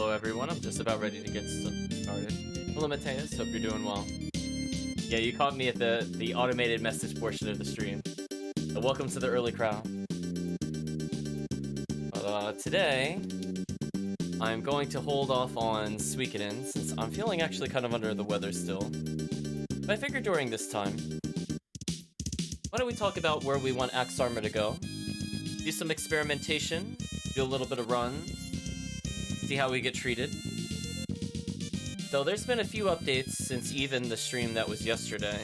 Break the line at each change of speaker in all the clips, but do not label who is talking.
Hello everyone, I'm just about ready to get started. Hello Mateus, hope you're doing well. Yeah, you caught me at the automated message portion of the stream. So welcome to the early crowd. But today, I'm going to hold off on Suikoden since I'm feeling actually kind of under the weather still. But I figured during this time, why don't we talk about where we want Axe Armor to go? Do some experimentation, do a little bit of runs, see how we get treated. So there's been a few updates since even the stream that was yesterday.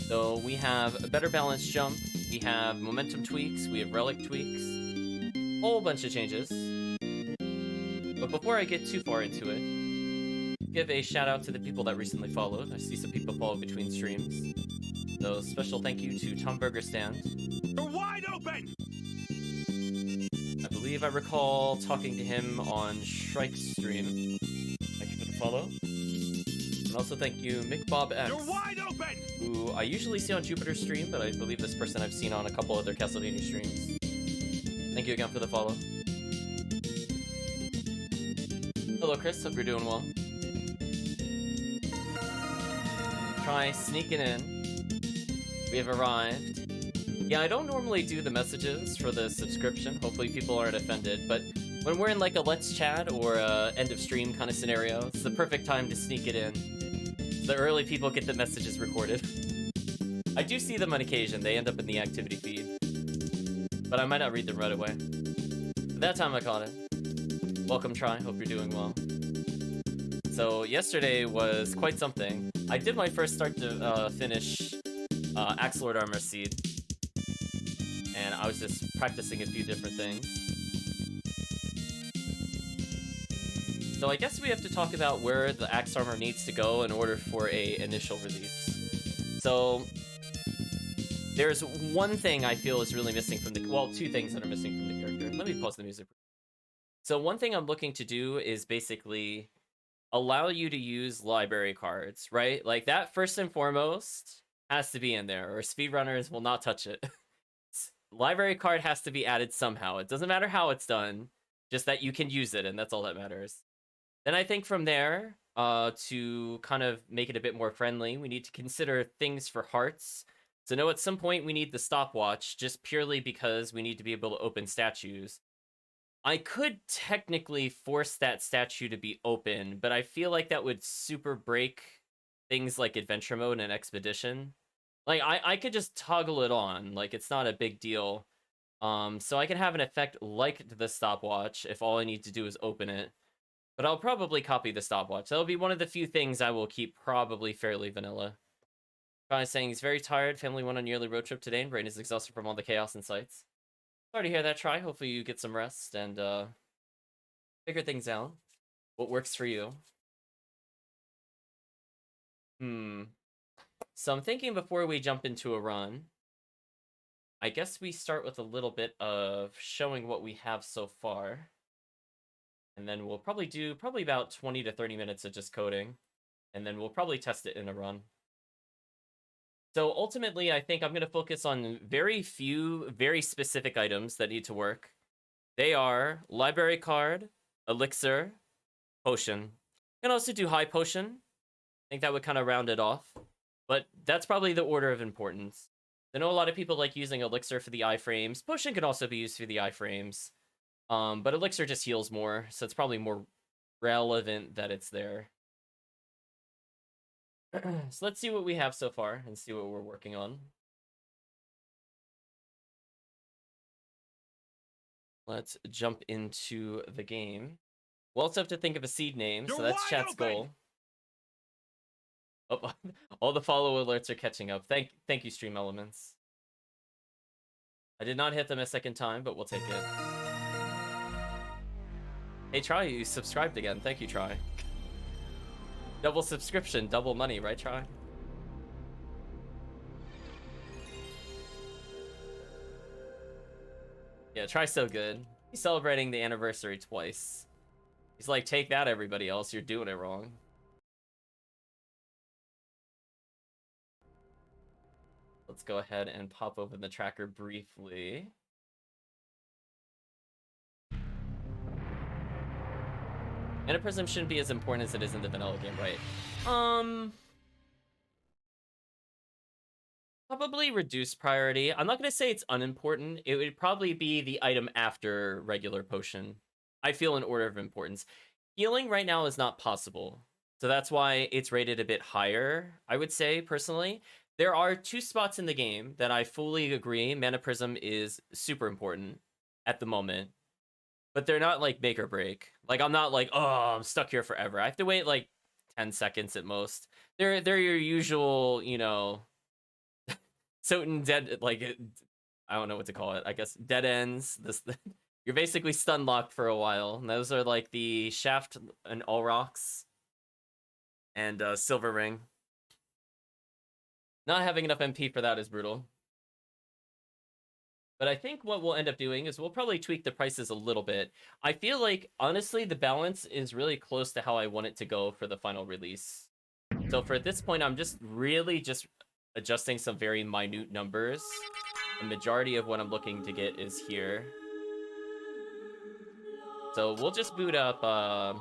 So we have a better balanced jump, we have momentum tweaks, we have relic tweaks, whole bunch of changes. But before I get too far into it, give a shout out to the people that recently followed. I see some people follow between streams. So special thank you to Tom Burger Stand.
You're wide open!
I believe I recall talking to him on Shrike's stream. Thank you for the follow. And also thank you, Mick Bob X.
You're wide open!
Who I usually see on Jupiter's stream, but I believe this person I've seen on a couple other Castlevania streams. Thank you again for the follow. Hello Chris, hope you're doing well. Try sneaking in. We have arrived. Yeah, I don't normally do the messages for the subscription. Hopefully people aren't offended, but when we're in like a Let's Chat or a end of stream kind of scenario, it's the perfect time to sneak it in. The early people get the messages recorded. I do see them on occasion. They end up in the activity feed, but I might not read them right away. But that time I caught it. Welcome, Try. Hope you're doing well. So yesterday was quite something. I did my first start to finish Axe Lord Armor Seed. And I was just practicing a few different things. So I guess we have to talk about where the Axe Armor needs to go in order for a initial release. So there's one thing I feel is really missing from the, well, two things that are missing from the character. Let me pause the music. So one thing I'm looking to do is basically allow you to use library cards, right? Like that first and foremost has to be in there, or speedrunners will not touch it. Library card has to be added somehow. It doesn't matter how it's done, just that you can use it, and that's all that matters. Then I think from there, to kind of make it a bit more friendly, we need to consider things for hearts. So no, at some point we need the stopwatch, just purely because we need to be able to open statues. I could technically force that statue to be open, but I feel like that would super break things like adventure mode and expedition. Like, I could just toggle it on, like, it's not a big deal. So I can have an effect like the stopwatch if all I need to do is open it. But I'll probably copy the stopwatch. That'll be one of the few things I will keep probably fairly vanilla. Probably saying he's very tired, family went on a yearly road trip today, and brain is exhausted from all the chaos and sights. Sorry to hear that, Try. Hopefully you get some rest and figure things out. What works for you? So I'm thinking before we jump into a run, I guess we start with a little bit of showing what we have so far. And then we'll probably do about 20 to 30 minutes of just coding. And then we'll probably test it in a run. So ultimately, I think I'm going to focus on very few, very specific items that need to work. They are library card, elixir, potion. You can also do high potion. I think that would kind of round it off. But that's probably the order of importance. I know a lot of people like using elixir for the iframes. Potion can also be used for the iframes. But elixir just heals more, so it's probably more relevant that it's there. So let's see what we have so far and see what we're working on. Let's jump into the game. We'll also have to think of a seed name, so that's chat's goal. Oh, all the follow alerts are catching up. Thank you, Stream Elements. I did not hit them a second time, but we'll take it. Hey, Try, you subscribed again. Thank you, Try. Double subscription, double money, right, Try? Yeah, Try's so good. He's celebrating the anniversary twice. He's like, take that, everybody else. You're doing it wrong. Let's go ahead and pop open the tracker briefly. Mana Prism shouldn't be as important as it is in the vanilla game, right? Probably reduced priority. I'm not going to say it's unimportant. It would probably be the item after regular potion. I feel in order of importance. Healing right now is not possible. So that's why it's rated a bit higher, I would say, personally. There are 2 spots in the game that I fully agree Mana Prism is super important at the moment. But they're not, like, make or break. Like, I'm not like, oh, I'm stuck here forever. I have to wait, like, 10 seconds at most. They're your usual, you know... SotN dead, like, I don't know what to call it. I guess dead ends. You're basically stun locked for a while. And those are like the Shaft and All Rocks and Silver Ring. Not having enough MP for that is brutal. But I think what we'll end up doing is we'll probably tweak the prices a little bit. I feel like, honestly, the balance is really close to how I want it to go for the final release. So for this point, I'm just really adjusting some very minute numbers. The majority of what I'm looking to get is here. So we'll just boot up a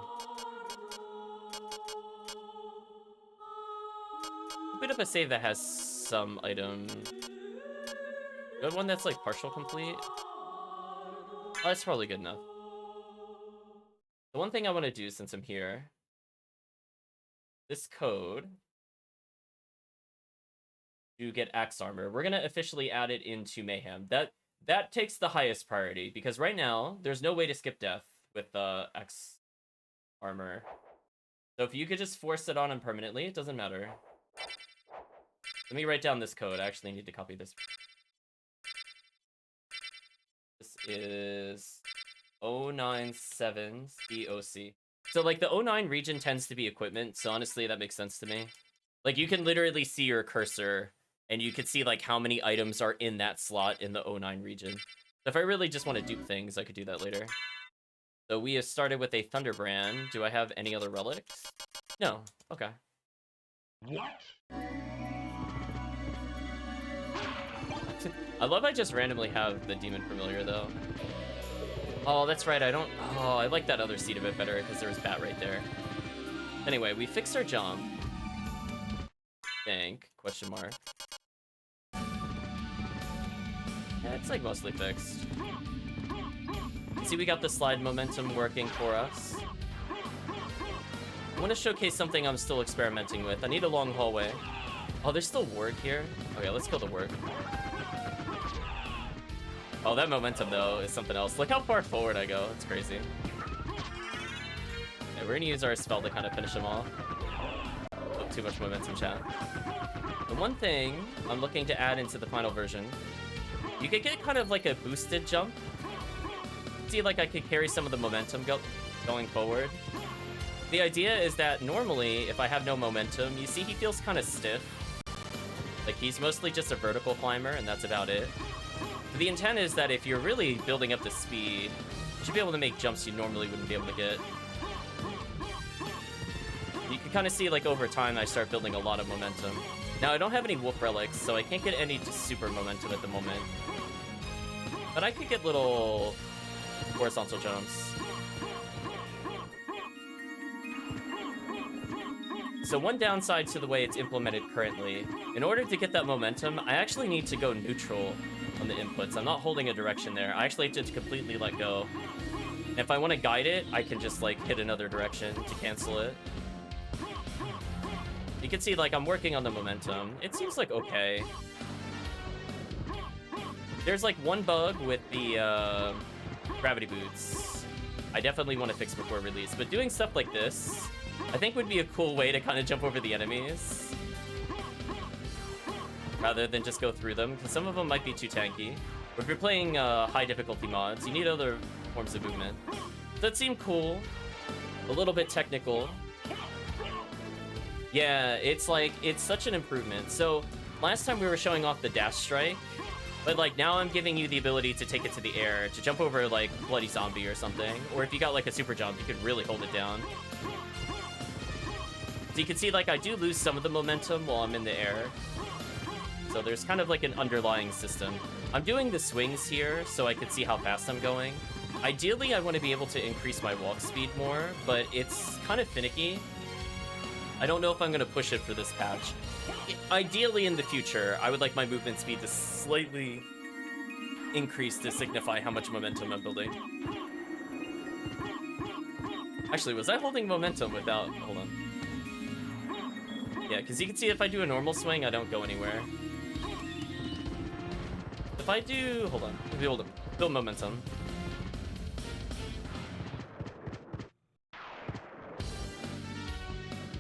save that has some item. Good one that's like partial complete. Oh, that's probably good enough. The one thing I want to do since I'm here, this code to get Axe Armor, we're gonna officially add it into Mayhem. That takes the highest priority because right now there's no way to skip death with Axe Armor. So if you could just force it on him permanently, it doesn't matter. Let me write down this code. I actually need to copy this. This is 097 COC. So like the 09 region tends to be equipment, so honestly that makes sense to me. Like you can literally see your cursor and you can see like how many items are in that slot in the 09 region. So if I really just want to dupe things, I could do that later. So we have started with a Thunderbrand. Do I have any other relics? No. Okay.
What?
I love I just randomly have the Demon Familiar though. Oh, that's right. I like that other seed a bit better because there was Bat right there. Anyway, we fixed our jump. Think? Question mark. Yeah, it's like mostly fixed. See, we got the slide momentum working for us. I want to showcase something I'm still experimenting with. I need a long hallway. Oh, there's still Warg here? Okay, let's kill the Warg. Oh, that momentum, though, is something else. Look how far forward I go. It's crazy. Okay, we're gonna use our spell to kind of finish them off. Oh, too much momentum, chat. The one thing I'm looking to add into the final version, you could get kind of like a boosted jump. See, like I could carry some of the momentum going forward. The idea is that normally, if I have no momentum, you see he feels kind of stiff. Like he's mostly just a vertical climber, and that's about it. But the intent is that if you're really building up the speed, you should be able to make jumps you normally wouldn't be able to get. You can kind of see, like, over time, I start building a lot of momentum. Now, I don't have any wolf relics, so I can't get any just super momentum at the moment. But I could get little horizontal jumps. So one downside to the way it's implemented currently, in order to get that momentum, I actually need to go neutral on the inputs. I'm not holding a direction there. I actually have to completely let go. And if I want to guide it, I can just like hit another direction to cancel it. You can see like I'm working on the momentum. It seems like okay. There's like one bug with the gravity boots. I definitely want to fix before release, but doing stuff like this, I think would be a cool way to kind of jump over the enemies rather than just go through them, because some of them might be too tanky. Or if you're playing high difficulty mods, you need other forms of movement. That seemed cool, a little bit technical. Yeah, it's like, it's such an improvement. So last time we were showing off the dash strike, but like now I'm giving you the ability to take it to the air, to jump over like Bloody Zombie or something. Or if you got like a super jump, you could really hold it down. So you can see like I do lose some of the momentum while I'm in the air. So there's kind of like an underlying system. I'm doing the swings here so I can see how fast I'm going. Ideally, I want to be able to increase my walk speed more, but it's kind of finicky. I don't know if I'm going to push it for this patch. Ideally, in the future, I would like my movement speed to slightly increase to signify how much momentum I'm building. Actually, was I holding momentum without... Hold on. Yeah, because you can see if I do a normal swing, I don't go anywhere. If I do... Hold on. I'll be able to build momentum.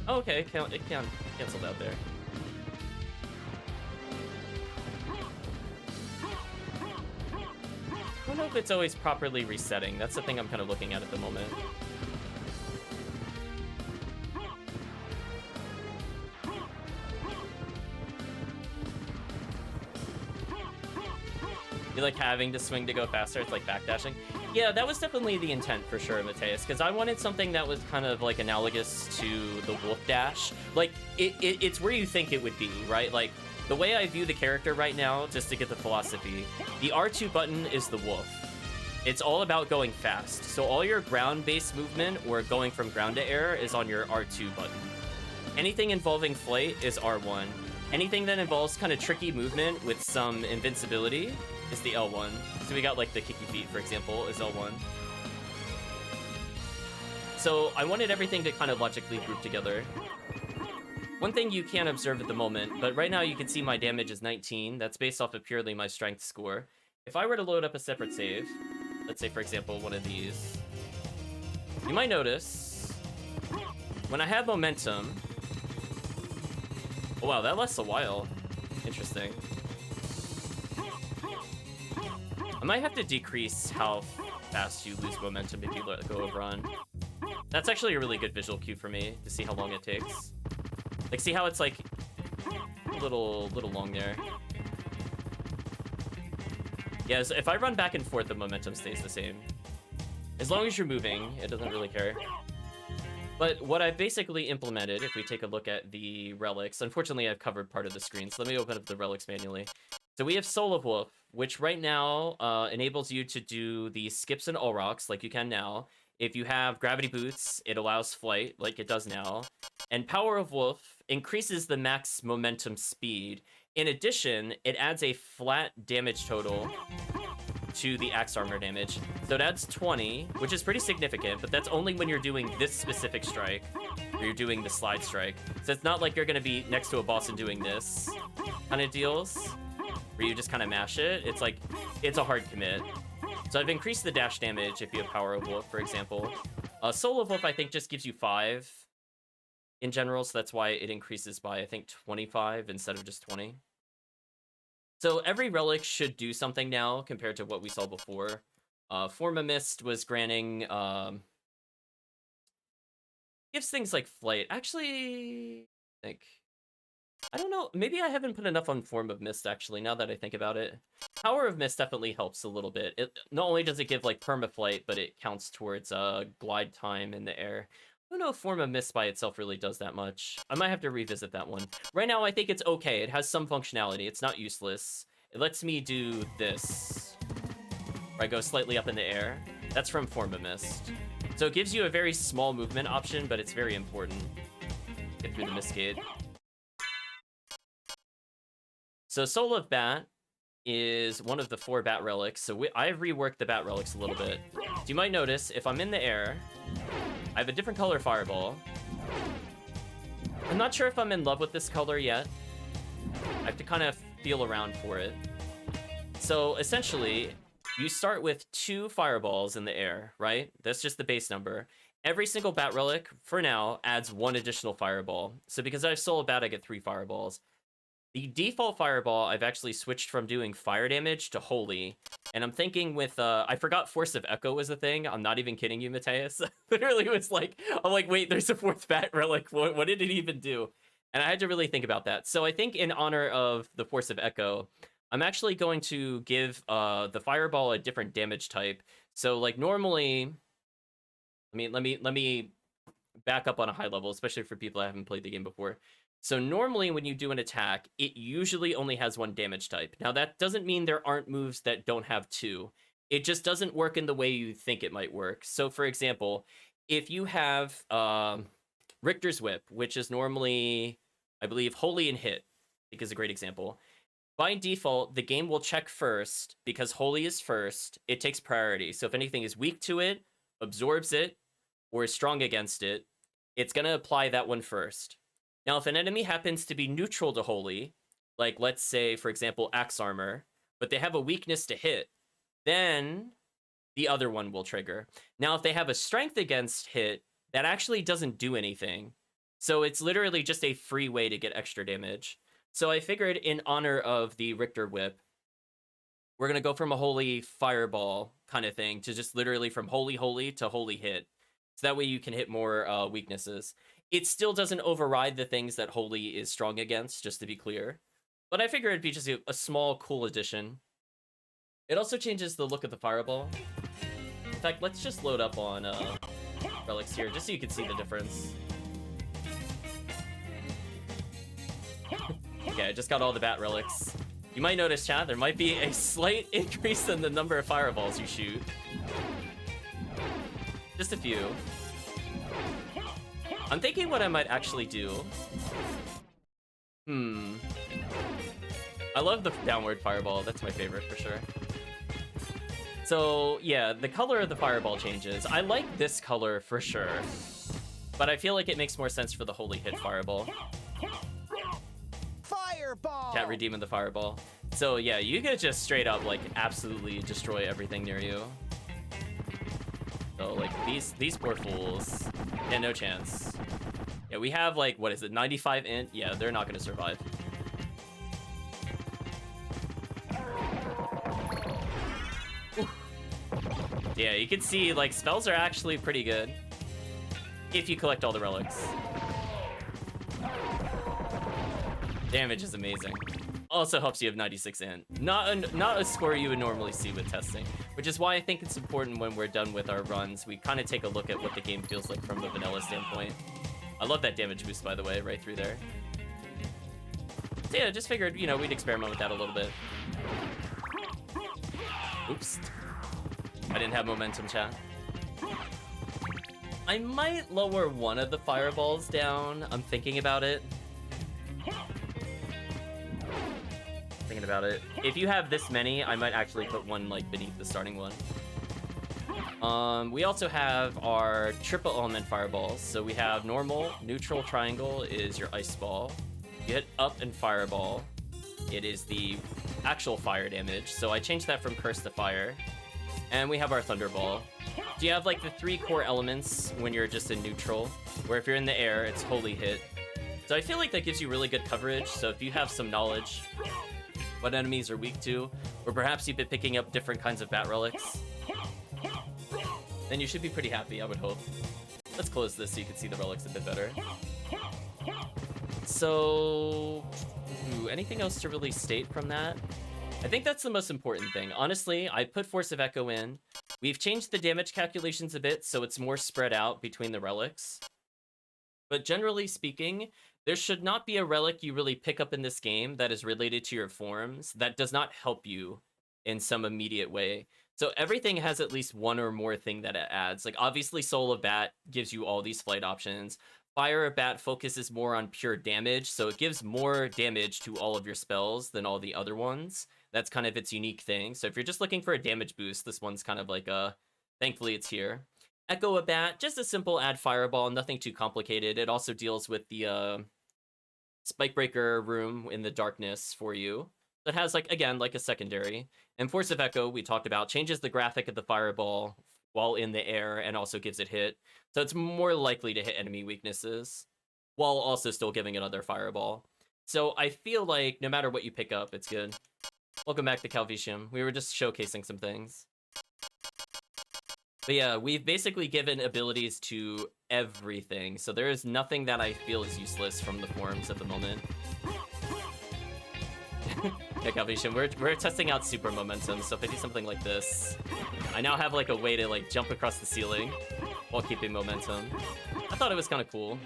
Oh, okay, it canceled out there. I don't know if it's always properly resetting. That's the thing I'm kind of looking at the moment. You like having to swing to go faster? It's like backdashing. Yeah, that was definitely the intent for sure, Mateus, because I wanted something that was kind of like analogous to the wolf dash. Like, it's where you think it would be, right? Like, the way I view the character right now, just to get the philosophy, the R2 button is the wolf. It's all about going fast. So all your ground-based movement or going from ground to air is on your R2 button. Anything involving flight is R1. Anything that involves kind of tricky movement with some invincibility is the L1. So we got like the kicky feet, for example, is L1. So I wanted everything to kind of logically group together. One thing you can't observe at the moment, but right now you can see my damage is 19. That's based off of purely my strength score. If I were to load up a separate save, let's say, for example, one of these, you might notice when I have momentum... Oh, wow, that lasts a while. Interesting. I might have to decrease how fast you lose momentum if you let go of run. That's actually a really good visual cue for me to see how long it takes. Like, see how it's like a little long there. Yeah, so if I run back and forth, the momentum stays the same. As long as you're moving, it doesn't really care. But what I've basically implemented, if we take a look at the relics, unfortunately I've covered part of the screen, so let me open up the relics manually. So we have Soul of Wolf, which right now enables you to do the skips and all rocks like you can now. If you have gravity boots, it allows flight like it does now. And Power of Wolf increases the max momentum speed. In addition, it adds a flat damage total to the axe armor damage. So it adds 20, which is pretty significant, but that's only when you're doing this specific strike, or you're doing the slide strike. So it's not like you're gonna be next to a boss and doing this kind of deals, where you just kind of mash it. It's like, it's a hard commit. So I've increased the dash damage if you have Power of Wolf, for example. Soul of Wolf, I think, just gives you 5 in general, so that's why it increases by, I think, 25 instead of just 20. So every relic should do something now compared to what we saw before. Form of Mist was granting... gives things like flight. Actually, I don't know. Maybe I haven't put enough on Form of Mist, actually, now that I think about it. Power of Mist definitely helps a little bit. It not only does it give, like, perma-flight, but it counts towards glide time in the air. I don't know if Form of Mist by itself really does that much. I might have to revisit that one. Right now, I think it's okay. It has some functionality. It's not useless. It lets me do this, where I go slightly up in the air. That's from Form of Mist. So it gives you a very small movement option, but it's very important. Get through the Mistgate. So Soul of Bat is one of the 4 Bat Relics. So I've reworked the Bat Relics a little bit. So you might notice, if I'm in the air, I have a different color fireball. I'm not sure if I'm in love with this color yet. I have to kind of feel around for it. So essentially, you start with 2 fireballs in the air, right? That's just the base number. Every single Bat Relic, for now, adds 1 additional fireball. So because I have Soul of Bat, I get 3 fireballs. The default fireball, I've actually switched from doing fire damage to holy. And I'm thinking with, I forgot Force of Echo was a thing. I'm not even kidding you, Mateus. Literally was like, I'm like, wait, there's a 4th Bat Relic. What did it even do? And I had to really think about that. So I think in honor of the Force of Echo, I'm actually going to give the fireball a different damage type. So like normally, let me back up on a high level, especially for people that haven't played the game before. So normally when you do an attack, it usually only has 1 damage type. Now that doesn't mean there aren't moves that don't have 2. It just doesn't work in the way you think it might work. So, for example, if you have Richter's Whip, which is normally, I believe, Holy and Hit, I think is a great example. By default, the game will check first because Holy is first. It takes priority. So if anything is weak to it, absorbs it, or is strong against it, it's going to apply that one first. Now, if an enemy happens to be neutral to Holy, like let's say, for example, Axe Armor, but they have a weakness to Hit, then the other one will trigger. Now, if they have a strength against Hit, that actually doesn't do anything. So it's literally just a free way to get extra damage. So I figured in honor of the Richter Whip, we're going to go from a Holy Fireball kind of thing to just literally from Holy Holy to Holy Hit. So that way you can hit more weaknesses. It still doesn't override the things that Holy is strong against, just to be clear. But I figure it'd be just a small, cool addition. It also changes the look of the Fireball. In fact, let's just load up on Relics here, just so you can see the difference. Okay, I just got all the Bat Relics. You might notice, chat, there might be a slight increase in the number of Fireballs you shoot. Just a few. I'm thinking what I might actually do. I love the downward Fireball. That's my favorite for sure. So, yeah, the color of the Fireball changes. I like this color for sure, but I feel like it makes more sense for the Holy Hit Fireball.
Fireball!
Cat redeeming the Fireball. So, yeah, you could just straight up, like, absolutely destroy everything near you. So, like, these poor fools. Yeah, no chance. Yeah, we have, like, what is it, 95 int? Yeah, they're not gonna survive. Yeah, you can see, like, spells are actually pretty good if you collect all the relics. Damage is amazing. Also helps you have 96 int. Not a score you would normally see with testing, which is why I think it's important when we're done with our runs, we kind of take a look at what the game feels like from the vanilla standpoint. I love that damage boost, by the way, right through there. So yeah, just figured, you know, we'd experiment with that a little bit. Oops. I didn't have momentum, chat. I might lower one of the fireballs down. I'm thinking about it. Thinking about it. If you have this many, I might actually put one like beneath the starting one. We also have our triple element fireballs. So we have normal, neutral, triangle is your ice ball. You hit up and fireball. It is the actual fire damage. So I changed that from curse to fire. And we have our Thunderball. So you have like the 3 core elements when you're just in neutral, where if you're in the air, it's Holy Hit. So I feel like that gives you really good coverage. So if you have some knowledge what enemies are weak to, or perhaps you've been picking up different kinds of Bat Relics, then you should be pretty happy, I would hope. Let's close this so you can see the relics a bit better. So, anything else to really state from that? I think that's the most important thing. Honestly, I put Force of Echo in. We've changed the damage calculations a bit, so it's more spread out between the relics. But generally speaking, there should not be a relic you really pick up in this game that is related to your forms that does not help you in some immediate way. So everything has at least one or more thing that it adds. Like, obviously, Soul of Bat gives you all these flight options. Fire of Bat focuses more on pure damage, so it gives more damage to all of your spells than all the other ones. That's kind of its unique thing. So if you're just looking for a damage boost, this one's kind of like a... Thankfully, it's here. Echo of Bat, just a simple add Fireball, nothing too complicated. It also deals with the Spike Breaker room in the darkness for you. That has, like, again, like a secondary. And Force of Echo, we talked about, changes the graphic of the Fireball while in the air and also gives it hit. So it's more likely to hit enemy weaknesses while also still giving another Fireball. So I feel like no matter what you pick up, it's good. Welcome back to Calvitium. We were just showcasing some things. But yeah, we've basically given abilities to everything. So there is nothing that I feel is useless from the forms at the moment. Yeah, Calvitium, we're testing out super momentum. So if I do something like this, I now have like a way to like jump across the ceiling while keeping momentum. I thought it was kind of cool.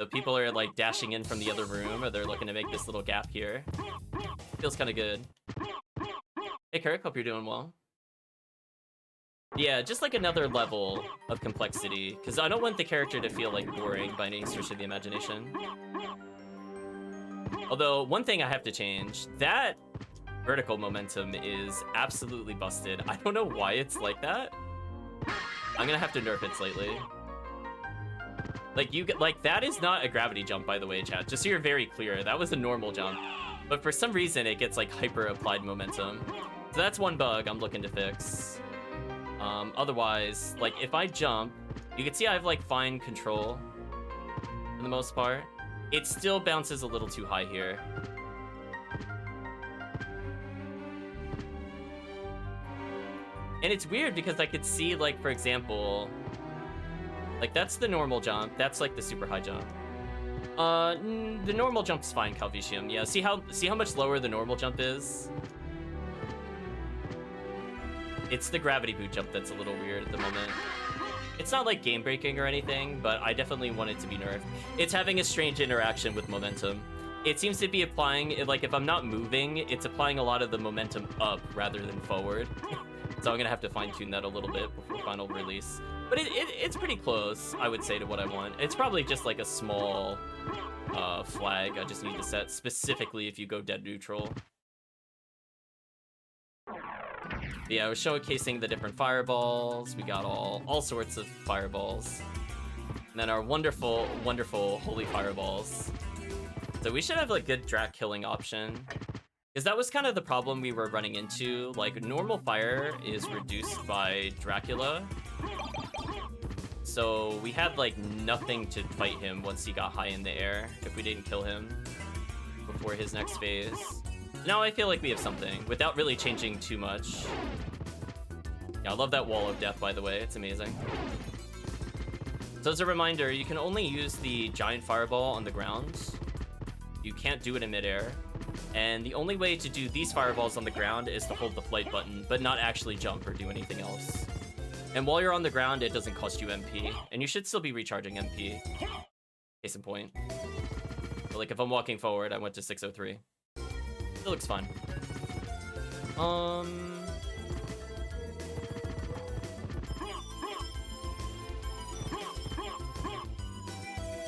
So people are like dashing in from the other room, or they're looking to make this little gap here. Feels kind of good. Hey, Kirk, hope you're doing well. Yeah, just like another level of complexity, because I don't want the character to feel like boring by any stretch of the imagination. Although, one thing I have to change, that vertical momentum is absolutely busted. I don't know why it's like that. I'm gonna have to nerf it slightly. Like, that is not a gravity jump, by the way, chat. Just so you're very clear, that was a normal jump. But for some reason, it gets, like, hyper-applied momentum. So that's one bug I'm looking to fix. Otherwise, like, if I jump, you can see I have, like, fine control for the most part. It still bounces a little too high here. And it's weird because I could see, like, for example, like, that's the normal jump. That's, like, the super high jump. The normal jump's fine, Calvicium. Yeah, see how much lower the normal jump is? It's the gravity boot jump that's a little weird at the moment. It's not, like, game-breaking or anything, but I definitely want it to be nerfed. It's having a strange interaction with momentum. It seems to be applying, like, if I'm not moving, it's applying a lot of the momentum up rather than forward. So I'm gonna have to fine-tune that a little bit before final release. But it's pretty close, I would say, to what I want. It's probably just like a small flag I just need to set, specifically if you go dead neutral. But yeah, I was showcasing the different fireballs. We got all sorts of fireballs. And then our wonderful, wonderful holy fireballs. So we should have a good Drac killing option. Because that was kind of the problem we were running into. Like, normal fire is reduced by Dracula. So we had, like, nothing to fight him once he got high in the air if we didn't kill him before his next phase. Now I feel like we have something without really changing too much. Yeah, I love that wall of death, by the way. It's amazing. So as a reminder, you can only use the giant fireball on the ground. You can't do it in midair. And the only way to do these fireballs on the ground is to hold the flight button, but not actually jump or do anything else. And while you're on the ground, it doesn't cost you MP, and you should still be recharging MP. Case in point. But like, if I'm walking forward, I went to 603. It looks fun.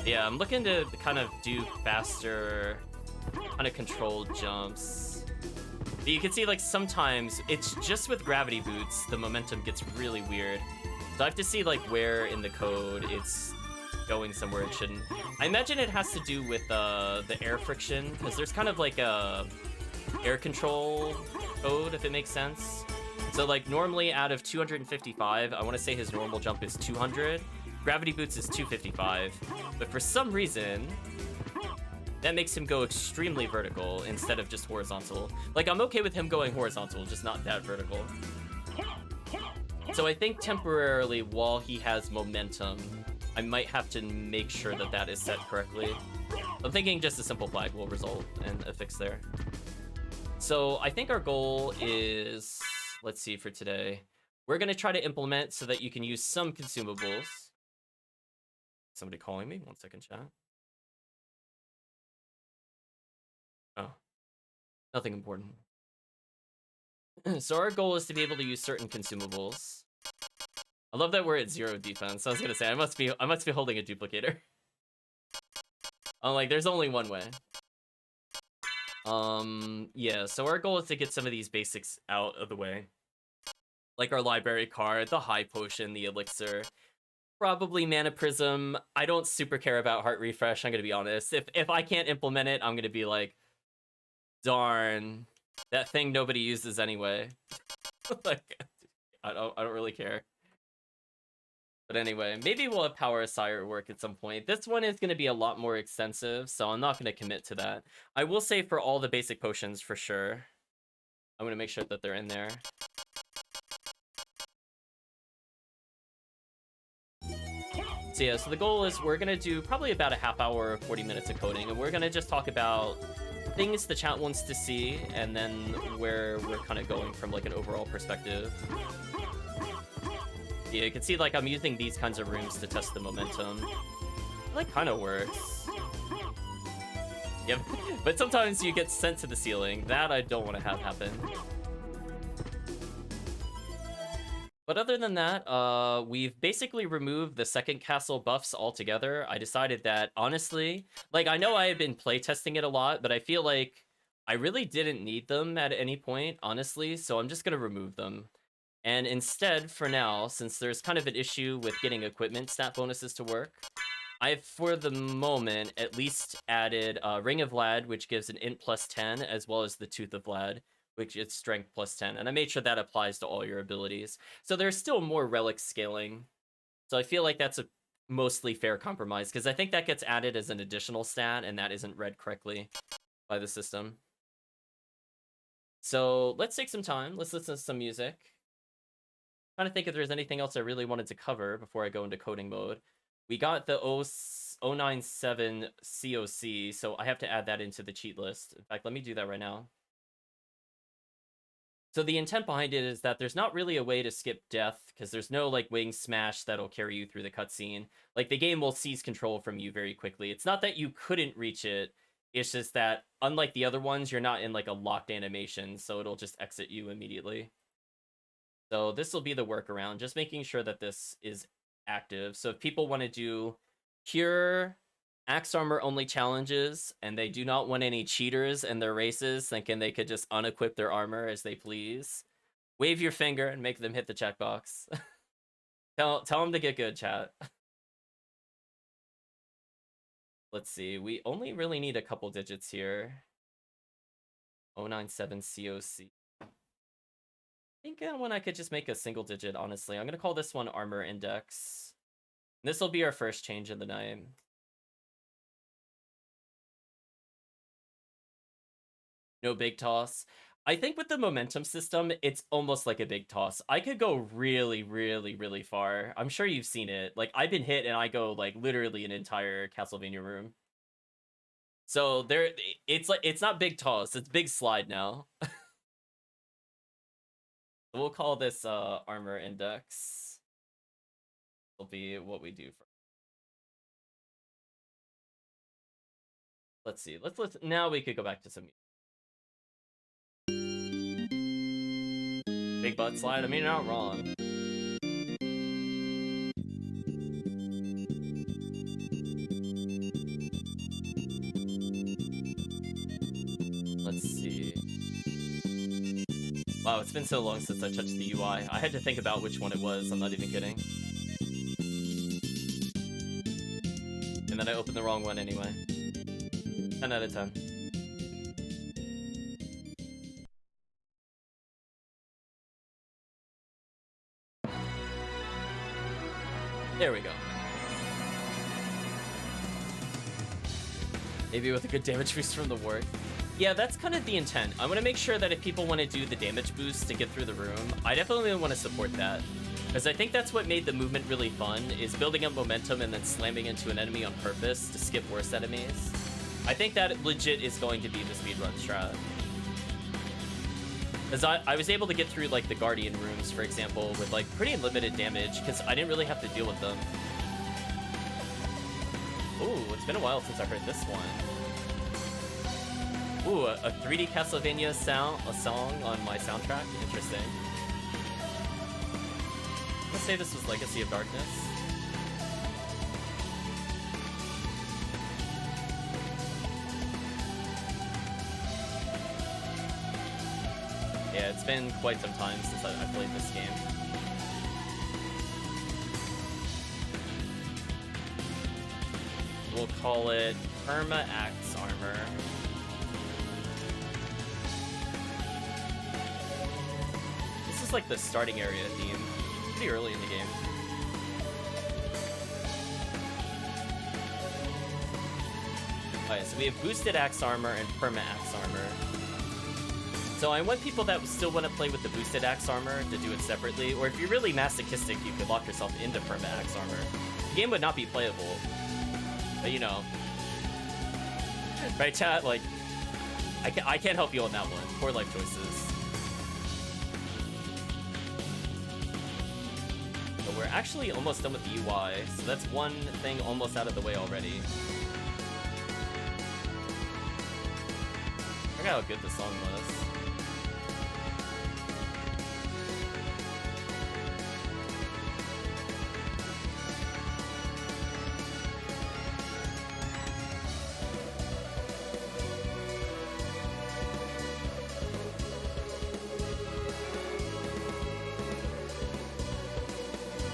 Yeah, I'm looking to kind of do faster, kind of controlled jumps. But you can see, like, sometimes it's just with gravity boots, the momentum gets really weird. So I have to see, like, where in the code it's going somewhere it shouldn't. I imagine it has to do with the air friction, because there's kind of like a air control code, if it makes sense. So, like, normally out of 255, I want to say his normal jump is 200. Gravity boots is 255. But for some reason, that makes him go extremely vertical instead of just horizontal. Like, I'm okay with him going horizontal, just not that vertical. So I think temporarily, while he has momentum, I might have to make sure that that is set correctly. I'm thinking just a simple flag will result in a fix there. So I think our goal is, let's see, for today, we're going to try to implement so that you can use some consumables. Somebody calling me? 1 second, chat. Oh, nothing important. So our goal is to be able to use certain consumables. I love that we're at 0 defense. I was gonna say I must be holding a duplicator. I'm like, there's only one way. Yeah. So our goal is to get some of these basics out of the way, like our library card, the high potion, the elixir. Probably Mana Prism. I don't super care about Heart Refresh, I'm gonna be honest. If I can't implement it, I'm gonna be like, darn, that thing nobody uses anyway. Like, I don't really care. But anyway, maybe we'll have Power Sire work at some point. This one is gonna be a lot more extensive, so I'm not gonna commit to that. I will say for all the basic potions, for sure, I'm gonna make sure that they're in there. So yeah, so the goal is we're gonna do probably about a half hour, 40 minutes of coding, and we're gonna just talk about things the chat wants to see, and then where we're kind of going from like an overall perspective. Yeah, you can see like I'm using these kinds of rooms to test the momentum. It like kind of works. Yep, but sometimes you get sent to the ceiling. That I don't want to have happen. But other than that, we've basically removed the second castle buffs altogether. I decided that, honestly, like, I know I have been playtesting it a lot, but I feel like I really didn't need them at any point, honestly, so I'm just going to remove them. And instead, for now, since there's kind of an issue with getting equipment stat bonuses to work, I've, for the moment, at least added Ring of Vlad, which gives an int plus 10, as well as the Tooth of Vlad, which is strength plus 10. And I made sure that applies to all your abilities. So there's still more relic scaling. So I feel like that's a mostly fair compromise, because I think that gets added as an additional stat, and that isn't read correctly by the system. So let's take some time. Let's listen to some music. Trying to think if there's anything else I really wanted to cover before I go into coding mode. We got the 097 COC, so I have to add that into the cheat list. In fact, let me do that right now. So the intent behind it is that there's not really a way to skip death, because there's no, like, wing smash that'll carry you through the cutscene. Like, the game will seize control from you very quickly. It's not that you couldn't reach it, it's just that, unlike the other ones, you're not in, like, a locked animation, so it'll just exit you immediately. So this will be the workaround, just making sure that this is active. So if people want to do pure Axe Armor only challenges, and they do not want any cheaters in their races thinking they could just unequip their armor as they please, wave your finger and make them hit the checkbox. tell them to get good, chat. Let's see, we only really need a couple digits here. 097 COC. I think one I could just make a single digit, honestly. I'm going to call this one Armor Index. This will be our first change in the name. No big toss. I think with the momentum system, it's almost like a big toss. I could go really, really, really far. I'm sure you've seen it. Like, I've been hit and I go, like, literally an entire Castlevania room. So there, it's like, it's not big toss, it's big slide now. We'll call this Armor Index. Will be what we do for. Let's see. Let's now we could go back to some big butt slide. I mean, you're not wrong. Let's see. Wow, it's been so long since I touched the UI. I had to think about which one it was. I'm not even kidding. And then I opened the wrong one anyway. 10 out of 10. There we go. Maybe with a good damage boost from the ward. Yeah, that's kind of the intent. I want to make sure that if people want to do the damage boost to get through the room, I definitely want to support that. Because I think that's what made the movement really fun, is building up momentum and then slamming into an enemy on purpose to skip worse enemies. I think that legit is going to be the speedrun strat. Because I was able to get through, like, the Guardian rooms, for example, with, like, pretty limited damage, because I didn't really have to deal with them. Ooh, it's been a while since I heard this one. Ooh, a 3D Castlevania song on my soundtrack? Interesting. Let's say this was Legacy of Darkness. Yeah, it's been quite some time since I played this game. We'll call it Perma Axe Armor. This is like the starting area theme. Pretty early in the game. Alright, so we have boosted Axe Armor and Perma Axe Armor. So I want people that still want to play with the boosted Axe Armor to do it separately, or if you're really masochistic, you could lock yourself into Perma Axe Armor. The game would not be playable, but you know. Right, chat? Like, I can't help you on that one. Poor life choices. But we're actually almost done with the UI, so that's one thing almost out of the way already. I forgot how good this song was.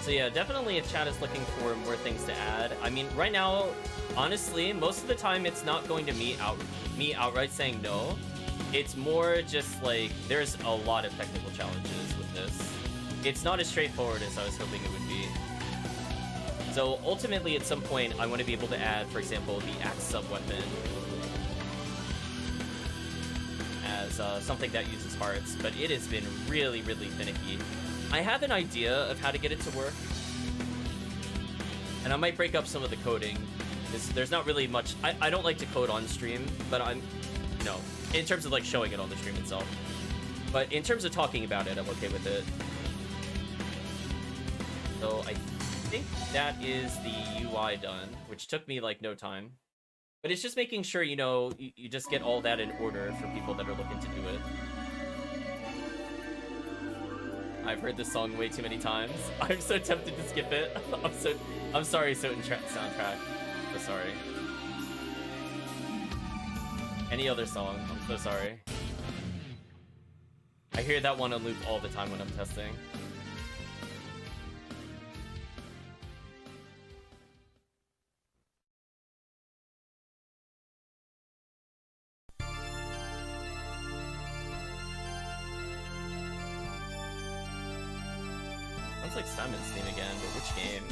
So yeah, definitely if chat is looking for more things to add. I mean, right now, honestly, most of the time it's not going to me outright saying no. It's more just like there's a lot of technical challenges with this. It's not as straightforward as I was hoping it would be. So ultimately, at some point, I want to be able to add, for example, the axe sub-weapon as something that uses hearts, but it has been really, really finicky. I have an idea of how to get it to work, and I might break up some of the coding. There's not really much. I don't like to code on stream, but in terms of like showing it on the stream itself. But in terms of talking about it, I'm okay with it. So I think that is the UI done, which took me like no time. But it's just making sure, you just get all that in order for people that are looking to do it. I've heard this song way too many times. I'm so tempted to skip it. I'm sorry, SotN soundtrack. So sorry. Any other song, I'm so sorry. I hear that one on loop all the time when I'm testing. Sounds like Simon's theme again, but which game?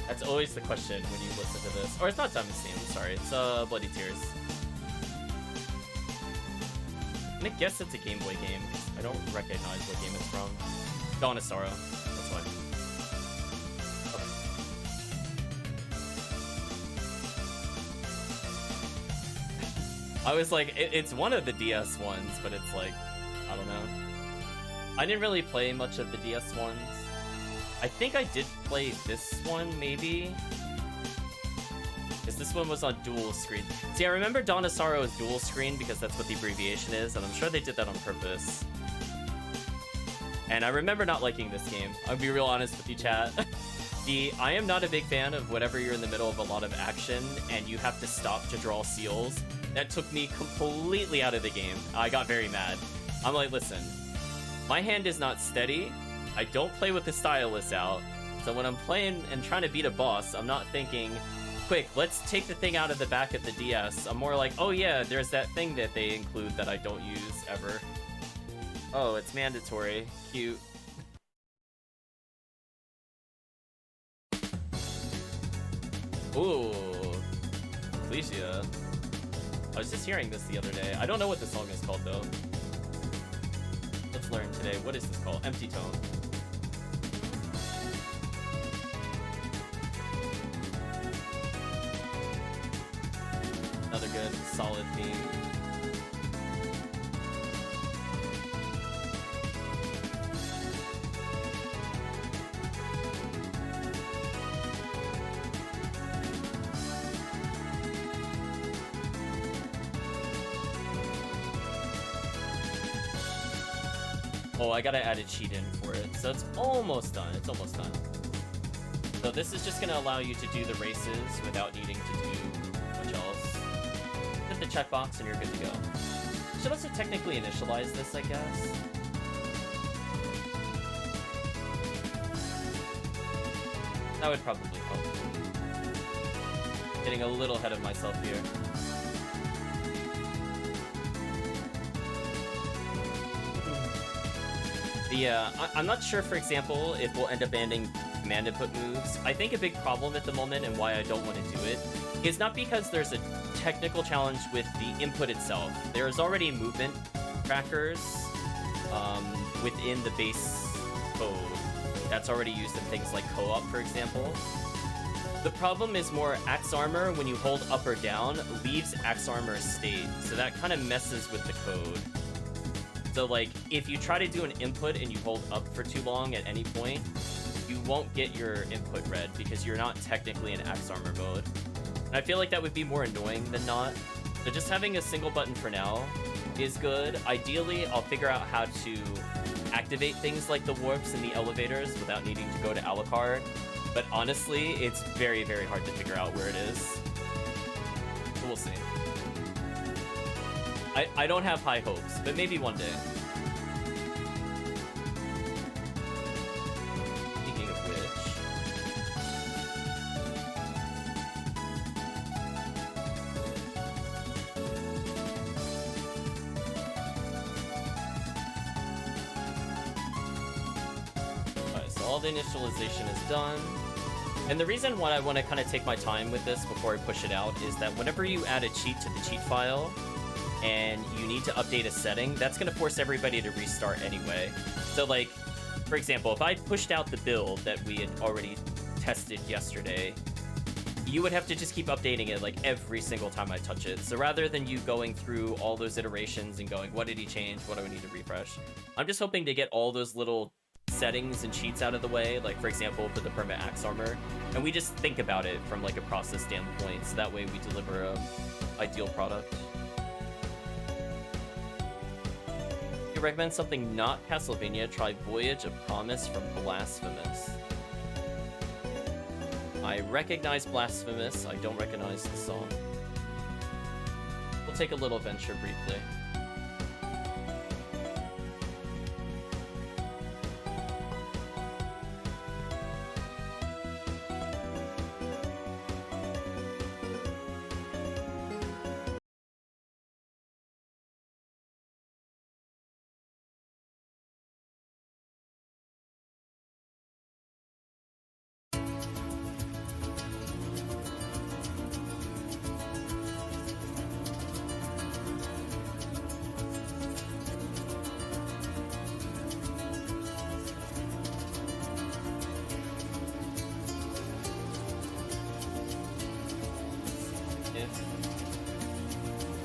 That's always the question when you listen to this. Or it's not Simon's theme, I'm sorry. It's Bloody Tears. I'm gonna guess it's a Game Boy game. I don't recognize what game it's from. Dawn of Sorrow. That's why. Okay. I was like, it's one of the DS ones, but it's like, I don't know. I didn't really play much of the DS ones. I think I did play this one, maybe? Because this one was on dual screen. See, I remember Dawn of Sorrow is dual screen because that's what the abbreviation is, and I'm sure they did that on purpose. And I remember not liking this game. I'll be real honest with you, chat. I am not a big fan of whenever you're in the middle of a lot of action and you have to stop to draw seals. That took me completely out of the game. I got very mad. I'm like, listen, my hand is not steady. I don't play with the stylus out. So when I'm playing and trying to beat a boss, I'm not thinking, quick, let's take the thing out of the back of the DS. I'm more like, oh yeah, there's that thing that they include that I don't use ever. Oh, it's mandatory. Cute. Ooh. Ecclesia. I was just hearing this the other day. I don't know what the song is called, though. Let's learn today. What is this called? Empty Tone. Another good, solid theme. Oh, I gotta add a cheat in for it. So it's almost done. It's almost done. So this is just gonna allow you to do the races without needing to do much else. Hit the checkbox and you're good to go. Should also technically initialize this, I guess. That would probably help. Getting a little ahead of myself here. I'm not sure, for example, if we'll end up banning command input moves. I think a big problem at the moment and why I don't want to do it is not because there's a technical challenge with the input itself. There's already movement trackers within the base code that's already used in things like co-op, for example. The problem is more axe armor, when you hold up or down, leaves axe armor state, so that kind of messes with the code. So, like, if you try to do an input and you hold up for too long at any point, you won't get your input read because you're not technically in axe armor mode. And I feel like that would be more annoying than not. So just having a single button for now is good. Ideally, I'll figure out how to activate things like the warps and the elevators without needing to go to Alucard. But honestly, it's very, very hard to figure out where it is. So we'll see. I don't have high hopes, but maybe one day. all the initialization is done. And the reason why I want to kind of take my time with this before I push it out is that whenever you add a cheat to the cheat file and you need to update a setting, that's going to force everybody to restart anyway. So like, for example, if I pushed out the build that we had already tested yesterday, you would have to just keep updating it like every single time I touch it. So rather than you going through all those iterations and going, what did he change? What do I need to refresh? I'm just hoping to get all those little settings and cheats out of the way, like for example for the permanent axe armor, and we just think about it from like a process standpoint, so that way we deliver a ideal product. You recommend something not Castlevania? Try Voyage of Promise from Blasphemous. I recognize Blasphemous, I don't recognize the song. We'll take a little venture briefly.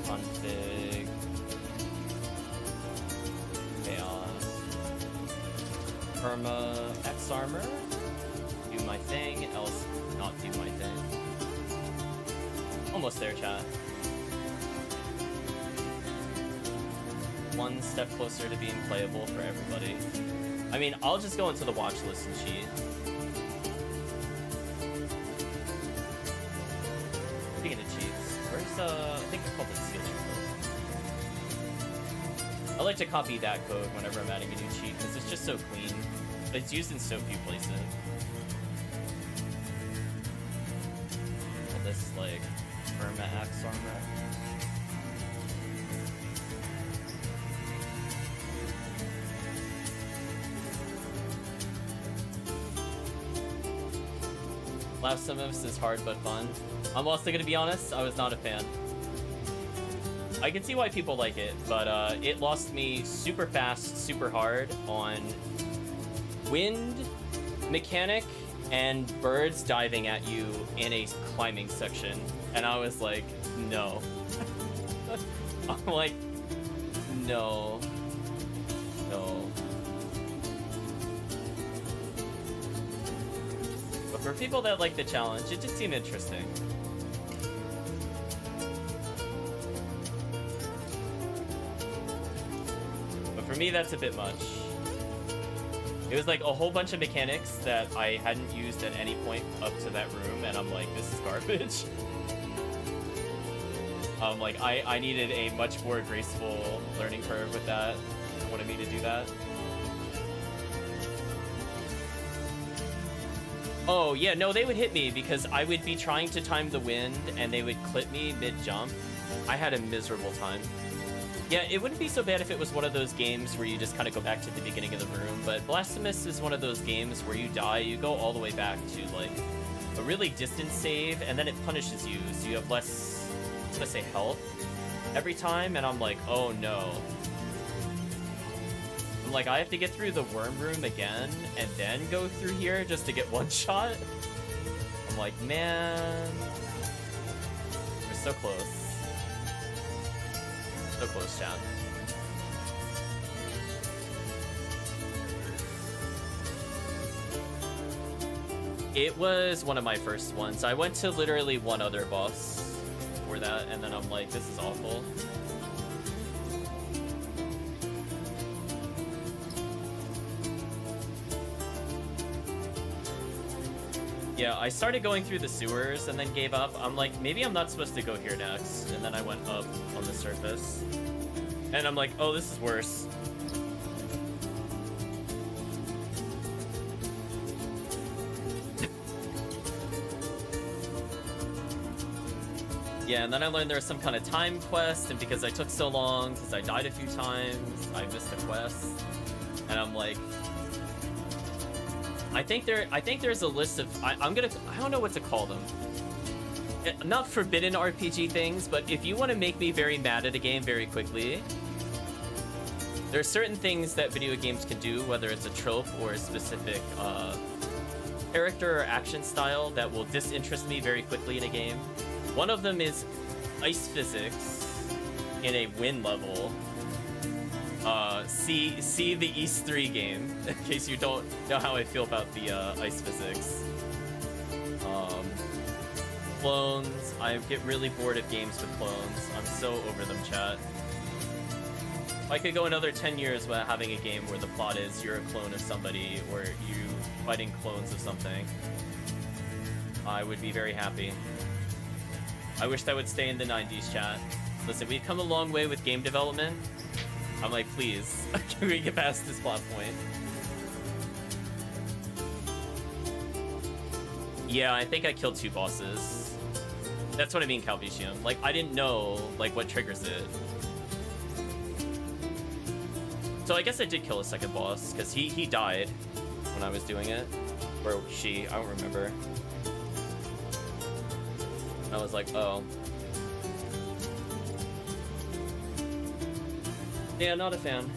Config. Chaos. Perma X armor. Do my thing, else not do my thing. Almost there, chat. One step closer to being playable for everybody. I mean, I'll just go into the watch list and cheat. Speaking of cheats, where's I think it's called the ceiling code. I like to copy that code whenever I'm adding a new cheat because it's just so clean. It's used in so few places. All this like perma axe armor. Blasphemous is hard but fun. I'm also gonna be honest, I was not a fan. I can see why people like it, but it lost me super fast, super hard on wind mechanic and birds diving at you in a climbing section. And I was like, no. I'm like, no. No. But for people that like the challenge, it just seemed interesting. But for me, that's a bit much. It was like a whole bunch of mechanics that I hadn't used at any point up to that room, and I'm like, this is garbage. Like, I needed a much more graceful learning curve with that. I wanted me to do that. Oh, yeah, no, they would hit me because I would be trying to time the wind and they would clip me mid-jump. I had a miserable time. Yeah, it wouldn't be so bad if it was one of those games where you just kind of go back to the beginning of the room, but Blasphemous is one of those games where you die, you go all the way back to, like, a really distant save, and then it punishes you, so you have less, I was gonna say health, every time, and I'm like, oh no. I'm like, I have to get through the worm room again, and then go through here just to get one shot? I'm like, man, we're so close. So close, chat. It was one of my first ones. I went to literally one other boss for that, and then I'm like, this is awful. Yeah, I started going through the sewers and then gave up. I'm like, maybe I'm not supposed to go here next. And then I went up on the surface. And I'm like, oh, this is worse. Yeah, and then I learned there was some kind of time quest, and because I took so long, because I died a few times, I missed a quest. And I'm like, I think there's a list of I don't know what to call them. Not forbidden RPG things, but if you want to make me very mad at a game very quickly, there are certain things that video games can do, whether it's a trope or a specific character or action style that will disinterest me very quickly in a game. One of them is ice physics in a win level. See the East 3 game, in case you don't know how I feel about the ice physics. Clones. I get really bored of games with clones. I'm so over them, chat. I could go another 10 years without having a game where the plot is you're a clone of somebody or you fighting clones of something. I would be very happy. I wish that would stay in the 90s, chat. Listen, we've come a long way with game development. I'm like, please, can we get past this plot point? Yeah, I think I killed 2 bosses. That's what I mean, Calvicium. Like, I didn't know, like, what triggers it. So I guess I did kill a second boss, because he died when I was doing it. Or she, I don't remember. I was like, oh. Yeah, not a fan.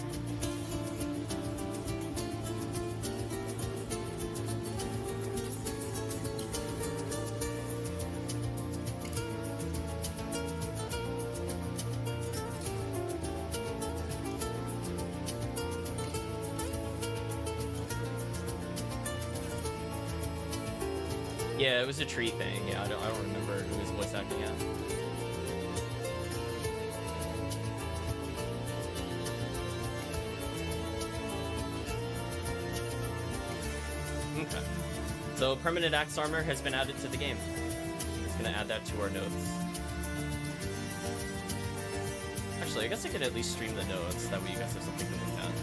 Yeah, it was a tree thing. Yeah, I don't remember who was voice acting at. Okay. So permanent axe armor has been added to the game. I'm just gonna add that to our notes. Actually, I guess I could at least stream the notes. That way you guys have something to look at.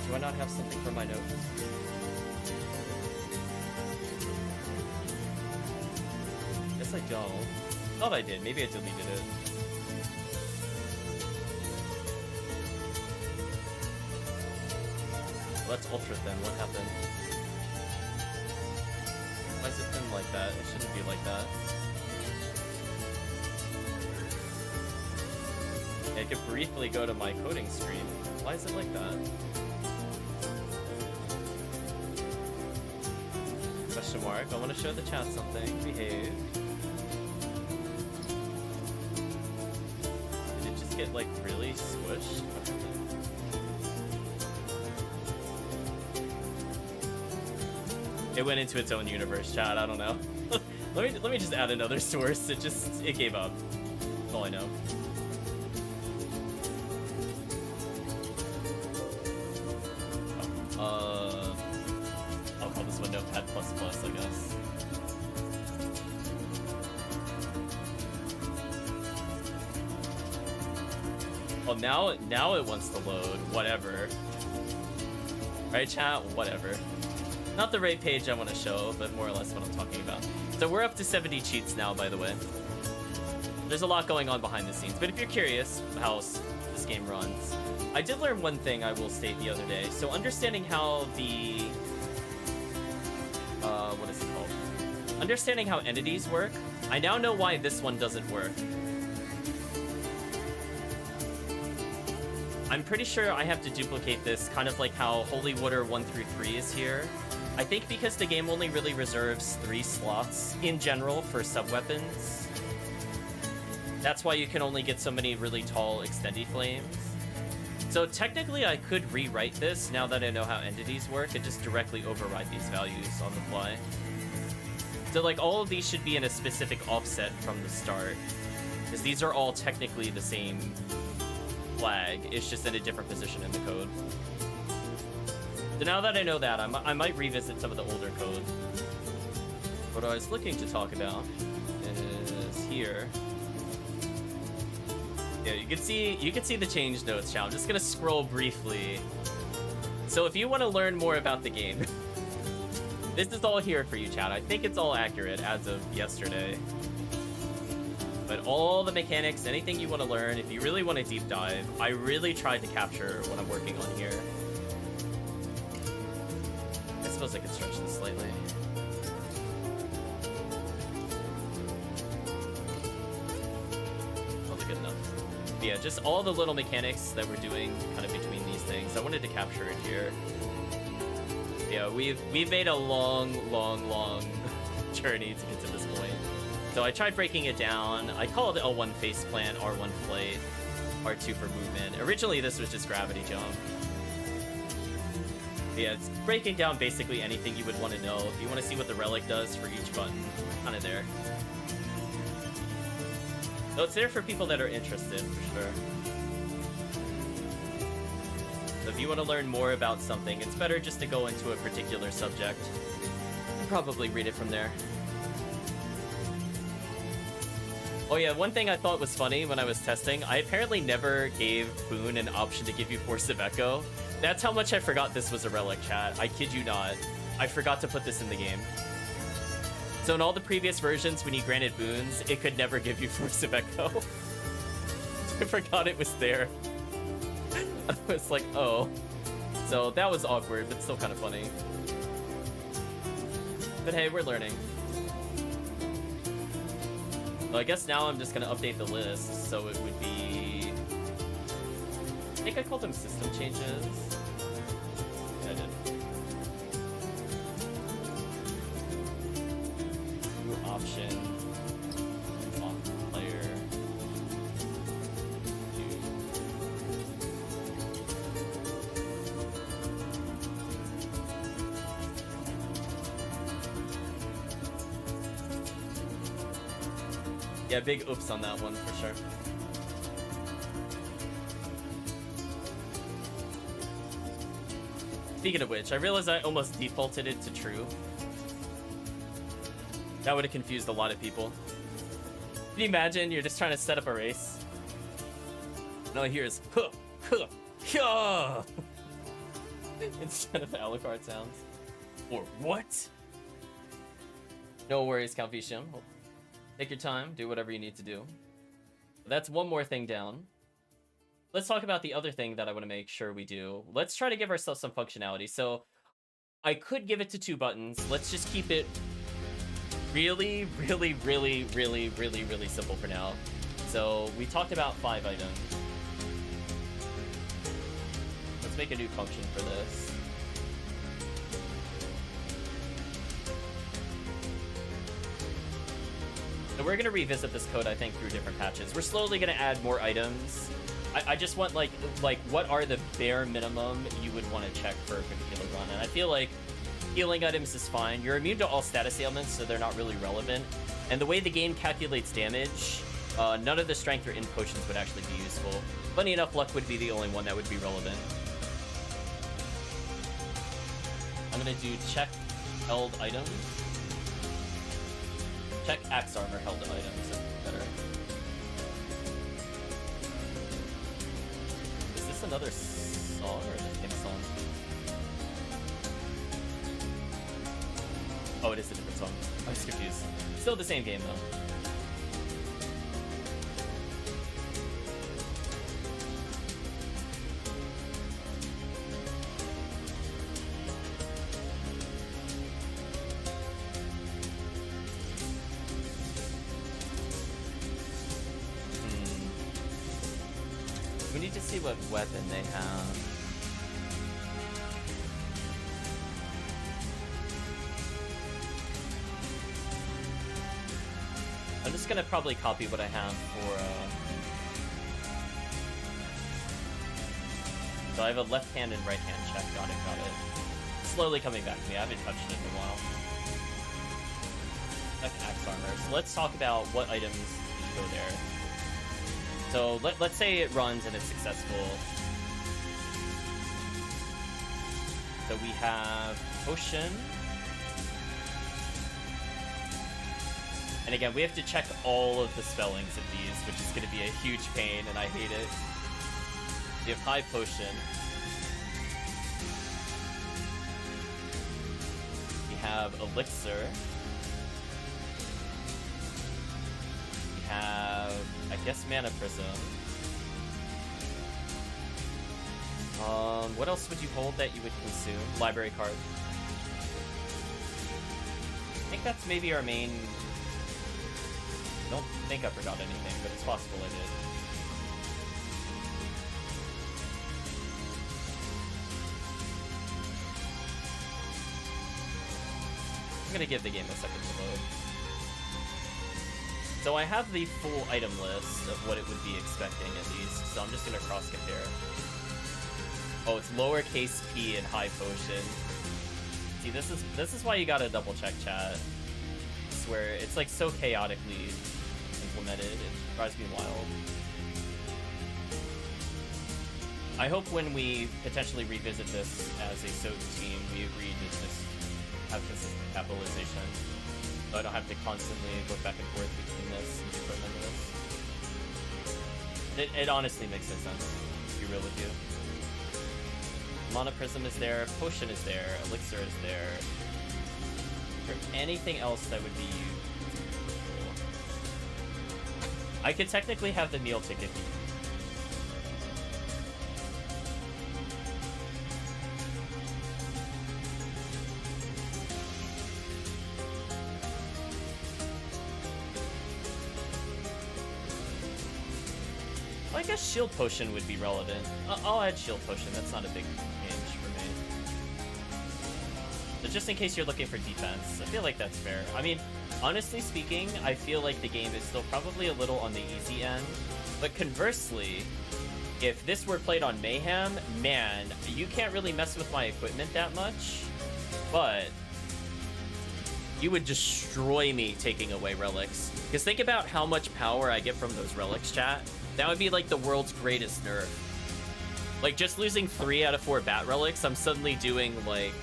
Do I not have something for my notes? Guess I don't. Thought I did. Maybe I deleted it. Let's ultra thin. What happened? Why is it thin like that? It shouldn't be like that. I could briefly go to my coding screen. Why is it like that? Question mark. I want to show the chat something. Behave. Did it just get like really squished? It went into its own universe, chat. I don't know. let me just add another source. It gave up. That's all I know. I'll call this one Notepad++, I guess. Well, now it wants to load. Whatever. Right, chat? Whatever. Not the right page I want to show, but more or less what I'm talking about. So we're up to 70 cheats now, by the way. There's a lot going on behind the scenes, but if you're curious how this game runs, I did learn one thing I will state the other day. So understanding how the... what is it called? Understanding how entities work, I now know why this one doesn't work. I'm pretty sure I have to duplicate this, kind of like how Holy Water 1 through 3 is here. I think because the game only really reserves 3 slots in general for sub-weapons. That's why you can only get so many really tall extendy flames. So technically I could rewrite this now that I know how entities work and just directly override these values on the fly. So like all of these should be in a specific offset from the start, because these are all technically the same flag, it's just in a different position in the code. So now that I know that, I might revisit some of the older code. What I was looking to talk about is here. Yeah, you can see the change notes, chat. I'm just gonna scroll briefly. So if you want to learn more about the game, this is all here for you, chat. I think it's all accurate as of yesterday. But all the mechanics, anything you want to learn, if you really want to deep dive, I really tried to capture what I'm working on here. I suppose I could stretch this slightly. Probably good enough. But yeah, just all the little mechanics that we're doing kind of between these things. I wanted to capture it here. Yeah, we've made a long journey to get to this point. So I tried breaking it down. I called it L1 face plant, R1 flight, R2 for movement. Originally, this was just gravity jump. Yeah, it's breaking down basically anything you would want to know. If you want to see what the relic does for each button, kind of there. So it's there for people that are interested, for sure. So if you want to learn more about something, it's better just to go into a particular subject and probably read it from there. Oh yeah, one thing I thought was funny when I was testing, I apparently never gave Boone an option to give you Force of Echo. That's how much I forgot this was a relic, chat. I kid you not. I forgot to put this in the game. So in all the previous versions, when you granted boons, it could never give you Force of Echo. I forgot it was there. I was like, oh. So that was awkward, but still kind of funny. But hey, we're learning. So I guess now I'm just gonna update the list, so it would be... I think I called them system changes. Yeah, I did. New option. On player. Yeah, big oops on that one for sure. Speaking of which, I realized I almost defaulted it to true. That would have confused a lot of people. Can you imagine you're just trying to set up a race? And all I hear is huh, huh, huh, instead of the Alucard sounds. Or what? No worries, Count Visham. Take your time, do whatever you need to do. That's one more thing down. Let's talk about the other thing that I want to make sure we do. Let's try to give ourselves some functionality. So I could give it to 2 buttons. Let's just keep it really simple for now. So we talked about 5 items. Let's make a new function for this. So we're going to revisit this code, I think, through different patches. We're slowly going to add more items. I just want, like, what are the bare minimum you would want to check for a particular run? And I feel like healing items is fine. You're immune to all status ailments, so they're not really relevant. And the way the game calculates damage, none of the strength or in potions would actually be useful. Funny enough, luck would be the only one that would be relevant. I'm going to do check held items. Check axe armor held items, that's better. Is this another song or the same song? Oh, it is a different song. I was confused. Still the same game though. We need to see what weapon they have. I'm just gonna probably copy what I have for, So I have a left hand and right hand check. Got it. Slowly coming back to me. I haven't touched it in a while. Check axe armor. So let's talk about what items go there. So let's say it runs and it's successful. So we have potion. And again, we have to check all of the spellings of these, which is going to be a huge pain, and I hate it. We have high potion. We have elixir. We have Guess Mana Prism. What else would you hold that you would consume? Library card. I think that's maybe our main... I don't think I forgot anything, but it's possible I did. I'm gonna give the game a second to load. So I have the full item list of what it would be expecting at least, so I'm just gonna cross compare. Oh, it's lowercase p and high potion. See, this is why you gotta double check chat. I swear, it's like so chaotically implemented, it drives me wild. I hope when we potentially revisit this as a SotN team, we agree to just have consistent capitalization, so I don't have to constantly look back and forth between this and different this. It honestly makes no sense, to be real with you. Mana Prism is there, Potion is there, Elixir is there. Is there anything else that would be useful? I could technically have the meal ticket be. Well, I guess Shield Potion would be relevant. I'll add Shield Potion, that's not a big change for me. But just in case you're looking for defense, I feel like that's fair. I mean, honestly speaking, I feel like the game is still probably a little on the easy end. But conversely, if this were played on Mayhem, man, you can't really mess with my equipment that much. But you would destroy me taking away relics. Because think about how much power I get from those relics, chat. That would be like the world's greatest nerf. Like just losing 3 out of 4 bat relics, I'm suddenly doing like,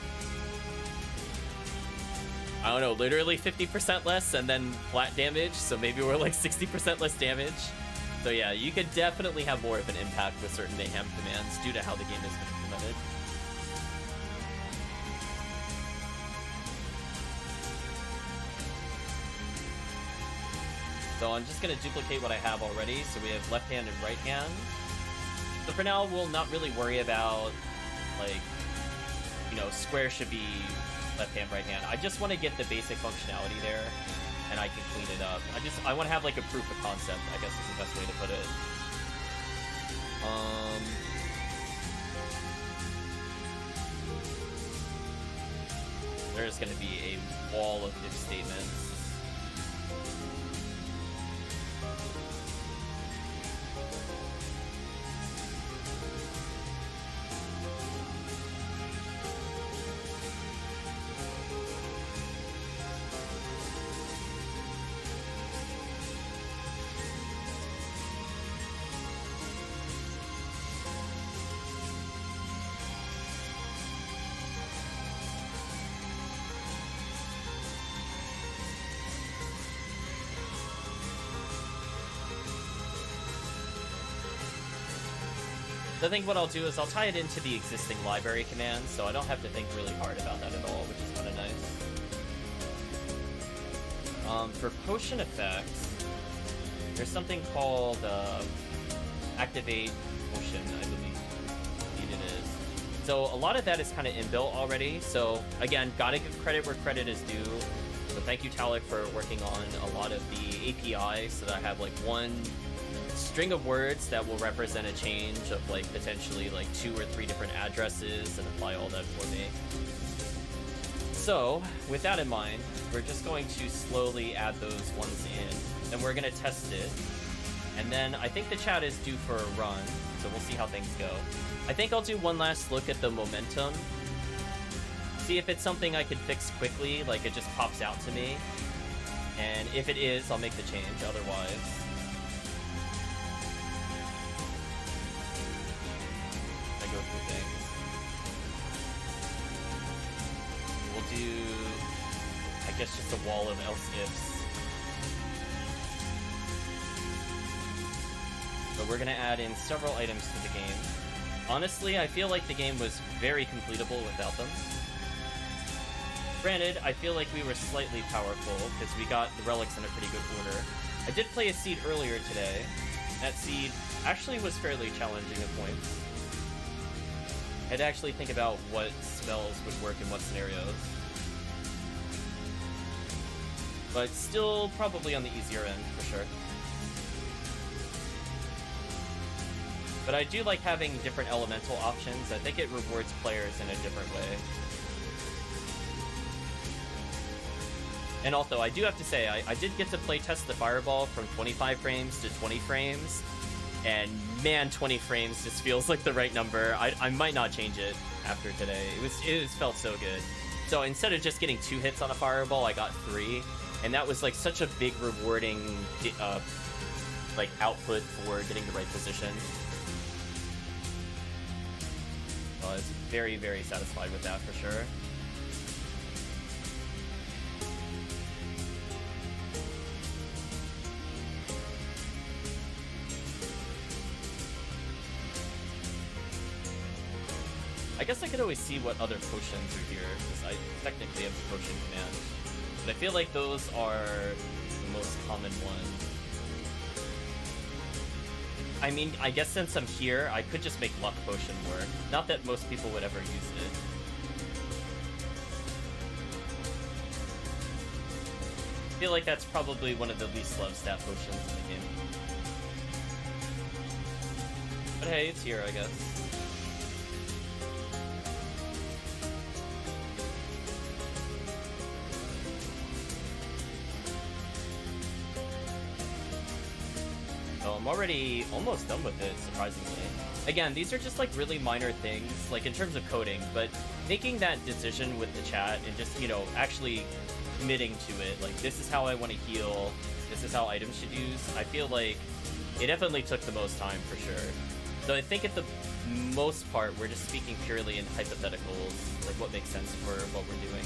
I don't know, literally 50% less and then flat damage. So maybe we're like 60% less damage. So yeah, you could definitely have more of an impact with certain Mayhem commands due to how the game has been implemented. So I'm just going to duplicate what I have already. So we have left hand and right hand. So for now, we'll not really worry about, like, you know, square should be left hand, right hand. I just want to get the basic functionality there, and I can clean it up. I want to have, like, a proof of concept, I guess is the best way to put it. There's going to be a wall of if statements. I think what I'll do is I'll tie it into the existing library command, so I don't have to think really hard about that at all, which is kind of nice. For potion effects, there's something called activate potion, I believe it is. So a lot of that is kind of inbuilt already. So again, gotta give credit where credit is due. So thank you, Talik, for working on a lot of the API so that I have like one string of words that will represent a change of like potentially like 2 or 3 different addresses and apply all that for me. So with that in mind, we're just going to slowly add those ones in, and we're going to test it. And then I think the chat is due for a run, so we'll see how things go. I think I'll do one last look at the momentum, see if it's something I could fix quickly, like it just pops out to me. And if it is, I'll make the change, otherwise go through things. We'll do, I guess, just a wall of else ifs. But we're gonna add in several items to the game. Honestly, I feel like the game was very completable without them. Granted, I feel like we were slightly powerful because we got the relics in a pretty good order. I did play a seed earlier today, That seed actually was fairly challenging at points. I had to actually think about what spells would work in what scenarios. But still probably on the easier end, for sure. But I do like having different elemental options. I think it rewards players in a different way. And also, I do have to say, I did get to play test the Fireball from 25 frames to 20 frames. And man, 20 frames just feels like the right number. I might not change it after today. It felt so good. So instead of just getting 2 hits on a Fireball, I got 3. And that was like such a big rewarding like output for getting the right position. I was very, very satisfied with that for sure. I guess I could always see what other potions are here, because I technically have the potion command. But I feel like those are the most common ones. I mean, I guess since I'm here, I could just make Luck Potion work. Not that most people would ever use it. I feel like that's probably one of the least loved stat potions in the game. But hey, it's here, I guess. I'm already almost done with it, surprisingly. Again, these are just like really minor things, like in terms of coding, but making that decision with the chat and just, you know, actually committing to it, like this is how I want to heal, this is how items should use, I feel like it definitely took the most time for sure. So I think at the most part, we're just speaking purely in hypotheticals, like what makes sense for what we're doing.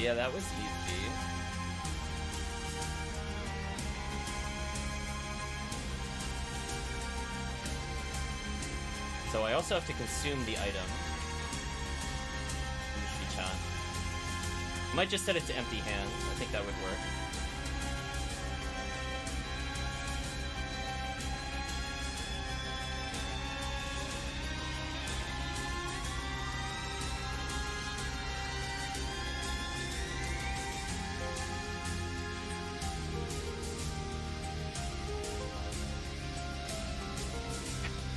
Yeah, that was easy. So I also have to consume the item. Let me see chat. I might just set it to empty hands. I think that would work.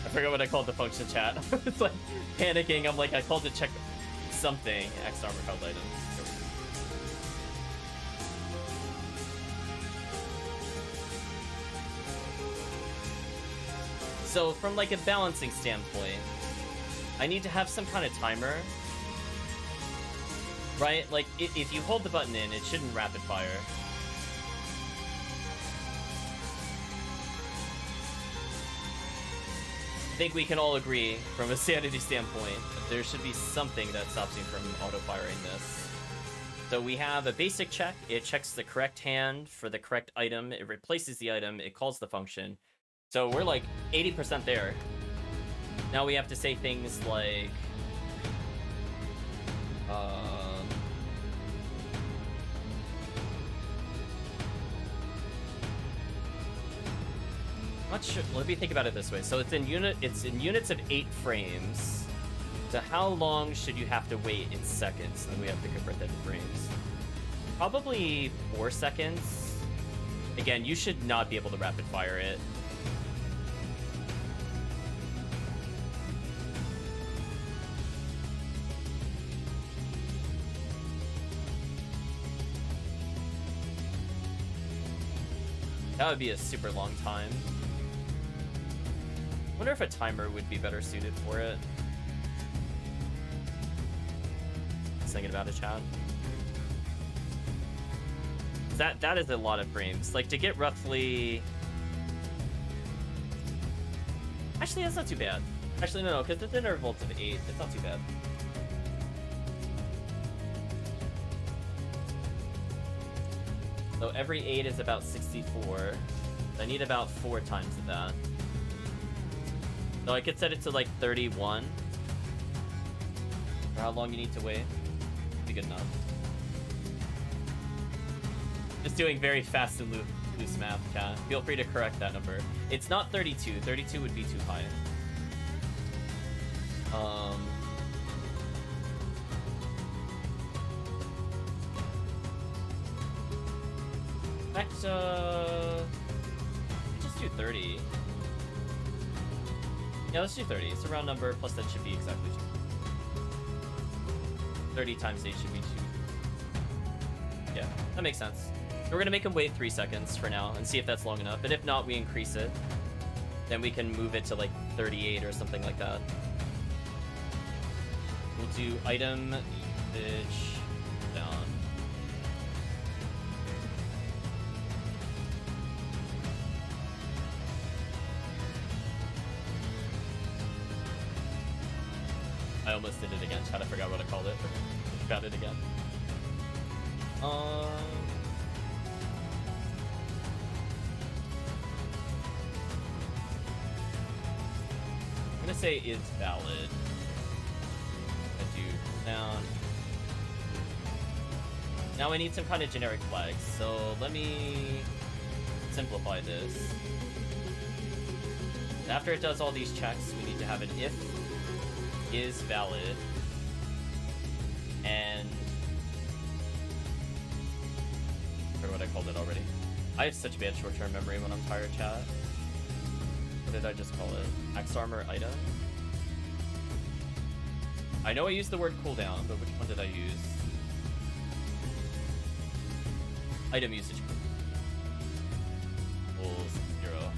I forgot what I called the function chat. It's like panicking. I'm like, I called to check something. X armor held items. So from like a balancing standpoint, I need to have some kind of timer, right? Like if you hold the button in, it shouldn't rapid fire. I think we can all agree, from a sanity standpoint, that there should be something that stops me from auto-firing this. So we have a basic check. It checks the correct hand for the correct item. It replaces the item. It calls the function. So we're like 80% there. Now we have to say things like... Not sure. Let me think about it this way. So it's in units of 8 frames. So how long should you have to wait in seconds? Then we have to convert that to frames. Probably 4 seconds. Again, you should not be able to rapid fire it. That would be a super long time. I wonder if a timer would be better suited for it. Just thinking about a chat. That is a lot of frames. Like to get roughly... Actually, that's not too bad. Actually, no, because it's intervals of 8. It's not too bad. So every 8 is about 64. I need about 4 times of that. So I could set it to like 31. For how long you need to wait. Be good enough. Just doing very fast and loose math, chat. Feel free to correct that number. It's not 32. 32 would be too high. In fact, just do 30. Yeah, let's do 30. It's a round number, plus that should be exactly 2. 30 times 8 should be 2. Yeah, that makes sense. We're gonna make him wait 3 seconds for now and see if that's long enough. And if not, we increase it. Then we can move it to like 38 or something like that. We'll do item usage down. I almost did it again, chat. I forgot what I called it. Got it again. I'm gonna say is valid. I do down. Now I need some kind of generic flags, so let me simplify this. After it does all these checks, we need to have an if is valid and I forgot what I called it already. I have such bad short-term memory when I'm tired, chat. What did I just call it? Axe armor item? I know I used the word cooldown, but which one did I use? Item usage equals 0.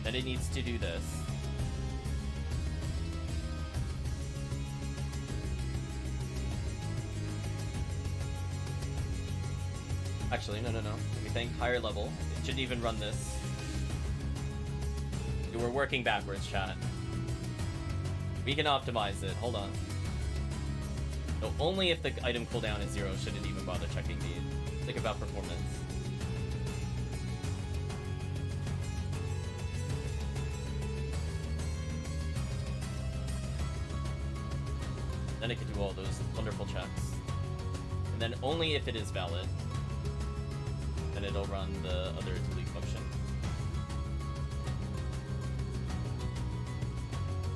Then it needs to do this. Actually, no. Let me think. Higher level. It shouldn't even run this. We're working backwards, chat. We can optimize it. Hold on. So only if the item cooldown is 0 should it even bother checking the... Think about performance. Then it can do all those wonderful checks. And then only if it is valid, then it'll run the other delete function.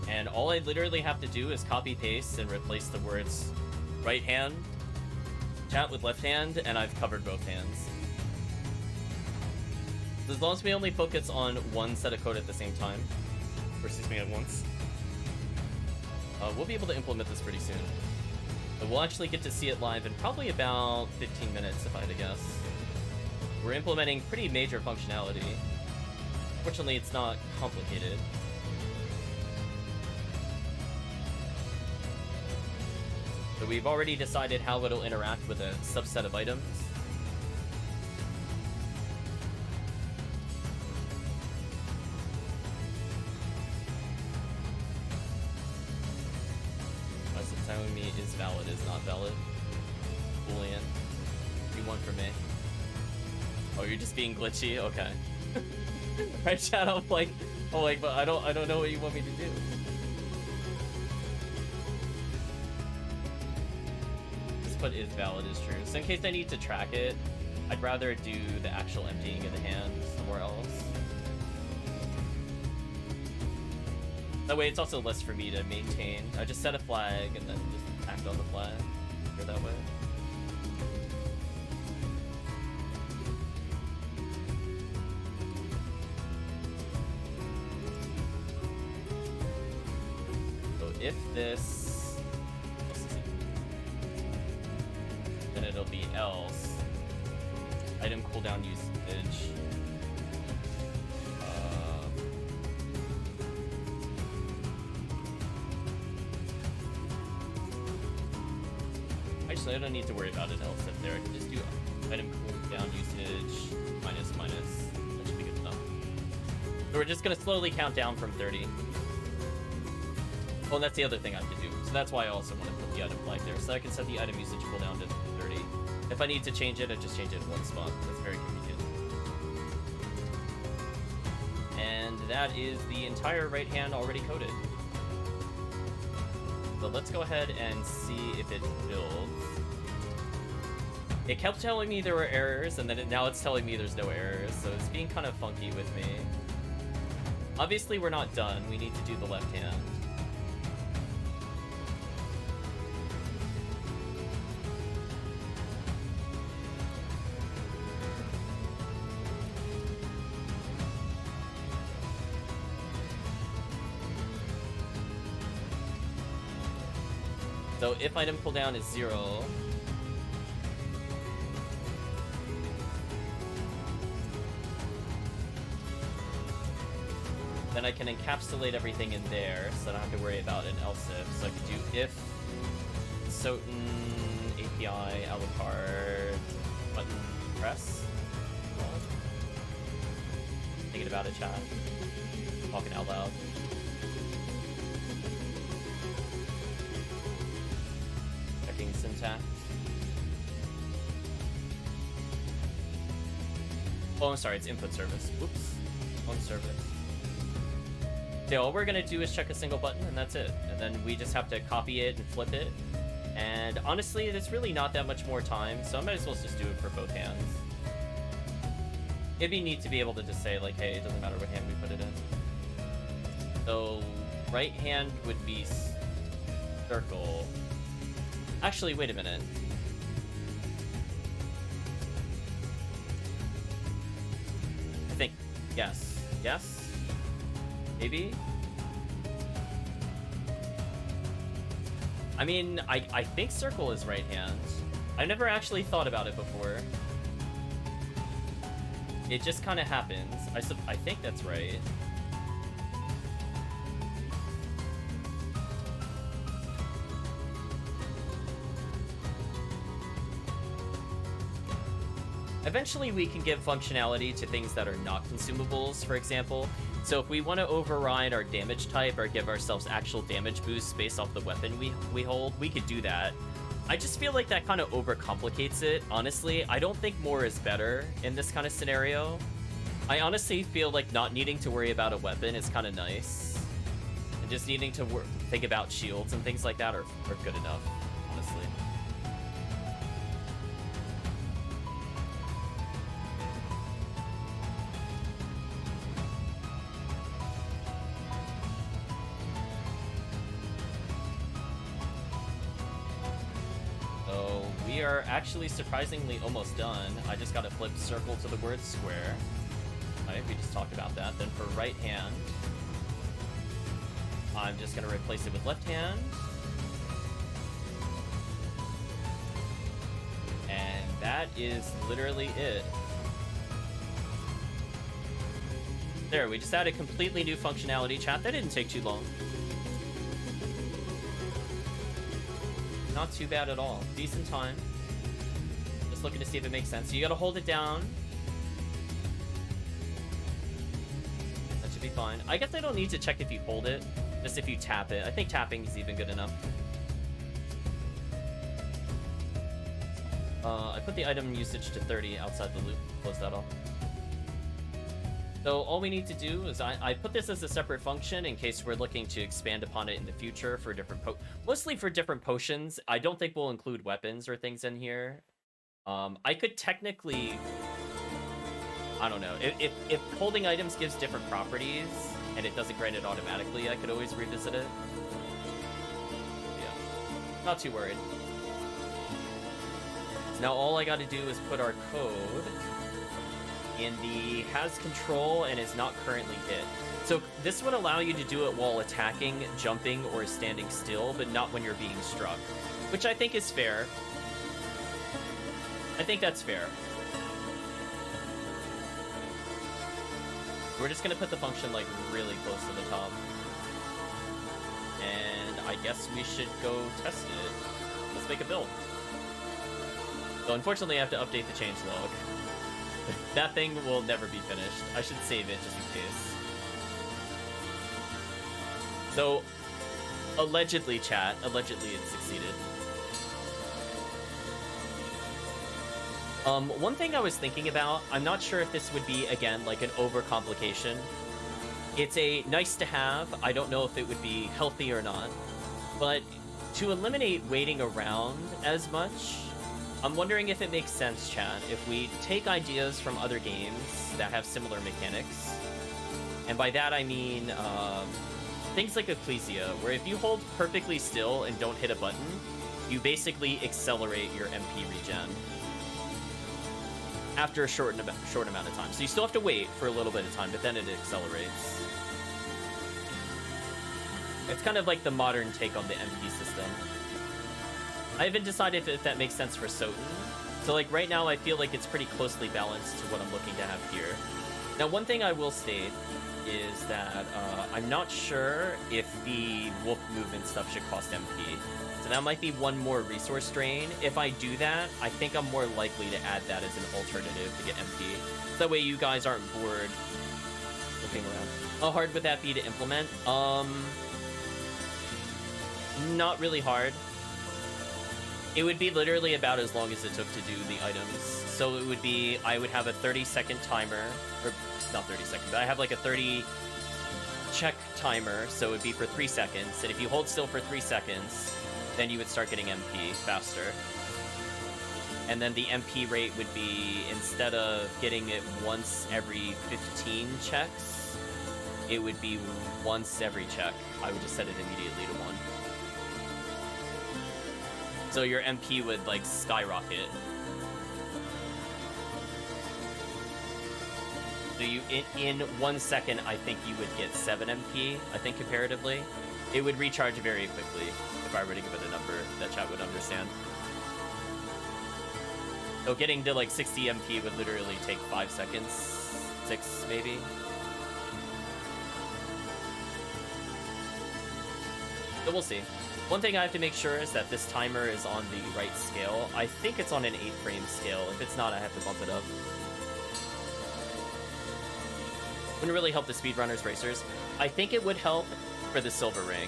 And all I literally have to do is copy paste and replace the words right hand, chat with left hand, and I've covered both hands. So as long as we only focus on one set of code at the same time, or excuse me, at once, we'll be able to implement this pretty soon. But we'll actually get to see it live in probably about 15 minutes, if I had to guess. We're implementing pretty major functionality. Fortunately, it's not complicated. So we've already decided how it'll interact with a subset of items. Unless it's telling me is valid, is not valid. Boolean. You want from me. Oh, you're just being glitchy? Okay. Right, chat, I'm like, but I don't know what you want me to do. This put is valid is true. So in case I need to track it, I'd rather do the actual emptying of the hand somewhere else. That way it's also less for me to maintain. I just set a flag and then just act on the flag. Go that way. If this, then it'll be else. Item cooldown usage. Actually, I don't need to worry about an else if there. I can just do item cooldown usage minus. That should be good enough. So we're just gonna slowly count down from 30. Oh, and that's the other thing I have to do. So that's why I also want to put the item flag there. So I can set the item usage cooldown to 30. If I need to change it, I just change it in one spot. That's very convenient. And that is the entire right hand already coded. So let's go ahead and see if it builds. It kept telling me there were errors, and then now it's telling me there's no errors, so it's being kind of funky with me. Obviously, we're not done. We need to do the left hand. So if item cooldown is 0, then I can encapsulate everything in there, so I don't have to worry about an else if. So I could do if SotN API a la carte button press. Thinking about it, chat. Talking out loud. Checking syntax. Oh, I'm sorry, it's input service. Oops. On service. So all we're gonna do is check a single button, and that's it. And then we just have to copy it and flip it. And honestly, there's really not that much more time, so I might as well just do it for both hands. It'd be neat to be able to just say, like, hey, it doesn't matter what hand we put it in. So right hand would be circle. Actually, wait a minute. I think, yes. Yes? Maybe? I mean, I think circle is right hand. I've never actually thought about it before. It just kind of happens. I think that's right. Eventually we can give functionality to things that are not consumables, for example. So if we want to override our damage type or give ourselves actual damage boosts based off the weapon we hold, we could do that. I just feel like that kind of overcomplicates it, honestly. I don't think more is better in this kind of scenario. I honestly feel like not needing to worry about a weapon is kind of nice. And just needing to think about shields and things like that are good enough, honestly. We are actually surprisingly almost done. I just gotta flip circle to the word square. Alright, we just talked about that. Then for right hand, I'm just gonna replace it with left hand. And that is literally it. There, we just added completely new functionality, chat. That didn't take too long. Not too bad at all. Decent time. Just looking to see if it makes sense. So you gotta hold it down. That should be fine. I guess I don't need to check if you hold it, just if you tap it. I think tapping is even good enough. I put the item usage to 30 outside the loop. Close that off. So all we need to do is I put this as a separate function in case we're looking to expand upon it in the future for different mostly for different potions. I don't think we'll include weapons or things in here. I could technically, I don't know, if holding items gives different properties and it doesn't grant it automatically, I could always revisit it. Yeah, not too worried. So now all I got to do is put our code in the has control and is not currently hit. So this would allow you to do it while attacking, jumping, or standing still, but not when you're being struck, which I think is fair. I think that's fair. We're just gonna put the function like really close to the top. And I guess we should go test it. Let's make a build. So unfortunately I have to update the changelog. That thing will never be finished. I should save it just in case. So, allegedly, chat, allegedly it succeeded. One thing I was thinking about, I'm not sure if this would be, again, like an overcomplication. It's a nice to have. I don't know if it would be healthy or not. But to eliminate waiting around as much, I'm wondering if it makes sense, chat, if we take ideas from other games that have similar mechanics. And by that I mean things like Ecclesia, where if you hold perfectly still and don't hit a button, you basically accelerate your MP regen after a short amount of time. So you still have to wait for a little bit of time, but then it accelerates. It's kind of like the modern take on the MP system. I haven't decided if that makes sense for SotN. So like right now I feel like it's pretty closely balanced to what I'm looking to have here. Now one thing I will state is that I'm not sure if the wolf movement stuff should cost MP. So that might be one more resource drain. If I do that, I think I'm more likely to add that as an alternative to get MP. So that way you guys aren't bored looking around. How hard would that be to implement? Not really hard. It would be literally about as long as it took to do the items. So it would be, I would have a 30-second timer, or not 30 seconds, but I have like a 30 check timer, so it would be for 3 seconds. And if you hold still for 3 seconds, then you would start getting MP faster. And then the MP rate would be, instead of getting it once every 15 checks, it would be once every check. I would just set it immediately to 1. So your MP would like skyrocket. So you in 1 second, I think you would get 7 MP. I think comparatively, it would recharge very quickly if I were to give it a number that chat would understand. So getting to like 60 MP would literally take 5 seconds, 6 maybe. So we'll see. One thing I have to make sure is that this timer is on the right scale. I think it's on an 8-frame scale. If it's not, I have to bump it up. Wouldn't really help the speedrunners racers. I think it would help for the silver ring.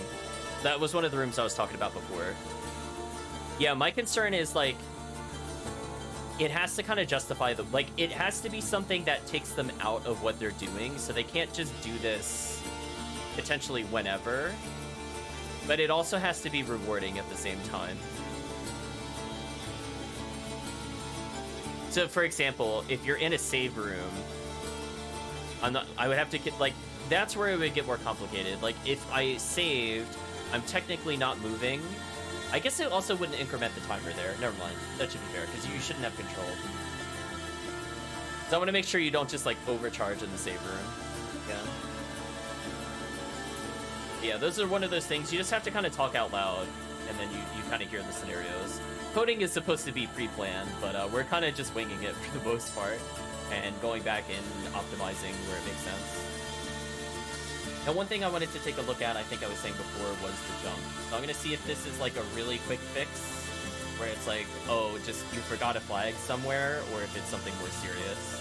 That was one of the rooms I was talking about before. Yeah, my concern is like, it has to kind of justify the, like, it has to be something that takes them out of what they're doing, so they can't just do this potentially whenever. But it also has to be rewarding at the same time. So, for example, if you're in a save room, I would have to get, like, that's where it would get more complicated. Like, if I saved, I'm technically not moving. I guess it also wouldn't increment the timer there. Never mind. That should be fair, because you shouldn't have control. So I want to make sure you don't just, like, overcharge in the save room. Yeah. Yeah, those are one of those things you just have to kind of talk out loud, and then you kind of hear the scenarios. Coding is supposed to be pre-planned, but we're kind of just winging it for the most part, and going back and optimizing where it makes sense. Now, one thing I wanted to take a look at, I think I was saying before, was the jump. So I'm going to see if this is like a really quick fix, where it's like, oh, just you forgot a flag somewhere, or if it's something more serious.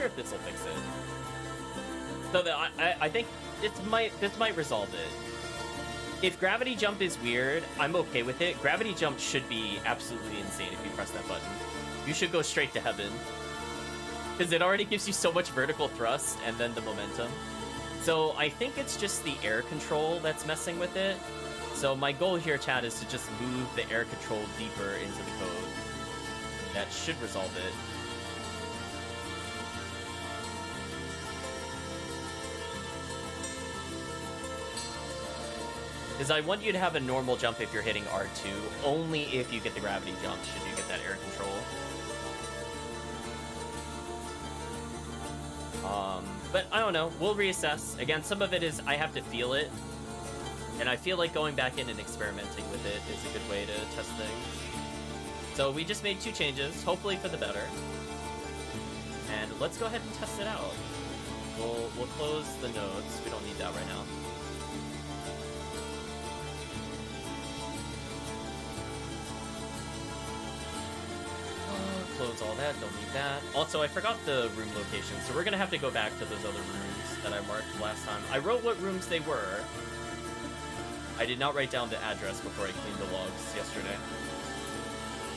If this will fix it. So I think this might resolve it. If gravity jump is weird, I'm okay with it. Gravity jump should be absolutely insane if you press that button. You should go straight to heaven, because it already gives you so much vertical thrust and then the momentum. So I think it's just the air control that's messing with it. So my goal here, chat, is to just move the air control deeper into the code. That should resolve it. Because I want you to have a normal jump if you're hitting R2. Only if you get the gravity jump should you get that air control. But I don't know. We'll reassess. Again, some of it is I have to feel it. And I feel like going back in and experimenting with it is a good way to test things. So we just made 2 changes, hopefully for the better. And let's go ahead and test it out. We'll close the nodes. We don't need that right now. Close all that, don't need that. Also, I forgot the room location, so we're gonna have to go back to those other rooms that I marked last time. I wrote what rooms they were. I did not write down the address before I cleaned the logs yesterday.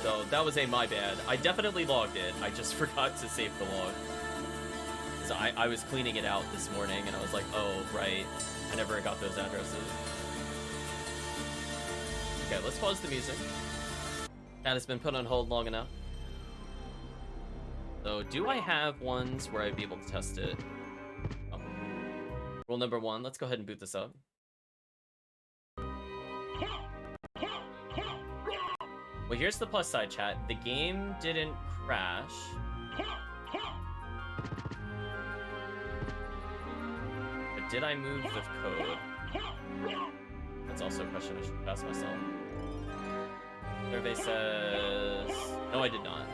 So that was my bad. I definitely logged it. I just forgot to save the log. So I was cleaning it out this morning and I was like, oh, right. I never got those addresses. Okay, let's pause the music. That has been put on hold long enough. So do I have ones where I'd be able to test it? Oh. Rule number 1, let's go ahead and boot this up. Well, here's the plus side, chat. The game didn't crash. But did I move the code? That's also a question I should ask myself. Survey says... No, I did not.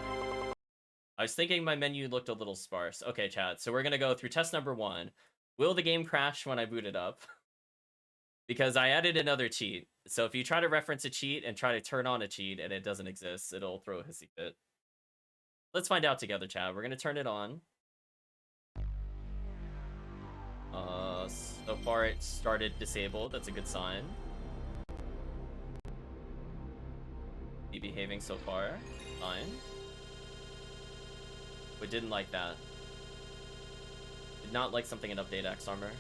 I was thinking my menu looked a little sparse. Okay, chat. So we're going to go through test number 1. Will the game crash when I boot it up? Because I added another cheat. So if you try to reference a cheat and try to turn on a cheat and it doesn't exist, it'll throw a hissy fit. Let's find out together, chat. We're going to turn it on. So far it started disabled. That's a good sign. Be behaving so far. Fine. We didn't like that. Did not like something in update Axe Armor.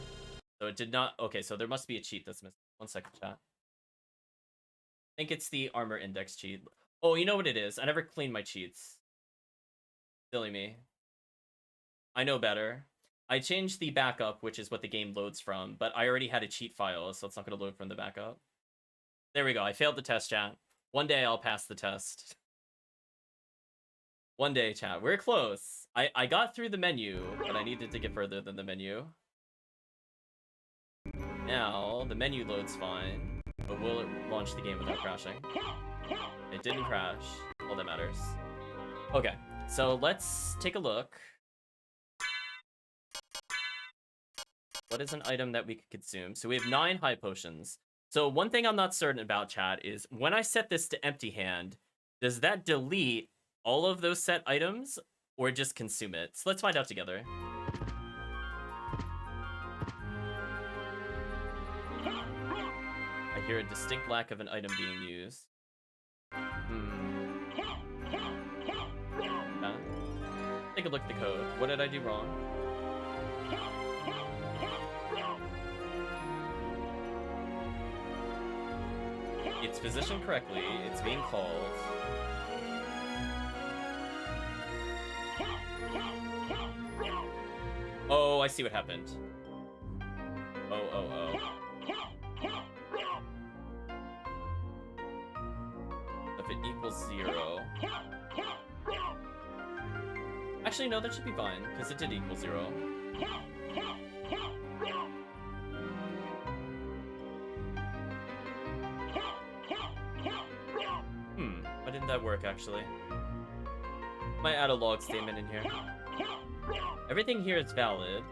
So it did not... Okay, so there must be a cheat that's missing. 1 second, chat. I think it's the armor index cheat. Oh, you know what it is? I never cleaned my cheats. Silly me. I know better. I changed the backup, which is what the game loads from, but I already had a cheat file, so it's not going to load from the backup. There we go. I failed the test, chat. One day I'll pass the test. One day, chat. We're close. I got through the menu, but I needed to get further than the menu. Now, the menu loads fine, but will it launch the game without crashing? It didn't crash. All that matters. Okay, so let's take a look. What is an item that we could consume? So we have 9 high potions. So one thing I'm not certain about, chat, is when I set this to empty hand, does that delete all of those set items or just consume it? So let's find out together. I hear a distinct lack of an item being used. Take a look at the code. What did I do wrong? It's positioned correctly. It's being called. Oh, I see what happened. Oh. If it equals 0. Actually, no, that should be fine, because it did equal 0. Why didn't that work, actually? Might add a log statement in here. Everything here is valid.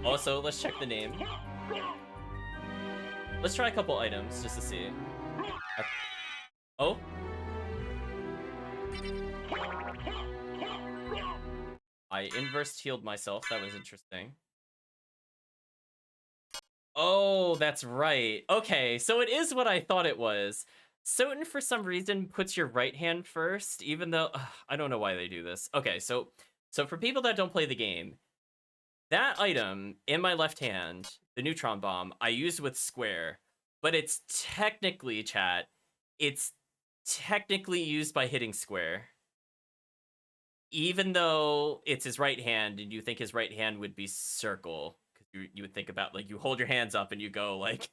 Also, let's check the name. Let's try a couple items, just to see. Oh? I inverse healed myself. That was interesting. Oh, that's right. Okay, so it is what I thought it was. SotN, for some reason, puts your right hand first, even though... I don't know why they do this. Okay, so for people that don't play the game, that item in my left hand, the neutron bomb, I use with square, but it's technically, chat, it's technically used by hitting square. Even though it's his right hand, and you think his right hand would be circle, because you would think about, like, you hold your hands up and you go, like,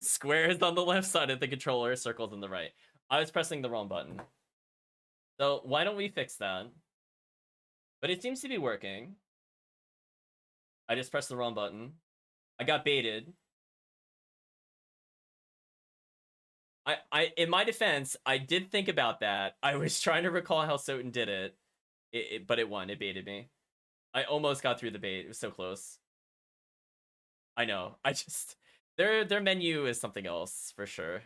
square is on the left side of the controller, circle's on the right. I was pressing the wrong button. So why don't we fix that? But it seems to be working. I just pressed the wrong button. I got baited. In my defense, I did think about that. I was trying to recall how SotN did it. But it won. It baited me. I almost got through the bait. It was so close. I know. I just their menu is something else for sure.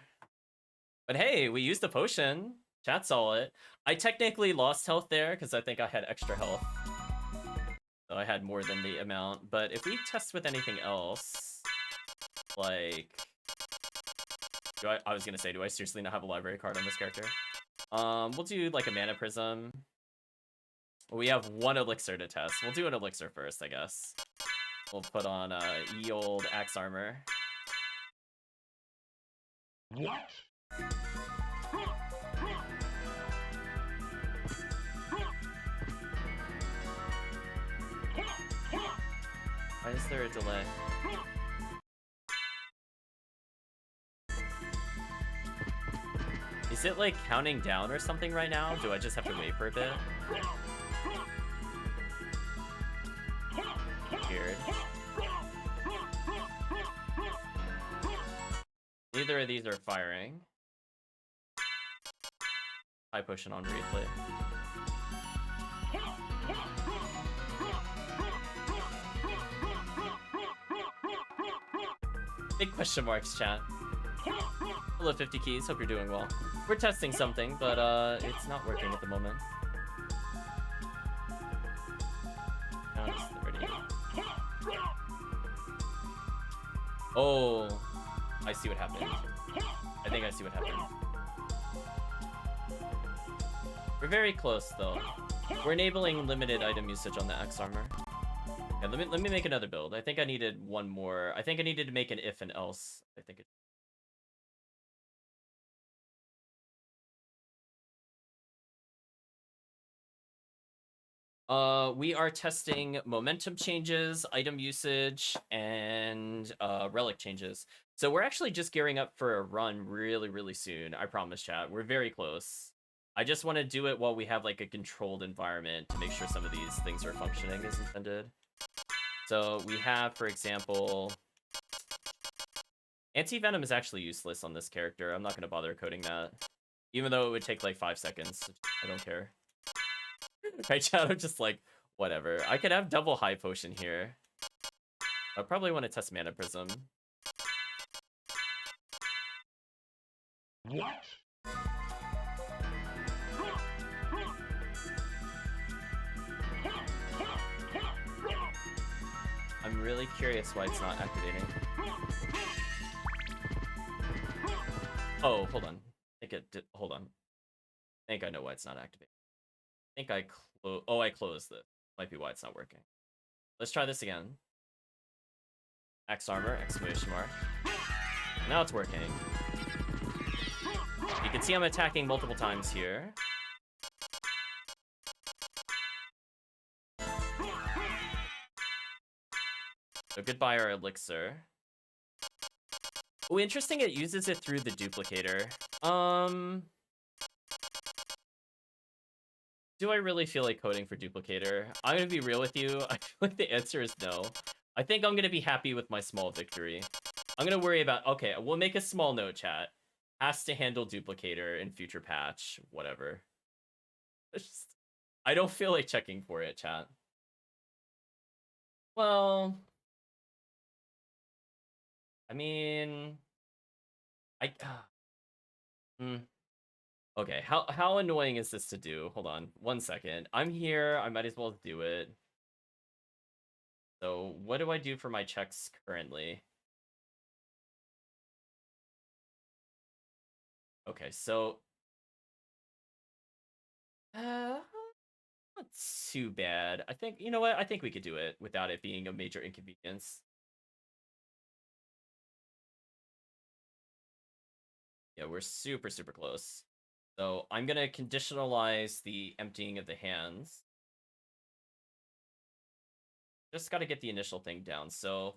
But hey, we used the potion. Chat saw it. I technically lost health there because I think I had extra health. So I had more than the amount. But if we test with anything else, like, I was gonna say, do I seriously not have a library card on this character? We'll do like a mana prism. We have one elixir to test. We'll do an elixir first, I guess. We'll put on ye old axe armor.
What?
Why is there a delay? Is it like counting down or something right now? Do I just have to wait for a bit? Weird. Neither of these are firing. High potion on replay. Big question marks, chat. Hello, 50 keys. Hope you're doing well. We're testing something, but it's not working at the moment. Now it's 30. Oh, I see what happened. I think I see what happened. We're very close, though. We're enabling limited item usage on the axe armor. Yeah, let me make another build. I think I needed one more. I think I needed to make an if and else. I think it. We are testing momentum changes, item usage, and relic changes. So we're actually just gearing up for a run really, really soon. I promise, chat. We're very close. I just want to do it while we have like a controlled environment to make sure some of these things are functioning as intended. So we have, for example, anti-venom is actually useless on this character. I'm not going to bother coding that. Even though it would take like 5 seconds. I don't care. Right, chat? I'm just like, whatever. I could have double high potion here. I probably want to test mana prism.
What?
I'm really curious why it's not activating. Oh, hold on. I think it did. Hold on. I think I know why it's not activating. I think I I closed it. Might be why it's not working. Let's try this again. Axe armor, exclamation mark. Now it's working. You can see I'm attacking multiple times here. So goodbye our elixir. Oh, interesting, it uses it through the duplicator. Do I really feel like coding for duplicator? I'm gonna be real with you. I feel like the answer is no. I think I'm gonna be happy with my small victory. I'm gonna worry about, okay, we'll make a small note, chat. Has to handle duplicator in future patch, whatever. I don't feel like checking for it, chat. Well, I mean, okay, how annoying is this to do? Hold on, 1 second. I'm here, I might as well do it. So what do I do for my checks currently? Okay, so not too bad. I think, you know what? I think we could do it without it being a major inconvenience. Yeah, we're super, super close. So I'm going to conditionalize the emptying of the hands. Just got to get the initial thing down. So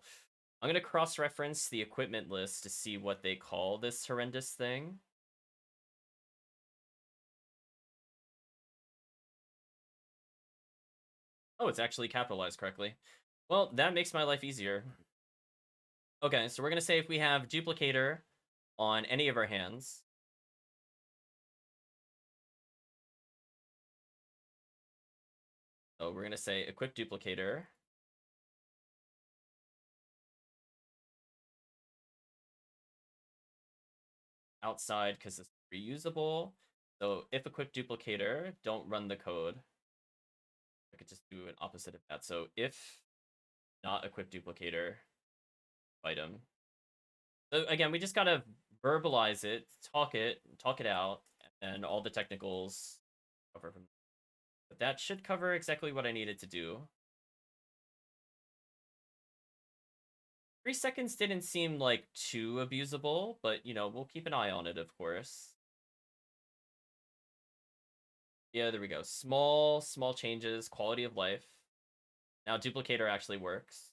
I'm going to cross-reference the equipment list to see what they call this horrendous thing. Oh, it's actually capitalized correctly. Well, that makes my life easier. Okay, so we're going to say if we have duplicator on any of our hands, So we're gonna say equip duplicator. Outside because it's reusable. So if equip duplicator, don't run the code. I could just do an opposite of that. So if not equip duplicator item. So again, we just gotta verbalize it, talk it out, and all the technicals cover from. But that should cover exactly what I needed to do. 3 seconds didn't seem like too abusable, but you know, we'll keep an eye on it, of course. Yeah, there we go. Small changes, quality of life. Now duplicator actually works.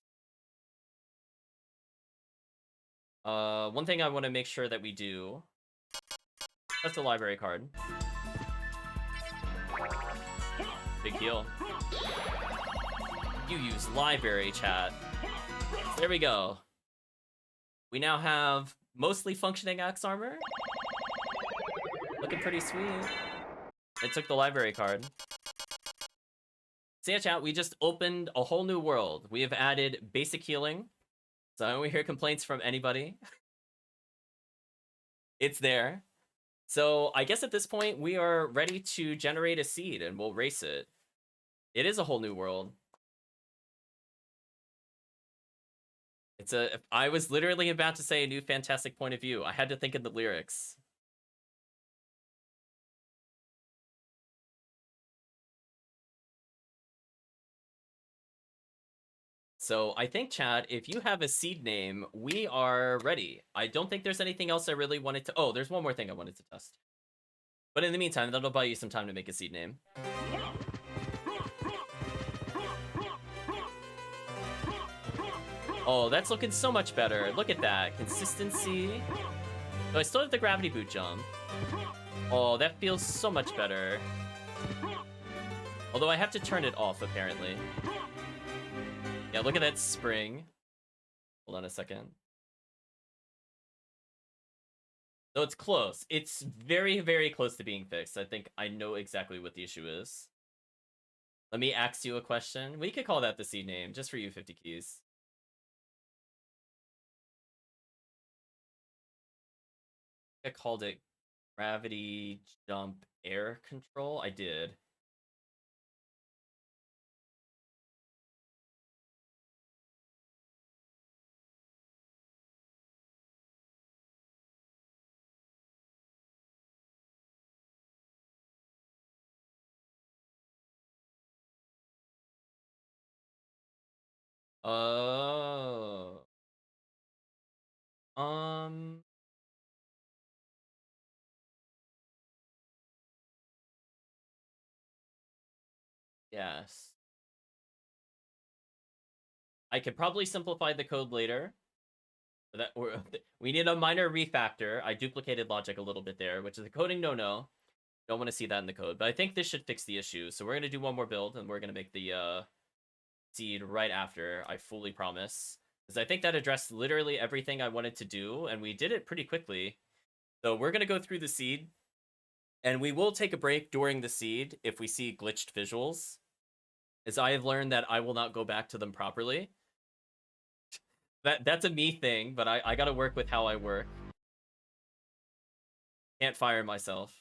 One thing I want to make sure that we do. That's the library card. Big deal. You use library chat. There we go. We now have mostly functioning axe armor. Looking pretty sweet. It took the library card. So yeah, chat, we just opened a whole new world. We have added basic healing. So I don't hear complaints from anybody. It's there. So I guess at this point, we are ready to generate a seed and we'll race it. It is a whole new world. I was literally about to say a new fantastic point of view. I had to think of the lyrics. So I think, Chad, if you have a seed name, we are ready. I don't think there's anything else I really wanted to... Oh, there's one more thing I wanted to test. But in the meantime, that'll buy you some time to make a seed name. Oh, that's looking so much better. Look at that. Consistency. Oh, I still have the gravity boot jump. Oh, that feels so much better. Although I have to turn it off, apparently. Yeah, look at that spring. Hold on a second. So it's close. It's very, very close to being fixed. I think I know exactly what the issue is. Let me ask you a question. We could call that the seed name, just for you 50 keys. I called it gravity jump air control. I did. Oh. Yes. I could probably simplify the code later. We need a minor refactor. I duplicated logic a little bit there, which is a coding no-no. Don't want to see that in the code, but I think this should fix the issue. So we're going to do one more build, and we're going to make the seed right after, I fully promise. Because I think that addressed literally everything I wanted to do, and we did it pretty quickly. So we're going to go through the seed, and we will take a break during the seed if we see glitched visuals. As I have learned that I will not go back to them properly. That's a me thing, but I gotta work with how I work. Can't fire myself.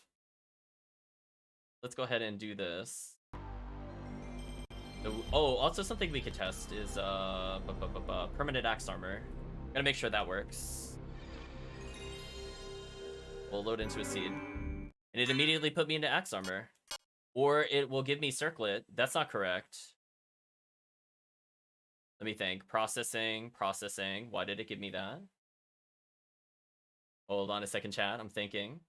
Let's go ahead and do this. So, oh, also something we could test is permanent axe armor. Gotta make sure that works. We'll load into a seed. And it immediately put me into axe armor. Or it will give me circlet. That's not correct. Let me think. Processing. Why did it give me that? Hold on a second, chat. I'm thinking.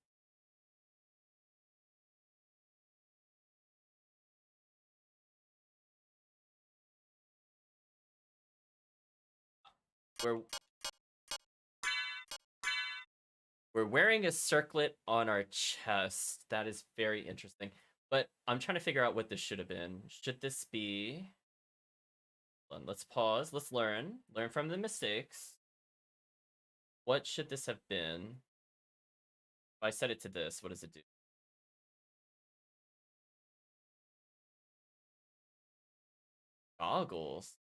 We're wearing a circlet on our chest. That is very interesting. But I'm trying to figure out what this should have been. Should this be... Hold on, let's pause. Let's learn. Learn from the mistakes. What should this have been? If I set it to this, what does it do? goggles.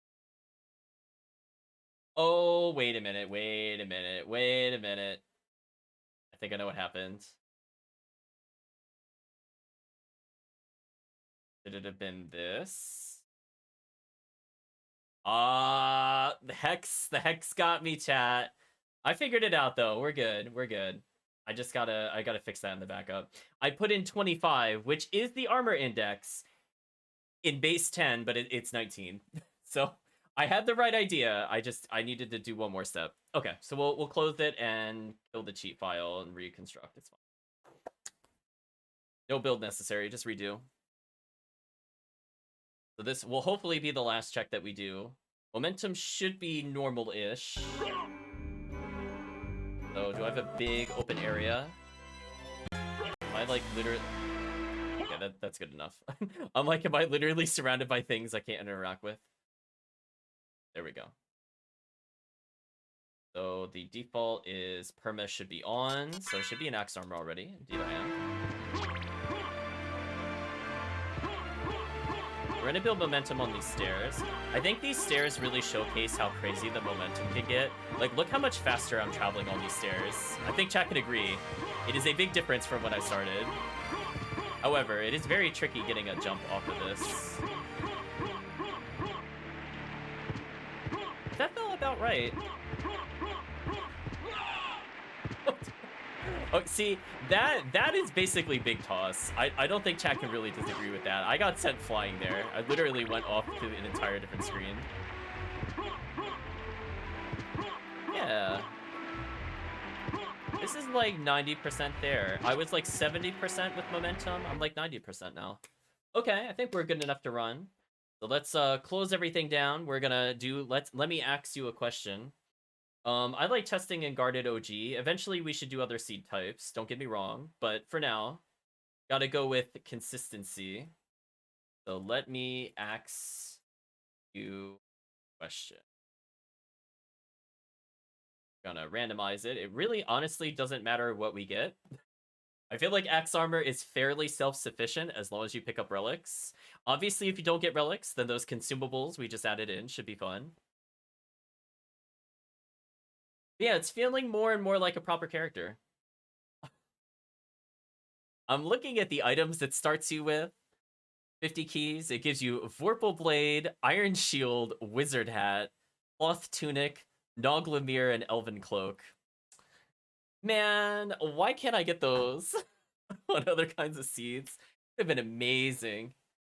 Oh, wait a minute, wait a minute, wait a minute. I think I know what happened. Should it have been this? The hex got me, chat. I figured it out though. We're good. We're good. I gotta fix that in the backup. I put in 25, which is the armor index in base 10, but it's 19. So I had the right idea. I needed to do one more step. Okay, so we'll close it and kill the cheat file and reconstruct. It's fine. No build necessary, just redo. So this will hopefully be the last check that we do. Momentum should be normal-ish. So do I have a big open area? Am I like literally... Okay, that's good enough. I'm like, am I literally surrounded by things I can't interact with? There we go. So the default is perma should be on, so it should be an axe armor already. Indeed I am. We're gonna build momentum on these stairs. I think these stairs really showcase how crazy the momentum can get. Like, look how much faster I'm traveling on these stairs. I think chat can agree. It is a big difference from when I started. However, it is very tricky getting a jump off of this. That felt about right. Oh, see, that is basically big toss. I don't think chat can really disagree with that. I got sent flying there. I literally went off to an entire different screen. Yeah. This is like 90% there. I was like 70% with momentum. I'm like 90% now. Okay, I think we're good enough to run. So let's close everything down. We're gonna do, let me ask you a question. I like testing in guarded OG. Eventually we should do other seed types, don't get me wrong, but for now, gotta go with consistency. So let me ask you a question. Gonna randomize it. It really honestly doesn't matter what we get. I feel like axe armor is fairly self-sufficient as long as you pick up relics. Obviously, if you don't get relics, then those consumables we just added in should be fun. But yeah, it's feeling more and more like a proper character. I'm looking at the items it starts you with. 50 keys. It gives you Vorpal Blade, Iron Shield, Wizard Hat, Cloth Tunic, Noglamir, and Elven Cloak. Man, why can't I get those on other kinds of seeds? It would have been amazing.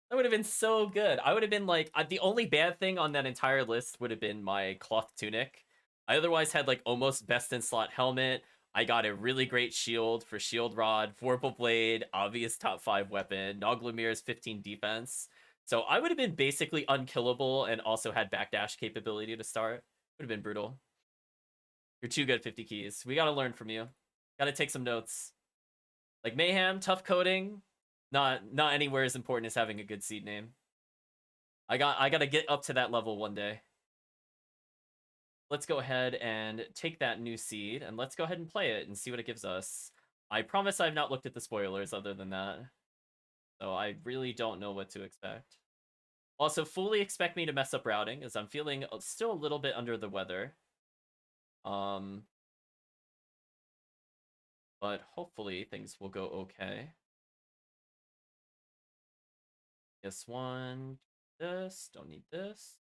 That would have been so good. I would have been like, the only bad thing on that entire list would have been my Cloth Tunic. I otherwise had like almost best in slot helmet. I got a really great shield for Shield Rod, Vorpal Blade, obvious top 5 weapon, Noglamir's 15 defense. So I would have been basically unkillable and also had backdash capability to start. Would have been brutal. You're too good, 50 keys. We gotta learn from you. Gotta take some notes. Like Mayhem, tough coding, not anywhere as important as having a good seed name. I gotta get up to that level one day. Let's go ahead and take that new seed, and let's go ahead and play it and see what it gives us. I promise I've not looked at the spoilers other than that. So I really don't know what to expect. Also, fully expect me to mess up routing, as I'm feeling still a little bit under the weather. But hopefully things will go okay. This one, this, don't need this.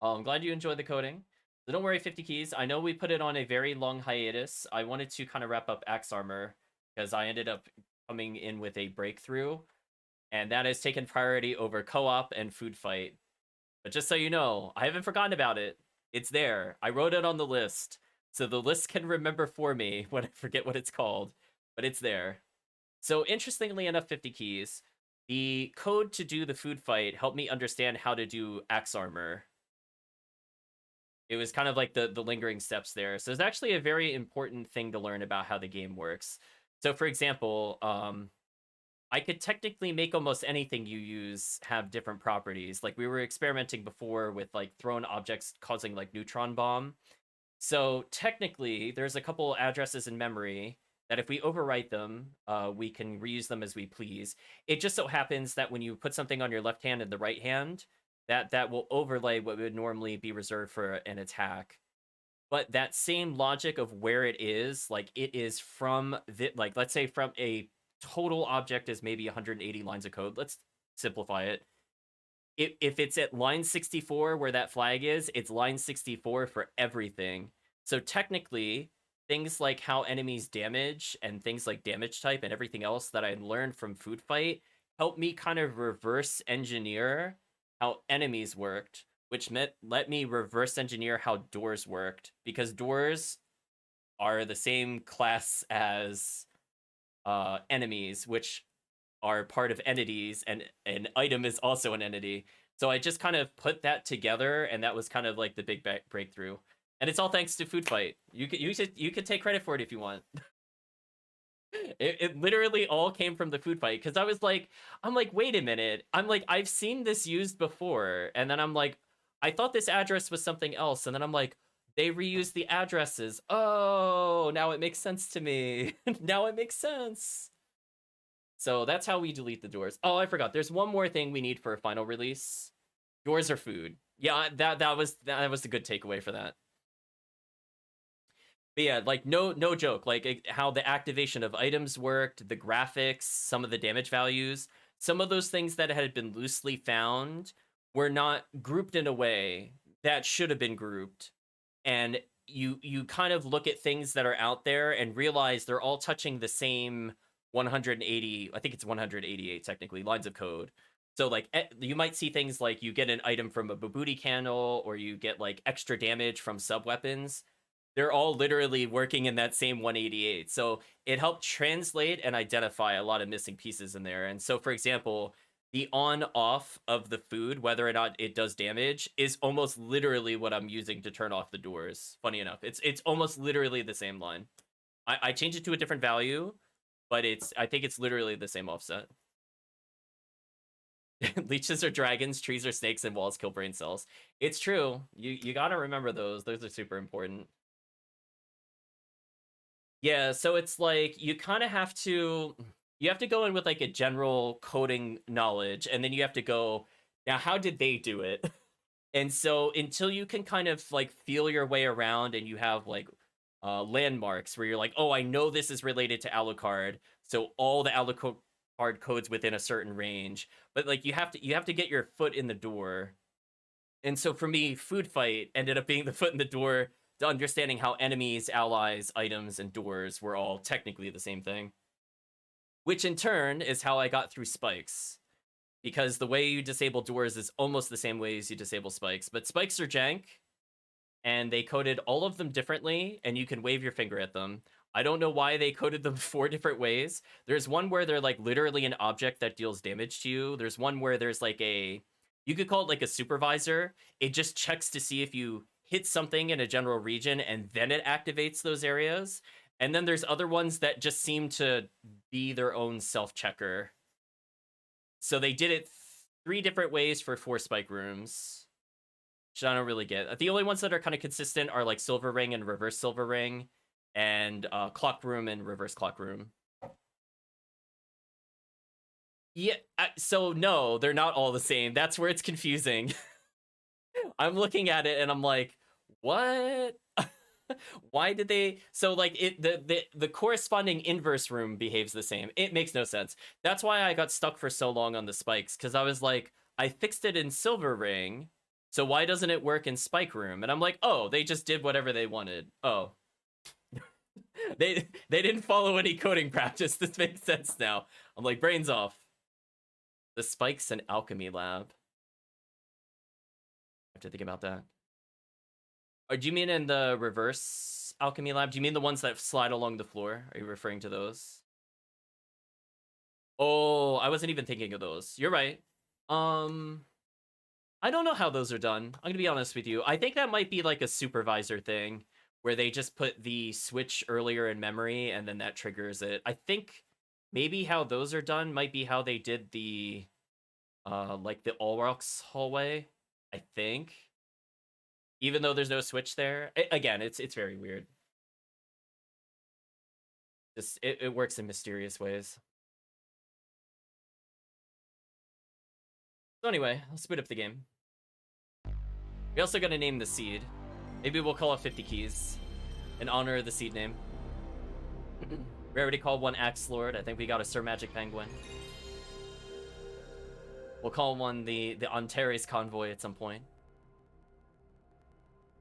I'm glad you enjoyed the coding. So don't worry, 50 keys. I know we put it on a very long hiatus. I wanted to kind of wrap up axe armor because I ended up coming in with a breakthrough, and that has taken priority over co-op and food fight. But just so you know, I haven't forgotten about it. It's there. I wrote it on the list, so the list can remember for me when I forget what it's called, but it's there. So interestingly enough, 50 keys, the code to do the food fight helped me understand how to do axe armor. It was kind of like the lingering steps there. So it's actually a very important thing to learn about how the game works. So for example, I could technically make almost anything you use have different properties. Like we were experimenting before with like thrown objects causing like neutron bomb. So technically there's a couple addresses in memory that if we overwrite them, we can reuse them as we please. It just so happens that when you put something on your left hand and the right hand, that will overlay what would normally be reserved for an attack. But that same logic of where it is, like it is from the, like let's say from a total object is maybe 180 lines of code. Let's simplify it. If it's at line 64 where that flag is, it's line 64 for everything. So technically, things like how enemies damage and things like damage type and everything else that I learned from Food Fight helped me kind of reverse engineer how enemies worked, which meant let me reverse engineer how doors worked, because doors are the same class as enemies, which are part of entities, and an item is also an entity. So I just kind of put that together, and that was kind of like the big breakthrough. And it's all thanks to Food Fight. You could take credit for it if you want. It literally all came from the Food Fight, because I'm like, wait a minute. I'm like, I've seen this used before, and then I'm like, I thought this address was something else, and then I'm like, they reused the addresses. Oh, now it makes sense to me. Now it makes sense. So that's how we delete the doors. Oh, I forgot. There's one more thing we need for a final release. Doors are food. Yeah, that was the good takeaway for that. But yeah, like no joke. Like how the activation of items worked, the graphics, some of the damage values, some of those things that had been loosely found were not grouped in a way that should have been grouped. And you kind of look at things that are out there and realize they're all touching the same 180, I think it's 188 technically, lines of code. So like you might see things like you get an item from a Babooty candle, or you get like extra damage from sub weapons. They're all literally working in that same 188. So it helped translate and identify a lot of missing pieces in there. And so, for example, the on off of the food, whether or not it does damage, is almost literally what I'm using to turn off the doors. Funny enough, it's almost literally the same line. I changed it to a different value, but I think it's literally the same offset. Leeches are dragons, trees are snakes, and walls kill brain cells. It's true. You gotta remember those. Those are super important. Yeah, so it's like you kind of have to go in with like a general coding knowledge, and then you have to go, now how did they do it? And so until you can kind of like feel your way around, and you have like landmarks where you're like, oh, I know this is related to Alucard, so all the Alucard codes within a certain range. But like you have to get your foot in the door. And so for me, Food Fight ended up being the foot in the door to understanding how enemies, allies, items, and doors were all technically the same thing. Which in turn is how I got through spikes. Because the way you disable doors is almost the same way as you disable spikes. But spikes are jank, and they coded all of them differently, and you can wave your finger at them. I don't know why they coded them 4 different ways. There's one where they're like literally an object that deals damage to you. There's one where there's like you could call it like a supervisor. It just checks to see if you hit something in a general region, and then it activates those areas. And then there's other ones that just seem to be their own self-checker. So they did it 3 different ways for 4 spike rooms, which I don't really get. The only ones that are kind of consistent are like Silver Ring and Reverse Silver Ring, and Clock Room and Reverse Clock Room. Yeah, so no, they're not all the same. That's where it's confusing. I'm looking at it and I'm like, what? Why did they? So like the corresponding inverse room behaves the same. It makes no sense. That's why I got stuck for so long on the spikes, because I was like, I fixed it in Silver Ring, so why doesn't it work in Spike Room? And I'm like, oh, they just did whatever they wanted. Oh. they didn't follow any coding practice. This makes sense now. I'm like, brains off. The spikes and alchemy lab. I have to think about that. Or do you mean in the reverse alchemy lab? Do you mean the ones that slide along the floor? Are you referring to those? Oh, I wasn't even thinking of those. You're right. I don't know how those are done. I'm gonna be honest with you. I think that might be like a supervisor thing, where they just put the switch earlier in memory and then that triggers it. I think maybe how those are done might be how they did the like the Allrocks hallway, I think. Even though there's no switch there. Again, it's very weird. Just it works in mysterious ways. So anyway, let's boot up the game. We also gotta name the seed. Maybe we'll call it 50 Keys in honor of the seed name. We already called one Axe Lord. I think we got a Sir Magic Penguin. We'll call one the Antares Convoy at some point.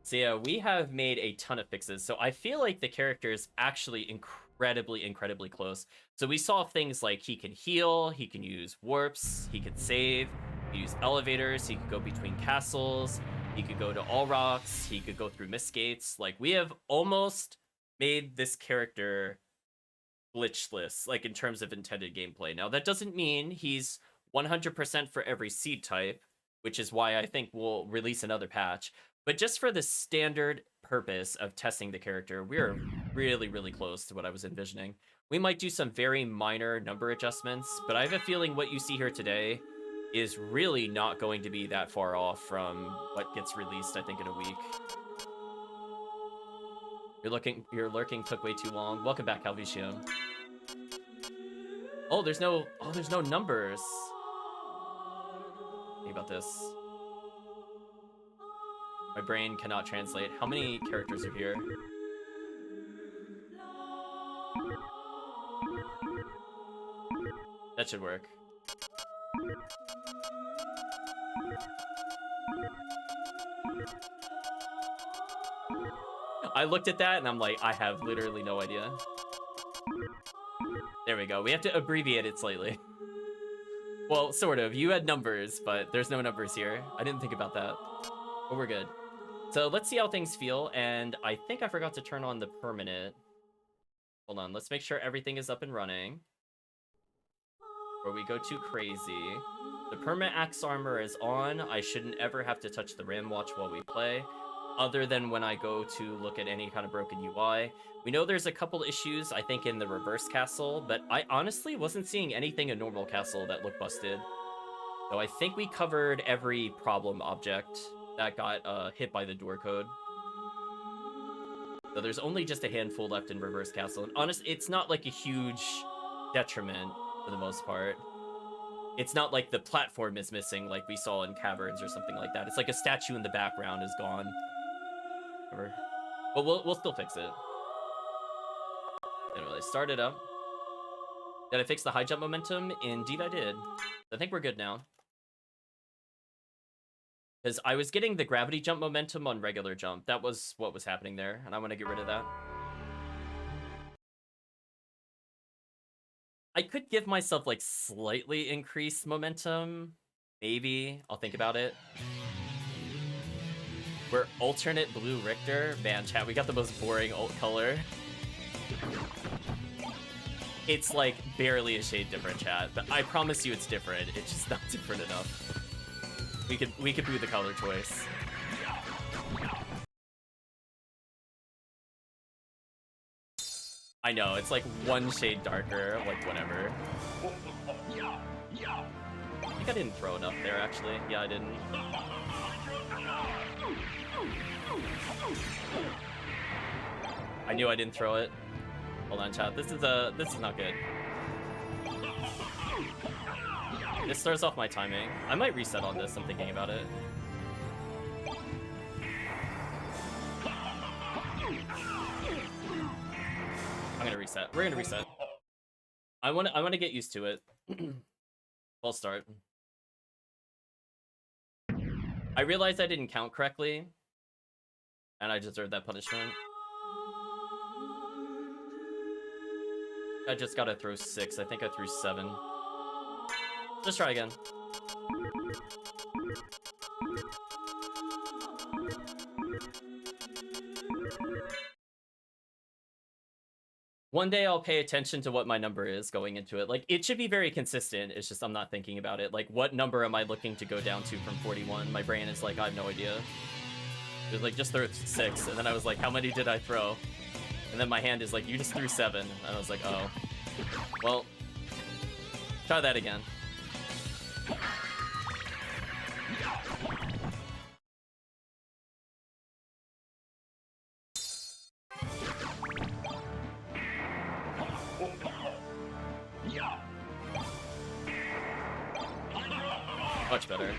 So yeah, we have made a ton of fixes. So I feel like the character is actually incredibly close. So we saw things like he can heal, he can use warps, he can save, he can use elevators, he can go between castles, he could go to all rocks, he could go through mist gates. Like, we have almost made this character glitchless, like, in terms of intended gameplay. Now, that doesn't mean he's 100% for every seed type, which is why I think we'll release another patch. But just for the standard purpose of testing the character, we're really close to what I was envisioning. We might do some very minor number adjustments, but I have a feeling what you see here today is really not going to be that far off from what gets released, I think, in a week. Your lurking took way too long. Welcome back, Calvicium. Oh, there's no numbers. Think about this. My brain cannot translate. How many characters are here? That should work. I looked at that and I'm like, I have literally no idea. There we go. We have to abbreviate it slightly. Well, sort of. You had numbers, but there's no numbers here. I didn't think about that. But we're good. So let's see how things feel. And I think I forgot to turn on the permanent. Hold on. Let's make sure everything is up and running. Before we go too crazy. The permanent axe armor is on. I shouldn't ever have to touch the RAM watch while we play, other than when I go to look at any kind of broken UI. We know there's a couple issues, I think, in the reverse castle, but I honestly wasn't seeing anything in normal castle that looked busted. So I think we covered every problem object that got hit by the door code. So there's only just a handful left in reverse castle. And honestly, it's not like a huge detriment for the most part. It's not like the platform is missing like we saw in Caverns or something like that. It's like a statue in the background is gone. But we'll still fix it. Anyway, start it up. Did I fix the high jump momentum? Indeed I did. I think we're good now. Because I was getting the gravity jump momentum on regular jump. That was what was happening there, and I want to get rid of that. I could give myself, like, slightly increased momentum. Maybe. I'll think about it. We're alternate blue Richter. Man, chat, we got the most boring alt color. It's, like, barely a shade different, chat. But I promise you it's different. It's just not different enough. We could do the color choice. I know, it's like one shade darker, like whatever. I think I didn't throw enough there, actually. Yeah, I didn't. I knew I didn't throw it. Hold on, chat. This is not good. This throws off my timing. I might reset on this, I'm thinking about it. I'm gonna reset. We're gonna reset. I wanna get used to it. I'll start. I realized I didn't count correctly, and I deserve that punishment. I just gotta throw 6. I think I threw 7. Let's try again. One day I'll pay attention to what my number is going into it. Like, it should be very consistent. It's just I'm not thinking about it. Like, what number am I looking to go down to from 41? My brain is like, I have no idea. It was like, just throw 6. And then I was like, how many did I throw? And then my hand is like, you just threw 7. And I was like, oh. Well, try that again. Much better.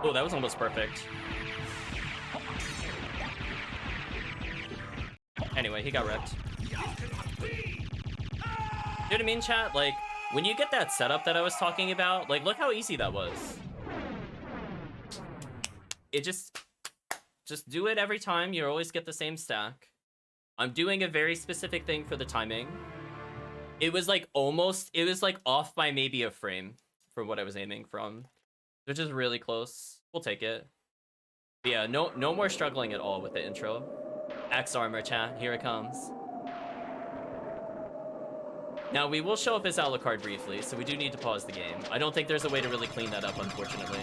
Oh, that was almost perfect. Anyway, he got wrecked. You know what I mean, chat? Like, when you get that setup that I was talking about, like, look how easy that was. It just do it every time. You always get the same stack. I'm doing a very specific thing for the timing. It was like off by maybe a frame from what I was aiming from, which is really close. We'll take it. But yeah, no more struggling at all with the intro. Axe armor, chat. Here it comes. Now, we will show up as Alucard briefly, so we do need to pause the game. I don't think there's a way to really clean that up, unfortunately.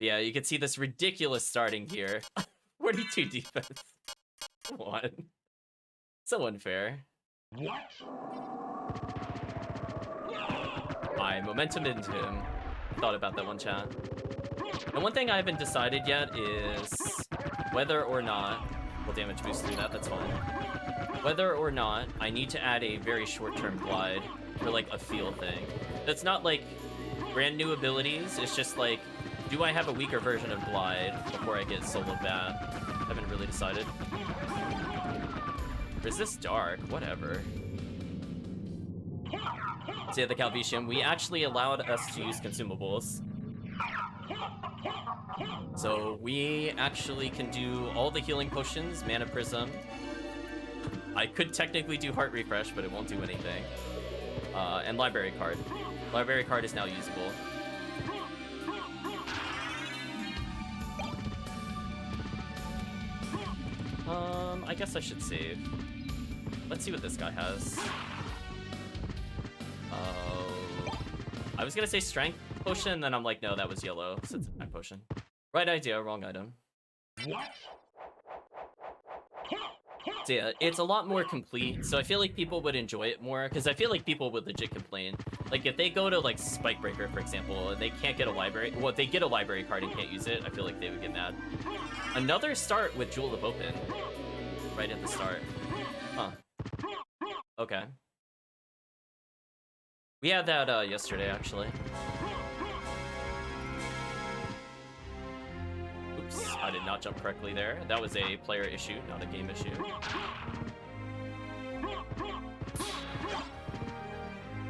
Yeah, you can see this ridiculous starting here. 42 defense. Come on. So unfair.
What?
I momentum into him. Thought about that one, chat. And one thing I haven't decided yet is whether or not we'll damage boost through that, that's fine. Whether or not I need to add a very short-term glide for like a feel thing. That's not like brand new abilities, it's just like, do I have a weaker version of glide before I get solo bat? Haven't really decided. Resist dark, whatever. So yeah, the Calvitium, we actually allowed us to use consumables. So we actually can do all the healing potions, mana prism. I could technically do heart refresh, but it won't do anything. And library card. Library card is now usable. I guess I should save. Let's see what this guy has. I was gonna say strength potion, then I'm like, no, that was yellow, so it's a attack potion. Right idea, wrong item.
What?
So yeah, it's a lot more complete, so I feel like people would enjoy it more, because I feel like people would legit complain. Like, if they go to, like, Spike Breaker, for example, and they can't get a library, well, if they get a library card and can't use it, I feel like they would get mad. Another start with Jewel of Open, right at the start. Huh. Okay. We had that, yesterday, actually. Oops, I did not jump correctly there. That was a player issue, not a game issue.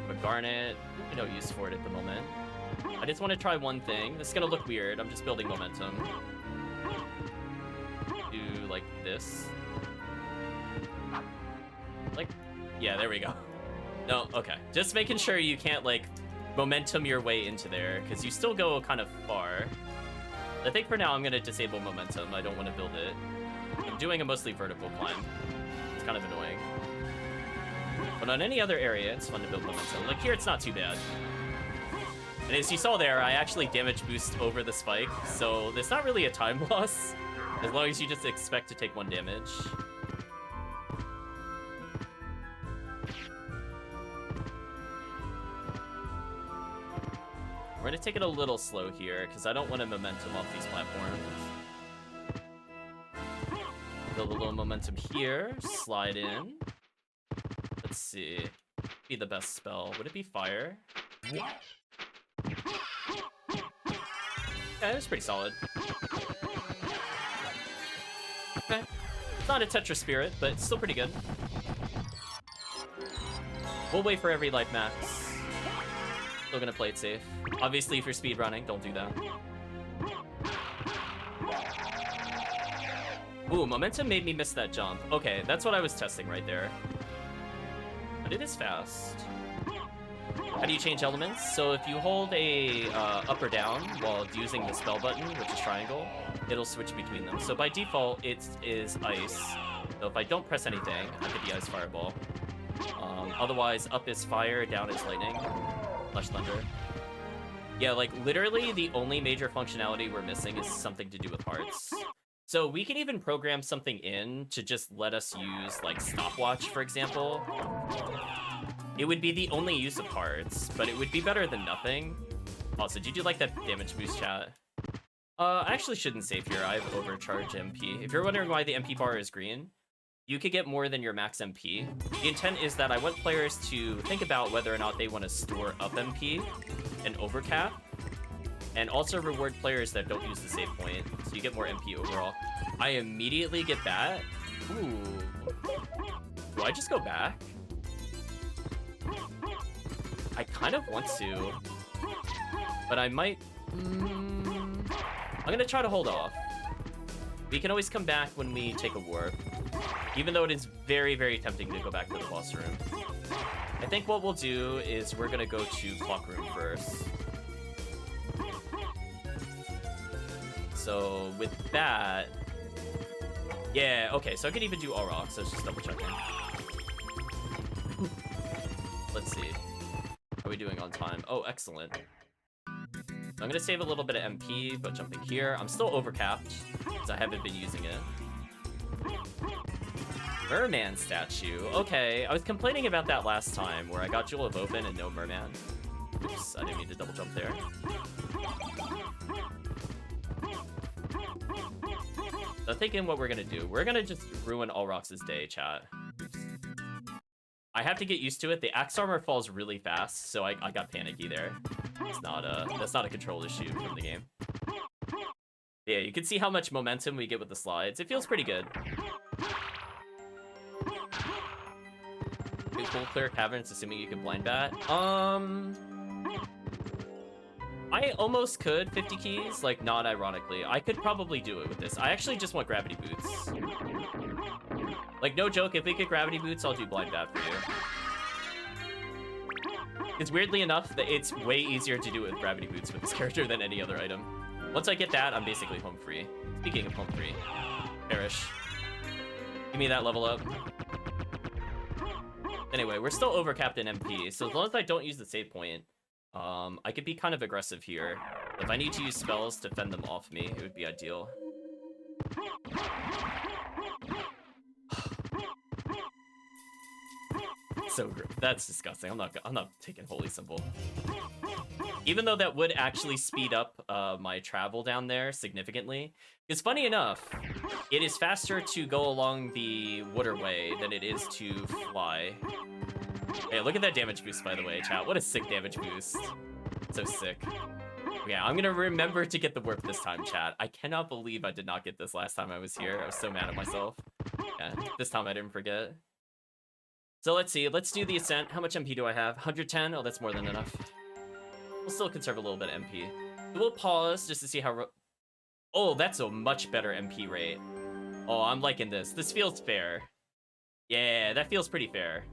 But Garnet, no use for it at the moment. I just want to try one thing. This is gonna look weird. I'm just building momentum. Do like this. Like, yeah, there we go. No, okay. Just making sure you can't like momentum your way into there, because you still go kind of far. I think for now I'm gonna disable momentum. I don't want to build it. I'm doing a mostly vertical climb. It's kind of annoying. But on any other area, it's fun to build momentum. Like here, it's not too bad. And as you saw there, I actually damage boost over the spike, so there's not really a time loss, as long as you just expect to take 1 damage. We're gonna take it a little slow here, because I don't want to momentum off these platforms. Build a little momentum here, slide in. Let's see. Be the best spell. Would it be fire?
What?
Yeah, it was pretty solid. Okay. It's not a Tetra Spirit, but it's still pretty good. We'll wait for every life max. Still gonna play it safe. Obviously, if you're speedrunning, don't do that. Ooh, momentum made me miss that jump. Okay, that's what I was testing right there. But it is fast. How do you change elements? So if you hold a up or down while using the spell button, which is triangle, it'll switch between them. So by default, it is ice. So if I don't press anything, I get the ice fireball. Otherwise, up is fire, down is lightning. Flash thunder. Yeah, like literally the only major functionality we're missing is something to do with hearts. So we can even program something in to just let us use like stopwatch, for example. It would be the only use of hearts, but it would be better than nothing. Also, did you like that damage boost, chat? I actually shouldn't save here. I have overcharged MP. If you're wondering why the MP bar is green, you could get more than your max MP. The intent is that I want players to think about whether or not they want to store up MP and overcap, and also reward players that don't use the save point, so you get more MP overall. I immediately get that. Ooh. Do I just go back? I kind of want to, but I might... I'm gonna try to hold off. We can always come back when we take a warp, even though it is very, very tempting to go back to the boss room. I think what we'll do is we're gonna go to clock room first. So with that... Yeah, okay, so I could even do all rocks, so let's just double checking. Let's see. How are we doing on time? Oh, excellent. So I'm gonna save a little bit of MP, but jumping here. I'm still overcapped, because I haven't been using it. Merman statue. Okay, I was complaining about that last time, where I got Jewel of Open and no Merman. Oops, I didn't mean to double jump there. So thinking what we're gonna do. We're gonna just ruin Allrox's day, chat. Oops. I have to get used to it. The axe armor falls really fast, so I got panicky there. It's not that's not a control issue from the game. Yeah, you can see how much momentum we get with the slides. It feels pretty good. Cool clear caverns, assuming you can blind bat. I almost could 50 keys, like not ironically. I could probably do it with this. I actually just want gravity boots. Like, no joke, if we get gravity boots, I'll do blind bat for you. It's weirdly enough that it's way easier to do it with gravity boots with this character than any other item. Once I get that, I'm basically home free. Speaking of home free, perish. Give me that level up. Anyway, we're still overcapped in MP, so as long as I don't use the save point, I could be kind of aggressive here. If I need to use spells to fend them off me, it would be ideal. So that's disgusting. I'm not taking Holy Symbol. Even though that would actually speed up my travel down there significantly. Because funny enough, it is faster to go along the waterway than it is to fly. Hey, look at that damage boost, by the way, chat. What a sick damage boost. So sick. Yeah, I'm gonna remember to get the warp this time, chat. I cannot believe I did not get this last time I was here. I was so mad at myself. Yeah, this time I didn't forget. So let's see, let's do the ascent. How much MP do I have? 110? Oh, that's more than enough. We'll still conserve a little bit of MP. So we'll pause just to see how... Oh, that's a much better MP rate. Oh, I'm liking this. This feels fair. Yeah, that feels pretty fair.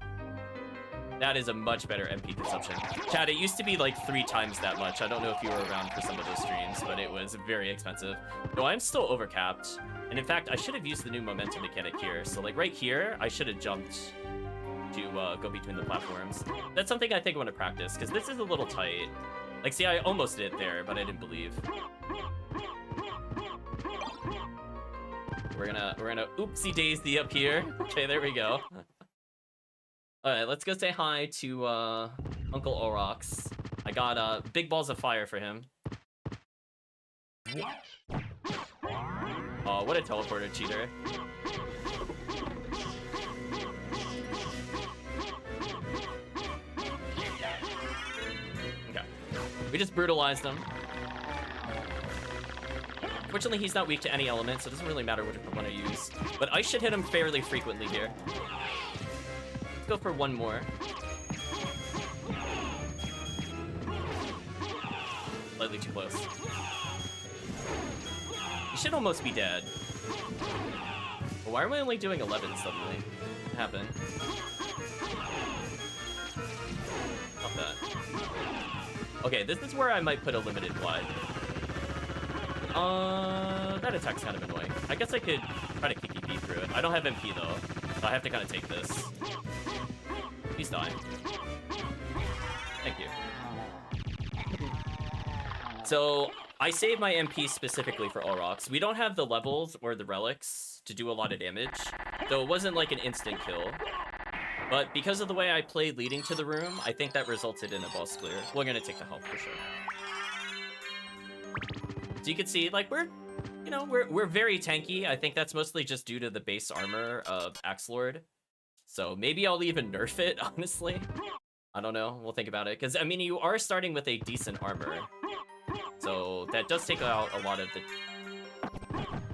That is a much better MP consumption. Chad, it used to be like 3 times that much. I don't know if you were around for some of those streams, but it was very expensive. No, I'm still overcapped. And in fact, I should have used the new momentum mechanic here. So like right here, I should have jumped to go between the platforms. That's something I think I want to practice, because this is a little tight. Like, see, I almost did it there, but I didn't believe. We're gonna oopsie daisy up here. Okay, there we go. Alright, let's go say hi to Uncle Orox. I got big balls of fire for him. Oh, what a teleporter cheater. Okay. We just brutalized him. Fortunately, he's not weak to any element, so it doesn't really matter which one I use. But I should hit him fairly frequently here. Let's go for one more. Slightly too close. He should almost be dead. But why are we only doing 11 suddenly? What happened? Not that. Okay, this is where I might put a limited glide. That attack's kind of annoying. I guess I could try to kick EP through it. I don't have MP though, so I have to kind of take this. Please die. Thank you. So, I saved my MP specifically for Orox. We don't have the levels or the relics to do a lot of damage, so it wasn't like an instant kill. But because of the way I played leading to the room, I think that resulted in a boss clear. We're gonna take the help for sure. So you can see, like, we're very tanky. I think that's mostly just due to the base armor of Axe Lord. So maybe I'll even nerf it, honestly. I don't know. We'll think about it. Because, I mean, you are starting with a decent armor. So that does take out a lot of the...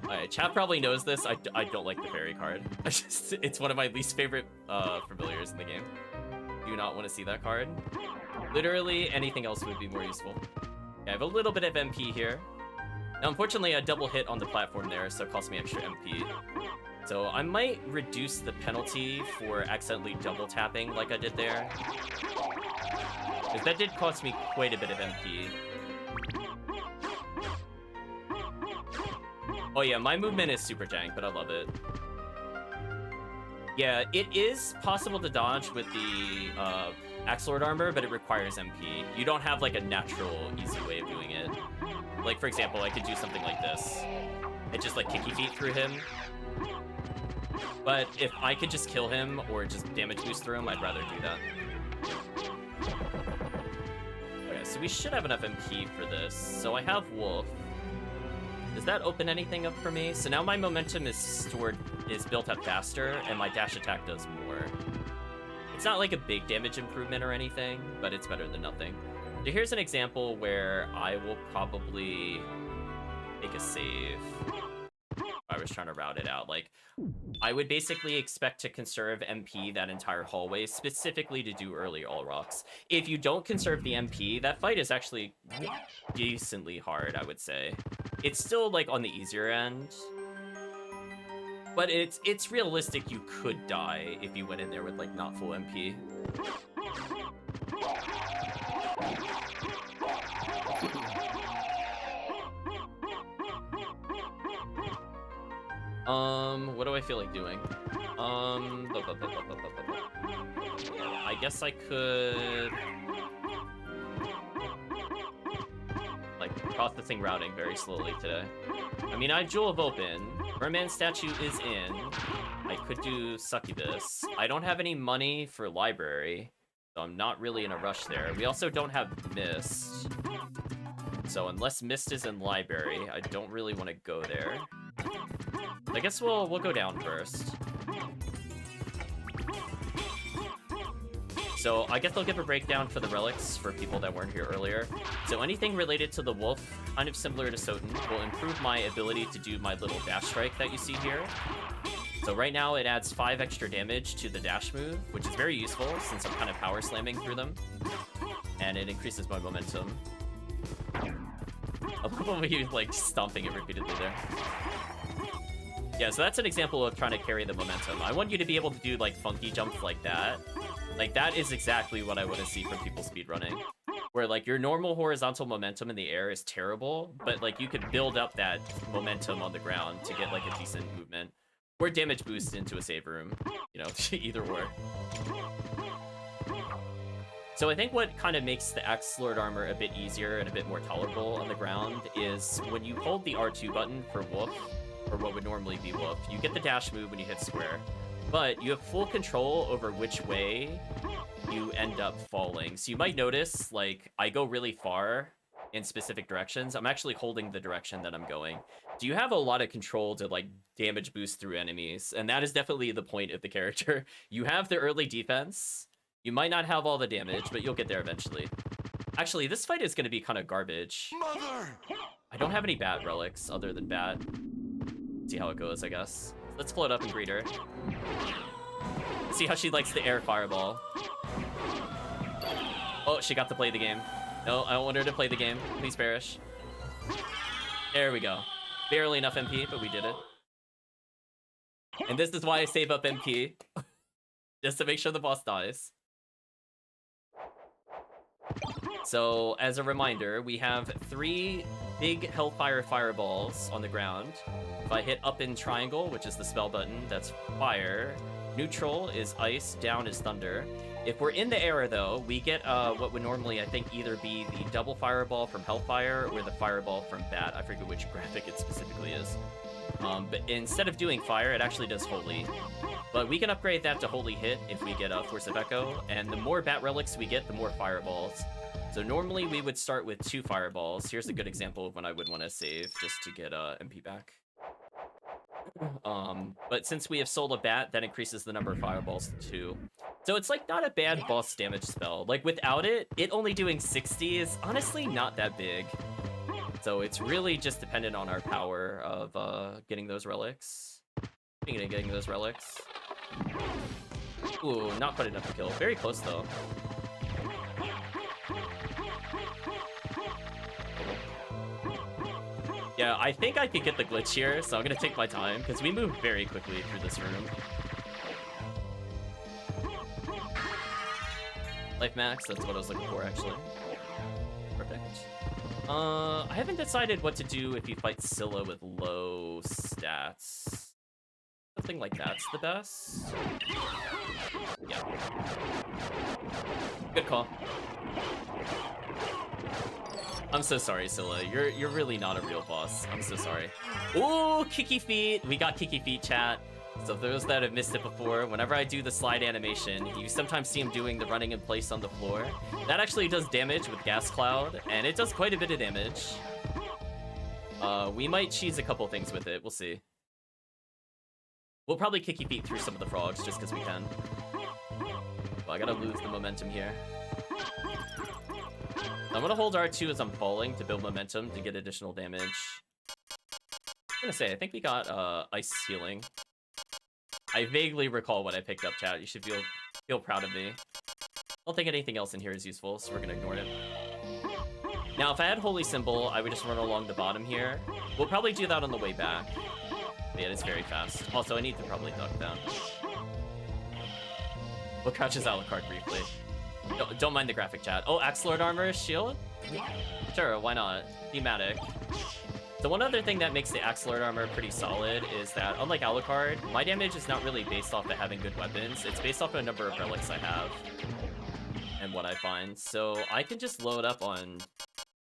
Alright, chat probably knows this. I don't like the fairy card. It's one of my least favorite familiars in the game. Do not want to see that card. Literally anything else would be more useful. I have a little bit of MP here. Now, unfortunately, I double hit on the platform there, so it cost me extra MP. So I might reduce the penalty for accidentally double tapping like I did there. Because that did cost me quite a bit of MP. Oh yeah, my movement is super jank, but I love it. Yeah, it is possible to dodge with the Axe Lord armor, but it requires MP. You don't have like a natural, easy way of doing it. Like, for example, I could do something like this. It just like kicky feet through him. But if I could just kill him or just damage boost through him, I'd rather do that. Okay, so we should have enough MP for this. So I have Wolf. Does that open anything up for me? So now my momentum is built up faster, and my dash attack does more. It's not like a big damage improvement or anything, but it's better than nothing. So here's an example where I will probably make a save. I was trying to route it out. Like, I would basically expect to conserve MP that entire hallway, specifically to do early all rocks. If you don't conserve the MP, that fight is actually decently hard, I would say. It's still, like, on the easier end. But it's realistic you could die if you went in there with, like, not full MP. What do I feel like doing? I guess I could... like, processing routing very slowly today. I mean, I have Jewel of Open. Merman statue is in. I could do Succubus. I don't have any money for library, so I'm not really in a rush there. We also don't have Mist. So unless Mist is in library, I don't really want to go there. I guess we'll go down first. So I guess I'll give a breakdown for the relics for people that weren't here earlier. So anything related to the wolf, kind of similar to SotN, will improve my ability to do my little dash strike that you see here. So right now it adds 5 extra damage to the dash move, which is very useful since I'm kind of power slamming through them. And it increases my momentum. I love when you're like stomping it repeatedly there. Yeah, so that's an example of trying to carry the momentum. I want you to be able to do like funky jumps like that. Like that is exactly what I want to see from people speedrunning. Where like your normal horizontal momentum in the air is terrible, but like you could build up that momentum on the ground to get like a decent movement. Or damage boost into a save room. You know, either or. So I think what kind of makes the Axe Lord armor a bit easier and a bit more tolerable on the ground is when you hold the R2 button for Wolf, or what would normally be Wolf, you get the dash move when you hit square, but you have full control over which way you end up falling. So you might notice, like, I go really far in specific directions. I'm actually holding the direction that I'm going. Do you have a lot of control to, like, damage boost through enemies? And that is definitely the point of the character. You have the early defense. You might not have all the damage, but you'll get there eventually. Actually, this fight is going to be kind of garbage. Mother! I don't have any bat relics other than bat. See how it goes, I guess. Let's float up and greet her. See how she likes the air fireball. Oh, she got to play the game. No, I don't want her to play the game. Please perish. There we go. Barely enough MP, but we did it. And this is why I save up MP. Just to make sure the boss dies. So, as a reminder, we have 3 big Hellfire fireballs on the ground. If I hit up in triangle, which is the spell button, that's fire. Neutral is ice, down is thunder. If we're in the air, though, we get what would normally, I think, either be the double fireball from Hellfire or the fireball from Bat. I forget which graphic it specifically is. But instead of doing fire, it actually does Holy. But we can upgrade that to Holy Hit if we get a Force of Echo, and the more Bat Relics we get, the more fireballs. So normally we would start with 2 fireballs. Here's a good example of when I would want to save just to get MP back. But since we have Soul of Bat, that increases the number of fireballs to 2. So it's like not a bad boss damage spell. Like without it only doing 60 is honestly not that big. So it's really just dependent on our power of getting those relics. Speaking of getting those relics. Ooh, not quite enough to kill. Very close though. Yeah, I think I could get the glitch here, so I'm gonna take my time, because we move very quickly through this room. Life max, that's what I was looking for, actually. Perfect. I haven't decided what to do if you fight Scylla with low stats. Something like that's the best. Yeah. Good call. I'm so sorry, Scylla. You're really not a real boss. I'm so sorry. Ooh, Kiki Feet. We got Kiki Feet, chat. So those that have missed it before, whenever I do the slide animation, you sometimes see him doing the running in place on the floor. That actually does damage with Gas Cloud, and it does quite a bit of damage. We might cheese a couple things with it. We'll see. We'll probably Kiki Feet through some of the frogs just because we can. Well, I gotta lose the momentum here. I'm gonna hold R2 as I'm falling to build momentum to get additional damage. I'm gonna say, I think we got ice healing. I vaguely recall what I picked up, chat. You should feel proud of me. I don't think anything else in here is useful, so we're gonna ignore it. Now, if I had Holy Symbol, I would just run along the bottom here. We'll probably do that on the way back. But yeah, it's very fast. Also, I need to probably duck down. We'll crouch his Alucard briefly. Don't mind the graphic, chat. Oh, Axe Lord armor, shield? Sure, why not? Thematic. So one other thing that makes the Axe Lord armor pretty solid is that, unlike Alucard, my damage is not really based off of having good weapons. It's based off of a number of relics I have and what I find. So I can just load up on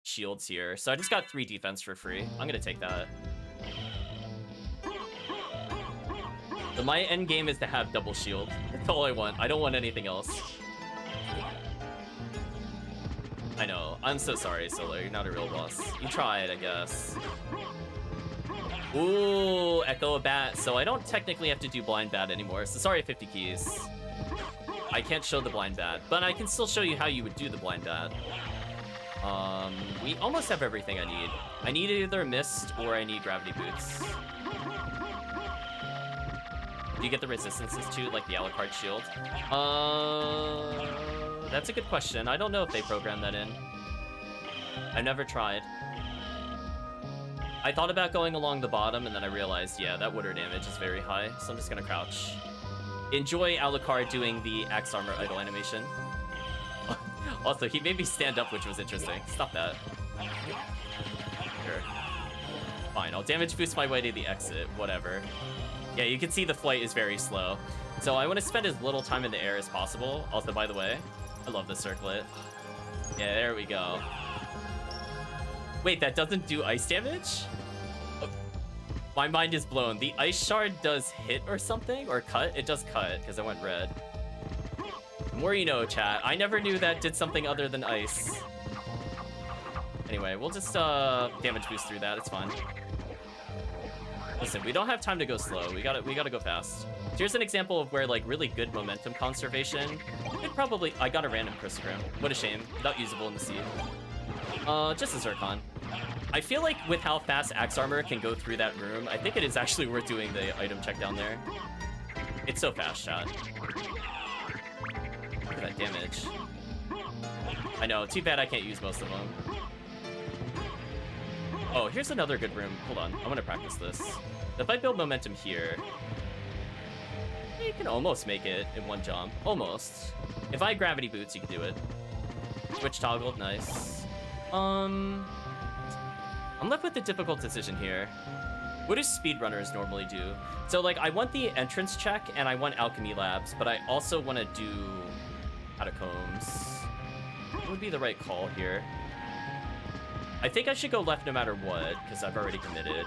shields here. So I just got 3 defense for free. I'm gonna take that. So my end game is to have double shield. That's all I want. I don't want anything else. I know. I'm so sorry, Solar. You're not a real boss. You tried, I guess. Ooh, Echo a Bat. So I don't technically have to do Blind Bat anymore. So sorry, 50 keys. I can't show the Blind Bat, but I can still show you how you would do the Blind Bat. We almost have everything I need. I need either Mist or I need Gravity Boots. Do you get the resistances too, like the Alucard shield? That's a good question. I don't know if they programmed that in. I've never tried. I thought about going along the bottom, and then I realized, yeah, that water damage is very high, so I'm just gonna crouch. Enjoy Alucard doing the Axe Armor idle animation. Also, he made me stand up, which was interesting. Stop that. Sure. Fine, I'll damage boost my way to the exit, whatever. Yeah, you can see the flight is very slow. So I want to spend as little time in the air as possible. Also, by the way, I love this circlet. Yeah, there we go. Wait, that doesn't do ice damage? Oh, my mind is blown. The ice shard does hit or something? Or cut? It does cut, because I went red. The more you know, chat. I never knew that did something other than ice. Anyway, we'll just damage boost through that. It's fine. Listen, we don't have time to go slow. We gotta go fast. Here's an example of where like really good momentum conservation could probably. I got a random Chrysogram. What a shame. Without usable in the seed. Just a Zircon. I feel like with how fast Axe Armor can go through that room, I think it is actually worth doing the item check down there. It's so fast, chat. Look at that damage. I know. Too bad I can't use most of them. Oh, here's another good room. Hold on, I want to practice this. If I build momentum here, you can almost make it in one jump. Almost. If I had gravity boots, you can do it. Switch toggled, nice. I'm left with a difficult decision here. What do speedrunners normally do? So, like, I want the entrance check and I want alchemy labs, but I also want to do catacombs. What would be the right call here? I think I should go left no matter what, because I've already committed.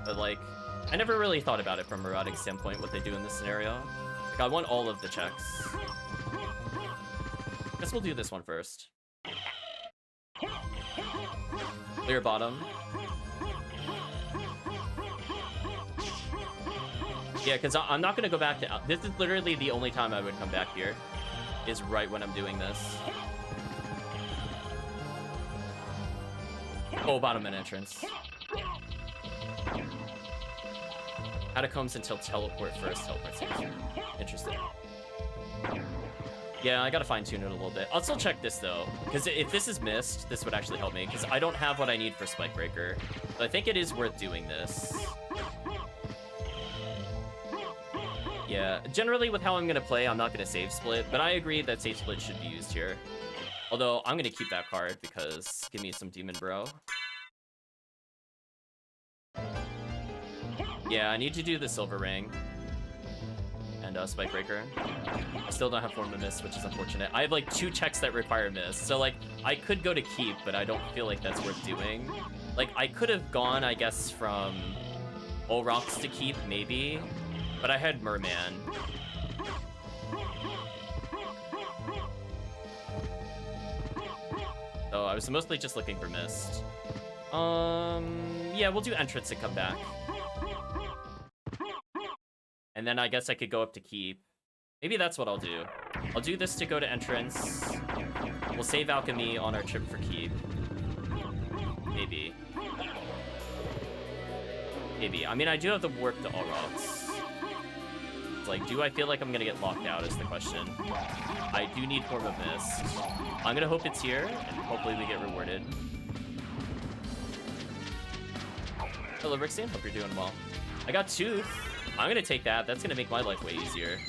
But, like, I never really thought about it from a routing standpoint, what they do in this scenario. Like, I want all of the checks. Guess we'll do this one first. Clear bottom. Yeah, because I'm not going to go back to... This is literally the only time I would come back here. Is right when I'm doing this. Oh, bottom and entrance. Catacombs until teleport first. Teleport second. Interesting. Yeah, I gotta fine-tune it a little bit. I'll still check this, though. Because if this is missed, this would actually help me. Because I don't have what I need for Spike Breaker. But I think it is worth doing this. Yeah, generally with how I'm gonna play, I'm not gonna save split. But I agree that save split should be used here. Although, I'm gonna keep that card because give me some Demon Bro. Yeah, I need to do the Silver Ring. And Spike Breaker. I still don't have Form of Mist, which is unfortunate. I have like 2 checks that require Mist. So like, I could go to Keep, but I don't feel like that's worth doing. Like, I could have gone, I guess, from All Rocks to Keep, maybe. But I had Merman. So I was mostly just looking for Mist. Yeah, we'll do Entrance and come back. And then I guess I could go up to Keep. Maybe that's what I'll do. I'll do this to go to Entrance. We'll save Alchemy on our trip for Keep. Maybe. Maybe. I mean, I do have the work to All Rocks. It's like, do I feel like I'm gonna get locked out is the question. I do need Form of Mist. I'm gonna hope it's here, and hopefully we get rewarded. Hello, Rixian. Hope you're doing well. I got Tooth. I'm gonna take that. That's gonna make my life way easier.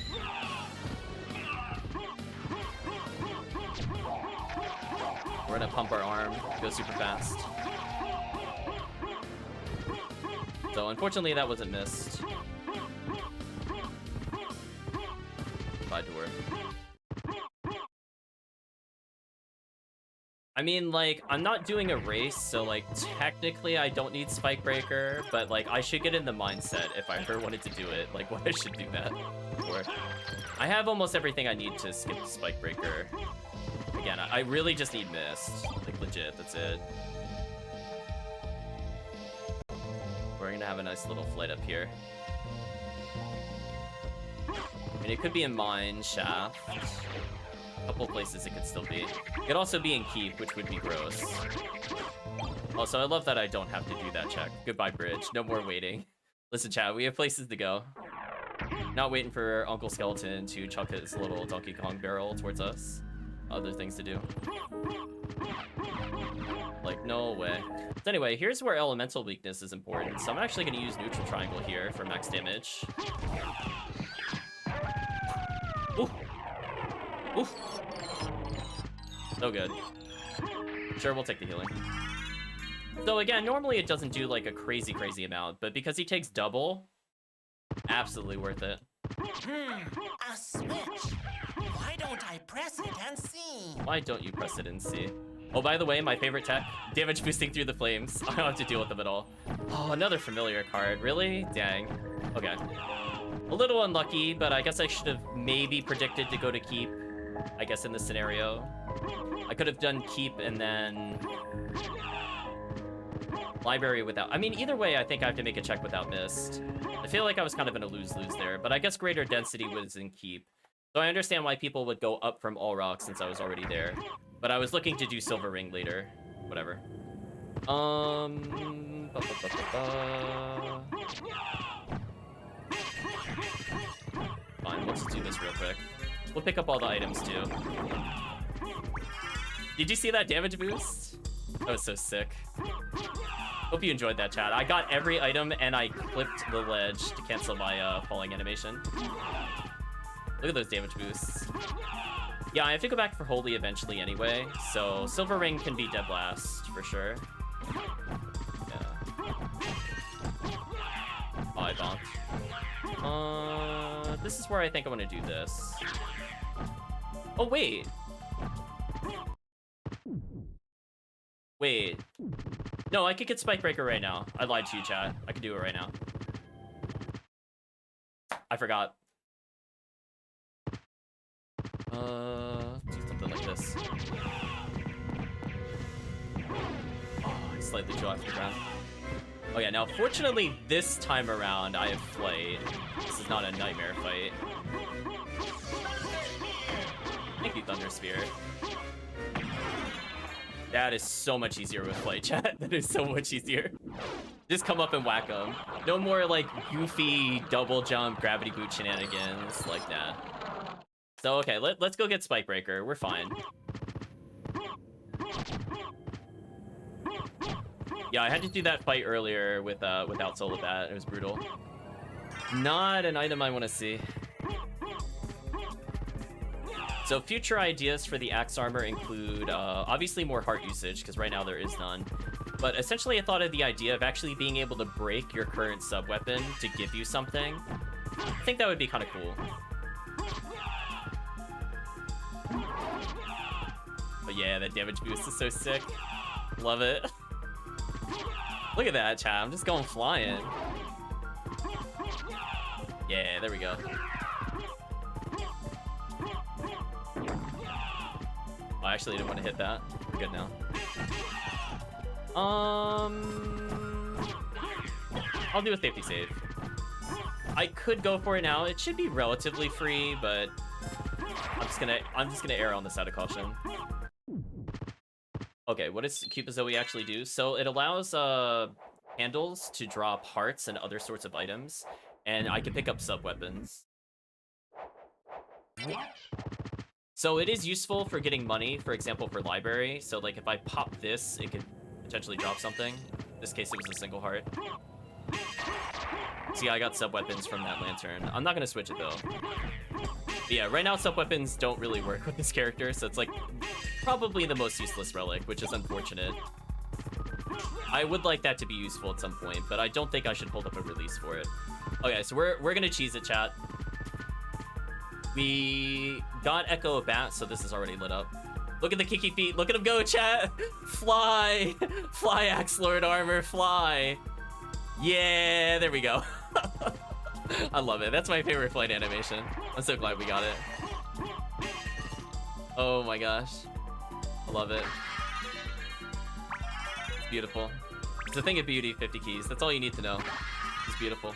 We're gonna pump our arm, go super fast. So unfortunately that wasn't missed. Bye, door. I mean, like, I'm not doing a race, so, like, technically I don't need Spike Breaker, but, like, I should get in the mindset if I ever wanted to do it, like, what I should do that for. I have almost everything I need to skip the Spike Breaker. Again, I really just need Mist. Like, legit, that's it. We're gonna have a nice little flight up here. I mean, it could be in Mine, Shaft. A couple places it could still be. It could also be in Keep, which would be gross. Also, I love that I don't have to do that check. Goodbye, Bridge. No more waiting. Listen, chat, we have places to go. Not waiting for Uncle Skeleton to chuck his little Donkey Kong barrel towards us. Other things to do. Like, no way. So anyway, here's where Elemental Weakness is important. So I'm actually going to use Neutral Triangle here for max damage. Ooh. Oof. So good. Sure, we'll take the healing. So again, normally it doesn't do like a crazy amount, but because he takes double, absolutely worth it.
A switch. Why don't I press it and see?
Why don't you press it and see? Oh, by the way, my favorite tech, damage boosting through the flames. I don't have to deal with them at all. Oh, another familiar card. Really? Dang. Okay. A little unlucky, but I guess I should have maybe predicted to go to Keep. I guess in this scenario. I could have done Keep and then Library without... I mean, either way, I think I have to make a check without Mist. I feel like I was kind of in a lose-lose there, but I guess Greater Density was in Keep. So I understand why people would go up from All Rock since I was already there. But I was looking to do Silver Ring later. Whatever. Fine, let's do this real quick. We'll pick up all the items, too. Did you see that damage boost? That was so sick. Hope you enjoyed that, chat. I got every item, and I clipped the ledge to cancel my falling animation. Look at those damage boosts. Yeah, I have to go back for Holy eventually anyway, so Silver Ring can be dead last, for sure. Yeah. Oh, I bonked. This is where I think I want to do this. Oh, wait. Wait. No, I could get Spike Breaker right now. I lied to you, chat. I could do it right now. I forgot. Do something like this. slightly chill after the ground. Oh yeah, now fortunately this time around I have Flight. This is not a nightmare fight. Thank you, Thunder Spear. That is so much easier with Flight, chat. That is so much easier. Just come up and whack them. No more like goofy double jump, gravity boot shenanigans like that. So okay, let's go get Spike Breaker. We're fine. Yeah, I had to do that fight earlier with without Solo Bat. It was brutal. Not an item I want to see. So future ideas for the Axe Armor include obviously more heart usage, because right now there is none. But essentially I thought of the idea of actually being able to break your current sub-weapon to give you something. I think that would be kind of cool. But yeah, that damage boost is so sick. Love it. Look at that, chat. I'm just going flying. Yeah, there we go. Oh, I actually didn't want to hit that. We're good now. I'll do a safety save. I could go for it now. It should be relatively free, but I'm just gonna err on the side of caution. Okay, what does Cupid Zoe actually do? So it allows handles to drop hearts and other sorts of items, and I can pick up sub-weapons.
What?
So it is useful for getting money, for example, for library. So like if I pop this, it could potentially drop something. In this case, it was a single heart. See, I got sub-weapons from that lantern. I'm not gonna switch it though. But yeah, right now sub-weapons don't really work with this character, so it's like probably the most useless relic, which is unfortunate. I would like that to be useful at some point, but I don't think I should hold up a release for it. Okay, so we're gonna cheese it, chat. We got Echo of Bat, so this is already lit up. Look at the kicky feet. Look at him go, chat. Fly. Fly, Axe Lord armor. Fly. Yeah, there we go. I love it. That's my favorite flight animation. I'm so glad we got it. Oh my gosh. I love it. It's beautiful. It's a thing of beauty, 50 keys. That's all you need to know. It's beautiful.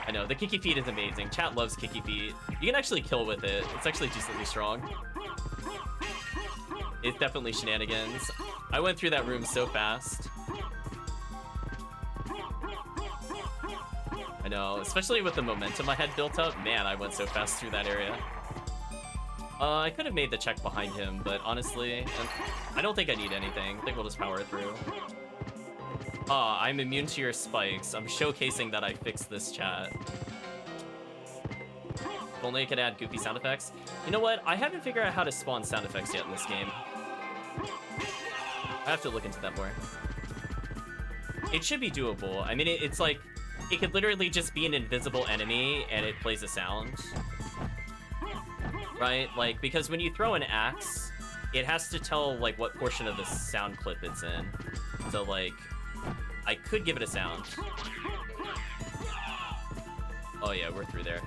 I know, the Kiki Feet is amazing. Chat loves Kiki Feet. You can actually kill with it. It's actually decently strong. It's definitely shenanigans. I went through that room so fast. I know, especially with the momentum I had built up. Man, I went so fast through that area. I could have made the check behind him, but honestly, I don't think I need anything. I think we'll just power through. I'm immune to your spikes. I'm showcasing that I fixed this, chat. If only I could add goofy sound effects. You know what? I haven't figured out how to spawn sound effects yet in this game. I have to look into that more. It should be doable. I mean, it's like, it could literally just be an invisible enemy and it plays a sound. Right? Like, because when you throw an axe, it has to tell, like, what portion of the sound clip it's in. So, like, I could give it a sound. Oh yeah, we're through there.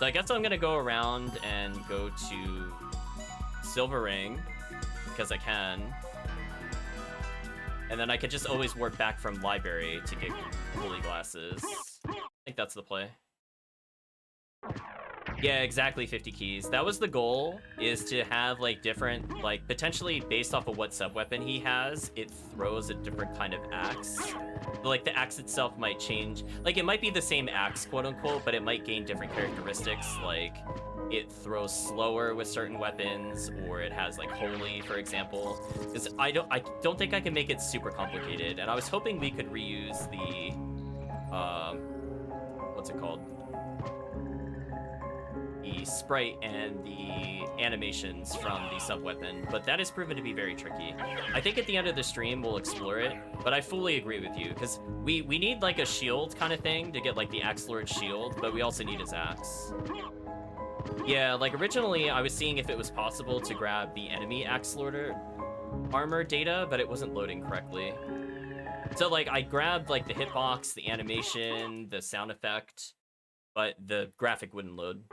So I guess I'm gonna go around and go to Silver Ring, because I can. And then I could just always work back from Library to get Holy Glasses. I think that's the play. Yeah, exactly, 50 keys. That was the goal, is to have, like, different, like, potentially based off of what sub-weapon he has, it throws a different kind of axe. Like, the axe itself might change. Like, it might be the same axe, quote-unquote, but it might gain different characteristics, like, it throws slower with certain weapons, or it has, like, Holy, for example. Because I don't think I can make it super complicated, and I was hoping we could reuse the, what's it called? The sprite and the animations from the sub-weapon, but that has proven to be very tricky. I think at the end of the stream we'll explore it, but I fully agree with you, because we need like a shield kind of thing to get like the Axe Lord's shield, but we also need his axe. Yeah, like originally I was seeing if it was possible to grab the enemy Axe Lord armor data, but it wasn't loading correctly. So like I grabbed like the hitbox, the animation, the sound effect, but the graphic wouldn't load.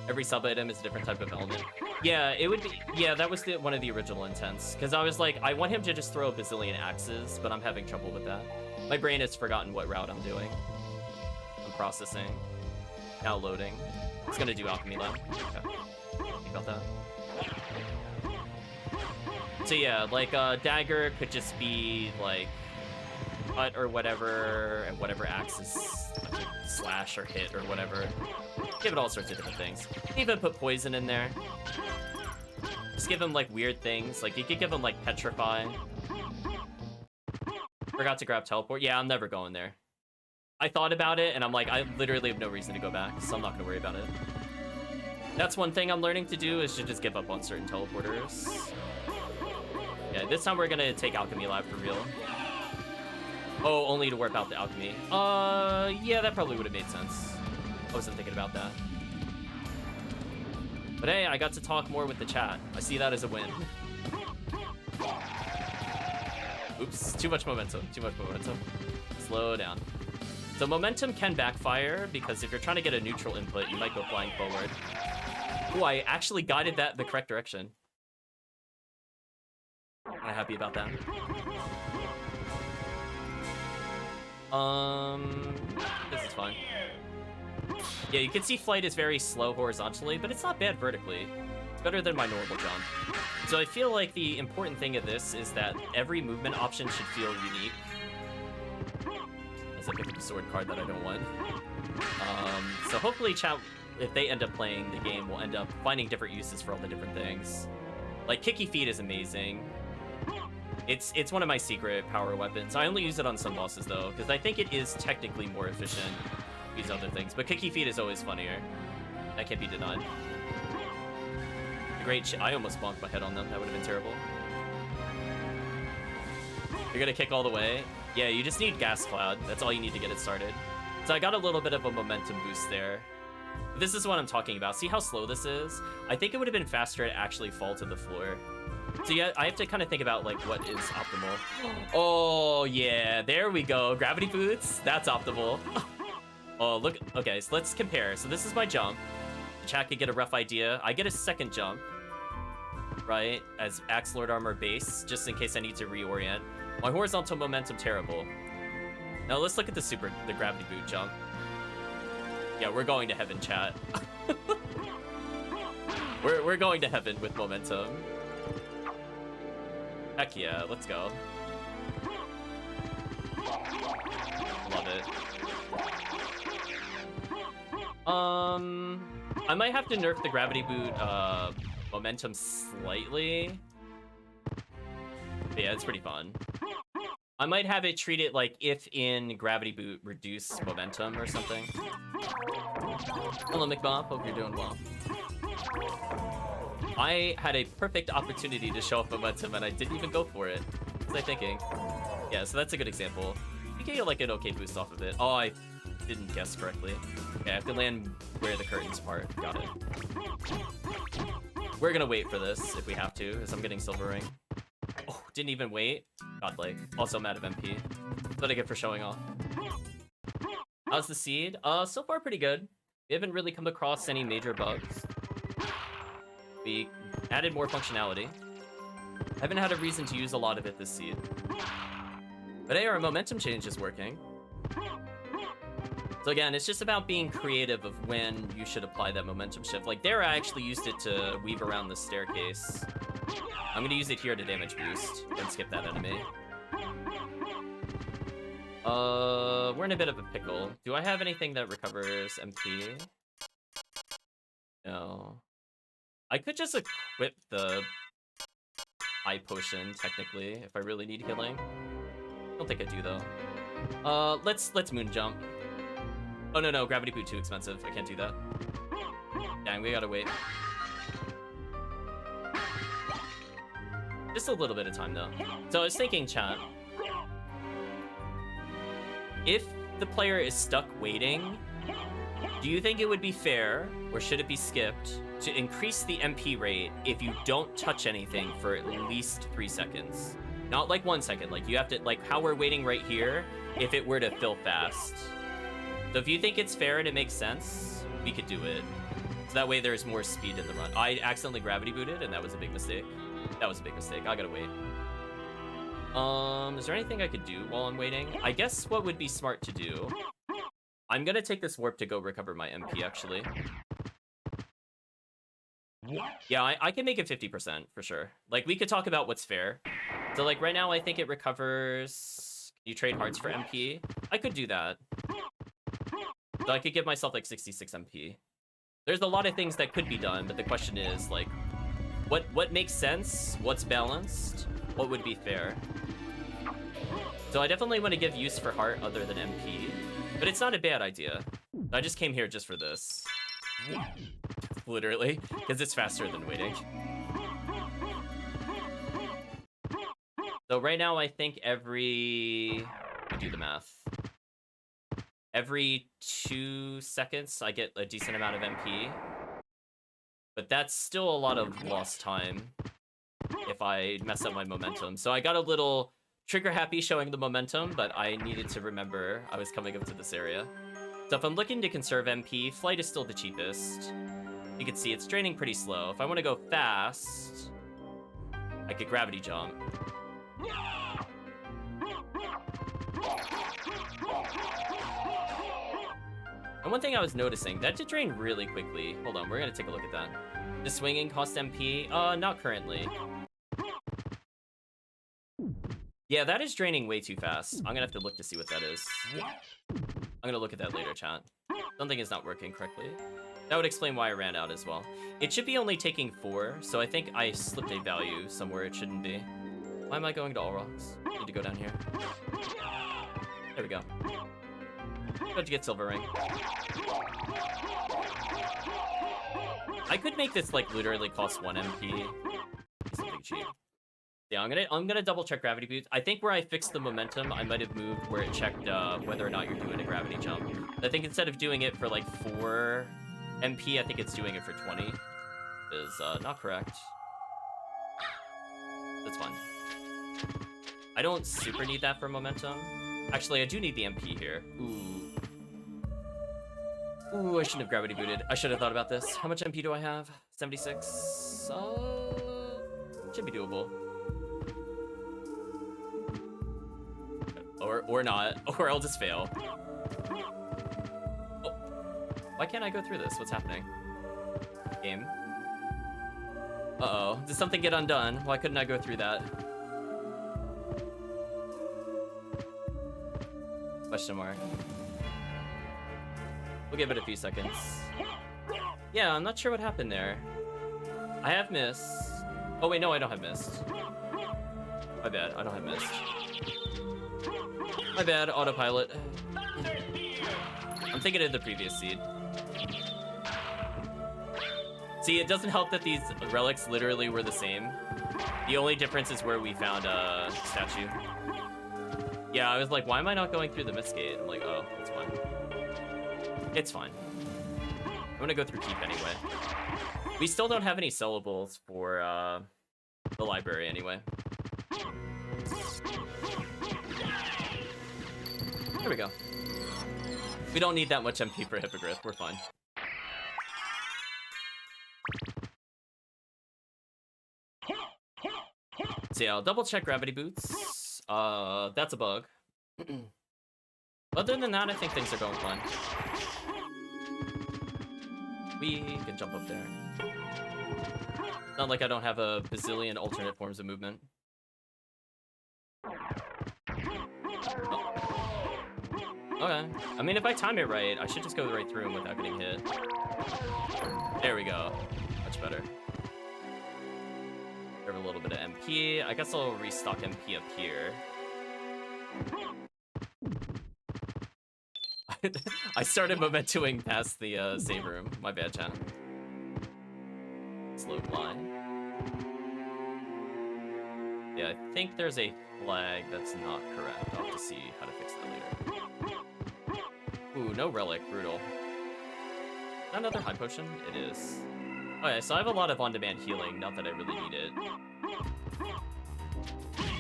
Every sub item is a different type of element. Yeah, it would be. Yeah, that was one of the original intents. Because I was like, I want him to just throw a bazillion axes, but I'm having trouble with that. My brain has forgotten what route I'm doing. I'm processing. Now loading. It's gonna do alchemy lab. Okay. Think about that. So yeah, like dagger could just be like cut or whatever, and whatever axes slash or hit or whatever. Give it all sorts of different things. Even put poison in there. Just give him like weird things. Like you could give him like petrify. Forgot to grab teleport. Yeah, I'm never going there. I thought about it and I'm like, I literally have no reason to go back, so I'm not gonna worry about it. That's one thing I'm learning to do, is to just give up on certain teleporters. Yeah, this time we're gonna take alchemy lab for real. Oh, only to warp out the alchemy. Yeah, that probably would have made sense. I wasn't thinking about that. But hey, I got to talk more with the chat. I see that as a win. Oops, too much momentum, too much momentum. Slow down. So momentum can backfire, because if you're trying to get a neutral input, you might go flying forward. Ooh, I actually guided that in the correct direction. I'm happy about that. This is fine. Yeah, you can see flight is very slow horizontally, but it's not bad vertically. It's better than my normal jump. So I feel like the important thing of this is that every movement option should feel unique. As I pick up the sword card that I don't want. So hopefully chat, if they end up playing the game, will end up finding different uses for all the different things. Like kicky feet is amazing. It's one of my secret power weapons. I only use it on some bosses though, because I think it is technically more efficient to use other things. But kicky feet is always funnier. That can't be denied. I almost bonked my head on them. That would have been terrible. You're gonna kick all the way? Yeah, you just need gas cloud. That's all you need to get it started. So I got a little bit of a momentum boost there. This is what I'm talking about. See how slow this is? I think it would have been faster to actually fall to the floor. So yeah, I have to kind of think about like what is optimal. Oh yeah, there we go. Gravity boots, that's optimal. Oh look, okay, so let's compare. So this is my jump. The chat could get a rough idea. I get a second jump, right, as Axe Lord Armor base, just in case I need to reorient. My horizontal momentum terrible. Now let's look at the gravity boot jump. Yeah, we're going to heaven, chat. we're going to heaven with momentum. Heck yeah, let's go. Love it. I might have to nerf the gravity boot momentum slightly. But yeah, it's pretty fun. I might have it treat it like if in gravity boot reduce momentum or something. Hello McBob, hope you're doing well. I had a perfect opportunity to show off momentum and I didn't even go for it. What was I thinking? Yeah, so that's a good example. You can get like an okay boost off of it. Oh, I didn't guess correctly. Okay, I have to land where the curtains part. Got it. We're gonna wait for this if we have to, because I'm getting silver ring. Oh, didn't even wait. Godlike. Also, I'm out of MP. That's what I get for showing off. How's the seed? So far pretty good. We haven't really come across any major bugs. We added more functionality. I haven't had a reason to use a lot of it this seed. But hey, our momentum change is working. So again, it's just about being creative of when you should apply that momentum shift. Like there, I actually used it to weave around the staircase. I'm gonna use it here to damage boost and skip that enemy. We're in a bit of a pickle. Do I have anything that recovers MP? No. I could just equip the eye potion, technically, if I really need healing. I don't think I do, though. Let's moon jump. Oh, no, gravity boot too expensive. I can't do that. Dang, we gotta wait. Just a little bit of time, though. So I was thinking, chat, if the player is stuck waiting, do you think it would be fair, or should it be skipped, to increase the MP rate if you don't touch anything for at least 3 seconds? Not like 1 second, like you have to, like how we're waiting right here, if it were to fill fast. So if you think it's fair and it makes sense, we could do it. So that way there's more speed in the run. I accidentally gravity booted, and that was a big mistake. That was a big mistake. I gotta wait. Is there anything I could do while I'm waiting? I guess what would be smart to do... I'm gonna take this warp to go recover my MP, actually.
What?
Yeah, I can make it 50%, for sure. Like, we could talk about what's fair. So, like, right now, I think it recovers... You trade hearts for MP? I could do that. So I could give myself, like, 66 MP. There's a lot of things that could be done, but the question is, like... What makes sense? What's balanced? What would be fair? So I definitely want to give use for heart other than MP. But it's not a bad idea. I just came here just for this. Literally. Because it's faster than waiting. So right now I think every... Let me do the math. Every 2 seconds I get a decent amount of MP. But that's still a lot of lost time if I mess up my momentum. So I got a little trigger happy showing the momentum, but I needed to remember I was coming up to this area. So if I'm looking to conserve MP, flight is still the cheapest. You can see it's draining pretty slow. If I want to go fast, I could gravity jump. And one thing I was noticing, that did drain really quickly. Hold on, we're gonna take a look at that. Does swinging cost MP? Not currently. Yeah, that is draining way too fast. I'm gonna have to look to see what that is. I'm gonna look at that later, chat. Something is not working correctly. That would explain why I ran out as well. It should be only taking 4, so I think I slipped a value somewhere it shouldn't be. Why am I going to all rocks? Need to go down here. There we go. Got to get silver ring. I could make this like literally cost 1 MP. Something cheap. Yeah, I'm gonna double check gravity boots. I think where I fixed the momentum, I might have moved where it checked whether or not you're doing a gravity jump. I think instead of doing it for like 4 MP, I think it's doing it for 20. Is not correct. That's fine. I don't super need that for momentum. Actually, I do need the MP here. Ooh, I shouldn't have gravity booted. I should have thought about this. How much MP do I have? 76. Should be doable. Or not. Or I'll just fail. Oh. Why can't I go through this? What's happening? Game. Uh-oh. Did something get undone? Why couldn't I go through that? Question mark. We'll give it a few seconds. Yeah, I'm not sure what happened there. I have missed. Oh wait, no, I don't have missed. My bad, I don't have missed. My bad, autopilot. I'm thinking of the previous seed. See, it doesn't help that these relics literally were the same. The only difference is where we found a statue. Yeah, I was like, why am I not going through the mist gate? I'm like, oh, it's fine. It's fine. I'm gonna go through keep anyway. We still don't have any sellables for the library anyway. There we go. We don't need that much MP for Hippogriff. We're fine. So yeah, I'll double check gravity boots. That's a bug. Other than that, I think things are going fine. We can jump up there. Not like I don't have a bazillion alternate forms of movement. Oh. Okay. I mean, if I time it right, I should just go right through him without getting hit. There we go. Much better. Have a little bit of MP. I guess I'll restock MP up here. I started momentoing past the save room. My bad, chat. Slow line. Yeah, I think there's a flag that's not correct. I'll have to see how to fix that later. Ooh, no relic. Brutal. Another high potion? It is. Okay, so I have a lot of on-demand healing. Not that I really need it.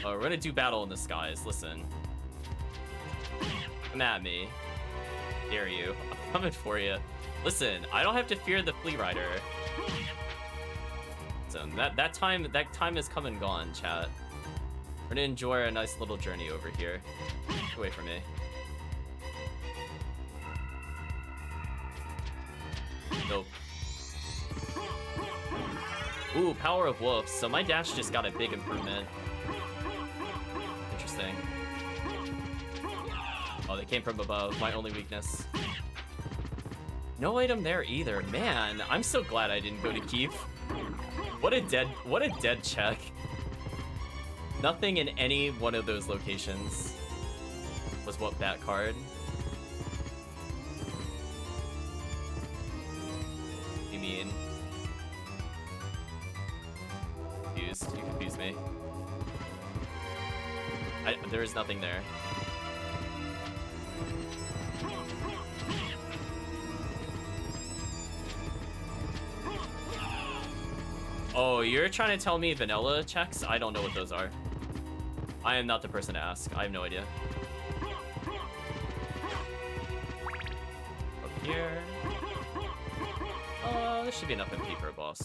Oh, we're gonna do battle in the skies. Listen. Come at me. Dare you. I'm coming for you. Listen, I don't have to fear the Flea Rider. So that time has come and gone, chat. We're gonna enjoy a nice little journey over here. Get away from me. Nope. Ooh, Power of Wolves. So my dash just got a big improvement. Interesting. Oh, they came from above. My only weakness. No item there either. Man, I'm so glad I didn't go to Keep. What a dead check. Nothing in any one of those locations was what that card. What do you mean? Confused. You confused me. There is nothing there. Oh, you're trying to tell me vanilla checks? I don't know what those are. I am not the person to ask. I have no idea. Up here. There should be enough MP for a boss.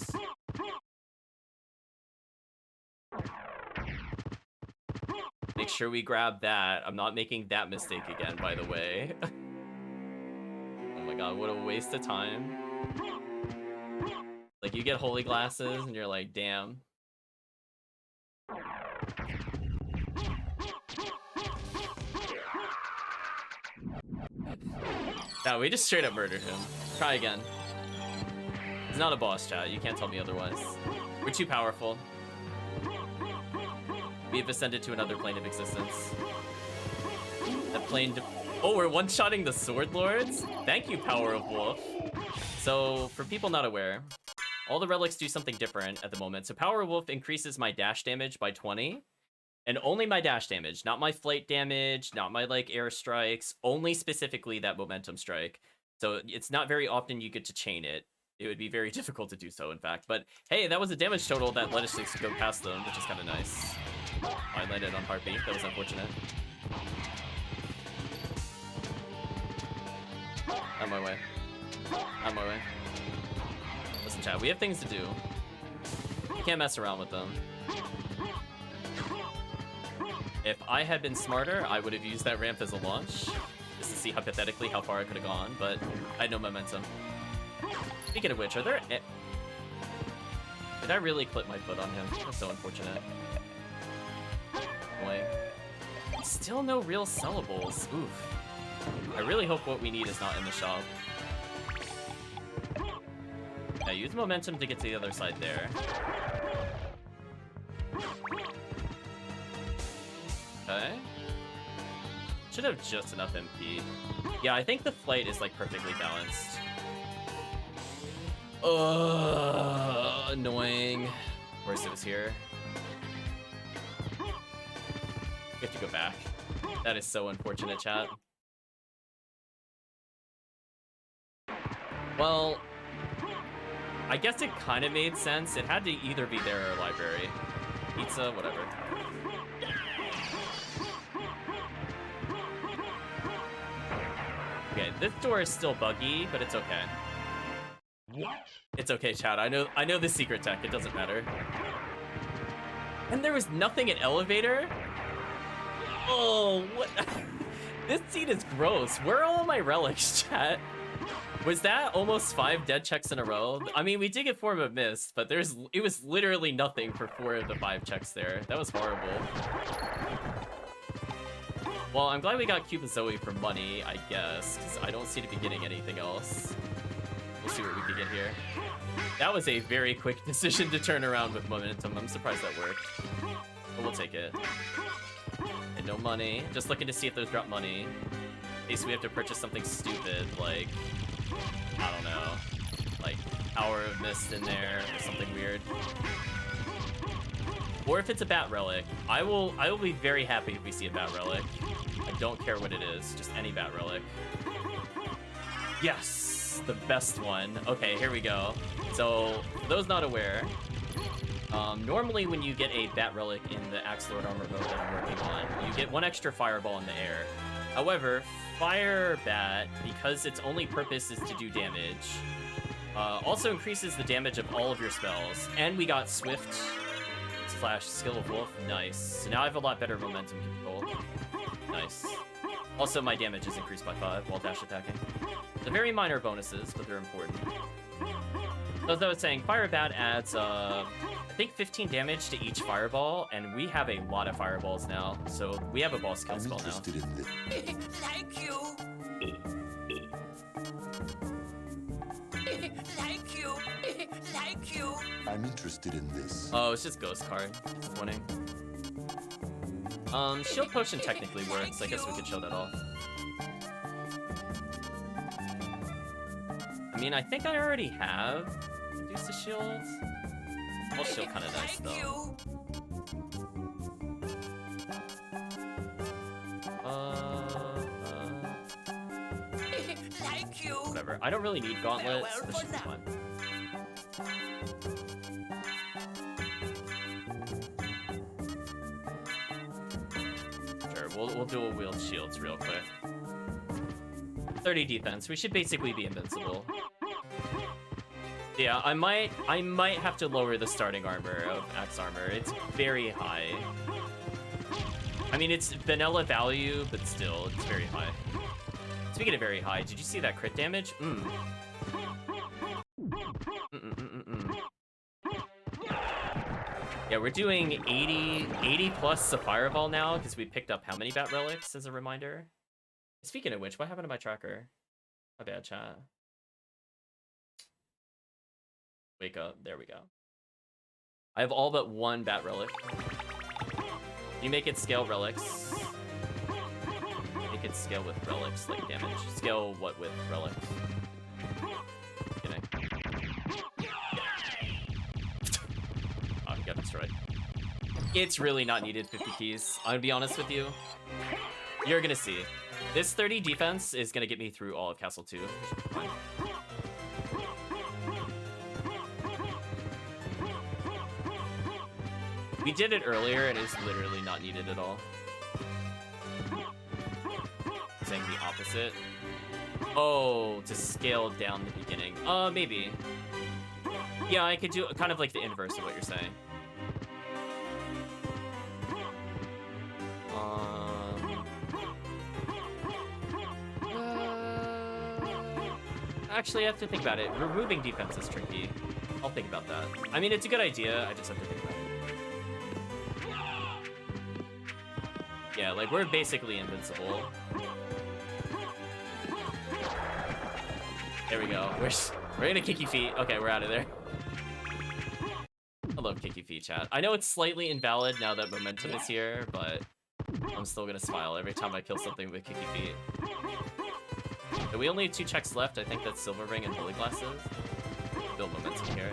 Make sure we grab that. I'm not making that mistake again, by the way. Oh my god, what a waste of time. Like, you get holy glasses, and you're like, damn. No, we just straight up murdered him. Try again. He's not a boss, chat. You can't tell me otherwise. We're too powerful. We have ascended to another plane of existence. That plane... Oh, we're one-shotting the Sword Lords? Thank you, Power of Wolf. So, for people not aware, all the relics do something different at the moment. So Power of Wolf increases my dash damage by 20. And only my dash damage, not my flight damage, not my, like, air strikes, only specifically that momentum strike. So it's not very often you get to chain it. It would be very difficult to do so, in fact. But hey, that was a damage total that let us go past them, which is kind of nice. I landed on Heartbeat. That was unfortunate. On my way. On my way. Listen, chat, we have things to do. You can't mess around with them. If I had been smarter, I would have used that ramp as a launch, just to see hypothetically how far I could have gone, but I had no momentum. Speaking of which, are there... Did I really clip my foot on him? That's so unfortunate. Boy. Still no real sellables. Oof. I really hope what we need is not in the shop. Yeah, use momentum to get to the other side there. Okay. Should have just enough MP. Yeah, I think the flight is like perfectly balanced. Annoying. Of course it was here. We have to go back. That is so unfortunate, chat. Well, I guess it kind of made sense. It had to either be there or library. Pizza, whatever. Okay, this door is still buggy, but it's okay.
What?
It's okay, chat. I know the secret tech. It doesn't matter. And there was nothing in elevator? Oh, what? This scene is gross. Where are all my relics, chat? Was that almost 5 dead checks in a row? I mean, we did get Form of Mist, but it was literally nothing for 4 of the 5 checks there. That was horrible. Well, I'm glad we got Cube and Zoe for money, I guess, because I don't seem to be getting anything else. We'll see what we can get here. That was a very quick decision to turn around with momentum. I'm surprised that worked. But we'll take it. And no money. Just looking to see if those drop money. In case we have to purchase something stupid, like... I don't know. Like, Power of Mist in there, or something weird. Or if it's a Bat Relic. I will be very happy if we see a Bat Relic. I don't care what it is, just any Bat Relic. Yes! The best one. Okay, here we go. So, for those not aware, normally when you get a Bat Relic in the Axe Lord armor mode that I'm working on, you get 1 extra fireball in the air. However, Fire Bat, because its only purpose is to do damage, also increases the damage of all of your spells. And we got Swift / Skill of Wolf. Nice. So now I have a lot better momentum control. Nice. Also, my damage is increased by 5 while dash attacking. They're very minor bonuses, but they're important. So as I was saying, Fire Bat adds, I think 15 damage to each fireball, and we have a lot of fireballs now, so we have a boss kill spell now.
Thank you. Thank you. Thank you.
I'm interested in this.
Oh, it's just Ghost card. Disappointing. Shield Potion technically works. I guess we could show that off. I mean, I think I already have reduced the shields. Well, shield kind of nice though.
Thank you.
Whatever. I don't really need gauntlets.
Farewell
This should be
for
fun. Sure, we'll dual wield shields real quick. 30 defense. We should basically be invincible. Yeah, I might have to lower the starting armor of Axe Armor. It's very high. I mean, it's vanilla value, but still, it's very high. Speaking of very high, did you see that crit damage? Yeah, we're doing 80 plus the fireball now because we picked up how many bat relics as a reminder? Speaking of which, what happened to my tracker? My bad, chat. Wake up. There we go. I have all but one bat relic. You make it scale relics. Make it scale with relics, like damage. Scale what with relics? Kidding. Oh, he got destroyed. It's really not needed 50 keys. I'm gonna be honest with you. You're gonna see. This 30 defense is gonna get me through all of Castle 2. Which should be fine. We did it earlier, and it's literally not needed at all. Saying the opposite. Oh, to scale down the beginning. Maybe. Yeah, I could do kind of like the inverse of what you're saying. Actually, I have to think about it. Removing defense is tricky. I'll think about that. I mean, it's a good idea. I just have to think about it. Yeah, like, we're basically invincible. There we go. We're gonna kick you feet. Okay, we're out of there. I love kick you feet, chat. I know it's slightly invalid now that momentum is here, but I'm still gonna smile every time I kill something with kick you feet. So we only have 2 checks left. I think that's Silver Ring and Holy Glasses. Build momentum here.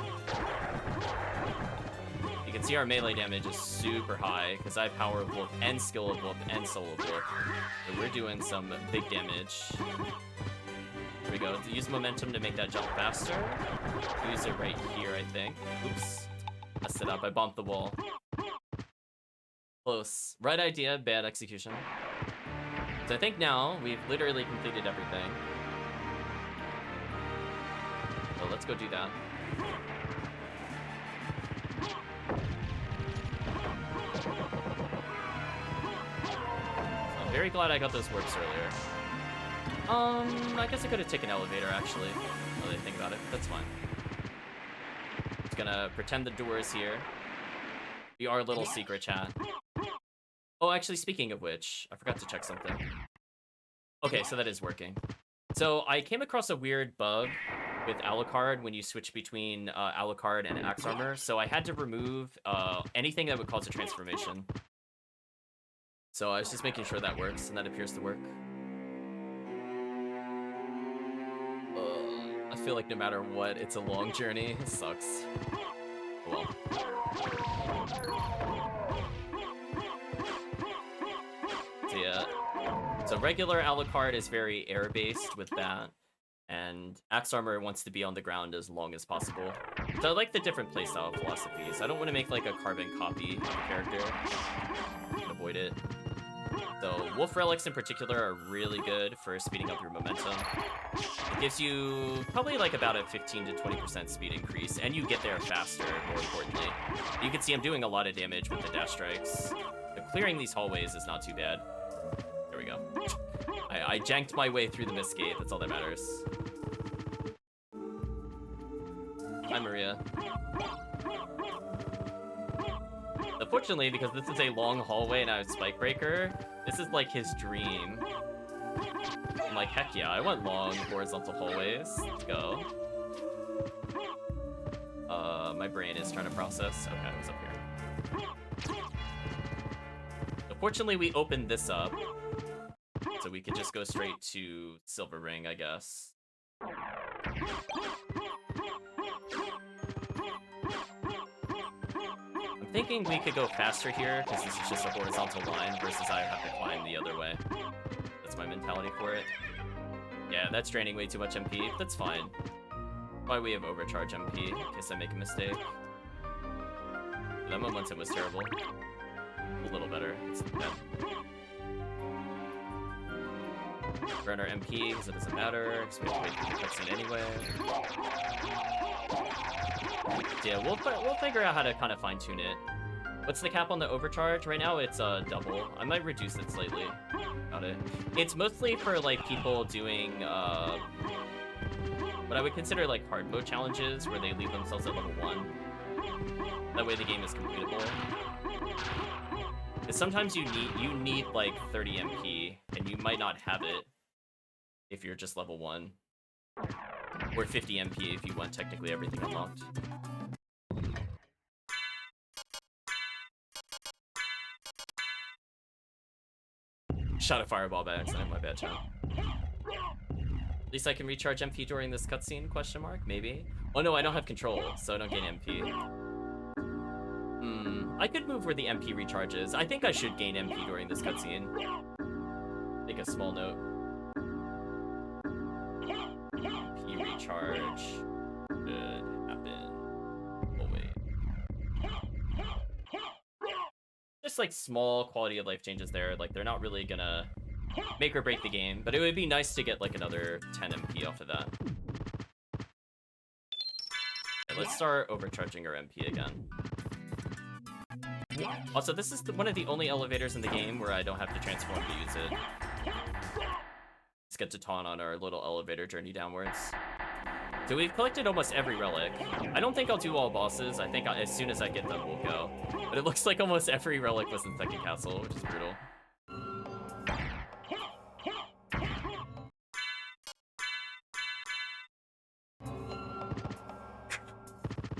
You can see our melee damage is super high because I have Power of Wolf and Skill of Wolf and Soul of Wolf. So we're doing some big damage. Here we go. Use momentum to make that jump faster. Use it right here, I think. Oops. Messed it up. I bumped the wall. Close. Right idea, bad execution. So I think now we've literally completed everything. So let's go do that. So I'm very glad I got those works earlier. I guess I could have taken elevator actually. Now that I think about it. That's fine. Just gonna pretend the door is here. Be our little secret chat. Oh, actually, speaking of which, I forgot to check something. Okay, so that is working. So I came across a weird bug with Alucard when you switch between Alucard and Axe Armor. So I had to remove anything that would cause a transformation. So I was just making sure that works, and that appears to work. I feel like no matter what, it's a long journey. It sucks. Oh well. So yeah. So regular Alucard is very air-based with that, and Axe Armor wants to be on the ground as long as possible. So I like the different playstyle philosophies. I don't want to make like a carbon copy of the character. Avoid it. So Wolf Relics in particular are really good for speeding up your momentum. It gives you probably like about a 15 to 20% speed increase, and you get there faster, more importantly. You can see I'm doing a lot of damage with the dash strikes. But clearing these hallways is not too bad. There we go. I janked my way through the mist gate, that's all that matters. Hi, Maria. Unfortunately, because this is a long hallway and I have Spike Breaker, this is like his dream. I'm like, heck yeah, I want long horizontal hallways. Let's go. My brain is trying to process. Okay, I was up here. So fortunately, we opened this up. So we could just go straight to Silver Ring, I guess. I'm thinking we could go faster here, because this is just a horizontal line, versus I have to climb the other way. That's my mentality for it. Yeah, that's draining way too much MP. That's fine. Why we have overcharge MP, in case I make a mistake. That momentum was terrible. A little better. It's bad. Burn our MP, because it doesn't matter, because we have to wait for the cutscene anyway. Yeah, we'll figure out how to kind of fine-tune it. What's the cap on the overcharge? Right now it's double. I might reduce it slightly. Got it. It's mostly for like people doing what I would consider like hard mode challenges where they leave themselves at level 1. That way the game is completable. Because sometimes you need like 30 MP, and you might not have it if you're just level 1. Or 50 MP if you want technically everything unlocked. Shot a fireball by accident, my bad, chat. At least I can recharge MP during this cutscene, question mark? Maybe? Oh no, I don't have control, so I don't gain MP. I could move where the MP recharges. I think I should gain MP during this cutscene. Make a small note. MP recharge could happen. Oh wait. Just like small quality of life changes there. Like they're not really gonna make or break the game, but it would be nice to get like another 10 MP off of that. Okay, let's start overcharging our MP again. Also, this is one of the only elevators in the game where I don't have to transform to use it. Let's get to taunt on our little elevator journey downwards. So we've collected almost every relic. I don't think I'll do all bosses. I think as soon as I get them, we'll go. But it looks like almost every relic was in Second Castle, which is brutal.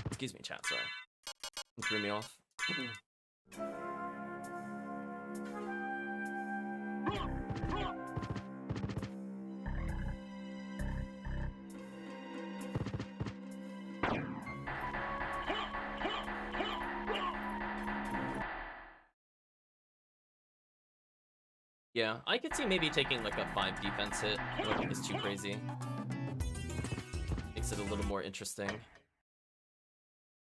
Excuse me, chat, sorry. It threw me off. Yeah, I could see maybe taking like a 5 defense hit. I don't think it's too crazy. Makes it a little more interesting.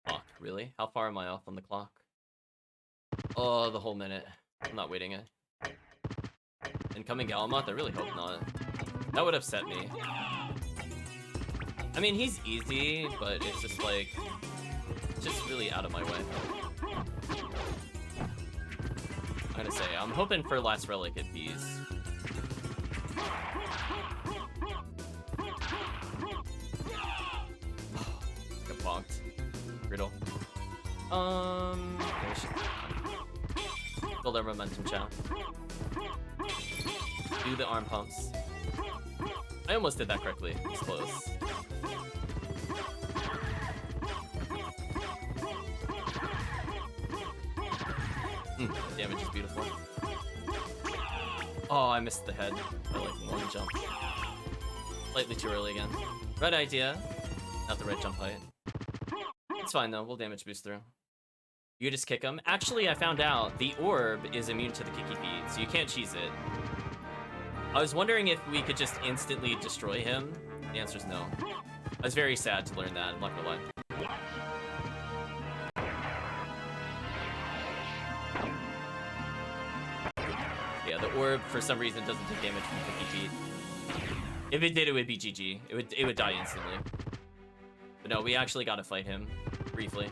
Clock, really? How far am I off on the clock? Oh, the whole minute. I'm not waiting it. Incoming Galamoth? I really hope not. That would upset me. I mean, he's easy, but it's just like... just really out of my way. I'm gonna say, I'm hoping for last relic at Bees. Get bonked. Riddle. Build our momentum, chat. Do the arm pumps. I almost did that correctly. It's close. Damage is beautiful. Oh, I missed the head by like 1 jump. Slightly too early again. Right idea. Not the right jump height. It's fine though, we'll damage boost through. You just kick him. Actually, I found out the orb is immune to the kicky feet, so you can't cheese it. I was wondering if we could just instantly destroy him. The answer is no. I was very sad to learn that, I'm not gonna lie. Yeah, the orb for some reason doesn't take damage from Kicky Feet. If it did, it would be GG. It would die instantly. But no, we actually gotta fight him briefly.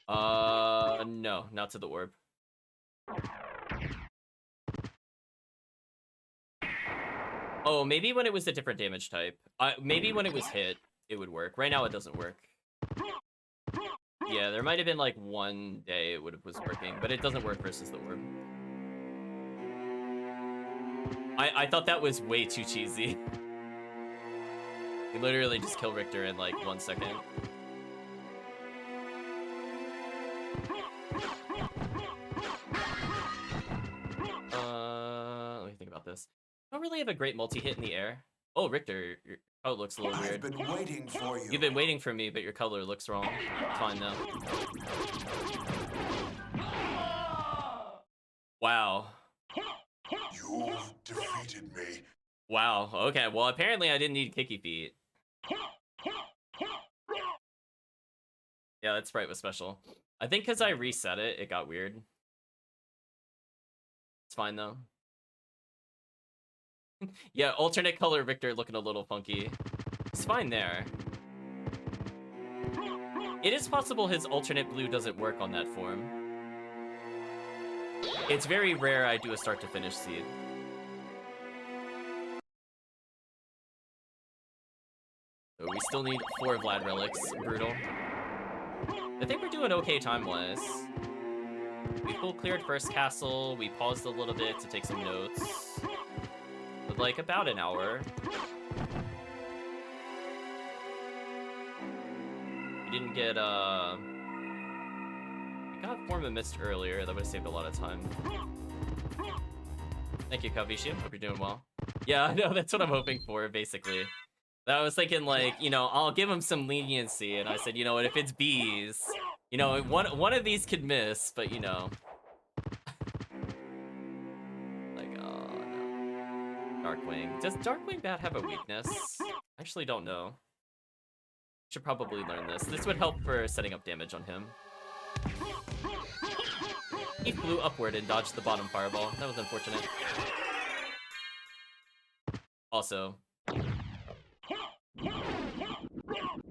No, not to the orb. Oh, maybe when it was a different damage type. Maybe when it was hit, it would work. Right now, it doesn't work. Yeah, there might have been like one day it was working, but it doesn't work versus the orb. I thought that was way too cheesy. You literally just kill Richter in like 1 second. Let me think about this. I don't really have a great multi-hit in the air. Oh, Richter, your color looks a little weird.
I've been waiting for you.
You've been waiting for me, but your color looks wrong. It's fine now. Wow.
You've defeated me.
Wow, okay, well apparently I didn't need Kicky Feet. Yeah, that sprite was special. I think because I reset it, it got weird. It's fine though. Yeah, alternate color Richter looking a little funky. It's fine there. It is possible his alternate blue doesn't work on that form. It's very rare I do a start to finish seed. So we still need 4 Vlad relics. Brutal. I think we're doing okay time-wise. We full cleared first castle. We paused a little bit to take some notes. But like about an hour. We didn't get we got Form of Mist earlier. That would have saved a lot of time. Thank you, Kavishi. Hope you're doing well. Yeah, I know, that's what I'm hoping for, basically. I was thinking, like, you know, I'll give him some leniency, and I said, you know what, if it's bees, you know, one of these could miss, but, you know. Like, oh, no. Darkwing. Does Darkwing Bat have a weakness? I actually don't know. Should probably learn this. This would help for setting up damage on him. He flew upward and dodged the bottom fireball. That was unfortunate. Also,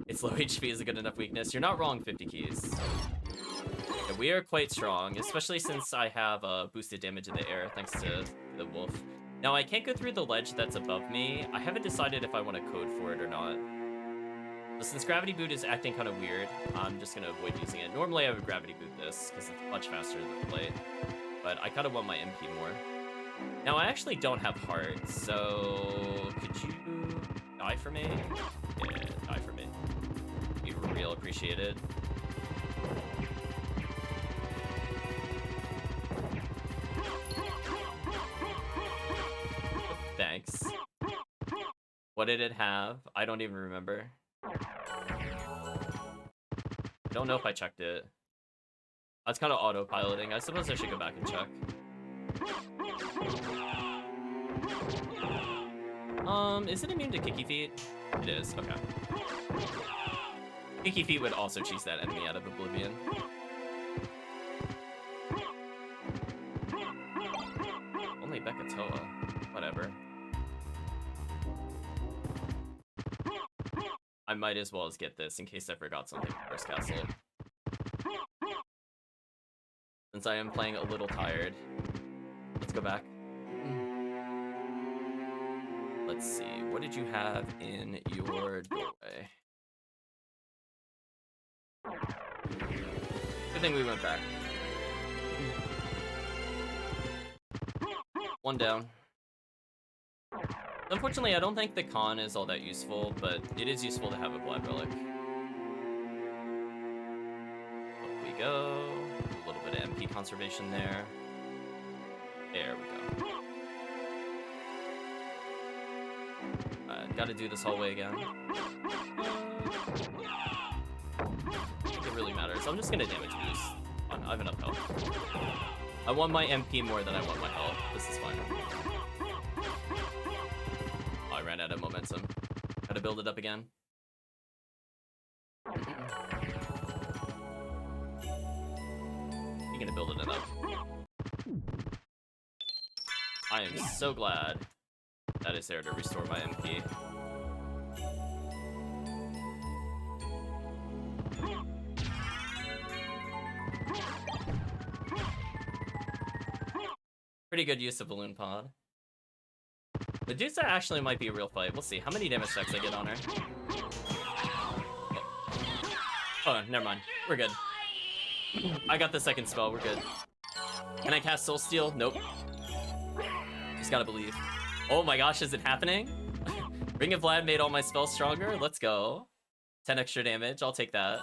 it's low HP is a good enough weakness. You're not wrong, 50 keys. Yeah, we are quite strong, especially since I have boosted damage in the air thanks to the wolf. Now, I can't go through the ledge that's above me. I haven't decided if I want to code for it or not. So since Gravity Boot is acting kind of weird, I'm just going to avoid using it. Normally, I would Gravity Boot this because it's much faster than the blade, but I kind of want my MP more. Now, I actually don't have heart, so could you die for me? Yeah, die for me. Be real appreciated. Thanks. What did it have? I don't even remember. I don't know if I checked it. That's kind of autopiloting. I suppose I should go back and check. Is it immune to Kicky Feet? It is, okay. Kicky Feet would also chase that enemy out of oblivion. Only Bekatoa. Whatever. I might as well as get this in case I forgot something from first castle. Since I am playing a little tired. Let's go back. Let's see, what did you have in your doorway? Good thing we went back. One down. Unfortunately, I don't think the con is all that useful, but it is useful to have a Vlad Relic. Up we go. A little bit of MP conservation there. There we go. Gotta do this hallway again. I don't think it really matters. I'm just gonna damage boost. I have enough health. I want my MP more than I want my health. This is fine. Oh, I ran out of momentum. Gotta build it up again. You're gonna build it up. I am so glad that is there to restore my MP. Pretty good use of Balloon Pod. Medusa actually might be a real fight. We'll see. How many damage checks I get on her? Oh, never mind. We're good. I got the second spell. We're good. Can I cast Soul Steal? Nope. Just gotta believe. Oh my gosh, is it happening? Ring of Vlad made all my spells stronger. Let's go. 10 extra damage. I'll take that.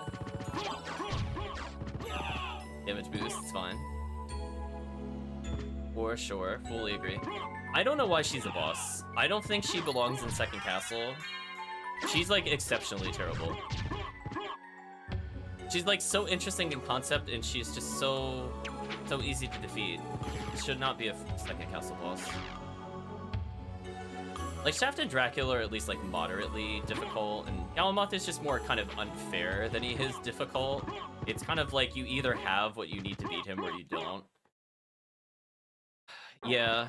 Damage boost. It's fine. For sure. Fully agree. I don't know why she's a boss. I don't think she belongs in second castle. She's like exceptionally terrible. She's like so interesting in concept, and she's just so easy to defeat. Should not be a second castle boss. Like Shaft and Dracula are at least like moderately difficult, and Yamamoth is just more kind of unfair than he is difficult. It's kind of like you either have what you need to beat him or you don't. Yeah.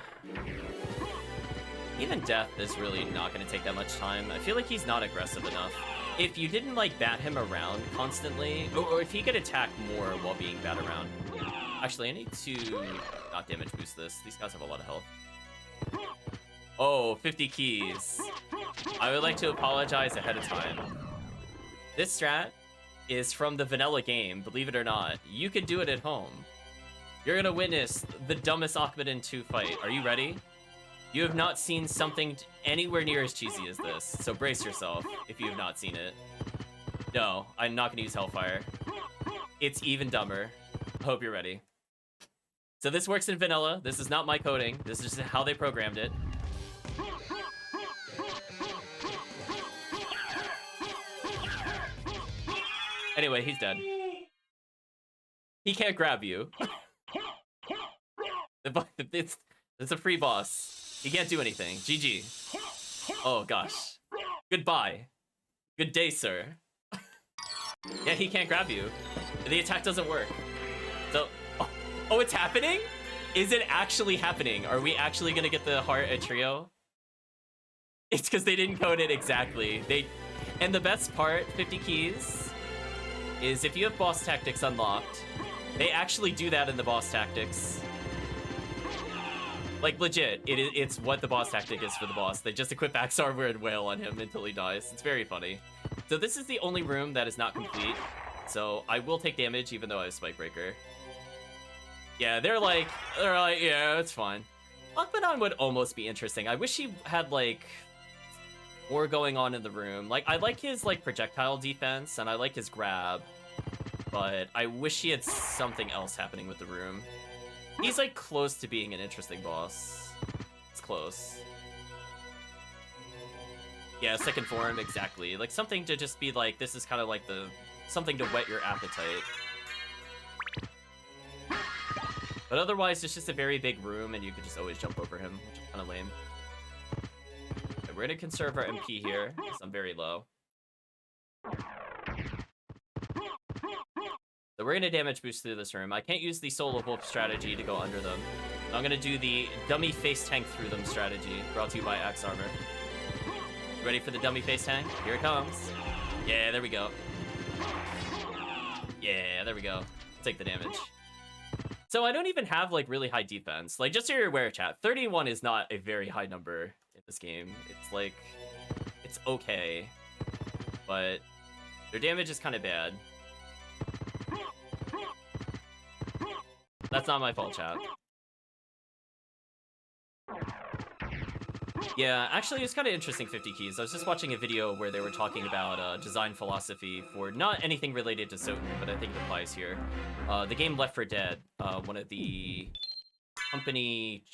Even Death is really not going to take that much time. I feel like he's not aggressive enough. If you didn't, like, bat him around constantly, or if he could attack more while being bat around. Actually, I need to not damage boost this. These guys have a lot of health. Oh, 50 keys. I would like to apologize ahead of time. This strat is from the vanilla game, believe it or not. You could do it at home. You're gonna witness the dumbest Akhemadin 2 fight. Are you ready? You have not seen something anywhere near as cheesy as this, so brace yourself if you have not seen it. No, I'm not gonna use Hellfire. It's even dumber. Hope you're ready. So this works in vanilla. This is not my coding. This is just how they programmed it. Anyway, he's dead. He can't grab you. It's a free boss. He can't do anything. GG. Oh gosh. Goodbye. Good day, sir. Yeah, he can't grab you. The attack doesn't work. So, oh, it's happening? Is it actually happening? Are we actually gonna get the heart at trio? It's because they didn't code it exactly. And the best part, 50 keys, is if you have boss tactics unlocked, they actually do that in the boss tactics. Like, legit, it's what the boss tactic is for the boss. They just equip Axe Armor and wail on him until he dies. It's very funny. So this is the only room that is not complete. So I will take damage even though I have Spike Breaker. Yeah, they're like, yeah, it's fine. Akhemadin would almost be interesting. I wish he had, like, more going on in the room. Like, I like his, like, projectile defense, and I like his grab. But I wish he had something else happening with the room. He's, like, close to being an interesting boss. It's close. Yeah, second form, exactly. Like, something to just be like, this is kind of like something to whet your appetite. But otherwise, it's just a very big room, and you could just always jump over him, which is kind of lame. Okay, we're gonna conserve our MP here, because I'm very low. So we're gonna damage boost through this room. I can't use the Soul of Wolf strategy to go under them. I'm gonna do the dummy face tank through them strategy, brought to you by Axe Armor. Ready for the dummy face tank? Here it comes. Yeah, there we go. Yeah, there we go. Take the damage. So I don't even have, like, really high defense. Like, just so you're aware, chat, 31 is not a very high number in this game. It's, like, it's okay. But their damage is kind of bad. That's not my fault, chat. Yeah, actually, it's kind of interesting, 50 keys. I was just watching a video where they were talking about design philosophy for not anything related to SotN, but I think it applies here. The game Left 4 Dead, one of the company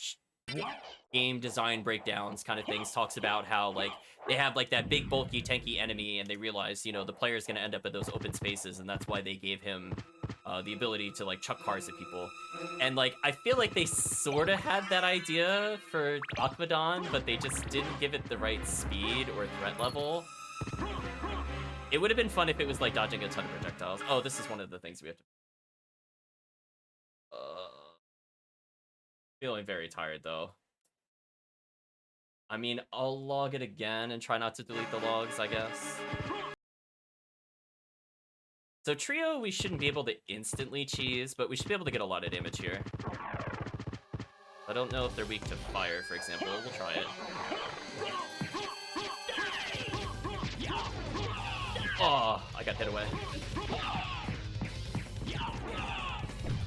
game design breakdowns kind of things, talks about how, like, they have, like, that big, bulky, tanky enemy, and they realize, you know, the player's gonna end up at those open spaces, and that's why they gave him the ability to, like, chuck cars at people. And, like, I feel like they sort of had that idea for Akhemadin, but they just didn't give it the right speed or threat level. It would have been fun if it was, like, dodging a ton of projectiles. Oh, this is one of the things we have to... Feeling very tired, though. I mean, I'll log it again and try not to delete the logs, I guess. So Trio, we shouldn't be able to instantly cheese, but we should be able to get a lot of damage here. I don't know if they're weak to fire, for example. We'll try it. Oh, I got hit away.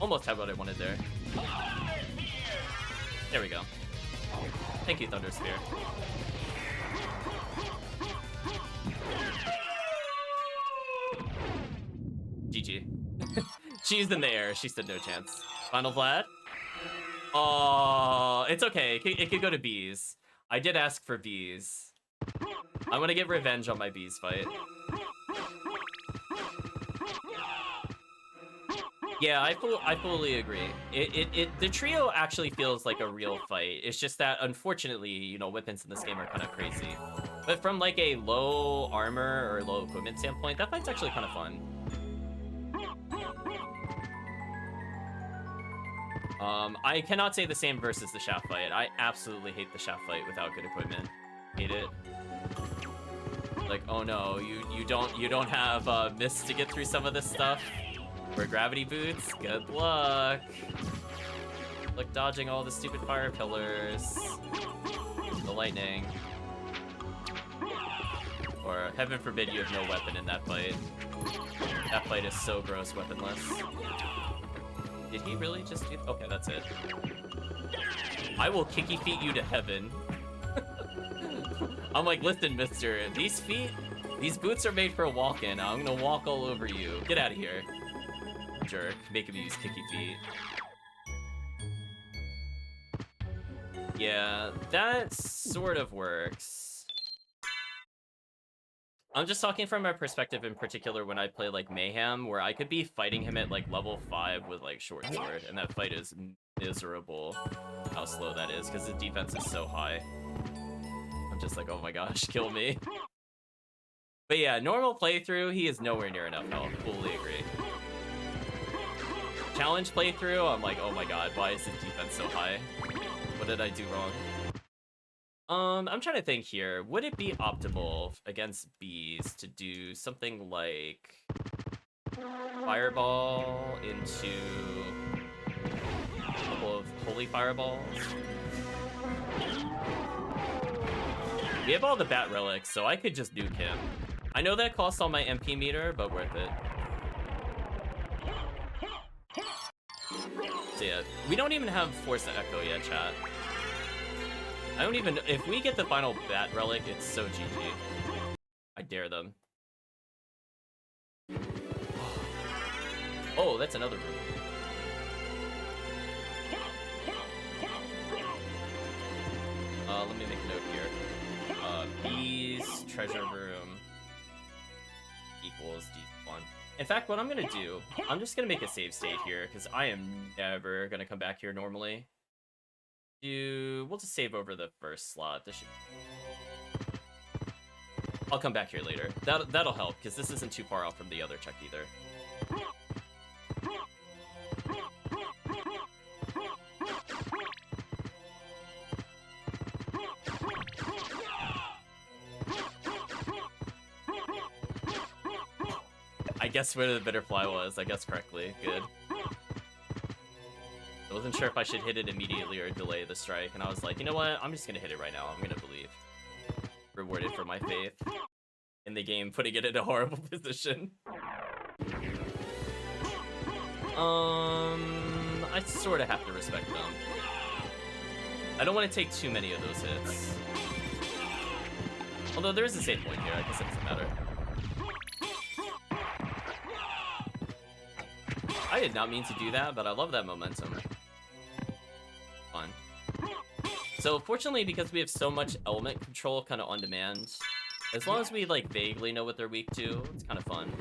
Almost had what I wanted there. There we go. Thank you, Thunder Spear. GG. She's in the air. She stood no chance. Final Vlad? Oh, it's okay. It could go to bees. I did ask for bees. I'm gonna get revenge on my bees fight. Yeah, I fully agree. The trio actually feels like a real fight. It's just that, unfortunately, you know, weapons in this game are kind of crazy. But from like a low armor or low equipment standpoint, that fight's actually kind of fun. I cannot say the same versus the shaft fight. I absolutely hate the shaft fight without good equipment. Hate it. Like, oh no, you don't have mist to get through some of this stuff. We're gravity boots. Good luck. Like dodging all the stupid fire pillars. The lightning. Or heaven forbid you have no weapon in that fight. That fight is so gross weaponless. Did he really just do... Okay, that's it. I will kicky feet you to heaven. I'm like, listen, mister, these boots are made for walking. I'm gonna walk all over you. Get out of here. Jerk. Make him use kicky feet. Yeah, that sort of works. I'm just talking from my perspective in particular when I play like Mayhem, where I could be fighting him at like level 5 with like short sword, and that fight is miserable how slow that is because the defense is so high. I'm just like, oh my gosh, kill me. But yeah, normal playthrough, he is nowhere near enough health. Fully agree. Challenge playthrough, I'm like, oh my god, why is his defense so high? What did I do wrong? I'm trying to think here. Would it be optimal against bees to do something like fireball into a couple of holy fireballs? We have all the bat relics, so I could just nuke him. I know that costs on my MP meter, but worth it. So yeah, we don't even have Force Echo yet, chat. I don't even... If we get the final bat relic, it's so GG. I dare them. Oh, that's another room. Let me make a note here. Bees, treasure room, equals D1. In fact, what I'm gonna do, I'm just gonna make a save state here, because I am never gonna come back here normally. We'll just save over the first slot. This should... I'll come back here later. That'll help, because this isn't too far off from the other check either. I guess where the butterfly was, I guess correctly. Good. I wasn't sure if I should hit it immediately or delay the strike, and I was like, you know what? I'm just gonna hit it right now. I'm gonna believe. Rewarded for my faith in the game, putting it in a horrible position. I sort of have to respect them. I don't want to take too many of those hits. Although there is a save point here, I guess it doesn't matter. I did not mean to do that, but I love that momentum. Fun. So fortunately, because we have so much element control kind of on demand, as long as we like vaguely know what they're weak to, it's kind of fun.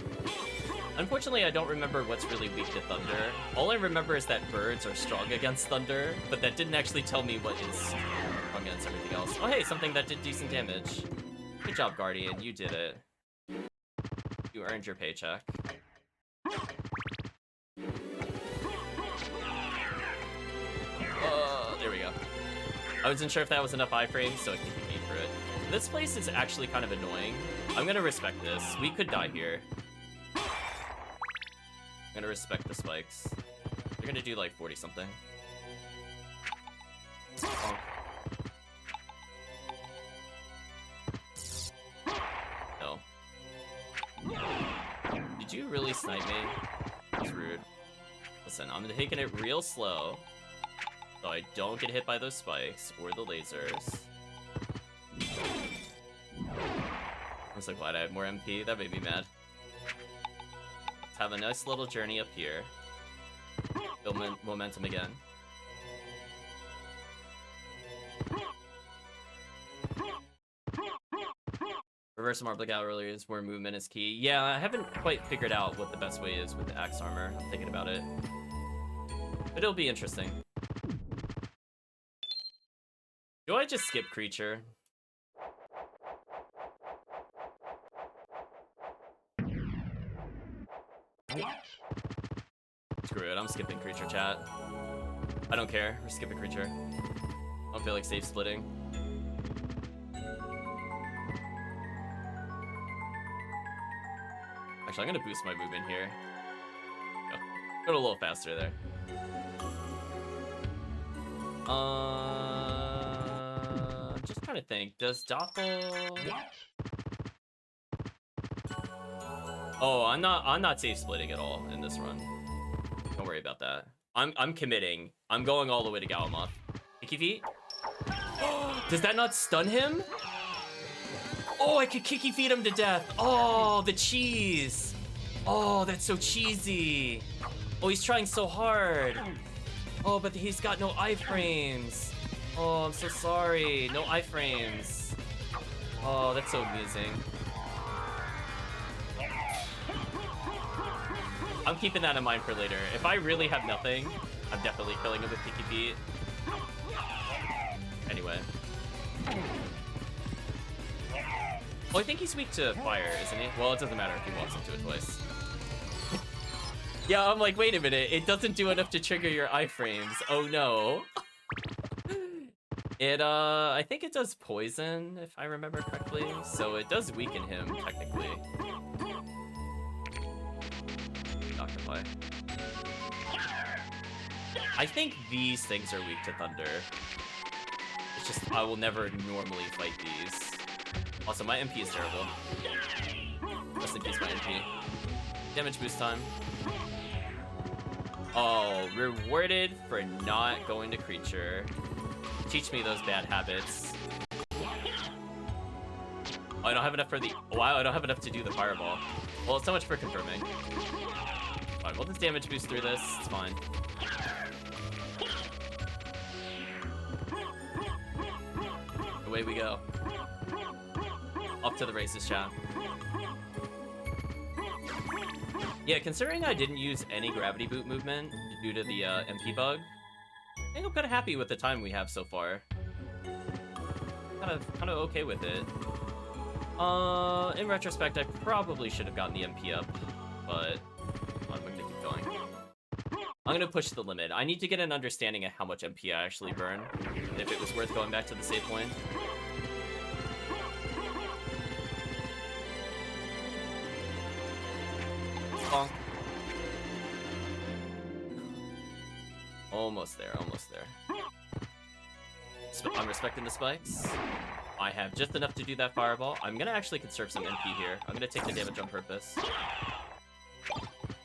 Unfortunately, I don't remember what's really weak to thunder. All I remember is that birds are strong against thunder, but that didn't actually tell me what is strong against everything else. Oh hey, something that did decent damage. Good job, Guardian, you did it. You earned your paycheck. There we go. I wasn't sure if that was enough iframes, so it can be This place is actually kind of annoying. I'm gonna respect this. We could die here. I'm gonna respect the spikes. They're gonna do like 40 something. Oh. No. Did you really snipe me? That's rude. Listen, I'm taking it real slow so I don't get hit by those spikes or the lasers. I'm so glad I have more MP. That made me mad. Let's have a nice little journey up here. Build momentum again. Reverse Marble earlier is where movement is key. Yeah, I haven't quite figured out what the best way is with the axe armor. I'm thinking about it. But it'll be interesting. Do I just skip creature? Screw it, I'm skipping creature, chat. I don't care, we're skipping creature. I don't feel like safe splitting. Actually, I'm gonna boost my movement here. Go a little faster there. Just trying to think. Does Doppel? Oh, I'm not safe splitting at all in this run. Don't worry about that. I'm committing. I'm going all the way to Galamoth. Kicky feet? Does that not stun him? Oh, I could kicky feed him to death. Oh, the cheese. Oh, that's so cheesy. Oh, he's trying so hard. Oh, but he's got no iframes. Oh, I'm so sorry. No iframes. Oh, that's so amusing. I'm keeping that in mind for later. If I really have nothing, I'm definitely killing him with Kicky Feet. Anyway. Well, I think he's weak to fire, isn't he? Well, it doesn't matter if he walks into it twice. Yeah, I'm like, wait a minute. It doesn't do enough to trigger your iframes. Oh, no. I think it does poison, if I remember correctly. So it does weaken him, technically. Occupy. I think these things are weak to thunder. It's just, I will never normally fight these. Also, my MP is terrible. Rest in peace, my MP. Damage boost time. Oh, rewarded for not going to creature. Teach me those bad habits. Oh, I don't have enough for the... Wow, I don't have enough to do the fireball. Well, so much for confirming. Fine, we'll just damage boost through this. It's fine. Away we go. Up to the races, chat. Yeah, considering I didn't use any gravity boot movement due to the MP bug, I think I'm kind of happy with the time we have so far. Kind of okay with it. In retrospect, I probably should have gotten the MP up, but I'm gonna keep going. I'm gonna push the limit. I need to get an understanding of how much MP I actually burn, and if it was worth going back to the save point. Bonk. Almost there, almost there. I'm respecting the spikes. I have just enough to do that fireball. I'm gonna actually conserve some MP here. I'm gonna take the damage on purpose.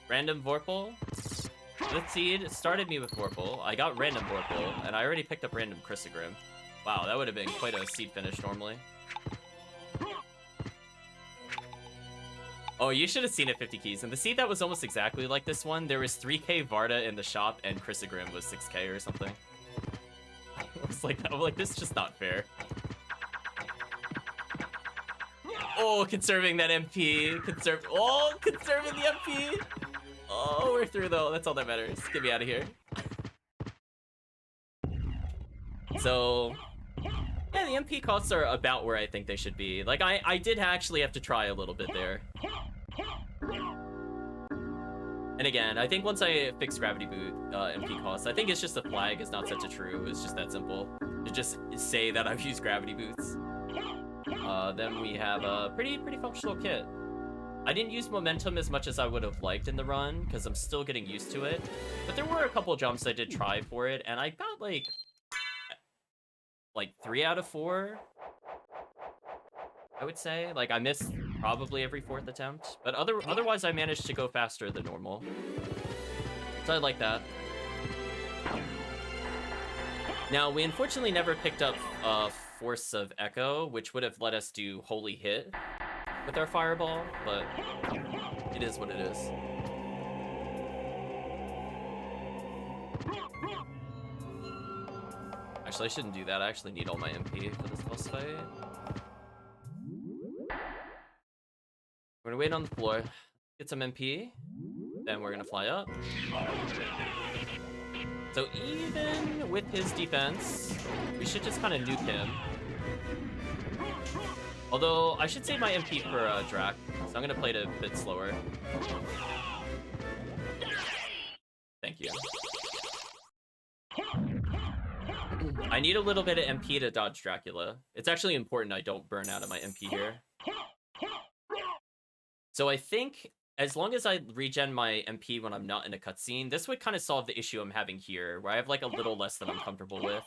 Random Vorpal. This seed started me with Vorpal. I got random Vorpal, and I already picked up random Chrysogrim. Wow, that would have been quite a seed finish normally. Oh, you should have seen it 50 keys. And the seed that was almost exactly like this one, there was 3k Varda in the shop, and Chrysogrim was 6k or something. I was like, this is just not fair. Oh, conserving that MP. Conserving the MP. Oh, we're through though. That's all that matters. Get me out of here. So, yeah, the MP costs are about where I think they should be. Like, I did actually have to try a little bit there. And again, I think once I fix Gravity Boot MP costs, I think it's just the flag is not such a true. It's just that simple. To just say that I've used Gravity Boots. then we have a pretty functional kit. I didn't use momentum as much as I would have liked in the run, because I'm still getting used to it. But there were a couple jumps I did try for it, and I got like 3 out of 4, I would say. Like, I missed probably every 4th attempt, but otherwise I managed to go faster than normal. So I like that. Now, we unfortunately never picked up Force of Echo, which would have let us do Holy Hit with our Fireball, but it is what it is. Actually, I shouldn't do that. I actually need all my MP for this boss fight. We're gonna wait on the floor, get some MP, then we're gonna fly up. So even with his defense, we should just kind of nuke him. Although, I should save my MP for Drac, so I'm gonna play it a bit slower. Thank you. I need a little bit of MP to dodge Dracula. It's actually important I don't burn out of my MP here. So I think, as long as I regen my MP when I'm not in a cutscene, this would kind of solve the issue I'm having here, where I have like a little less than I'm comfortable with.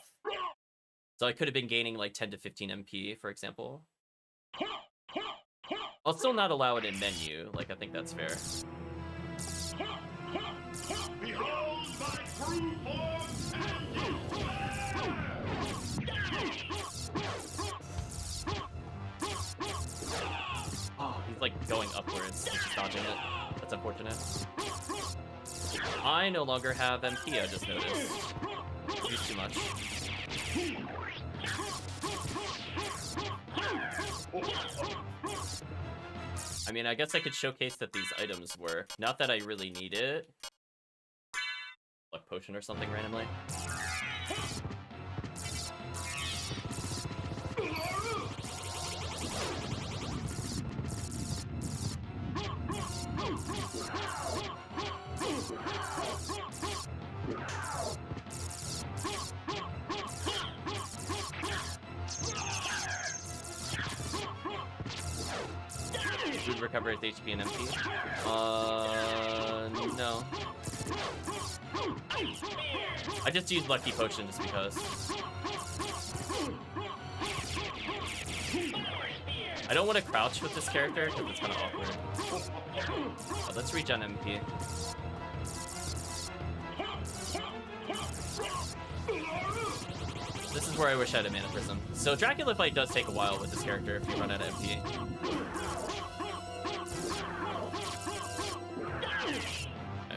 So I could have been gaining like 10 to 15 MP, for example. I'll still not allow it in menu, like I think that's fair.
Behold my true form and
Oh, he's like going upwards, just dodging it. That's unfortunate. I no longer have MP, I just noticed. Used too much. I mean, I guess I could showcase that these items work. Not that I really need it. Luck potion or something randomly. Would recover its HP and MP? No. I just used Lucky Potion just because. I don't want to crouch with this character because it's kind of awkward. Oh, let's regen MP. This is where I wish I had a Mana Prism. So Dracula fight does take a while with this character if you run out of MP.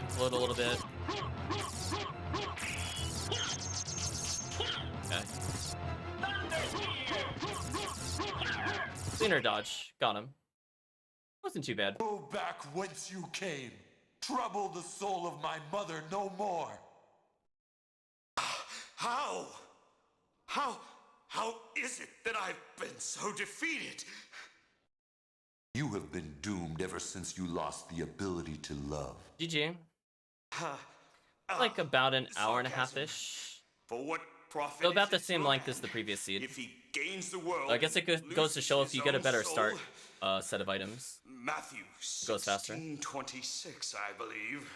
Float a little bit. Okay. Cleaner dodge. Got him. Wasn't too bad.
Go back whence you came. Trouble the soul of my mother no more.
How? How is it that I've been so defeated?
You have been doomed ever since you lost the ability to love.
GG. Like about an hour and a half-ish.
For what profit?
So about the
is its
same
love?
length as the previous seed.
If he gains the world,
I guess it goes to show if you get a better start set of items.
Matthew
Goes faster.
16:26, I believe.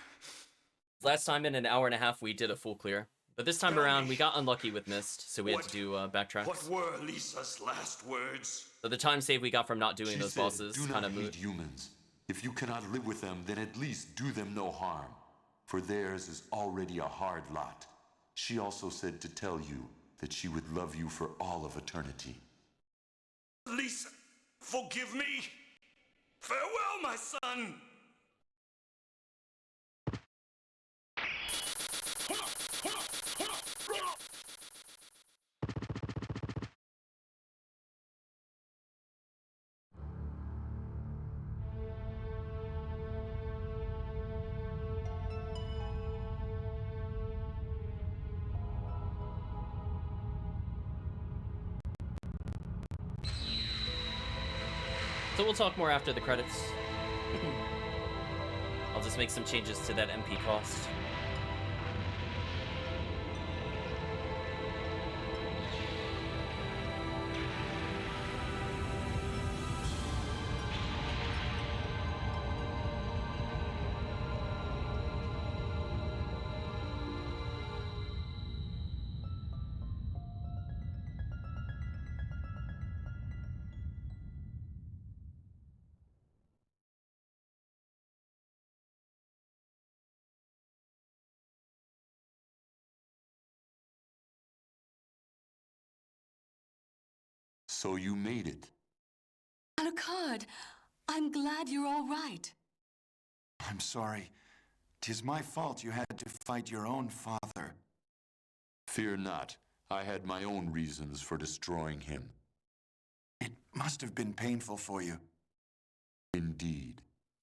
Last time in an hour and a half we did a full clear. But this time around we got unlucky with Mist, so we had to do backtracks.
What were Lisa's last words?
So the time save we got from not doing
She
those
said,
bosses
do
kind
not
of
hate
moot.
humans. If you cannot live with them, then at least do them no harm. For theirs is already a hard lot. She also said to tell you that she would love you for all of eternity.
Lisa, forgive me. Farewell, my son.
So we'll talk more after the credits. I'll just make some changes to that MP cost.
So you made it.
Alucard, I'm glad you're all right.
I'm sorry. 'Tis my fault you had to fight your own father.
Fear not. I had my own reasons for destroying him.
It must have been painful for you.
Indeed.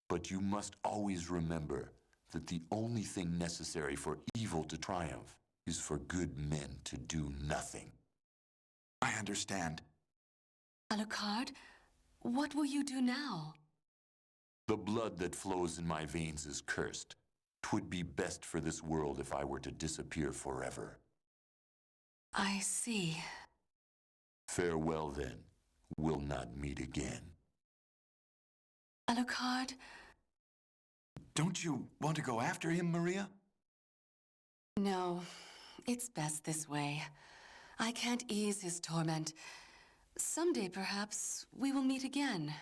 But you must always remember that the only thing necessary for evil to triumph is for good men to do nothing.
I understand.
Alucard, what will you do now?
The blood that flows in my veins is cursed. 'Twould be best for this world if I were to disappear forever.
I see.
Farewell, then. We'll not meet again.
Alucard,
Don't you want to go after him, Maria?
no, it's best this way. I can't ease his torment. Someday, perhaps, we will meet again.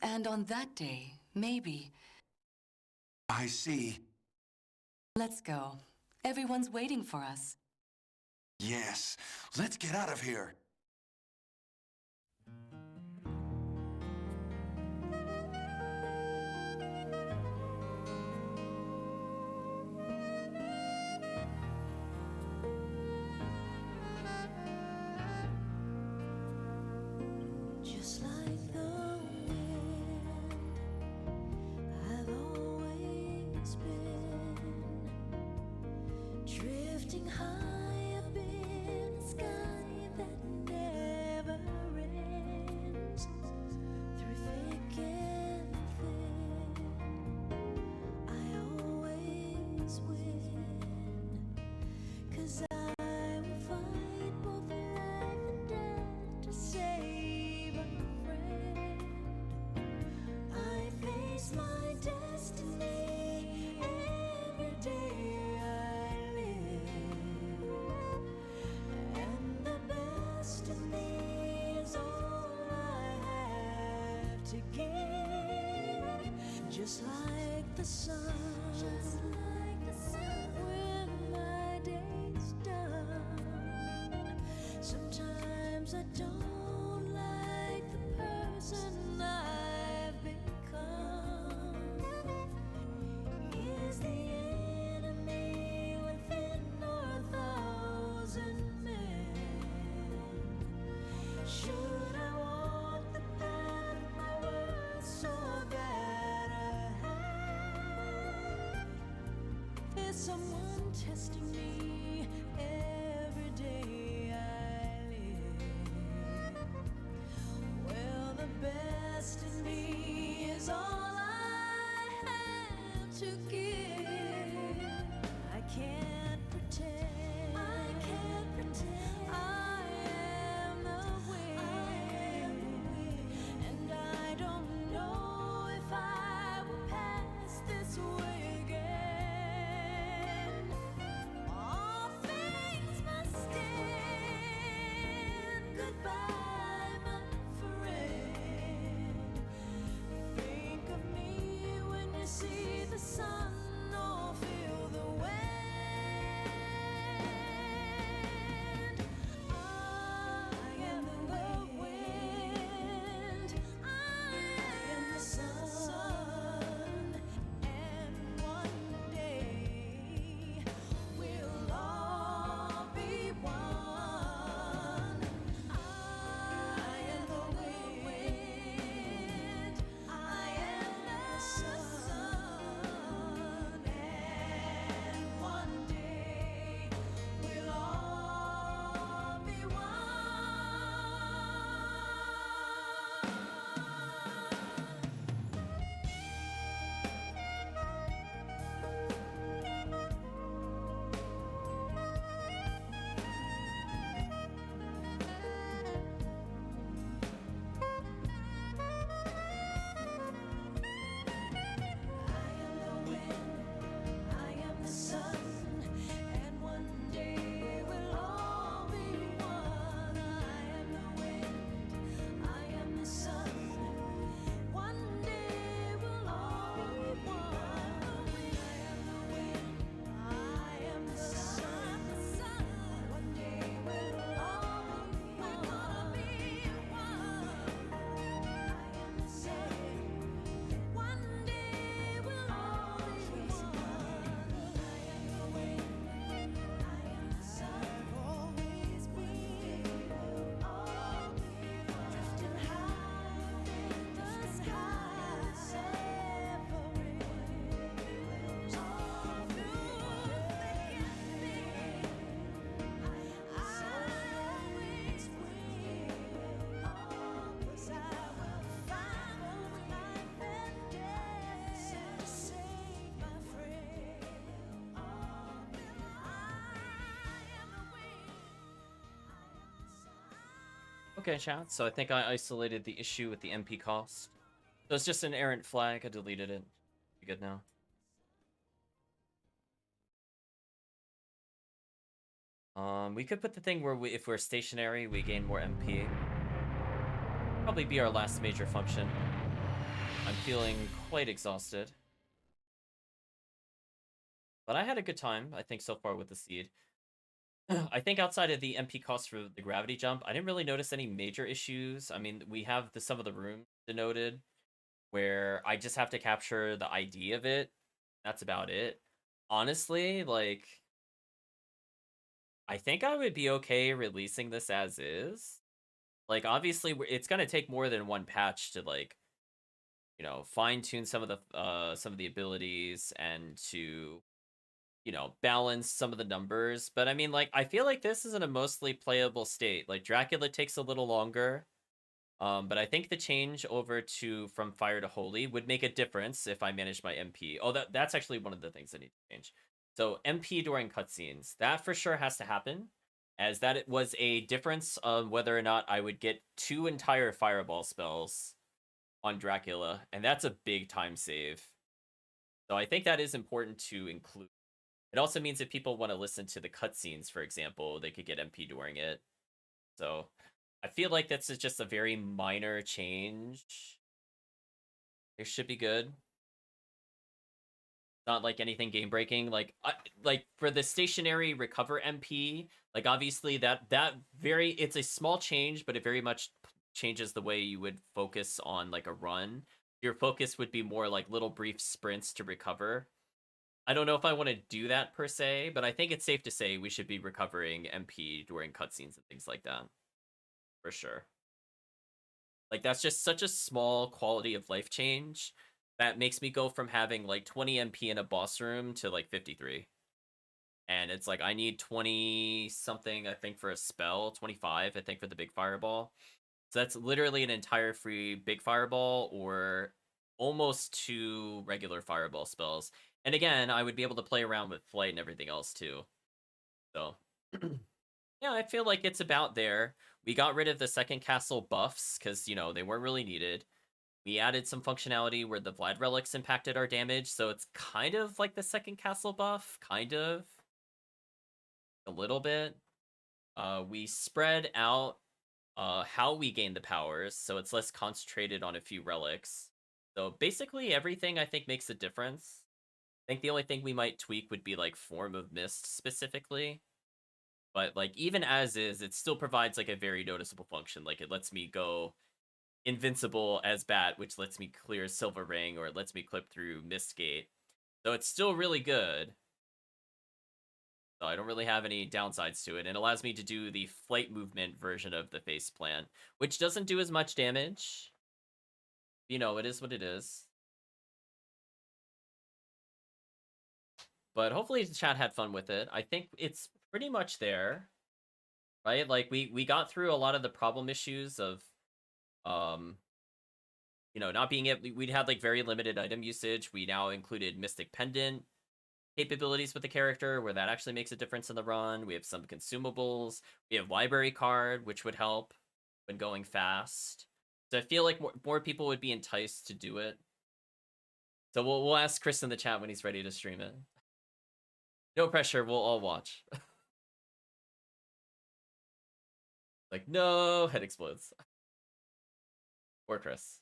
And on that day, maybe.
I see.
Let's go. Everyone's waiting for us.
Yes, let's get out of here.
Just like the wind, I've always been drifting high up in the sky that never ends. Through thick and thin, I always win, 'cause I will fight both life and death to save a friend. I face my destiny every day I live, and the best in me is all I have to give. Just like the sun, when my day's done. Sometimes I don't like the person I've become. Is the enemy within or 1,000 men? Should I walk the path my words so bad I have? Is someone testing me every day I live? Well, the best in me is all I have to give. I can't pretend. I am the wind. And I don't know if I will pass this way again.
Okay, chat. So I think I isolated the issue with the MP cost. So it's just an errant flag. I deleted it. Be good now. We could put the thing where if we're stationary, we gain more MP. Probably be our last major function. I'm feeling quite exhausted. But I had a good time, I think, so far with the seed. I think outside of the MP cost for the gravity jump, I didn't really notice any major issues. I mean, we have some of the rooms denoted where I just have to capture the ID of it. That's about it. Honestly, like, I think I would be okay releasing this as is. Like, obviously, it's gonna take more than one patch to, like, you know, fine tune some of the abilities and to, you know, balance some of the numbers. But I mean, like, I feel like this is in a mostly playable state. Like, Dracula takes a little longer. But I think the change over to from fire to holy would make a difference if I manage my MP. Oh, that's actually one of the things I need to change. So MP during cutscenes, that for sure has to happen, as that it was a difference on whether or not I would get 2 entire fireball spells on Dracula, and that's a big time save. So I think that is important to include. It also means if people want to listen to the cutscenes, for example, they could get MP during it. So I feel like this is just a very minor change. It should be good. Not like anything game breaking. Like for the stationary recover MP, like obviously it's a small change, but it very much changes the way you would focus on like a run. Your focus would be more like little brief sprints to recover. I don't know if I want to do that per se, but I think it's safe to say we should be recovering MP during cutscenes and things like that. For sure. Like, that's just such a small quality of life change that makes me go from having, like, 20 MP in a boss room to, like, 53. And it's like, I need 20-something, I think, for a spell. 25, I think, for the big fireball. So that's literally an entire free big fireball or almost 2 regular fireball spells. And again, I would be able to play around with flight and everything else, too. So... yeah, I feel like it's about there. We got rid of the second castle buffs because, you know, they weren't really needed. We added some functionality where the Vlad relics impacted our damage, so it's kind of like the second castle buff, kind of. A little bit. We spread out how we gain the powers, so it's less concentrated on a few relics. So basically everything I think makes a difference. I think the only thing we might tweak would be like Form of Mist specifically. But, like, even as is, it still provides, like, a very noticeable function. Like, it lets me go invincible as Bat, which lets me clear Silver Ring, or it lets me clip through Mistgate. So it's still really good. So I don't really have any downsides to it. And it allows me to do the flight movement version of the face plant, which doesn't do as much damage. You know, it is what it is. But hopefully the chat had fun with it. I think it's pretty much there. Right? Like, we got through a lot of the problem issues of, you know, not being able... we'd had, like, very limited item usage. We now included Mystic Pendant capabilities with the character, where that actually makes a difference in the run. We have some consumables. We have Library Card, which would help when going fast. So I feel like more people would be enticed to do it. So we'll ask Chris in the chat when he's ready to stream it. No pressure, we'll all watch. Like, no, head explodes. Or Chris.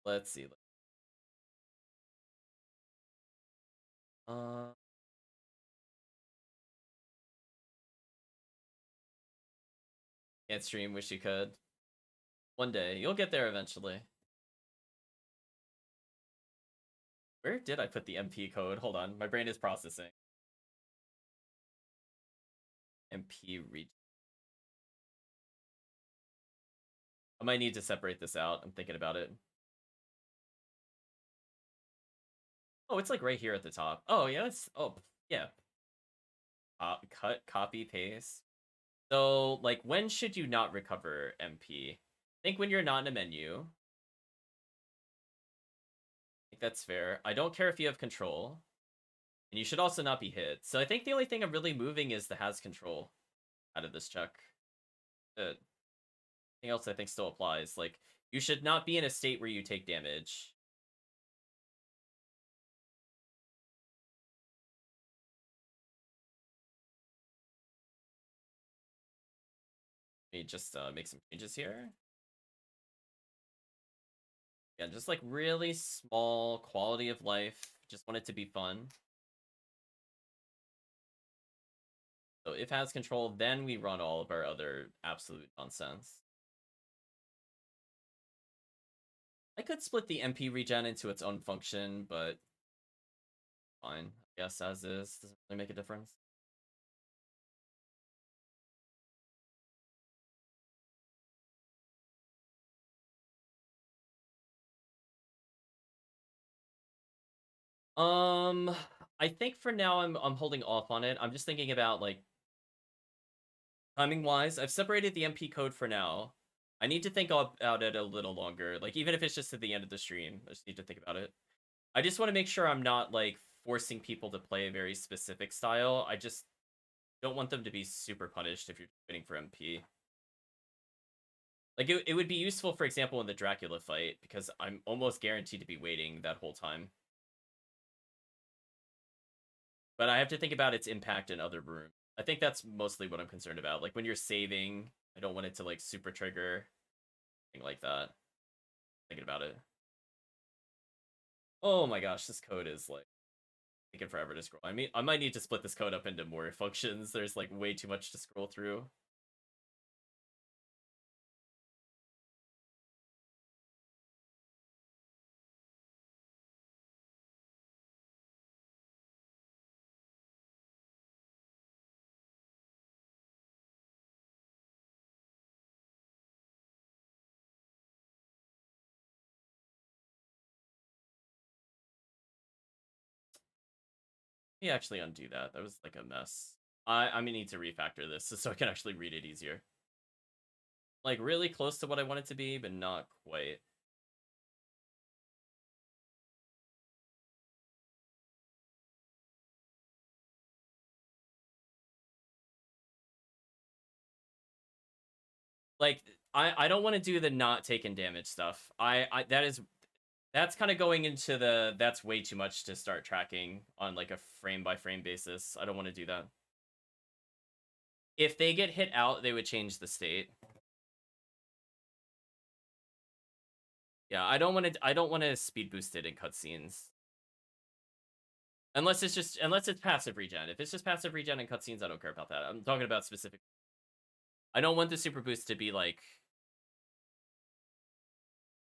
Let's see. Can't stream, wish you could. One day, you'll get there eventually. Where did I put the MP code? Hold on, my brain is processing. MP reach. I might need to separate this out. I'm thinking about it. Oh, it's like right here at the top. Oh, yeah, it's... oh, yeah. Cut, copy, paste. So, like, when should you not recover MP? I think when you're not in a menu. I think that's fair. I don't care if you have control. And you should also not be hit. So I think the only thing I'm really moving is the has control out of this check. Good. Anything else I think still applies. Like, you should not be in a state where you take damage. Let me just make some changes here. Yeah, just like really small quality of life. Just want it to be fun. So if has control, then we run all of our other absolute nonsense. I could split the MP regen into its own function, but fine. I guess as is. Doesn't really make a difference. I think for now I'm holding off on it. I'm just thinking about like timing wise. I've separated the MP code for now. I need to think about it a little longer. Like even if it's just at the end of the stream, I just need to think about it. I just want to make sure I'm not like forcing people to play a very specific style. I just don't want them to be super punished if you're waiting for MP. Like it would be useful, for example, in the Dracula fight, because I'm almost guaranteed to be waiting that whole time. But I have to think about its impact in other rooms. I think that's mostly what I'm concerned about. Like when you're saving, I don't want it to like super trigger, thing like that. Thinking about it. Oh my gosh, this code is like taking forever to scroll. I mean, I might need to split this code up into more functions. There's like way too much to scroll through. Let me actually undo that. That was like a mess. I'm gonna need to refactor this so I can actually read it easier. Like really close to what I want it to be, but not quite. Like I don't want to do the not taking damage stuff. That's kind of going into the that's way too much to start tracking on like a frame by frame basis. I don't want to do that. If they get hit out, they would change the state. Yeah, I don't want to speed boost it in cutscenes. Unless it's passive regen. If it's just passive regen in cutscenes, I don't care about that. I'm talking about specific. I don't want the super boost to be like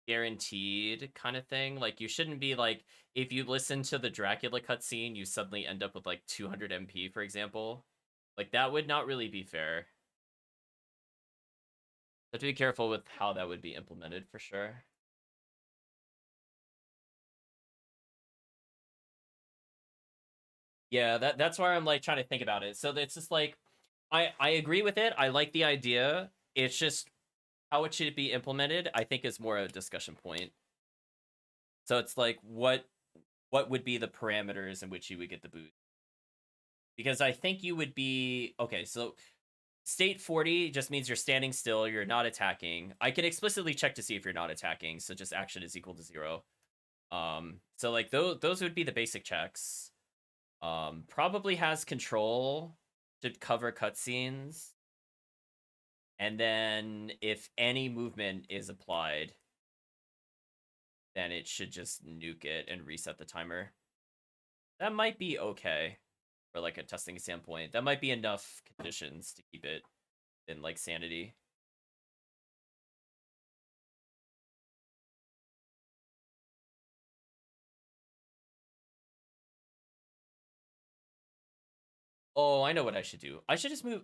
guaranteed kind of thing. Like you shouldn't be like if you listen to the Dracula cutscene, you suddenly end up with like 200 MP, for example. Like that would not really be fair. Have to be careful with how that would be implemented for sure. Yeah, that's why I'm like trying to think about it. So it's just like I agree with it. I like the idea. It's just how it should be implemented, I think is more a discussion point. So it's like what would be the parameters in which you would get the boost? Because I think you would be okay, so state 40 just means you're standing still, you're not attacking. I can explicitly check to see if you're not attacking, so just action is equal to 0. So like those would be the basic checks. Probably has control to cover cutscenes. And then if any movement is applied, then it should just nuke it and reset the timer. That might be okay for like a testing standpoint. That might be enough conditions to keep it in like sanity. Oh, I know what I should do. I should just move.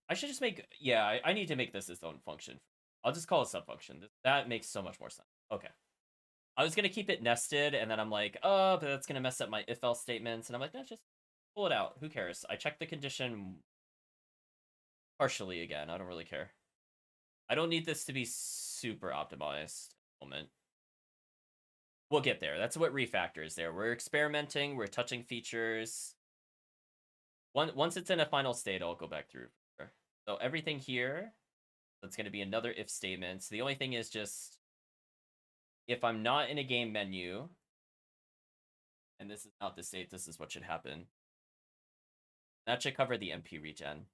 I should just make. Yeah, I need to make this its own function. I'll just call it subfunction. That makes so much more sense. Okay. I was gonna keep it nested, and then I'm like, oh, but that's gonna mess up my if-else statements, and I'm like, no, just pull it out. Who cares? I checked the condition partially again. I don't really care. I don't need this to be super optimized at the moment. We'll get there. That's what refactor is there. We're experimenting. We're touching features. Once it's in a final state, I'll go back through. So everything here, That's going to be another if statement. So the only thing is just if I'm not in a game menu, and this is not the state, this is what should happen. That should cover the MP regen.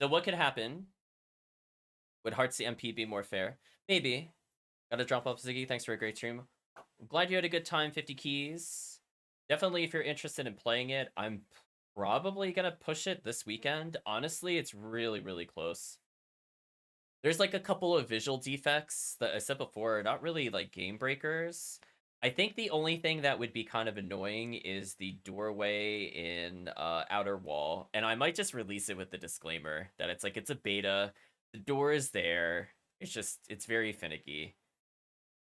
So what could happen? Would Hearts the MP be more fair? Maybe. Gotta drop off Ziggy. Thanks for a great stream. I'm glad you had a good time. 50 keys. Definitely, if you're interested in playing it, I'm probably gonna push it this weekend. Honestly, it's really, really close. There's like a couple of visual defects that I said before are not really like game breakers. I think the only thing that would be kind of annoying is the doorway in Outer Wall. And I might just release it with the disclaimer that it's like it's a beta. The door is there. It's very finicky.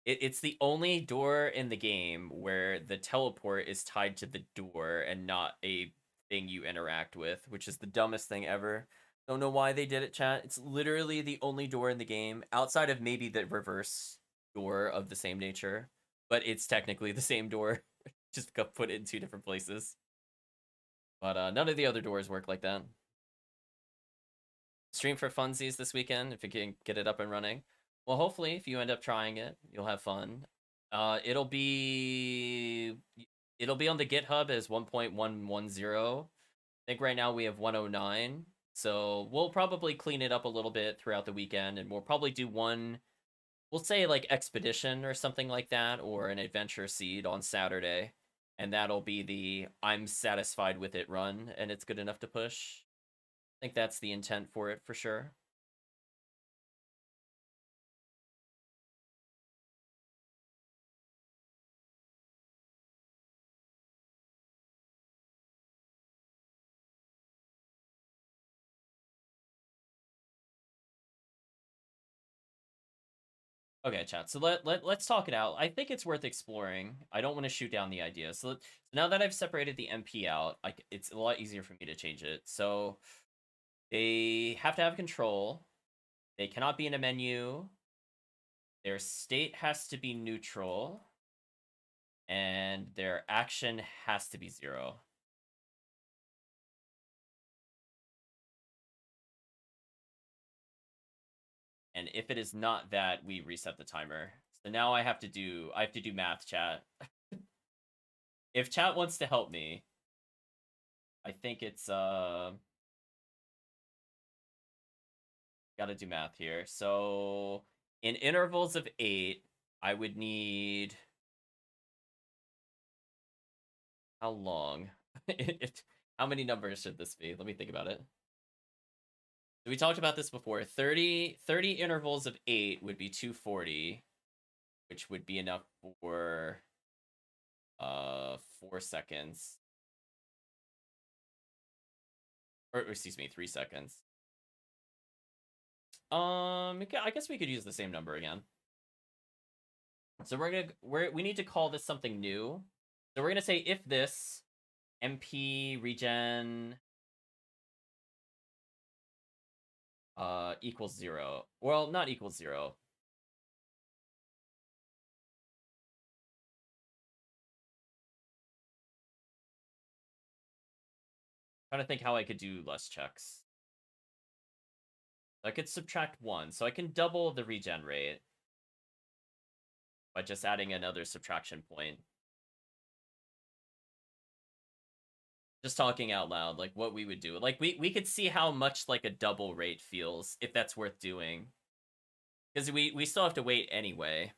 It's the only door in the game where the teleport is tied to the door and not a thing you interact with, which is the dumbest thing ever. Don't know why they did it, chat. It's literally the only door in the game, outside of maybe the reverse door of the same nature, but it's technically the same door, just got put in two different places. But none of the other doors work like that. Stream for funsies this weekend, if you can get it up and running. Well, hopefully, if you end up trying it, you'll have fun. It'll be on the GitHub as 1.110. I think right now we have 109. So we'll probably clean it up a little bit throughout the weekend, and we'll probably do one, we'll say like Expedition or something like that, or an Adventure Seed on Saturday. And that'll be the I'm satisfied with it run, and it's good enough to push. I think that's the intent for it for sure. Okay, chat. So let's talk it out. I think it's worth exploring. I don't want to shoot down the idea. So now that I've separated the MP out, it's a lot easier for me to change it. So they have to have control. They cannot be in a menu. Their state has to be neutral. And their action has to be 0. And if it is not that, we reset the timer. So now I have to do math, chat. If chat wants to help me, I think it's gotta do math here. So in intervals of 8, I would need how long? How many numbers should this be? Let me think about it. We talked about this before. 30 intervals of 8 would be 240, which would be enough for 4 seconds. Or excuse me, 3 seconds. I guess we could use the same number again. So we need to call this something new. So we're gonna say if this MP regen equals 0. Well, not equals 0. Trying to think how I could do less checks. I could subtract 1, so I can double the regen rate by just adding another subtraction point. Just talking out loud, like what we would do. Like we could see how much like a double rate feels, if that's worth doing. Because we still have to wait anyway.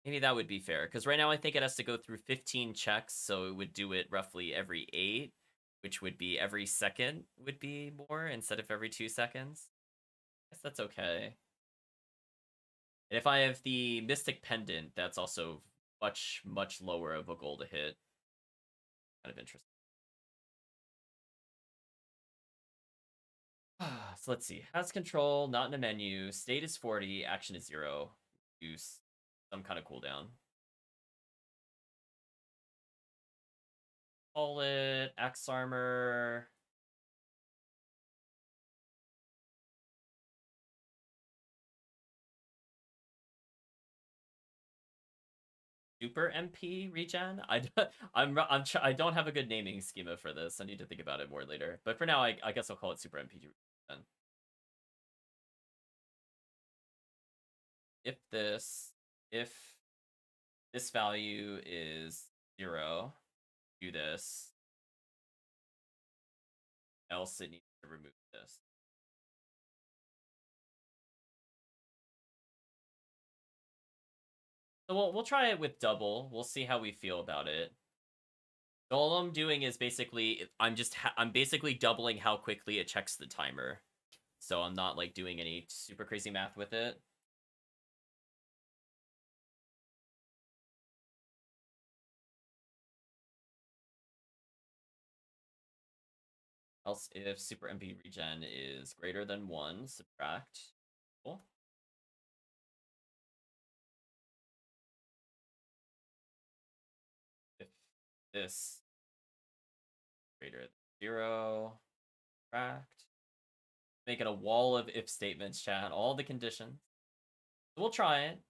Maybe that would be fair, because right now I think it has to go through 15 checks, so it would do it roughly every 8, which would be every second would be more instead of every 2 seconds. I guess that's okay. And if I have the Mystic Pendant, that's also much, much lower of a goal to hit. Kind of interesting. So let's see. Has control, not in a menu. State is 40, action is 0. Use some kind of cooldown. Call it Axe Armor. Super MP regen? I don't have a good naming schema for this. I need to think about it more later. But for now, I guess I'll call it Super MP regen. If this value is 0, do this. Else it needs to remove this. So we'll try it with double. We'll see how we feel about it. So all I'm doing is basically I'm basically doubling how quickly it checks the timer. So I'm not like doing any super crazy math with it. Else if super MP regen is greater than 1, subtract. Cool. If this greater than 0, subtract. Make it a wall of if statements, chat, all the conditions. We'll try it.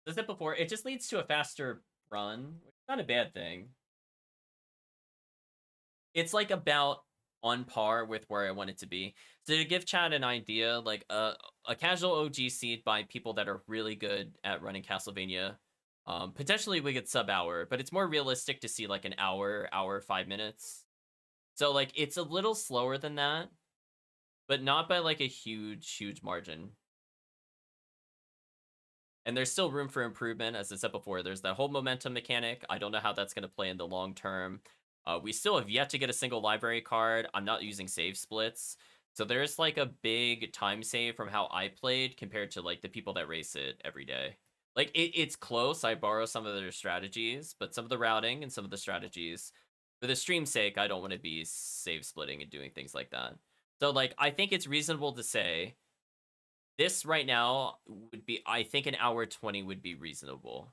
As I said before, it just leads to a faster run, which is not a bad thing. It's like about on par with where I want it to be. So to give chat an idea, like a casual OG seed by people that are really good at running Castlevania, potentially we get sub-hour, but it's more realistic to see like an hour, 5 minutes. So like it's a little slower than that, but not by like a huge margin. And there's still room for improvement. As I said before, there's that whole momentum mechanic. I don't know how that's going to play in the long term. We still have yet to get a single library card. I'm not using save splits. So there's like a big time save from how I played compared to like the people that race it every day. Like it's close. I borrow some of their strategies, but some of the routing and some of the strategies, for the stream's sake, I don't want to be save splitting and doing things like that. So like I think it's reasonable to say this right now would be, I think an hour 20 would be reasonable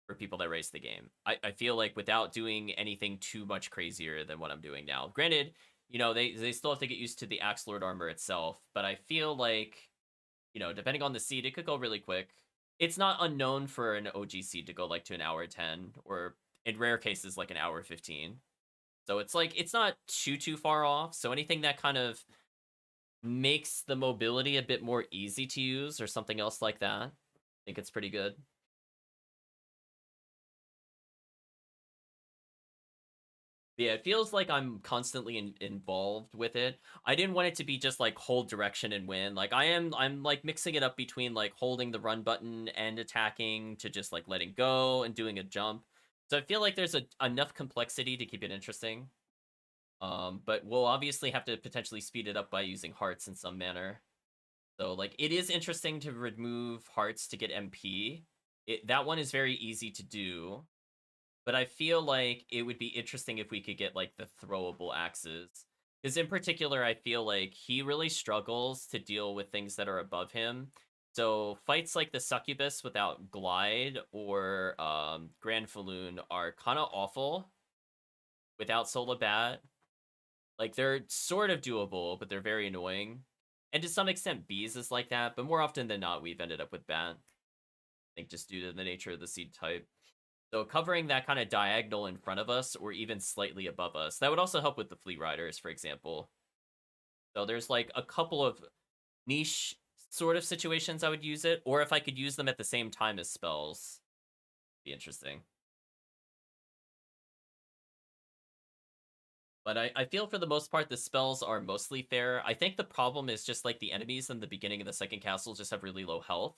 for people that race the game. I feel like without doing anything too much crazier than what I'm doing now. Granted, you know, they still have to get used to the Axe Lord armor itself, but I feel like, you know, depending on the seed, it could go really quick. It's not unknown for an OG seed to go like to an hour 10, or in rare cases like an hour 15. So it's like, it's not too far off. So anything that kind of makes the mobility a bit more easy to use or something else like that, I think it's pretty good. Yeah, it feels like I'm constantly involved with it. I didn't want it to be just like hold direction and win. Like I'm like mixing it up between like holding the run button and attacking to just like letting go and doing a jump. So I feel like there's enough complexity to keep it interesting. But we'll obviously have to potentially speed it up by using hearts in some manner. So like it is interesting to remove hearts to get MP. That one is very easy to do. But I feel like it would be interesting if we could get like the throwable axes. Because in particular, I feel like he really struggles to deal with things that are above him. So fights like the Succubus without Glide or Grand Falloon are kind of awful without Solar Bat. Like they're sort of doable, but they're very annoying. And to some extent, Bees is like that, but more often than not, we've ended up with Bat. I think just due to the nature of the seed type. So covering that kind of diagonal in front of us, or even slightly above us, that would also help with the Fleet Riders, for example. So there's like a couple of niche sort of situations I would use it, or if I could use them at the same time as spells, be interesting. But I feel for the most part, the spells are mostly fair. I think the problem is just like the enemies in the beginning of the second castle just have really low health.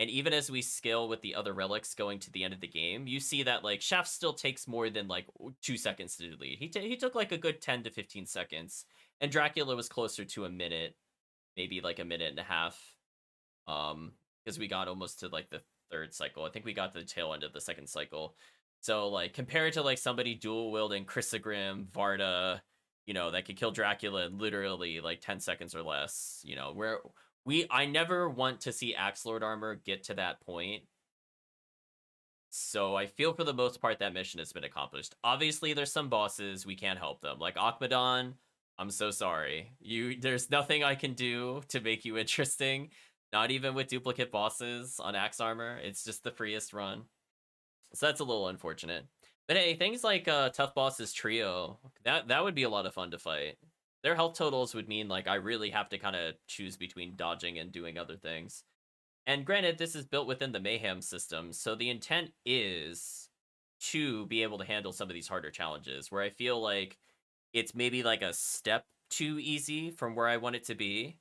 And even as we scale with the other relics going to the end of the game, you see that like Shaft still takes more than like 2 seconds to delete. He took like a good 10 to 15 seconds. And Dracula was closer to a minute, maybe like a minute and a half. Because we got almost to like the third cycle. I think we got to the tail end of the second cycle. So like compared to like somebody dual wielding Chrysogrim, Varda, you know, that could kill Dracula in literally like 10 seconds or less, you know, where I never want to see Axe Lord armor get to that point. So I feel for the most part that mission has been accomplished. Obviously there's some bosses we can't help them. Like Akmadon, I'm so sorry. There's nothing I can do to make you interesting. Not even with duplicate bosses on Axe Armor. It's just the freest run. So that's a little unfortunate. But hey, things like Tough Boss's Trio, that would be a lot of fun to fight. Their health totals would mean like I really have to kind of choose between dodging and doing other things. And granted, this is built within the Mayhem system, so the intent is to be able to handle some of these harder challenges, where I feel like it's maybe like a step too easy from where I want it to be.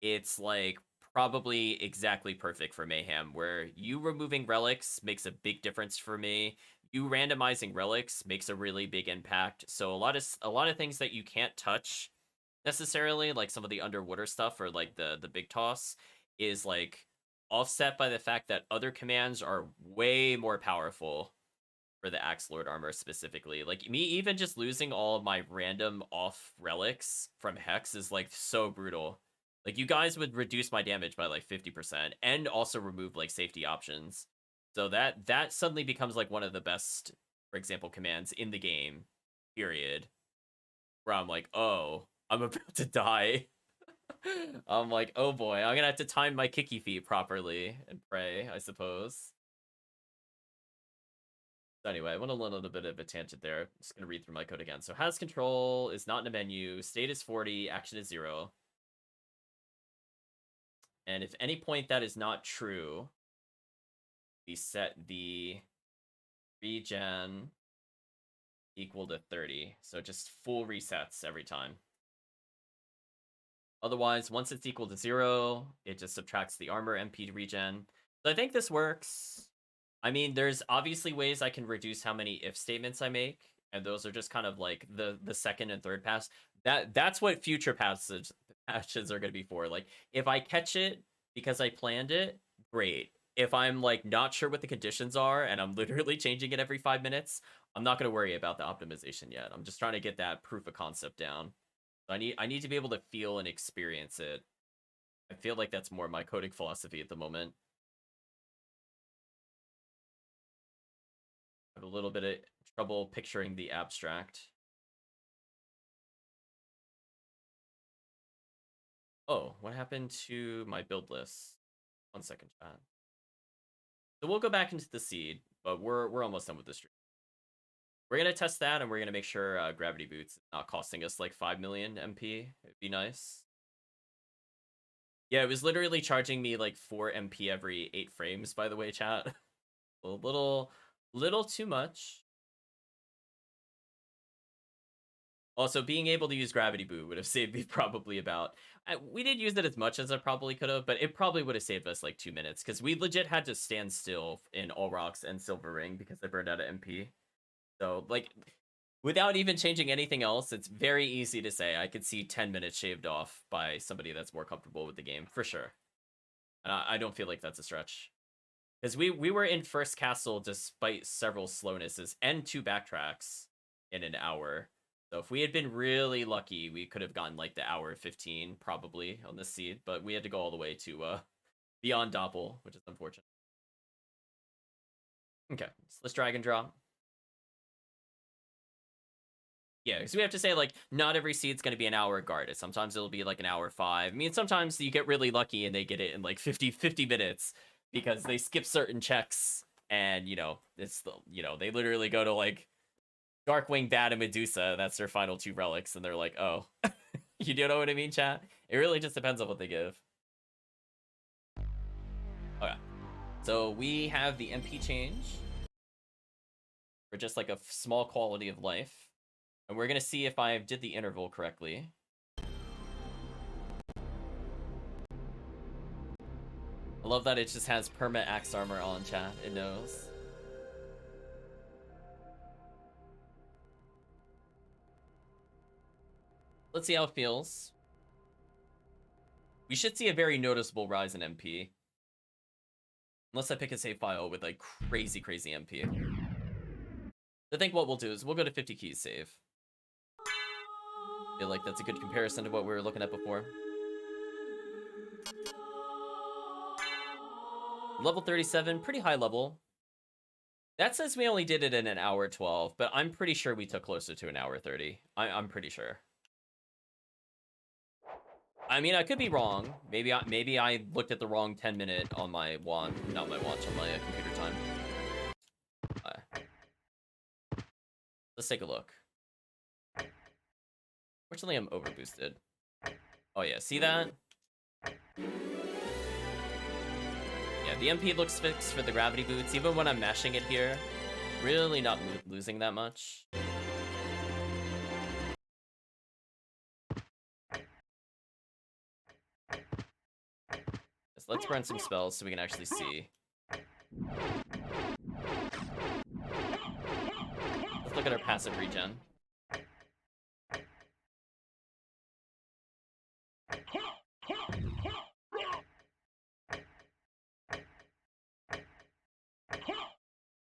It's like probably exactly perfect for Mayhem, where you removing relics makes a big difference for me. You randomizing relics makes a really big impact. So a lot of things that you can't touch necessarily, like some of the underwater stuff or like the big toss, is like offset by the fact that other commands are way more powerful for the Axe Lord armor specifically. Like me even just losing all of my random off relics from Hex is like so brutal. Like you guys would reduce my damage by like 50% and also remove like safety options. So that suddenly becomes like one of the best, for example, commands in the game, period. Where I'm like, oh, I'm about to die. I'm like, oh boy, I'm gonna have to time my kicky feet properly and pray, I suppose. So anyway, I went a little bit of a tangent there. I'm just gonna read through my code again. So has control is not in a menu, state is 40, action is 0. And if any point that is not true, we set the regen equal to 30. So just full resets every time. Otherwise, once it's equal to 0, it just subtracts the armor MP regen. So I think this works. I mean, there's obviously ways I can reduce how many if statements I make, and those are just kind of like the second and third pass. That's what future patches are going to be for. Like, if I catch it because I planned it, great. If I'm like not sure what the conditions are and I'm literally changing it every 5 minutes, I'm not going to worry about the optimization yet. I'm just trying to get that proof of concept down. I need to be able to feel and experience it. I feel like that's more my coding philosophy at the moment. I have a little bit of trouble picturing the abstract. Oh, what happened to my build list? 1 second, chat. So we'll go back into the seed, but we're almost done with this stream. We're gonna test that, and we're gonna make sure Gravity Boots is not costing us like 5 million MP. It'd be nice. Yeah, it was literally charging me like 4 MP every 8 frames, by the way, chat. A little too much. Also, being able to use Gravity Boot would have saved me probably about... we didn't use it as much as I probably could have, but it probably would have saved us like 2 minutes, because we legit had to stand still in All Rocks and Silver Ring because I burned out of MP. So, like, without even changing anything else, it's very easy to say I could see 10 minutes shaved off by somebody that's more comfortable with the game, for sure. And I don't feel like that's a stretch. Because we were in first castle despite several slownesses and 2 backtracks in an hour. So if we had been really lucky, we could have gotten like the hour 15 probably on this seed, but we had to go all the way to beyond Doppel, which is unfortunate. Okay, so let's drag and drop. Yeah, because we have to say, like, not every seed's going to be an hour guarded. Sometimes it'll be like an hour 5. I mean, sometimes you get really lucky and they get it in like 50 minutes because they skip certain checks and, you know, it's the, you know, they literally go to like Darkwing, Bat, and Medusa. That's their final 2 relics, and they're like, oh. You know what I mean, chat? It really just depends on what they give. Okay. So we have the MP change for just like a small quality of life. And we're going to see if I did the interval correctly. I love that it just has perma axe armor on, chat. It knows. Let's see how it feels. We should see a very noticeable rise in MP. Unless I pick a save file with like crazy MP. I think what we'll do is we'll go to 50 keys save. I feel like that's a good comparison to what we were looking at before. Level 37, pretty high level. That says we only did it in an hour 12, but I'm pretty sure we took closer to an hour 30. I'm pretty sure. I mean, I could be wrong. Maybe I looked at the wrong 10-minute on my watch, not my watch, on my computer time. Let's take a look. Fortunately, I'm overboosted. Oh yeah, see that? Yeah, the MP looks fixed for the gravity boots. Even when I'm mashing it here, really not losing that much. Let's burn some spells so we can actually see. Let's look at our passive regen.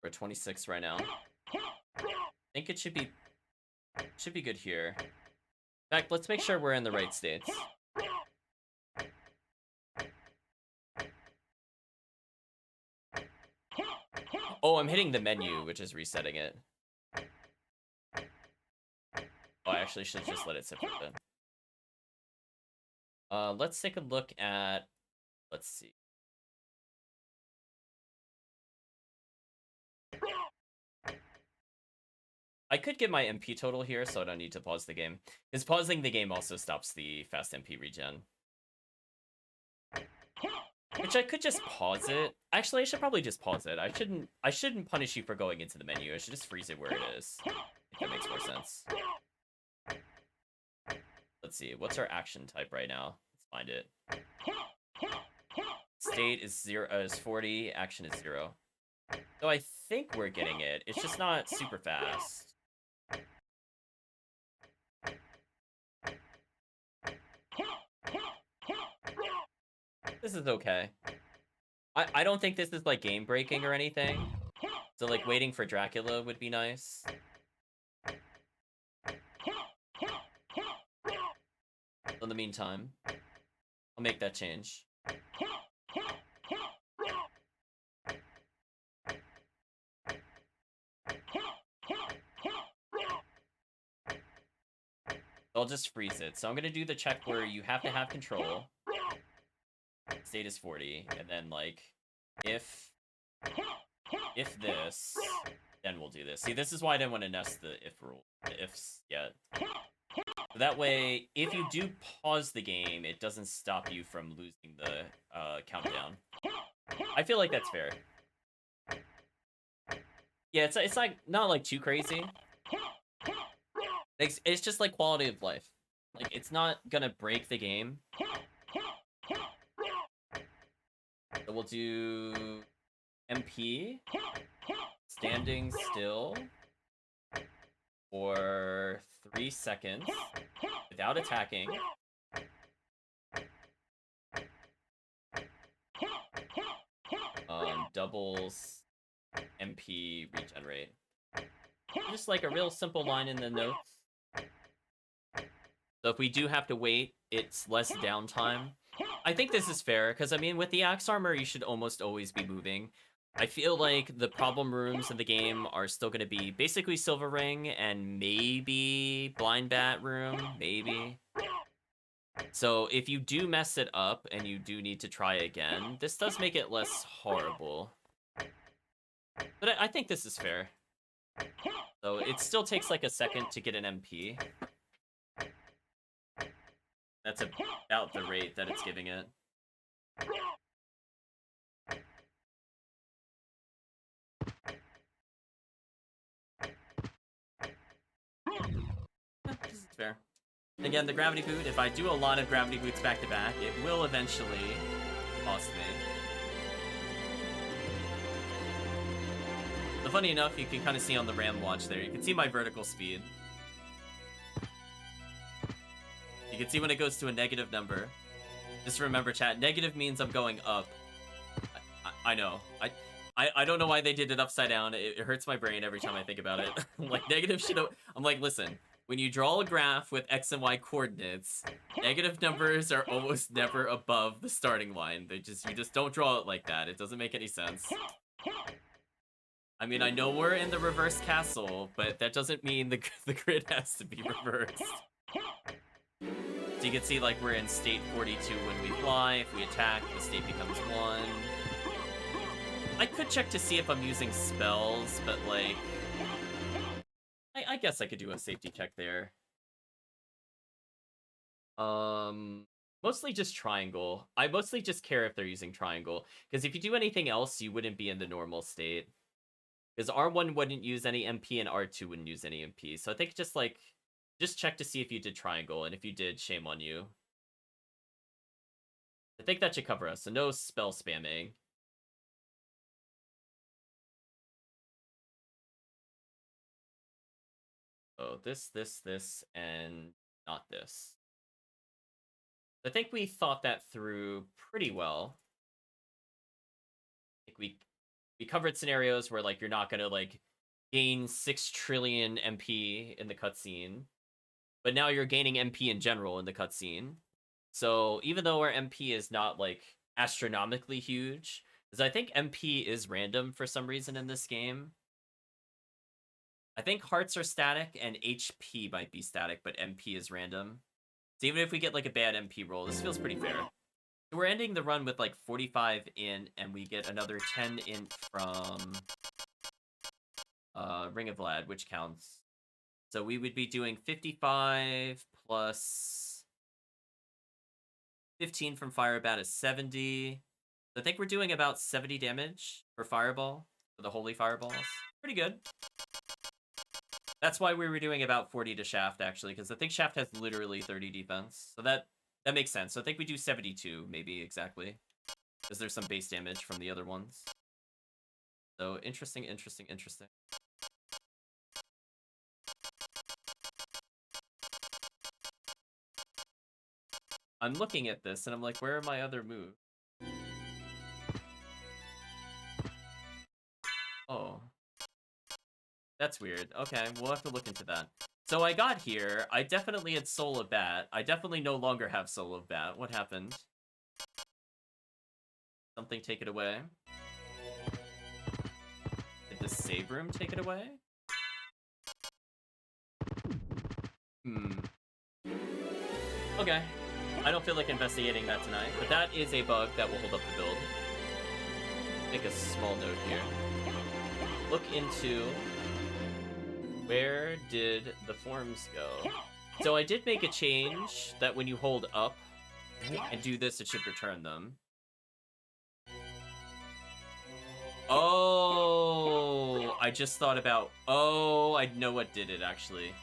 We're at 26 right now. I think it should be good here. In fact, let's make sure we're in the right states. Oh, I'm hitting the menu, which is resetting it. Oh, I actually should just let it sit for a bit. Let's take a look at... Let's see. I could get my MP total here, so I don't need to pause the game. Because pausing the game also stops the fast MP regen. Which I could just pause it. Actually, I should probably just pause it. I shouldn't punish you for going into the menu. I should just freeze it where it is. If that makes more sense. Let's see. What's our action type right now? Let's find it. State is 40. Action is 0. So I think we're getting it. It's just not super fast. This is okay. I don't think this is like game breaking or anything. So like waiting for Dracula would be nice. In the meantime, I'll make that change. I'll just freeze it. So I'm gonna do the check where you have to have control. State is 40, and then like if this, then we'll do this. See, this is why I didn't want to nest the if rule, the ifs yet. So that way, if you do pause the game, it doesn't stop you from losing the countdown. I feel like that's fair. Yeah, it's like not like too crazy. It's just like quality of life. Like it's not gonna break the game. So we'll do MP, standing still for 3 seconds without attacking. Doubles MP regenerate. Just like a real simple line in the notes. So if we do have to wait, it's less downtime. I think this is fair, because I mean, with the Axe Armor, you should almost always be moving. I feel like the problem rooms in the game are still going to be basically Silver Ring and maybe Blind Bat Room, maybe. So if you do mess it up and you do need to try again, this does make it less horrible. But I think this is fair. So it still takes like a second to get an MP. That's about the rate that it's giving it. This is fair. Again, the gravity boot, if I do a lot of gravity boots back to back, it will eventually cost me. But funny enough, you can kind of see on the RAM watch there, you can see my vertical speed. You can see when it goes to a negative number. Just remember, chat, negative means I'm going up. I know. I don't know why they did it upside down. It hurts my brain every time I think about it. Like, negative should... I'm like, listen, when you draw a graph with X and Y coordinates, negative numbers are almost never above the starting line. You just don't draw it like that. It doesn't make any sense. I mean, I know we're in the reverse castle, but that doesn't mean the grid has to be reversed. So you can see, like, we're in state 42 when we fly. If we attack, the state becomes 1. I could check to see if I'm using spells, but, like... I guess I could do a safety check there. Mostly just triangle. I mostly just care if they're using triangle. Because if you do anything else, you wouldn't be in the normal state. Because R1 wouldn't use any MP and R2 wouldn't use any MP. So I think just, like... Just check to see if you did triangle, and if you did, shame on you. I think that should cover us, so no spell spamming. Oh, this, and not this. I think we thought that through pretty well. I think we covered scenarios where, like, you're not gonna, like, gain 6 trillion MP in the cutscene. But now you're gaining MP in general in the cutscene. So even though our MP is not, like, astronomically huge, because I think MP is random for some reason in this game. I think hearts are static and HP might be static, but MP is random. So even if we get, like, a bad MP roll, this feels pretty fair. So we're ending the run with, like, 45 in, and we get another 10 in from Ring of Vlad, which counts. So we would be doing 55 plus 15 from Firebat is 70. So I think we're doing about 70 damage for Fireball, for the Holy Fireballs. Pretty good. That's why we were doing about 40 to Shaft, actually, because I think Shaft has literally 30 defense. So that makes sense. So I think we do 72, maybe, exactly. Because there's some base damage from the other ones. So interesting. I'm looking at this, and I'm like, where are my other moves? Oh. That's weird. Okay, we'll have to look into that. So I got here. I definitely had Soul of Bat. I definitely no longer have Soul of Bat. What happened? Something take it away? Did the save room take it away? Okay. I don't feel like investigating that tonight, but that is a bug that will hold up the build. Make a small note here. Look into where did the forms go? So I did make a change that when you hold up and do this, it should return them. Oh, I just thought about, oh, I know what did it actually.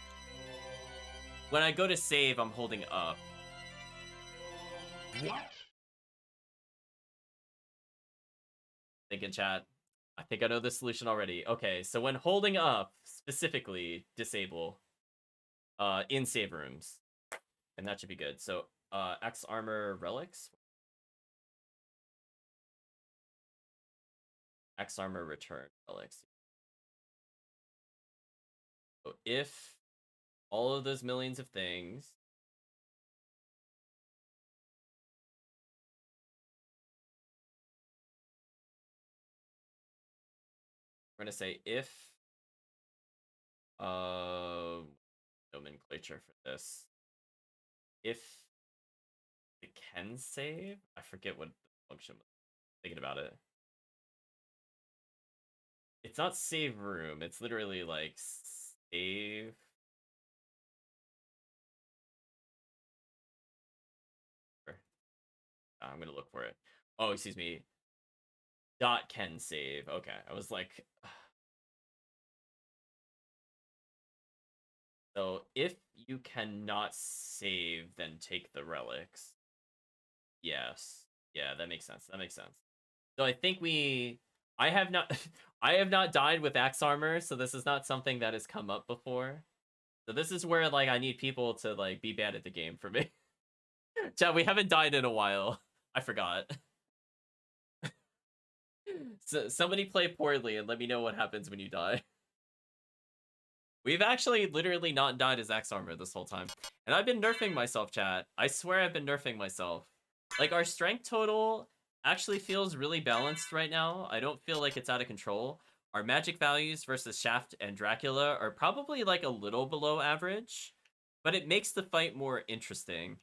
When I go to save, I'm holding up. Think in chat. I think I know the solution already. Okay, so when holding up, specifically disable in save rooms. And that should be good. So X armor relics. X armor return relics. So if all of those millions of things we're gonna say if nomenclature for this. If it can save, I forget what the function was. Thinking about it. It's not save room, it's literally like save. I'm gonna look for it. Oh, excuse me. Dot can save. Okay, I was like, so if you cannot save, then take the relics. Yes. Yeah, that makes sense. That makes sense. So I think I have not I have not died with axe armor, so this is not something that has come up before. So this is where, like, I need people to, like, be bad at the game for me. Chat, we haven't died in a while. I forgot. So somebody play poorly and let me know what happens when you die. We've actually literally not died as axe armor this whole time. And I've been nerfing myself, chat. I swear I've been nerfing myself. Like, our strength total actually feels really balanced right now. I don't feel like it's out of control. Our magic values versus Shaft and Dracula are probably, like, a little below average. But it makes the fight more interesting.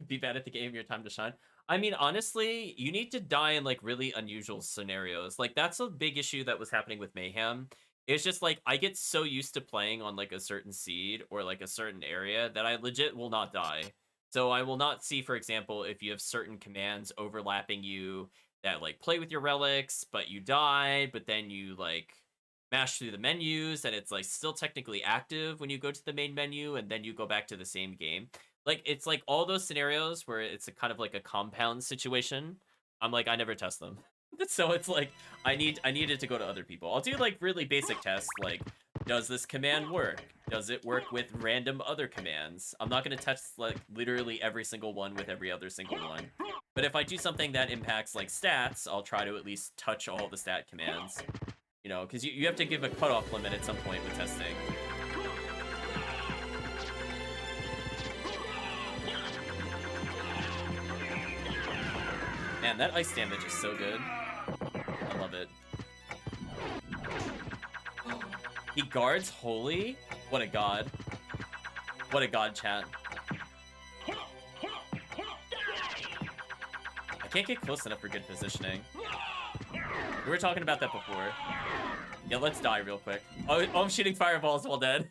Be bad at the game, your time to shine. I mean, honestly, you need to die in like really unusual scenarios. Like that's a big issue that was happening with Mayhem. It's just like I get so used to playing on like a certain seed or like a certain area that I legit will not die. So I will not see, for example, if you have certain commands overlapping you that like play with your relics, but you die, but then you like mash through the menus and it's like still technically active when you go to the main menu and then you go back to the same game. Like it's like all those scenarios where it's a kind of like a compound situation. I'm like, I never test them. So it's like I needed to go to other people. I'll do like really basic tests like, does this command work? Does it work with random other commands? I'm not gonna test like literally every single one with every other single one. But if I do something that impacts like stats, I'll try to at least touch all the stat commands. You know, because you have to give a cutoff limit at some point with testing. Man, that ice damage is so good. I love it. He guards Holy? What a god. What a god, chat. I can't get close enough for good positioning. We were talking about that before. Yeah, let's die real quick. Oh, I'm shooting fireballs while dead.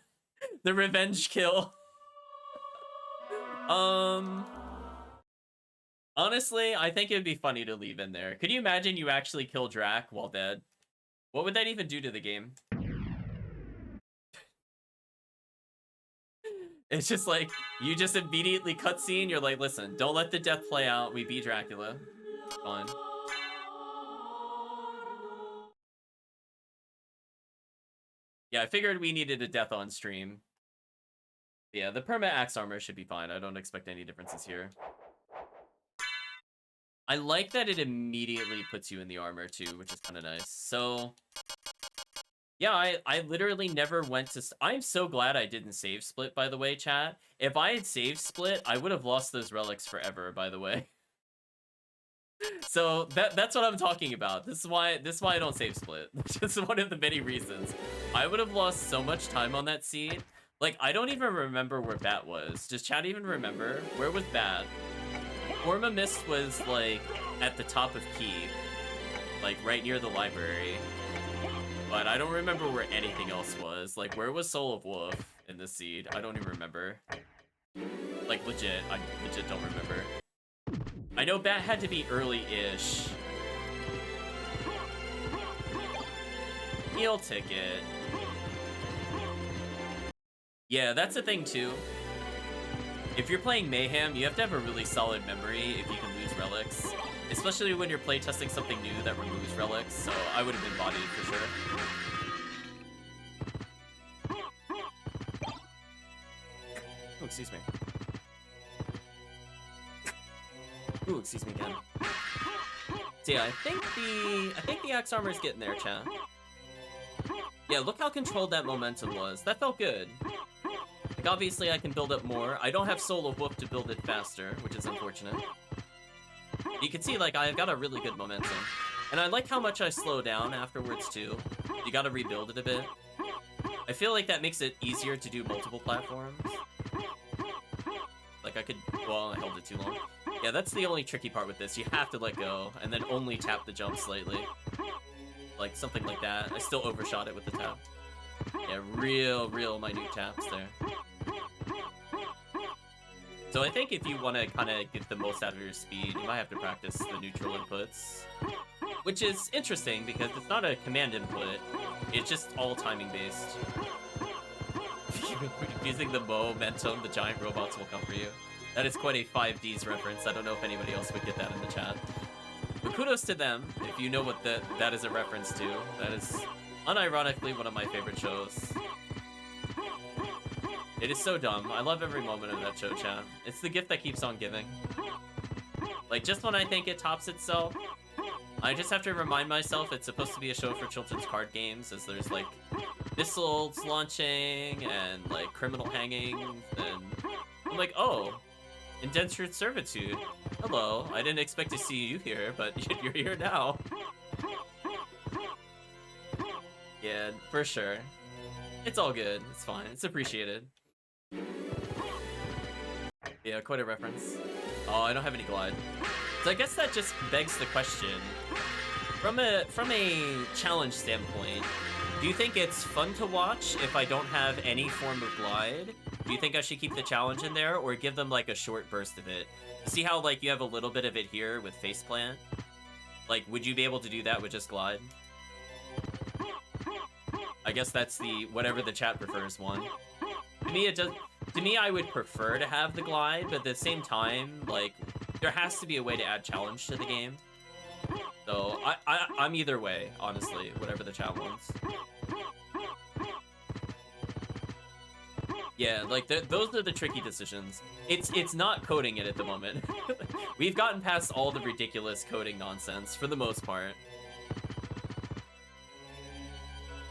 The revenge kill. Honestly, I think it'd be funny to leave in there. Could you imagine you actually kill Drac while dead? What would that even do to the game? It's just like, you just immediately cutscene, you're like, listen, don't let the death play out, we beat Dracula. Fine. Yeah, I figured we needed a death on stream. Yeah, the perma axe armor should be fine. I don't expect any differences here. I like that it immediately puts you in the armor too, which is kind of nice. So, yeah, I literally never went to... I'm so glad I didn't save split, by the way, chat. If I had save split, I would have lost those relics forever, by the way. So that's what I'm talking about. This is why I don't save split. This is one of the many reasons. I would have lost so much time on that seed. Like, I don't even remember where Bat was. Does chat even remember? Where was Bat? Orma Mist was, like, at the top of Keep. Like, right near the library. But I don't remember where anything else was. Like, where was Soul of Wolf in the seed? I don't even remember. Like, legit. I legit don't remember. I know Bat had to be early-ish. Meal ticket. Yeah, that's the thing, too. If you're playing Mayhem, you have to have a really solid memory if you can lose relics. Especially when you're playtesting something new that removes relics, so I would have been bodied for sure. Oh, excuse me. Ooh, excuse me again. So yeah, I think the axe armor is getting there, chat. Yeah, look how controlled that momentum was. That felt good. Like, obviously I can build up more. I don't have Soul of Wolf to build it faster, which is unfortunate. You can see, like, I've got a really good momentum. And I like how much I slow down afterwards, too. You gotta rebuild it a bit. I feel like that makes it easier to do multiple platforms. Like, I could... Well, I held it too long. Yeah, that's the only tricky part with this. You have to let go, and then only tap the jump slightly. Like, something like that. I still overshot it with the tap. Yeah, real minute taps there. So I think if you want to kind of get the most out of your speed, you might have to practice the neutral inputs. Which is interesting, because it's not a command input. It's just all timing based. Using the momentum, the giant robots will come for you. That is quite a 5Ds reference. I don't know if anybody else would get that in the chat. But kudos to them, if you know what that is a reference to. That is unironically one of my favorite shows. It is so dumb. I love every moment of that show, chat. It's the gift that keeps on giving. Like, just when I think it tops itself, I just have to remind myself it's supposed to be a show for children's card games, as there's, like, missiles launching and, like, criminal hanging, and I'm like, oh, indentured servitude. Hello, I didn't expect to see you here, but you're here now. Yeah, for sure. It's all good. It's fine. It's appreciated. Yeah, quite a reference. Oh, I don't have any glide. So I guess that just begs the question. From a challenge standpoint, do you think it's fun to watch if I don't have any form of glide? Do you think I should keep the challenge in there or give them like a short burst of it? See how like you have a little bit of it here with faceplant? Like, would you be able to do that with just glide? I guess that's the whatever the chat prefers one. To me, it does. To me, I would prefer to have the glide, but at the same time, like, there has to be a way to add challenge to the game. So I'm either way, honestly, whatever the chat wants. Yeah, like those are the tricky decisions. It's not coding it at the moment. We've gotten past all the ridiculous coding nonsense for the most part.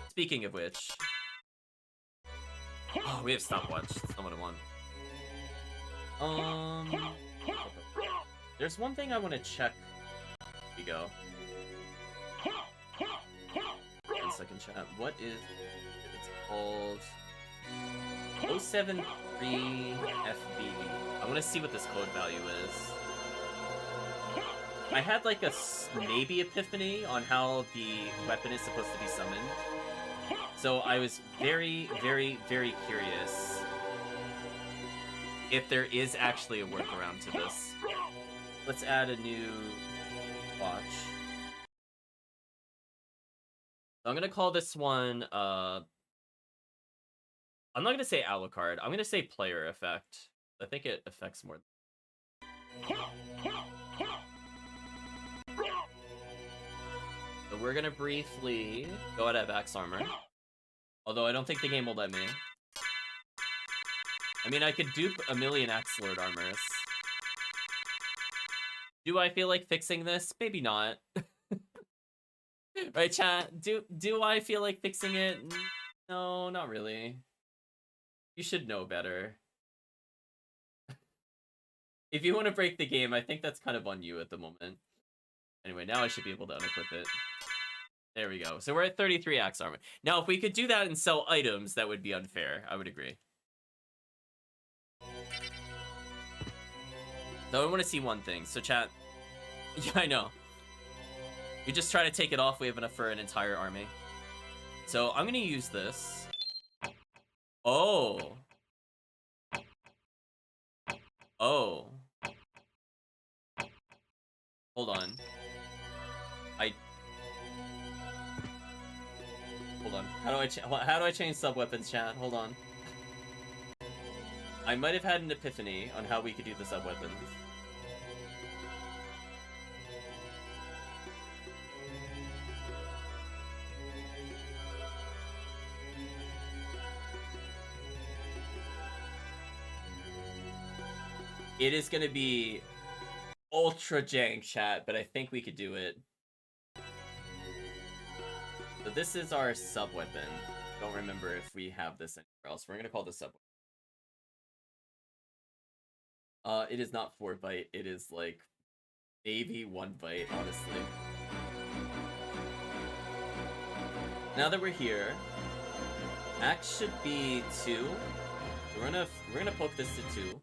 Speaking of which, oh, we have stopwatch. That's not what I want. There's one thing I want to check. Here we go. 1 second, chat. What is it's called? 073FB. I want to see what this code value is. I had like a maybe epiphany on how the weapon is supposed to be summoned. So I was very, very, very curious if there is actually a workaround to this. Let's add a new watch. So I'm gonna call this one, I'm not gonna say Alucard, I'm gonna say player effect. I think it affects more. So we're gonna briefly go out of Axe Armor. Although I don't think the game will let me. I mean, I could dupe a million Axe Lord armors. Do I feel like fixing this? Maybe not. Right, chat? Do I feel like fixing it? No, not really. You should know better. If you want to break the game, I think that's kind of on you at the moment. Anyway, now I should be able to unequip it. There we go. So we're at 33 Axe Armor. Now, if we could do that and sell items, that would be unfair. I would agree. So I want to see one thing. So chat, yeah, I know. We just try to take it off. We have enough for an entire army. So I'm going to use this. Oh. Oh. Hold on. Hold on. How do I change sub-weapons, chat? Hold on. I might have had an epiphany on how we could do the sub-weapons. It is gonna be ultra jank, chat, but I think we could do it. So this is our sub-weapon. Don't remember if we have this anywhere else. We're gonna call this sub-weapon. It is not 4 byte. It is like maybe 1 byte, honestly. Now that we're here, axe should be 2. We're gonna poke this to 2.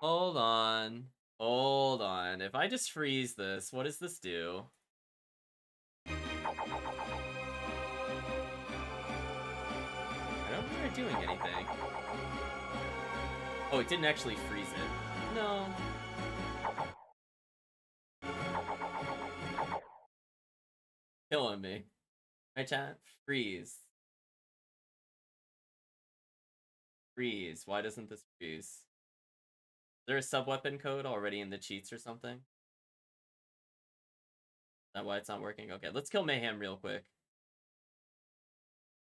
Hold on. Hold on. If I just freeze this, what does this do? I don't think they're doing anything. Oh, it didn't actually freeze it. No. Killing me. Right, chat? Freeze. Freeze. Why doesn't this freeze? Is there a sub-weapon code already in the cheats or something? Is that why it's not working? Okay, let's kill Mayhem real quick.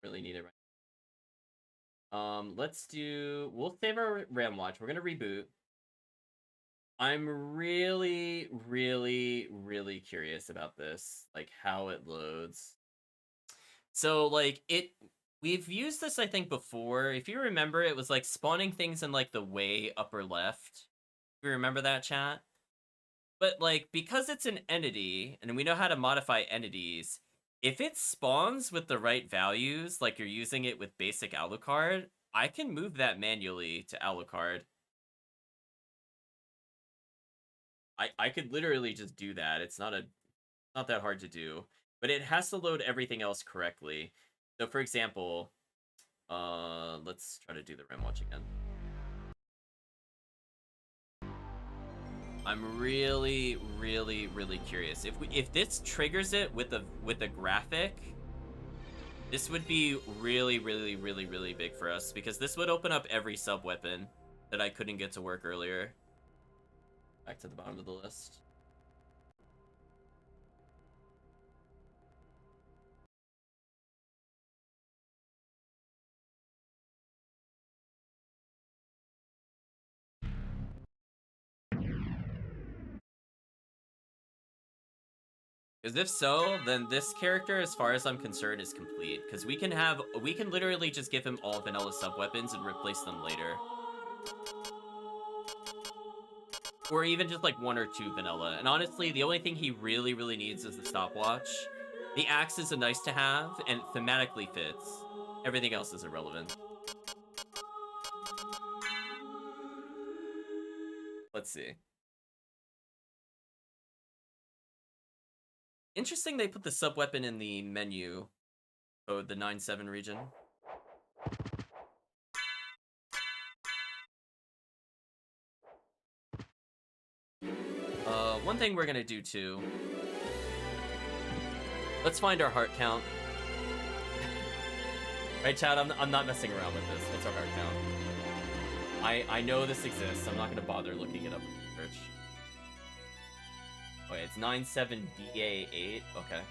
Really need it right now. We'll save our RAM watch. We're gonna reboot. I'm really, really, really curious about this, like how it loads. So like we've used this, I think, before. If you remember, it was like spawning things in like the way upper left. You remember that, chat? But, like, because it's an entity, and we know how to modify entities, if it spawns with the right values, like you're using it with basic Alucard, I can move that manually to Alucard. I could literally just do that. It's not that hard to do. But it has to load everything else correctly. So, for example, let's try to do the Rim Watch again. I'm really, really, really curious. If this triggers it with a graphic, this would be really, really, really, really big for us, because this would open up every sub weapon that I couldn't get to work earlier. Back to the bottom of the list. Because if so, then this character, as far as I'm concerned, is complete. Because we can literally just give him all vanilla sub weapons and replace them later. Or even just like 1 or 2 vanilla. And honestly, the only thing he really, really needs is the stopwatch. The axe is a nice to have, and it thematically fits. Everything else is irrelevant. Let's see. Interesting they put the sub weapon in the menu code, the 9-7 region. One thing we're gonna do too. Let's find our heart count. Right, Chad? I'm not messing around with this. What's our heart count? I know this exists. I'm not gonna bother looking it up in search. Okay, it's 97BA8. Okay.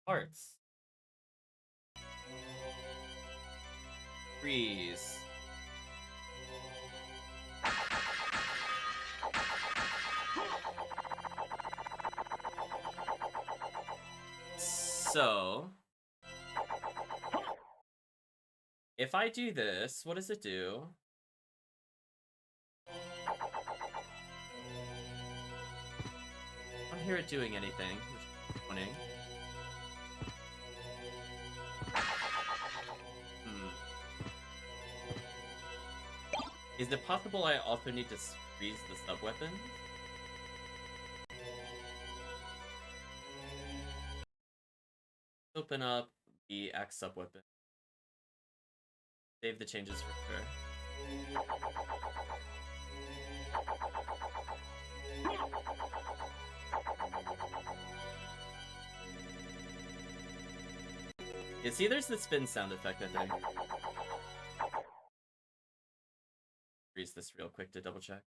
Hearts. Freeze. So, if I do this, what does it do? I don't hear it doing anything, which is funny. Is it possible I also need to freeze the sub-weapon? Open up the axe sub-weapon. Save the changes for sure. Yeah, see, there's the spin sound effect, I think. Freeze this real quick to double check.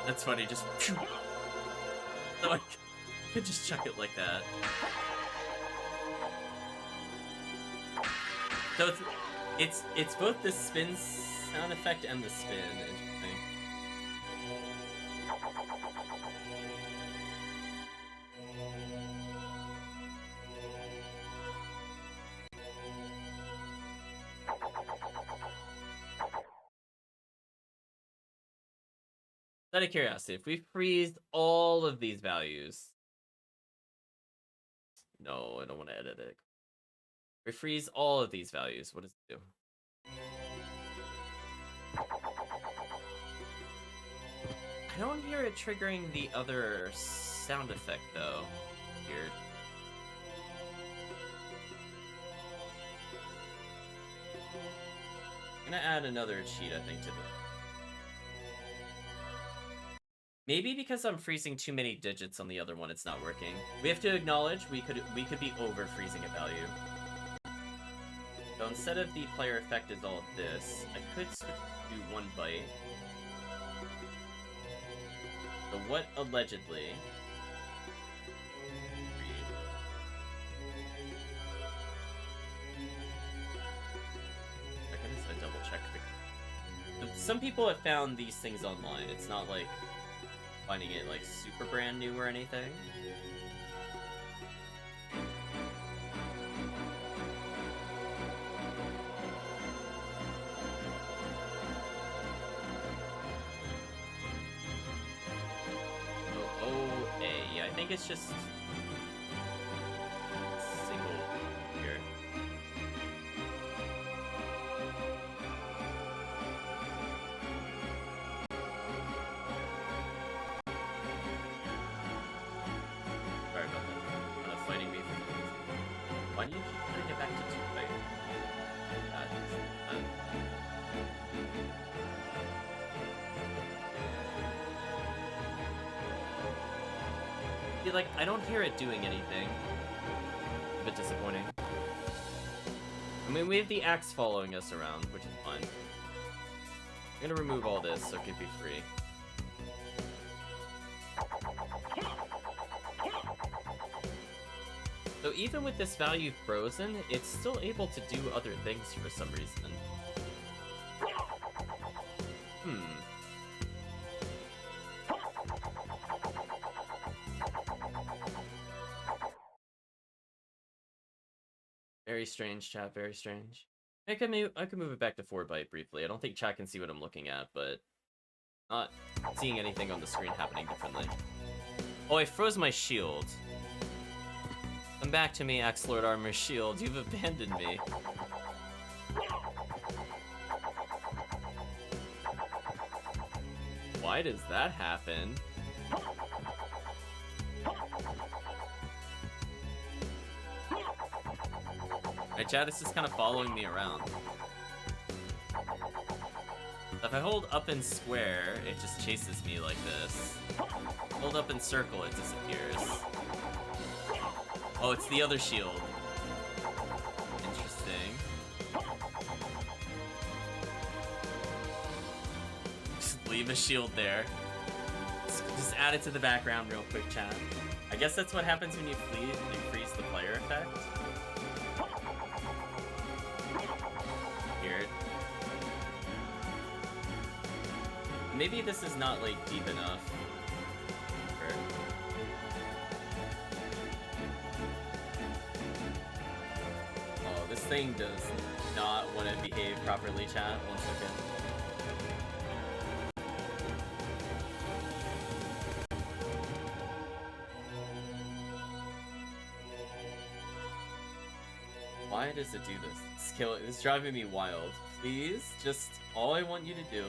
That's funny, just so I could just chuck it like that. So it's both the spin sound effect and the spin. Interesting. Out of curiosity, if we freeze all of these values... No, I don't want to edit it. If we freeze all of these values, what does it do? I don't hear it triggering the other sound effect, though. Weird. I'm gonna add another cheat, I think, to the... Maybe because I'm freezing too many digits on the other one, it's not working. We have to acknowledge we could be over freezing a value. So instead of the player effect is all of this, I could switch to 1 byte. So what allegedly... I double check the... Some people have found these things online. It's not like finding it like super brand new or anything. think it's just single here. Sorry about that. Kind of fighting me for no reason. Why do you keep putting it back to 2? Wait. Like, I don't hear it doing anything. A bit disappointing. I mean, we have the axe following us around, which is fine. I'm gonna remove all this so it can be free. So even with this value frozen, it's still able to do other things for some reason. Very strange, chat. Very strange. I could move it back to 4-byte briefly. I don't think chat can see what I'm looking at, but not seeing anything on the screen happening differently. Oh, I froze my shield. Come back to me, Axe Lord Armor Shield. You've abandoned me. Why does that happen? Alright, chat, this is kind of following me around. If I hold up and square, it just chases me like this. Hold up and circle, it disappears. Oh, it's the other shield. Interesting. Just leave a shield there. Just add it to the background real quick, chat. I guess that's what happens when you freeze the player effect. Weird. Maybe this is not, like, deep enough. Oh, this thing does not want to behave properly, chat. 1 second. Why does it do this? It's driving me wild. Please, just all I want you to do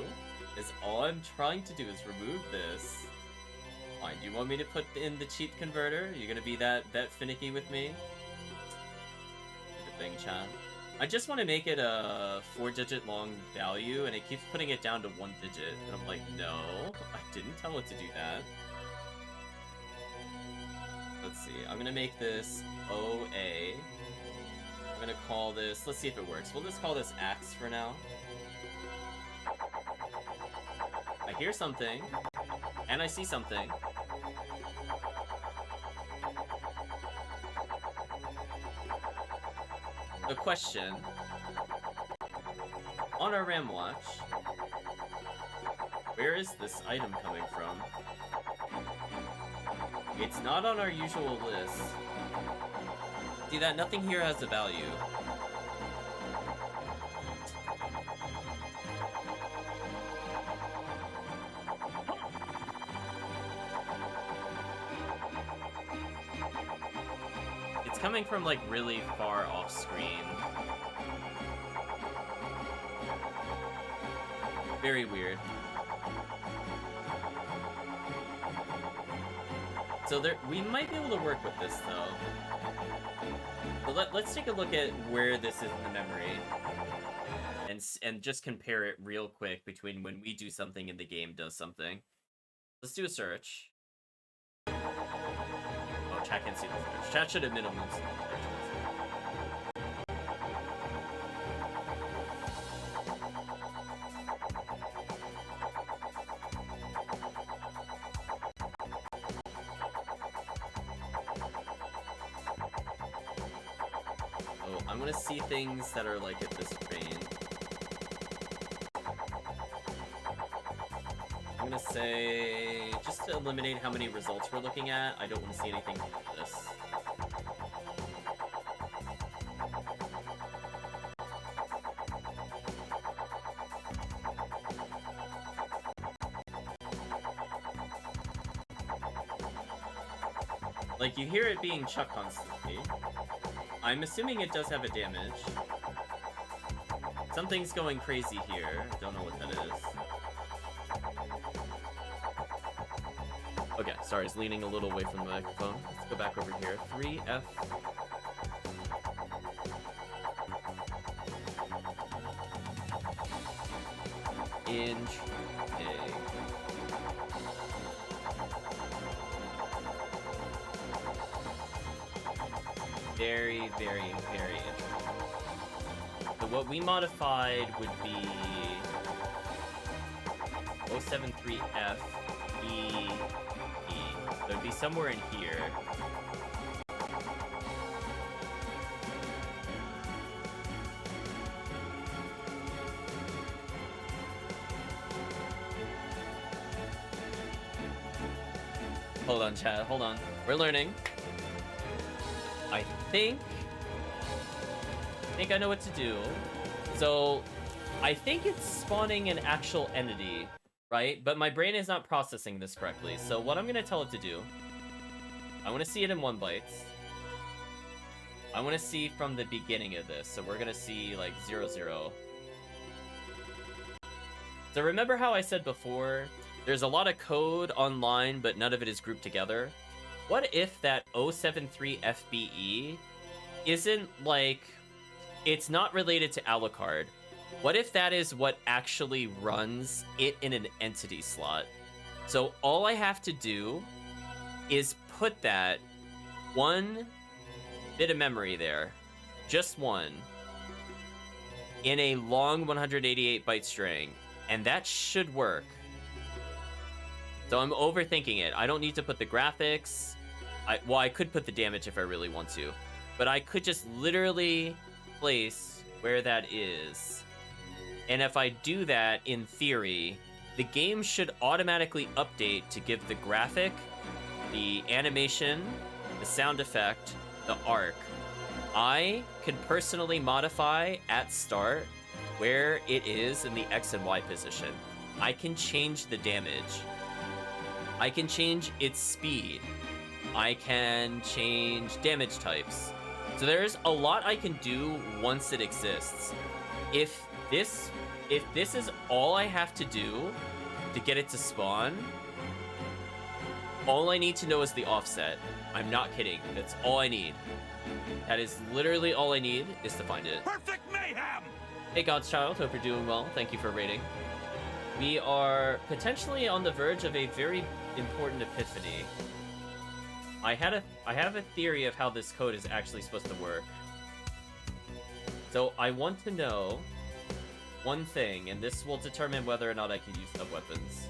is all I'm trying to do is remove this. Fine, do you want me to put in the cheat converter? Are you gonna be that finicky with me? Good thing, chat. I just want to make it a 4-digit long value, and it keeps putting it down to 1 digit. And I'm like, no, I didn't tell it to do that. Let's see, I'm gonna make this OA. I'm gonna call this, let's see if it works. We'll just call this Axe for now. I hear something, and I see something. The question, on our RAM watch, where is this item coming from? It's not on our usual list. See that? Nothing here has a value. It's coming from, like, really far off screen. Very weird. So we might be able to work with this, though. But let's take a look at where this is in the memory. And just compare it real quick between when we do something and the game does something. Let's do a search. Oh, chat can't see the search. Chat should have minimum search. I'm gonna see things that are like at this range. I'm gonna say, just to eliminate how many results we're looking at, I don't want to see anything like this. Like, you hear it being chucked constantly. I'm assuming it does have a damage. Something's going crazy here. Don't know what that is. Okay, sorry, it's leaning a little away from the microphone. Let's go back over here. 3F. Inch. Very, very, very interesting. So what we modified would be 073F E. So it'd be somewhere in here. Hold on, chat. Hold on. We're learning. I think I know what to do. So I think it's spawning an actual entity, right? But my brain is not processing this correctly. So what I'm gonna tell it to do, I want to see it in 1 bytes. I want to see from the beginning of this. So we're gonna see like 0, 0. So remember how I said before, there's a lot of code online, but none of it is grouped together? What if that 073 FBE isn't like, it's not related to Alucard? What if that is what actually runs it in an entity slot? So all I have to do is put that 1 bit of memory there, just 1, in a long 188 byte string, and that should work. So I'm overthinking it. I don't need to put the graphics. Well, I could put the damage if I really want to. But I could just literally place where that is. And if I do that, in theory, the game should automatically update to give the graphic, the animation, the sound effect, the arc. I can personally modify at start where it is in the X and Y position. I can change the damage. I can change its speed. I can change damage types. So there's a lot I can do once it exists. If this is all I have to do to get it to spawn, all I need to know is the offset. I'm not kidding. That's all I need. That is literally all I need is to find it.
Perfect mayhem!
Hey God's Child, hope you're doing well. Thank you for rating. We are potentially on the verge of a very important epiphany. I have a theory of how this code is actually supposed to work. So I want to know one thing, and this will determine whether or not I can use sub-weapons.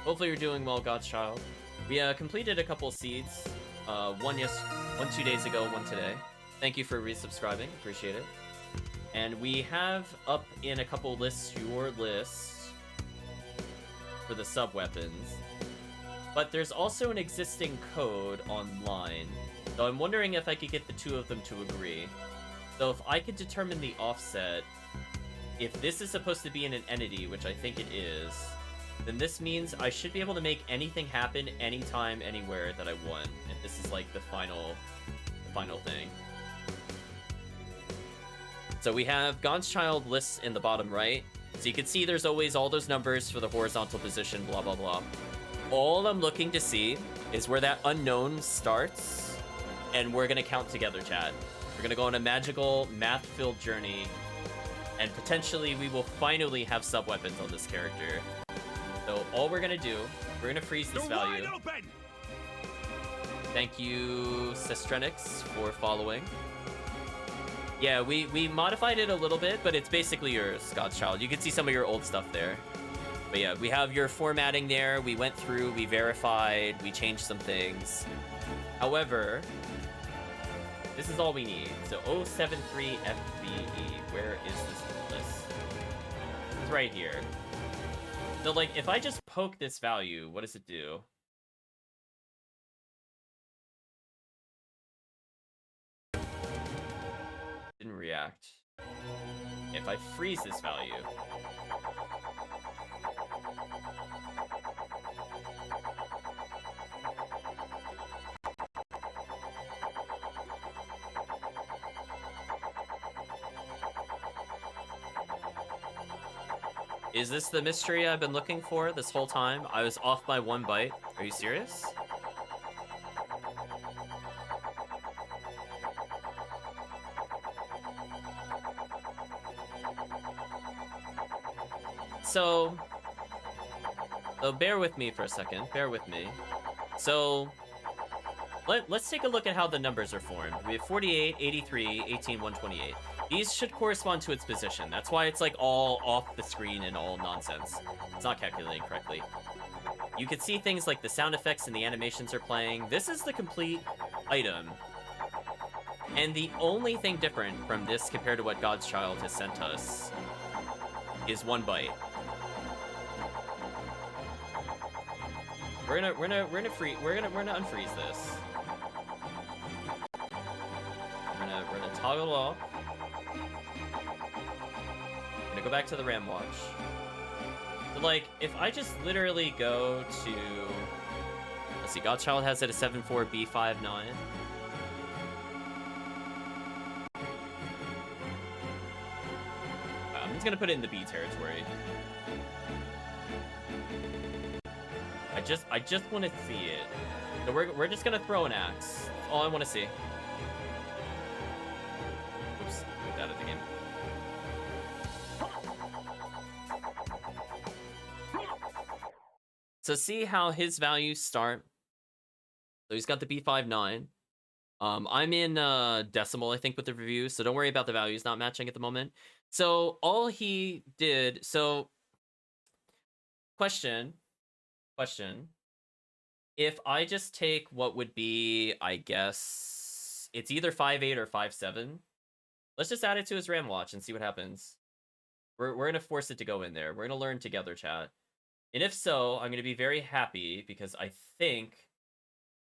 Hopefully you're doing well, God's Child. We completed a couple seeds. One 2 days ago, one today. Thank you for resubscribing, appreciate it. And we have up in a couple lists your list for the sub-weapons. But there's also an existing code online. So I'm wondering if I could get the 2 of them to agree. So if I could determine the offset, if this is supposed to be in an entity, which I think it is, then this means I should be able to make anything happen anytime, anywhere that I want. And this is like the final thing. So we have God's Child lists in the bottom right. So you can see there's always all those numbers for the horizontal position, blah, blah, blah. All I'm looking to see is where that unknown starts, and we're gonna count together, chat. We're gonna go on a magical, math-filled journey, and potentially we will finally have sub-weapons on this character. So all we're gonna do, we're gonna freeze this value. Thank you, Sestrenix, for following. Yeah, we modified it a little bit, but it's basically your God's Child. You can see some of your old stuff there. But yeah, we have your formatting there. We went through, we verified, we changed some things. However, this is all we need. So 073 FBE, where is this list? It's right here. So like, if I just poke this value, what does it do? Didn't react. If I freeze this value, Is this the mystery I've been looking for this whole time? I was off by 1 byte. Are you serious? So bear with me for a second. Bear with me. So let's take a look at how the numbers are formed. We have 48, 83, 18, 128. These should correspond to its position. That's why it's like all off the screen and all nonsense. It's not calculating correctly. You can see things like the sound effects and the animations are playing. This is the complete item. And the only thing different from this compared to what God's Child has sent us is 1 byte. We're gonna unfreeze this. We're gonna toggle it off. We're gonna go back to the RAM watch. But like, if I just literally go to, let's see, God's Child has it at 74B59. I'm just gonna put it in the B territory. I just want to see it. So we're just gonna throw an axe. That's all I want to see. Oops, moved out of the game. So see how his values start. So he's got the B59. I'm in decimal, I think, with the review, so don't worry about the values not matching at the moment. So all he did, so question. If I just take what would be, I guess, it's either 5.8 or 5.7. Let's just add it to his RAM watch and see what happens. We're going to force it to go in there. We're going to learn together, chat. And if so, I'm going to be very happy because I think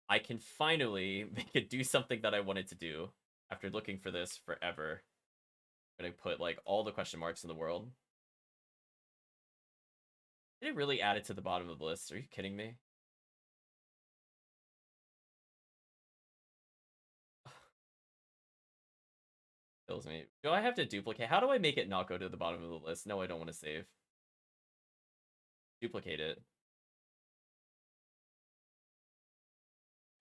I can finally make it do something that I wanted to do after looking for this forever. I'm going to put like all the question marks in the world. Did it really add it to the bottom of the list? Are you kidding me? Kills me. Do I have to duplicate? How do I make it not go to the bottom of the list? No, I don't want to save. Duplicate it.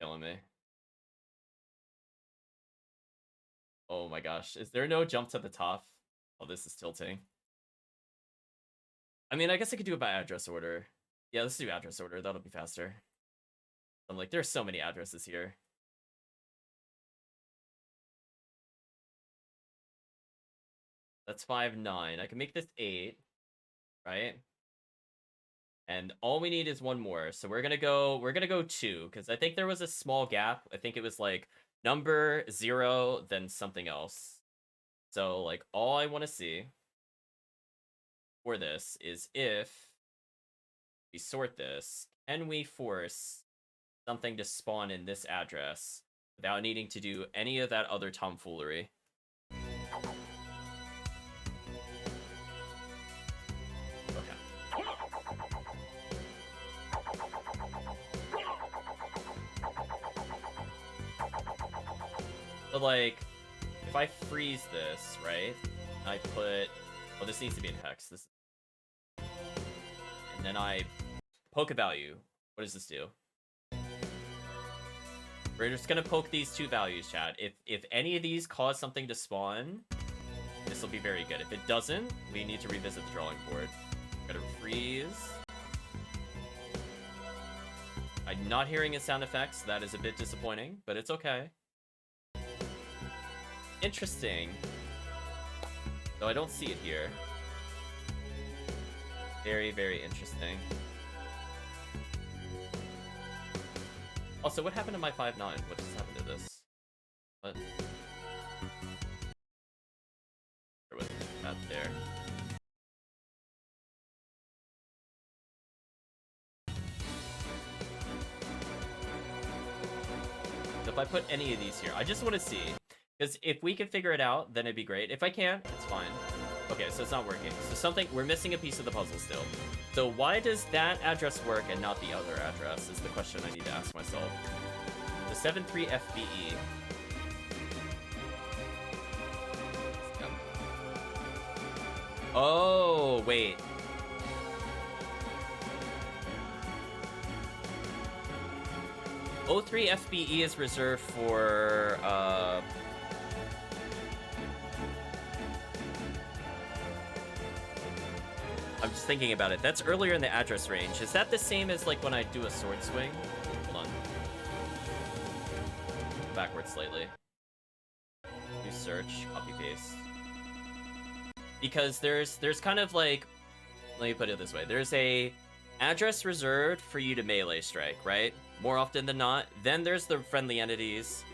Killing me. Oh my gosh. Is there no jump to the top? Oh, this is tilting. I mean, I guess I could do it by address order. Yeah, let's do address order. That'll be faster. I'm like, there's so many addresses here. That's 5.9. I can make this 8, right? And all we need is one more. So we're gonna go 2, because I think there was a small gap. I think it was like number 0, then something else. So like all I want to see for this is if we sort this, can we force something to spawn in this address without needing to do any of that other tomfoolery? So like, if I freeze this, right? I put, well, this needs to be in hex. This, and then I poke a value. What does this do? We're just gonna poke these 2 values, chat. If any of these cause something to spawn, this will be very good. If it doesn't, we need to revisit the drawing board. Gotta freeze. I'm not hearing his sound effects. That is a bit disappointing, but it's okay. Interesting. Though I don't see it here. Very, very interesting. Also, what happened to my 5.9? What just happened to this? What? There was that there. So if I put any of these here, I just want to see. Because if we can figure it out, then it'd be great. If I can't, it's fine. Okay, so it's not working. So we're missing a piece of the puzzle still. So why does that address work and not the other address is the question I need to ask myself. The 73 FBE. Oh, wait. 03 FBE is reserved for, I'm just thinking about it. That's earlier in the address range. Is that the same as like when I do a sword swing? Hold on. Backwards slightly. Do search, copy paste. Because there's kind of like, let me put it this way. There's a address reserved for you to melee strike, right? More often than not. Then there's the friendly entities.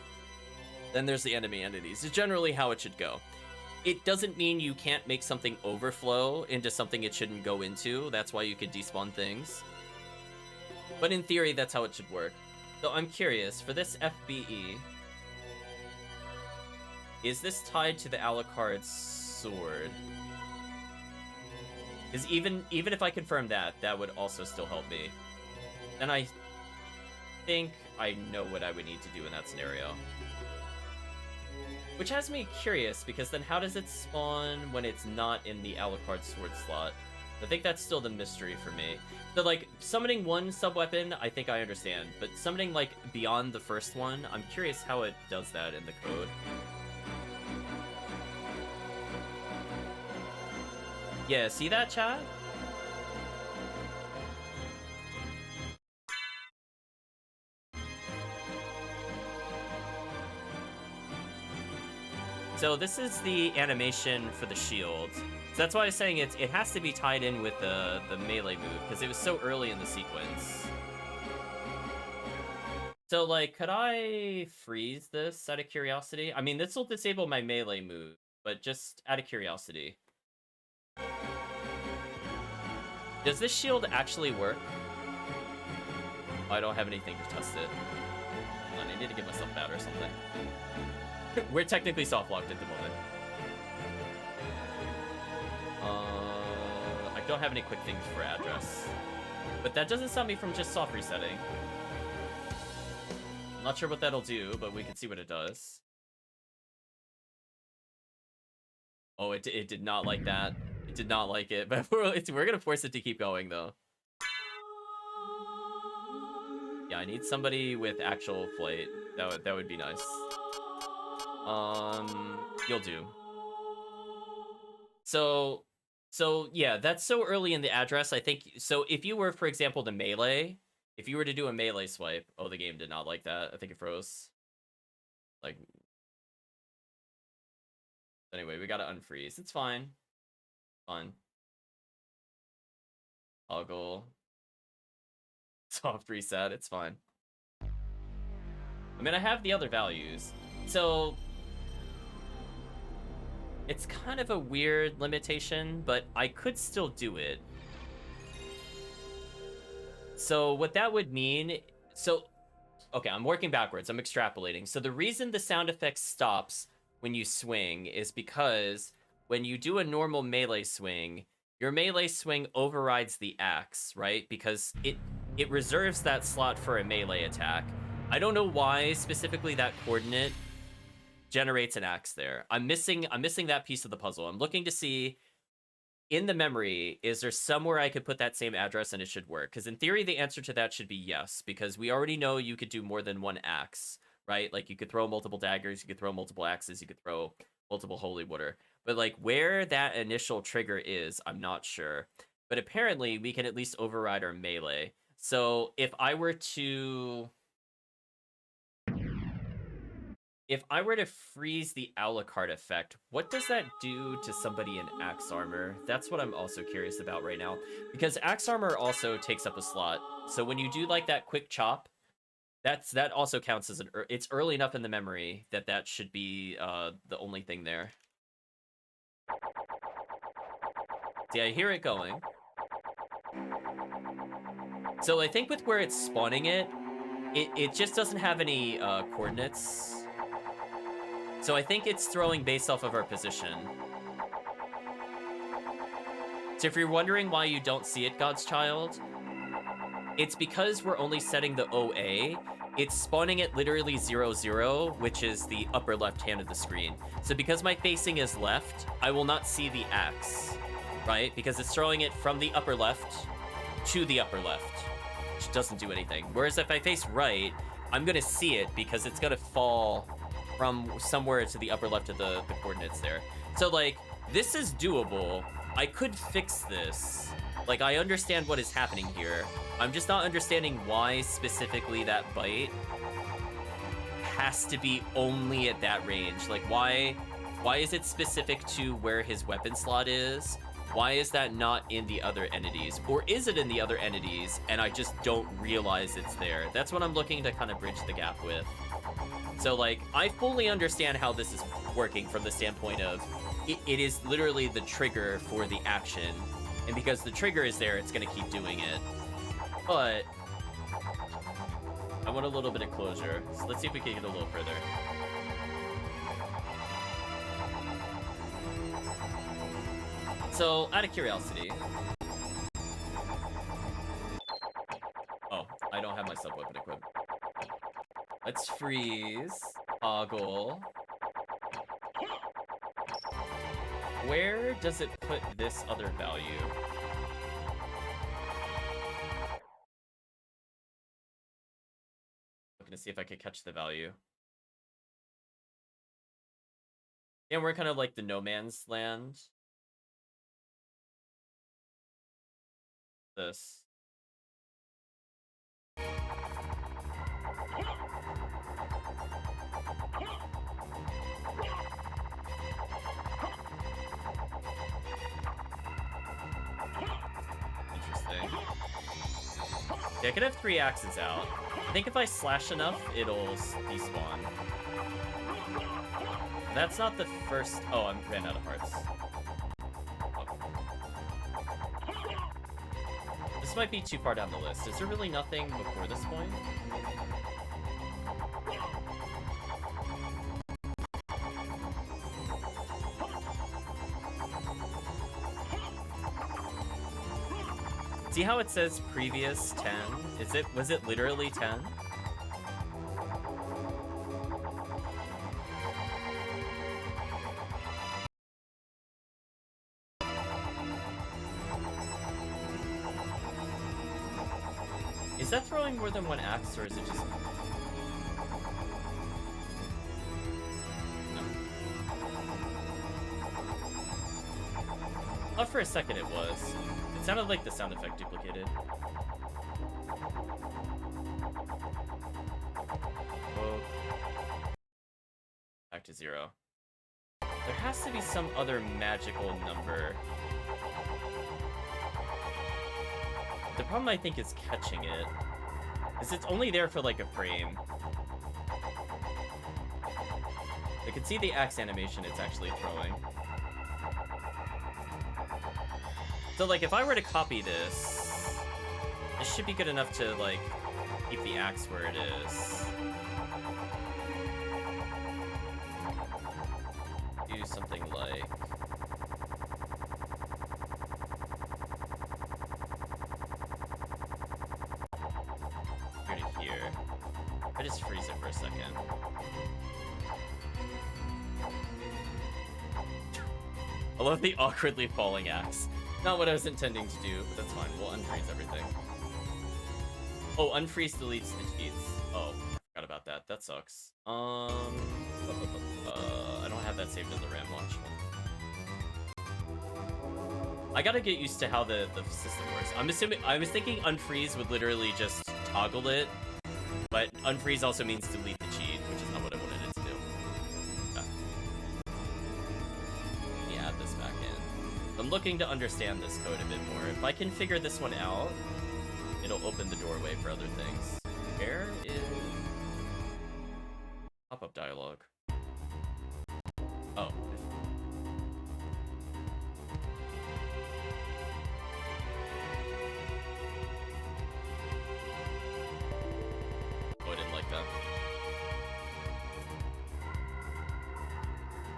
Then there's the enemy entities. It's generally how it should go. It doesn't mean you can't make something overflow into something it shouldn't go into. That's why you could despawn things. But in theory, that's how it should work. So I'm curious, for this FBE, is this tied to the Alucard's sword? Because even if I confirm that, that would also still help me. And I think I know what I would need to do in that scenario. Which has me curious, because then how does it spawn when it's not in the Alucard sword slot? I think that's still the mystery for me. So, like, summoning one sub-weapon, I think I understand. But summoning, like, beyond the first one, I'm curious how it does that in the code. Yeah, see that, chat? So this is the animation for the shield. So that's why I was saying it has to be tied in with the melee move, because it was so early in the sequence. So, like, could I freeze this out of curiosity? I mean, this will disable my melee move, but just out of curiosity. Does this shield actually work? Oh, I don't have anything to test it. Hold on, I need to get myself out or something. We're technically soft-locked at the moment. I don't have any quick things for address. But that doesn't stop me from just soft resetting. I'm not sure what that'll do, but we can see what it does. Oh, it did not like that. It did not like it, but we're gonna force it to keep going, though. Yeah, I need somebody with actual flight. That would be nice. You'll do. So yeah, that's so early in the address, I think. So if you were, for example, to melee, if you were to do a melee swipe, oh, the game did not like that. I think it froze. Like, anyway, we gotta unfreeze. It's fine. Fine. Toggle. Soft reset. It's fine. I mean, I have the other values. So it's kind of a weird limitation, but I could still do it. So what that would mean, okay, I'm working backwards, I'm extrapolating. So the reason the sound effect stops when you swing is because when you do a normal melee swing, your melee swing overrides the axe, right? Because it reserves that slot for a melee attack. I don't know why specifically that coordinate generates an axe there. I'm missing that piece of the puzzle. I'm looking to see in the memory, is there somewhere I could put that same address and it should work? Because in theory, the answer to that should be yes, because we already know you could do more than one axe, right? Like, you could throw multiple daggers, you could throw multiple axes, you could throw multiple holy water. But, like, where that initial trigger is, I'm not sure. But apparently, we can at least override our melee. So if I were to freeze the Alucard effect, what does that do to somebody in Axe Armor? That's what I'm also curious about right now. Because Axe Armor also takes up a slot. So when you do, like, that quick chop, that also counts as it's early enough in the memory that should be the only thing there. See, I hear it going. So I think with where it's spawning it just doesn't have any coordinates. So I think it's throwing based off of our position. So if you're wondering why you don't see it, God's Child, it's because we're only setting the OA. It's spawning at literally 0, 0, which is the upper left hand of the screen. So because my facing is left, I will not see the axe, right? Because it's throwing it from the upper left to the upper left, which doesn't do anything. Whereas if I face right, I'm gonna see it because it's gonna fall from somewhere to the upper left of the coordinates there. So like, this is doable. I could fix this. Like, I understand what is happening here. I'm just not understanding why specifically that bite has to be only at that range. Like, why is it specific to where his weapon slot is? Why is that not in the other entities? Or is it in the other entities and I just don't realize it's there? That's what I'm looking to kind of bridge the gap with. So like, I fully understand how this is working from the standpoint of it is literally the trigger for the action. And because the trigger is there, it's gonna keep doing it. But I want a little bit of closure. So let's see if we can get a little further. So, out of curiosity... Oh, I don't have my sub-weapon equipped. Let's freeze. Toggle. Where does it put this other value? I'm gonna see if I could catch the value. Yeah, we're kind of like the no man's land. This. Interesting. Yeah, I could have 3 axes out. I think if I slash enough, it'll despawn. That's not the first... Oh, I ran out of hearts. This might be too far down the list. Is there really nothing before this point? See how it says previous 10? Was it literally 10? Is that throwing more than 1 axe, or is it just... No. Thought for a second it was. It sounded like the sound effect duplicated. Whoa. Back to 0. There has to be some other magical number. The problem, I think, is catching it. Is it's only there for, like, a frame. I can see the axe animation it's actually throwing. So, like, if I were to copy this, this should be good enough to, like, keep the axe where it is. Do something like... here. I just freeze it for a second. I love the awkwardly falling axe. Not what I was intending to do, but that's fine. We'll unfreeze everything. Oh, unfreeze deletes the cheats. Oh, I forgot about that. That sucks. I don't have that saved in the RAM launch one. I gotta get used to how the system works. I was thinking unfreeze would literally just toggle it, but unfreeze also means delete the cheat, which is not what I wanted it to do. Okay. Let me add this back in. I'm looking to understand this code a bit more. If I can figure this one out, it'll open the doorway for other things. Where is... Pop-up dialogue. Oh. Oh, I didn't like that.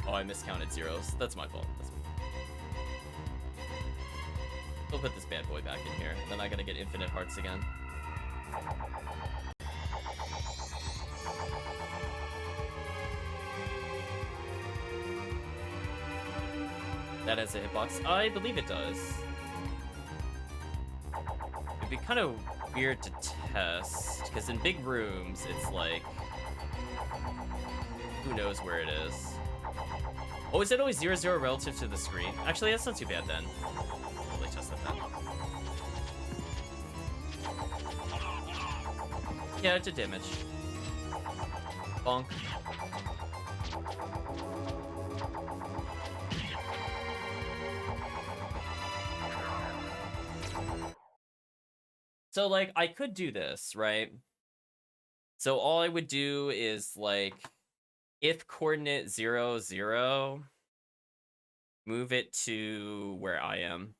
Oh, I miscounted zeros. That's my fault. We'll put this bad boy back in here. Then I gotta get infinite hearts again. That has a hitbox? I believe it does. It'd be kind of weird to test, because in big rooms, it's like, who knows where it is. Oh, is it always 0, 0 relative to the screen? Actually, that's not too bad then. Really test that then. Yeah, it did damage. Bonk. So, like, I could do this, right? So all I would do is, like, if coordinate 0, 0, move it to where I am.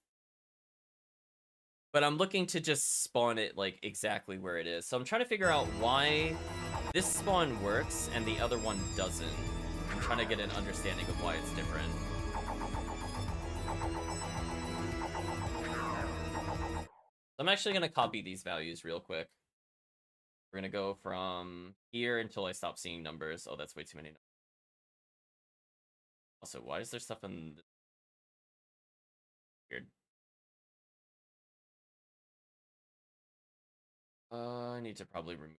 But I'm looking to just spawn it, like, exactly where it is. So I'm trying to figure out why this spawn works and the other one doesn't. I'm trying to get an understanding of why it's different. I'm actually going to copy these values real quick. We're going to go from here until I stop seeing numbers. Oh, that's way too many numbers. Also, why is there stuff in this? Weird. I need to probably remove.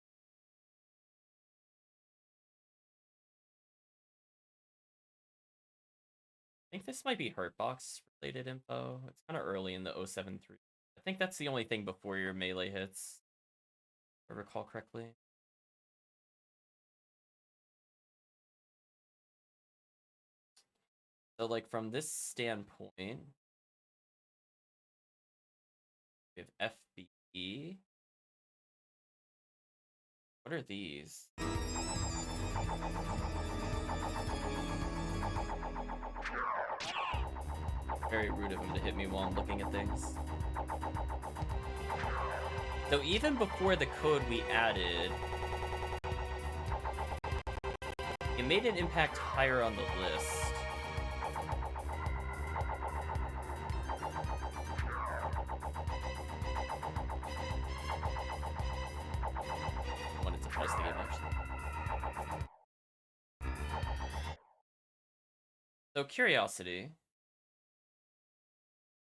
I think this might be Hurtbox related info. It's kind of early in the 073. I think that's the only thing before your melee hits, if I recall correctly. So, like, from this standpoint, we have FBE. What are these? Very rude of him to hit me while I'm looking at things. So even before the code we added, it made an impact higher on the list. I wanted to pause the game, actually. So, curiosity.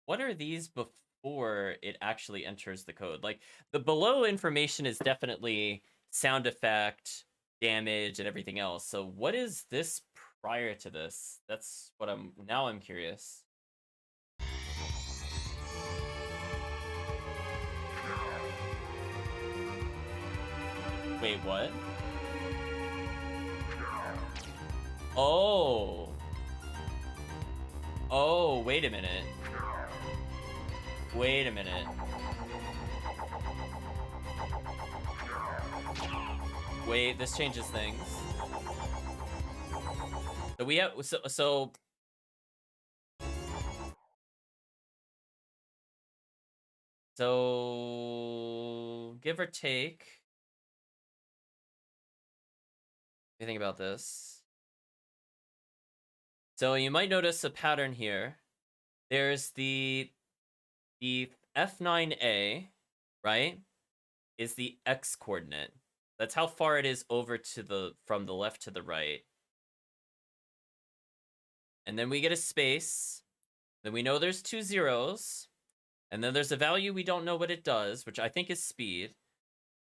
What are these before it actually enters the code? Like, the below information is definitely sound effect, damage, and everything else. So what is this prior to this? That's what I'm curious. Wait, what? Oh. Oh, wait a minute. Wait a minute. Wait, this changes things. So we have so give or take. What do you think about this? So you might notice a pattern here. There's the F9A, right, is the X coordinate. That's how far it is over to from the left to the right. And then we get a space. Then we know there's 2 zeros. And then there's a value we don't know what it does, which I think is speed.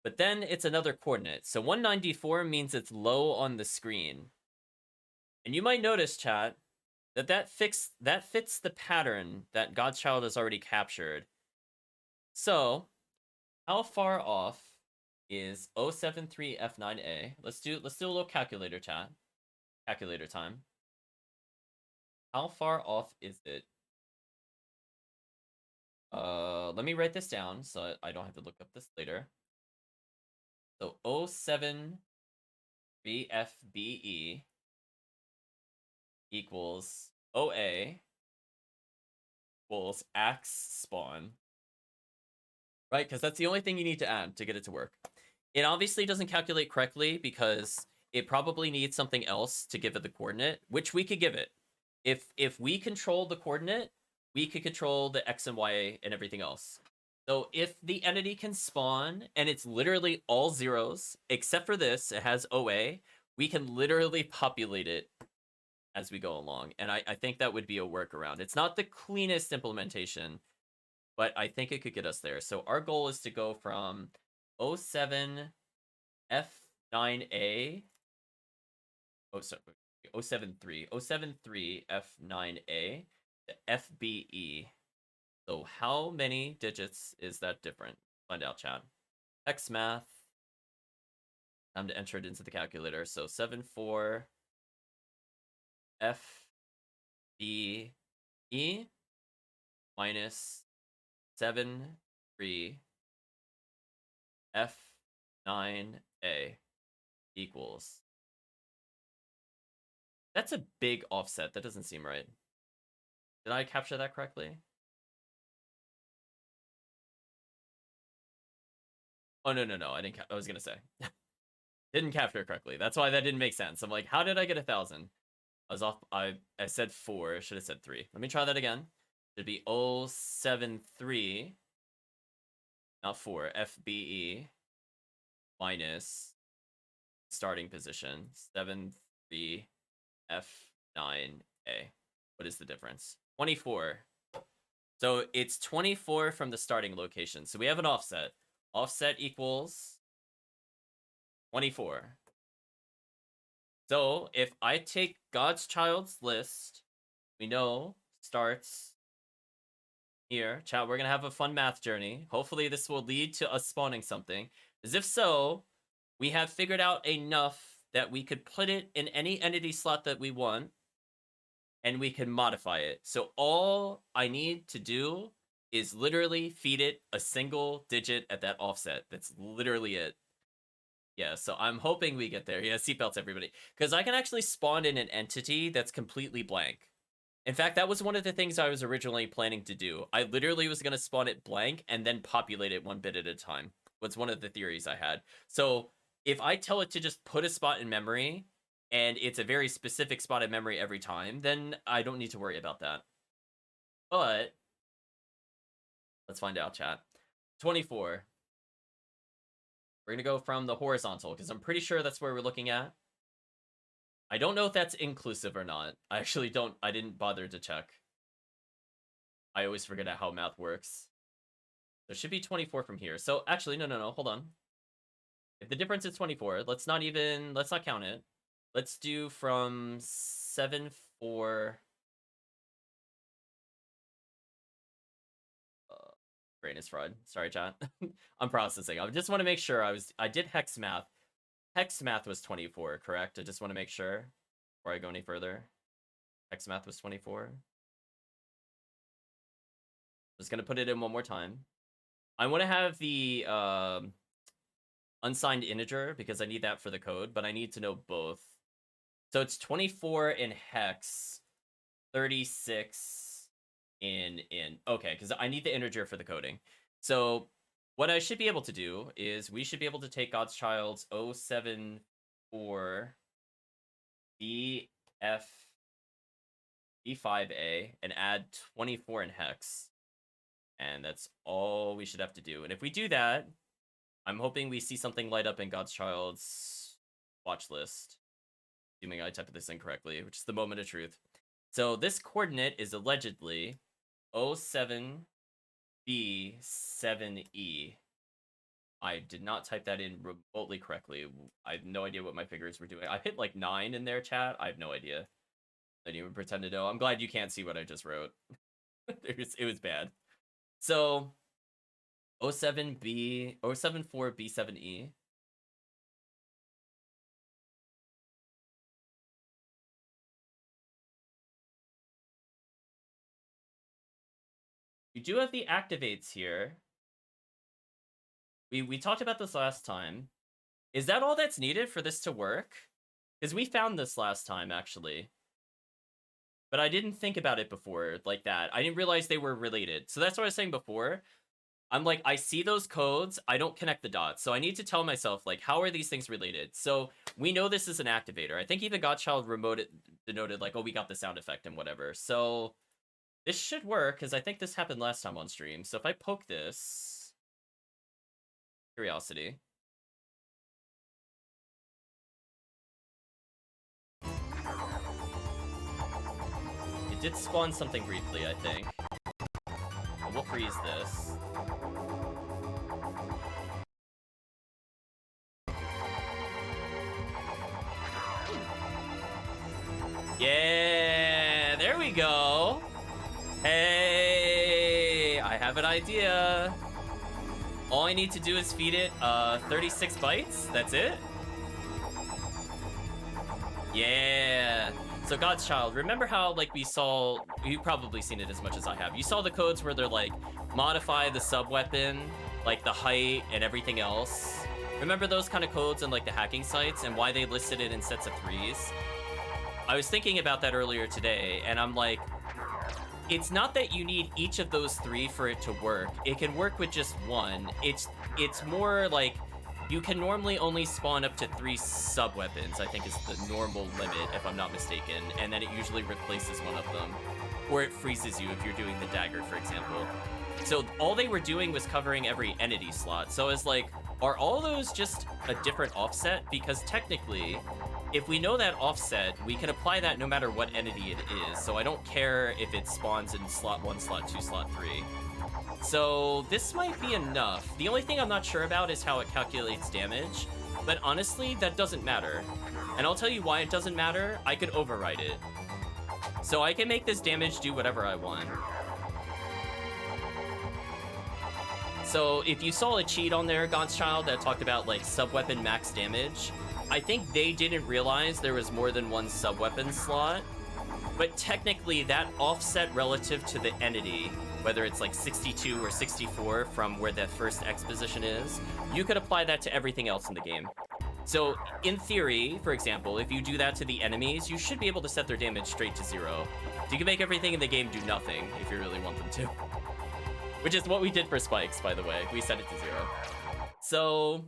But then it's another coordinate. So 194 means it's low on the screen. And you might notice, chat, that fits the pattern that Godchild has already captured. So, how far off is 073F9A? Let's do a little calculator chat. Calculator time. How far off is it? Let me write this down so I don't have to look up this later. So 073FBE equals OA equals axe spawn. Right, because that's the only thing you need to add to get it to work. It obviously doesn't calculate correctly because it probably needs something else to give it the coordinate, which we could give it. If we control the coordinate, we could control the X and Y and everything else. So if the entity can spawn and it's literally all zeros, except for this, it has OA, we can literally populate it as we go along. And I think that would be a workaround. It's not the cleanest implementation, but I think it could get us there. So our goal is to go from 07 F9A. Oh, sorry. 073 F9A to FBE. So how many digits is that different? Find out, chat. Hex math. Time to enter it into the calculator. So 74 FBE minus 73 F9A equals. That's a big offset. That doesn't seem right. Did I capture that correctly? Oh, no. I didn't. I was going to say. Didn't capture it correctly. That's why that didn't make sense. I'm like, how did I get 1,000? I was off. I said 4. I should have said 3. Let me try that again. It'd be 073, not 4, FBE minus starting position 73 F9A. What is the difference? 24. So it's 24 from the starting location. So we have an offset. Offset equals 24. So if I take God's child's list, we know starts here. Chat, we're going to have a fun math journey. Hopefully this will lead to us spawning something. As if so, we have figured out enough that we could put it in any entity slot that we want, and we can modify it. So all I need to do is literally feed it a single digit at that offset. That's literally it. Yeah, so I'm hoping we get there. Yeah, seatbelts, everybody. Because I can actually spawn in an entity that's completely blank. In fact, that was one of the things I was originally planning to do. I literally was going to spawn it blank and then populate it one bit at a time. Was one of the theories I had. So if I tell it to just put a spot in memory, and it's a very specific spot in memory every time, then I don't need to worry about that. But let's find out, chat. 24. We're going to go from the horizontal, because I'm pretty sure that's where we're looking at. I don't know if that's inclusive or not. I actually don't. I didn't bother to check. I always forget how math works. There should be 24 from here. So actually, no. Hold on. If the difference is 24, let's not count it. Let's do from 7, 4. Brain is fried. Sorry, chat. I'm processing. I just want to make sure I did hex math. Hex math was 24, correct? I just want to make sure before I go any further. Hex math was 24. Just gonna put it in one more time. I want to have the unsigned integer because I need that for the code, but I need to know both. So it's 24 in hex, 36 in okay, because I need the integer for the coding. So what I should be able to do is we should be able to take God's Child's 074 B5A and add 24 in hex. And that's all we should have to do. And if we do that, I'm hoping we see something light up in God's Child's watch list. Assuming I typed this incorrectly, which is the moment of truth. So this coordinate is allegedly 07B7E. I did not type that in remotely correctly. I have no idea what my figures were doing. I hit like 9 in their chat. I have no idea. I didn't even pretend to know. I'm glad you can't see what I just wrote. It was bad. So 074B7E. We do have the activates here. We talked about this last time. Is that all that's needed for this to work? Because we found this last time, actually. But I didn't think about it before like that. I didn't realize they were related. So that's what I was saying before. I'm like, I see those codes. I don't connect the dots. So I need to tell myself, like, how are these things related? So we know this is an activator. I think even Godchild denoted, like, oh, we got the sound effect and whatever. So this should work, because I think this happened last time on stream. So if I poke this... Curiosity. It did spawn something briefly, I think. We'll freeze this. Yeah, there we go. Hey, I have an idea. All I need to do is feed it 36 bites. That's it. Yeah. So God's Child, remember how like we saw, you've probably seen it as much as I have. You saw the codes where they're like, modify the sub-weapon, like the height and everything else. Remember those kind of codes on like the hacking sites and why they listed it in sets of 3s? I was thinking about that earlier today, and I'm like, it's not that you need each of those 3 for it to work. It can work with just one. It's more like you can normally only spawn up to 3 sub-weapons, I think is the normal limit, if I'm not mistaken, and then it usually replaces one of them. Or it freezes you if you're doing the dagger, for example. So all they were doing was covering every entity slot. So it's like, are all those just a different offset? Because technically, if we know that offset, we can apply that no matter what entity it is. So I don't care if it spawns in slot 1, slot 2, slot 3. So this might be enough. The only thing I'm not sure about is how it calculates damage. But honestly, that doesn't matter. And I'll tell you why it doesn't matter. I could override it. So I can make this damage do whatever I want. So if you saw a cheat on there, God's Child, that talked about like sub-weapon max damage, I think they didn't realize there was more than one sub-weapon slot. But technically that offset relative to the entity, whether it's like 62 or 64 from where that first X position is, you could apply that to everything else in the game. So in theory, for example, if you do that to the enemies, you should be able to set their damage straight to 0. So you can make everything in the game do nothing if you really want them to. Which is what we did for spikes, by the way. We set it to 0. So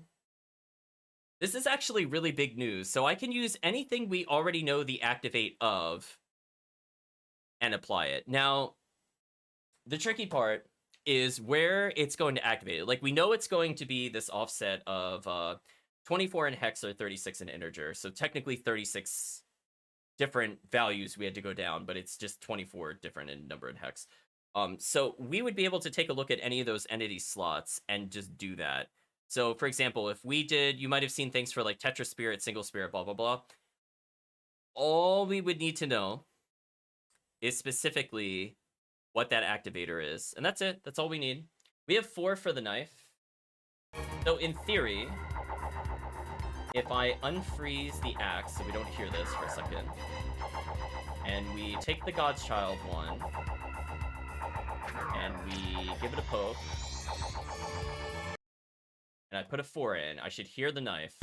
this is actually really big news. So I can use anything we already know the activate of and apply it. Now, the tricky part is where it's going to activate it. Like, we know it's going to be this offset of 24 in hex or 36 in integer. So technically 36 different values we had to go down, but it's just 24 different in number and hex. So we would be able to take a look at any of those entity slots and just do that. So for example, if we did, you might have seen things for like Tetra Spirit, Single Spirit, blah, blah, blah. All we would need to know is specifically what that activator is. And that's it. That's all we need. We have 4 for the knife. So in theory, if I unfreeze the axe, so we don't hear this for a second, and we take the God's Child one, and we give it a poke, and I put a 4 in, I should hear the knife.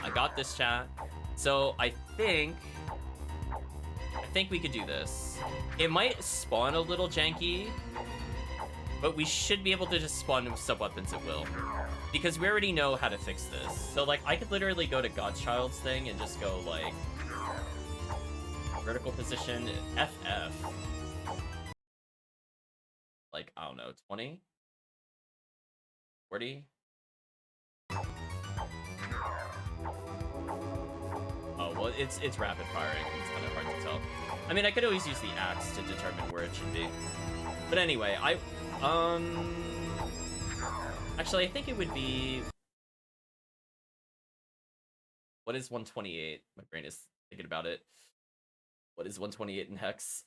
I got this, chat. So I think we could do this. It might spawn a little janky, but we should be able to just spawn with sub-weapons at will. Because we already know how to fix this. So like, I could literally go to God's Child's thing and just go like, vertical position, FF. Like, I don't know, 20? 40? Oh, well, it's rapid firing. It's kind of hard to tell. I mean, I could always use the axe to determine where it should be. But anyway, actually, I think it would be... What is 128? My brain is thinking about it. What is 128 in hex?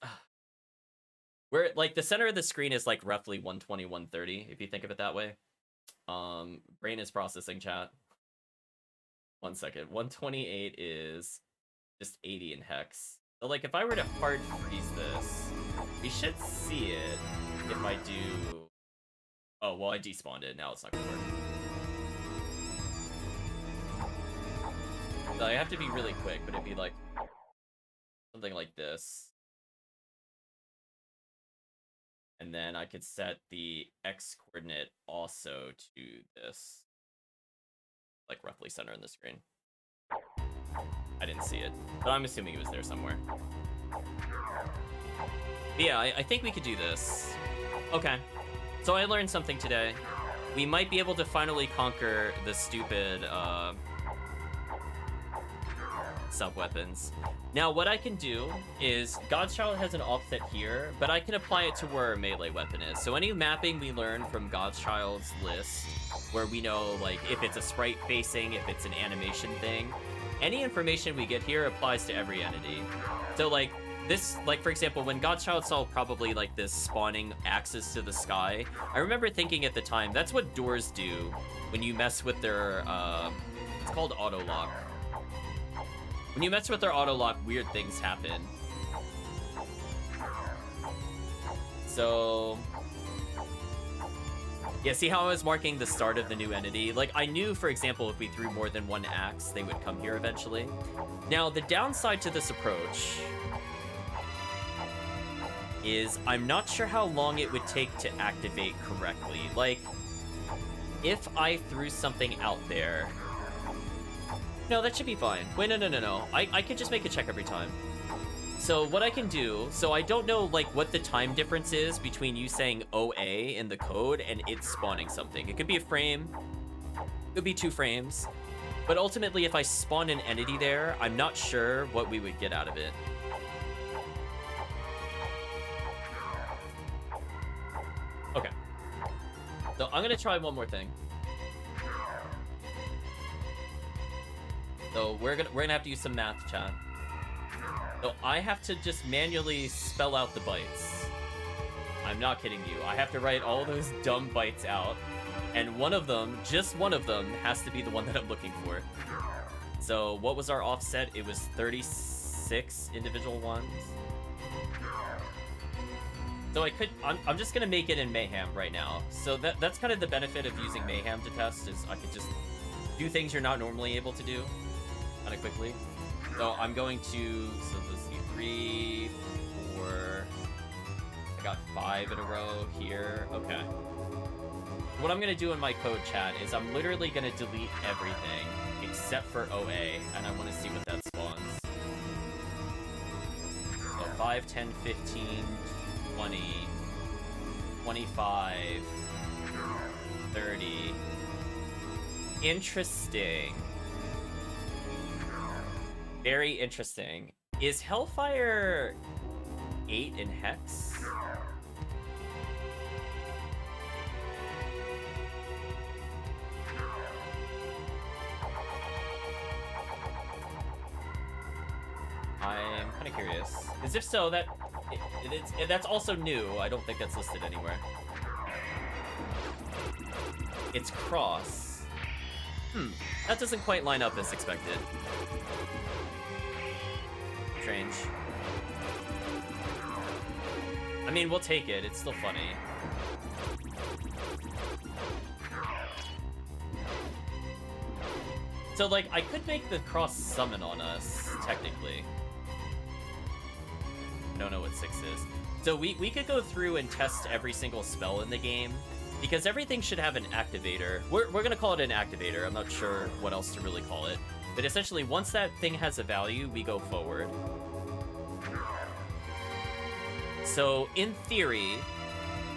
Where, like, the center of the screen is, like, roughly 120, 130, if you think of it that way. Brain is processing, chat. 1 second. 128 is just 80 in hex. So, like, if I were to hard freeze this, we should see it if I do... Oh, well, I despawned it. Now it's not gonna work. So I have to be really quick, but it'd be like... something like this. And then I could set the X coordinate also to this. Like roughly center in the screen. I didn't see it, but I'm assuming it was there somewhere. But yeah, I think we could do this. Okay, so I learned something today. We might be able sub-weapons. Now, what I can do is, God's Child has an offset here, but I can apply it to where a melee weapon is. So any mapping we learn from God's Child's list, where we know, like, if it's a sprite facing, if it's an animation thing, any information we get here applies to every entity. So, like, this, like, for example, when God's Child saw probably, like, this spawning axis to the sky, I remember thinking at the time, that's what doors do when you mess with their, it's called auto-lock. When you mess with their auto-lock, weird things happen. So... yeah, see how I was marking the start of the new entity? Like, I knew, for example, if we threw more than one axe, they would come here eventually. Now, the downside to this approach is I'm not sure how long it would take to activate correctly. Like, if I threw something out there... no, that should be fine. Wait, no. I could just make a check every time. So what I can do, so I don't know like what the time difference is between you saying OA in the code and it spawning something. It could be a frame, it could be 2 frames, but ultimately if I spawn an entity there, I'm not sure what we would get out of it. Okay. So I'm gonna try one more thing. So we're gonna have to use some math, chat. So I have to just manually spell out the bytes. I'm not kidding you. I have to write all those dumb bytes out, and one of them, just one of them, has to be the one that I'm looking for. So what was our offset? It was 36 individual ones. So I'm just gonna make it in Mayhem right now. So that's kind of the benefit of using Mayhem to test, is I could just do things you're not normally able to do kind of quickly. So I'm going to, so let's see, 3, 4, I got 5 in a row here, okay. What I'm gonna do in my code, chat, is I'm literally gonna delete everything except for OA, and I wanna see what that spawns. So 5, 10, 15, 20, 25, 30. Interesting. Very interesting. Is Hellfire 8 in Hex? I'm kind of curious. Because if so, that's also new. I don't think that's listed anywhere. It's cross. That doesn't quite line up as expected. Strange. I mean, we'll take it. It's still funny. So, like, I could make the cross summon on us, technically. I don't know what 6 is. So we could go through and test every single spell in the game, because everything should have an activator. We're gonna call it an activator. I'm not sure what else to really call it. But essentially, once that thing has a value, we go forward. So, in theory,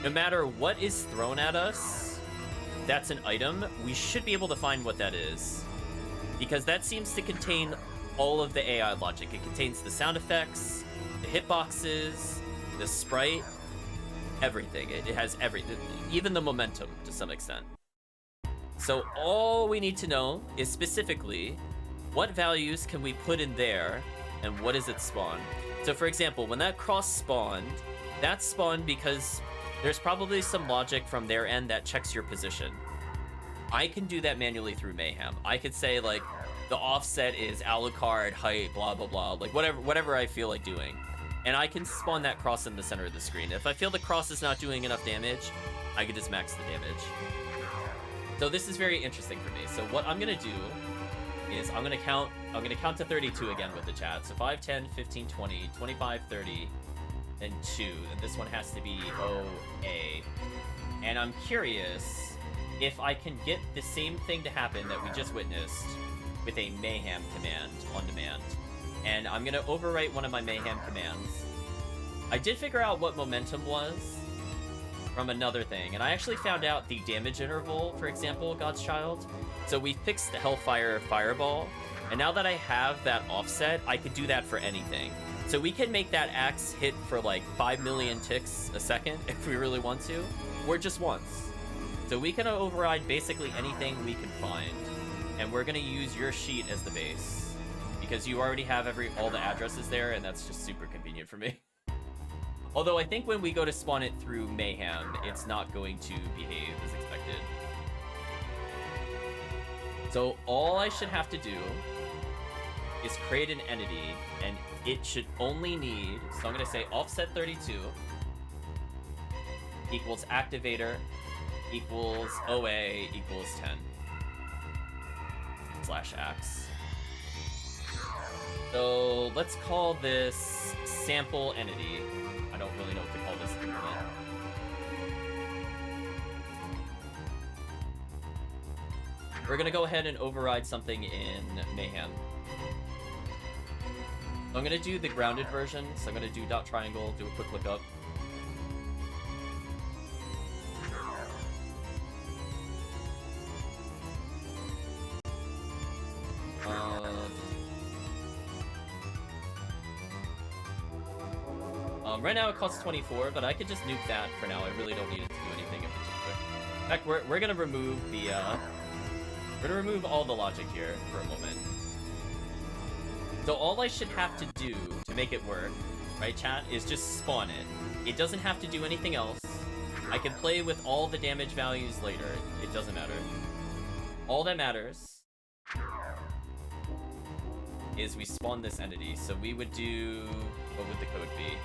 no matter what is thrown at us, that's an item, we should be able to find what that is. Because that seems to contain all of the AI logic. It contains the sound effects, the hitboxes, the sprite, everything. It has everything, even the momentum to some extent. So all we need to know is specifically what values can we put in there and what does it spawn. So for example, when that cross spawned, that spawned because there's probably some logic from their end that checks your position. I can do that manually through Mayhem. I could say like the offset is Alucard, height, blah blah blah, like whatever I feel like doing. And I can spawn that cross in the center of the screen. If I feel the cross is not doing enough damage, I can just max the damage. So this is very interesting for me. So what I'm gonna do is I'm gonna count to 32 again with the chat. So 5, 10, 15, 20, 25, 30, and 2. And this one has to be OA. And I'm curious if I can get the same thing to happen that we just witnessed with a Mayhem command on demand. And I'm gonna overwrite one of my Mayhem commands. I did figure out what momentum was from another thing, and I actually found out the damage interval, for example, God's Child. So we fixed the Hellfire Fireball, And now that I have that offset, I could do that for anything. So we can make that axe hit for like 5 million ticks a second if we really want to, or just once. So we can override basically anything we can find. And we're gonna use your sheet as the base, because you already have all the addresses there, and that's just super convenient for me. Although I think when we go to spawn it through Mayhem, it's not going to behave as expected. So all I should have to do is create an entity, and it should only need, so I'm gonna say offset 32 equals activator equals OA equals 10 / axe. So let's call this sample entity. I don't really know what to call this at the moment. We're gonna go ahead and override something in Mayhem. So I'm gonna do the grounded version. So I'm gonna do dot triangle, do a quick lookup. Right now it costs 24, but I could just nuke that for now. I really don't need it to do anything in particular. In fact, we're gonna remove the we're gonna remove all the logic here for a moment. So all I should have to do to make it work, right, chat, is just spawn it. It doesn't have to do anything else. I can play with all the damage values later. It doesn't matter. All that matters is we spawn this entity. So we would do, what would the code be?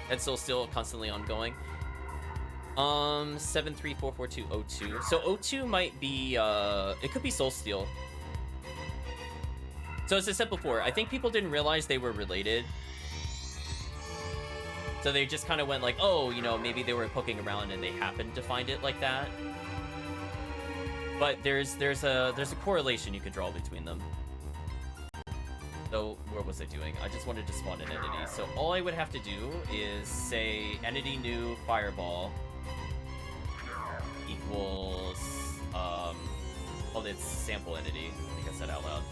It's still constantly ongoing. 7344202. So O2 might be it could be Soul Steel. So as I said before, I think people didn't realize they were related. So they just kind of went like, oh, you know, maybe they were poking around and they happened to find it like that. But there's a correlation you could draw between them. So what was I doing? I just wanted to spawn an entity. So all I would have to do is say entity new fireball equals well, it's sample entity. I think I said out loud.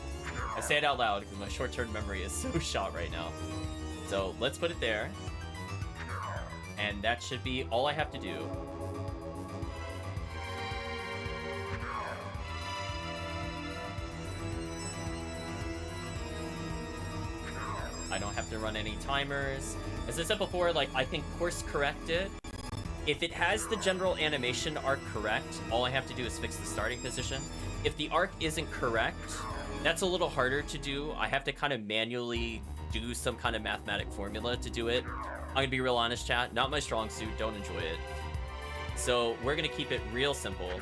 I say it out loud because my short-term memory is so shot right now. So let's put it there. And that should be all I have to do. I don't have to run any timers. As I said before, like, I can course correct it. If it has the general animation arc correct, all I have to do is fix the starting position. If the arc isn't correct, that's a little harder to do. I have to kind of manually do some kind of mathematic formula to do it. I'm gonna be real honest, chat. Not my strong suit, don't enjoy it. So we're gonna keep it real simple.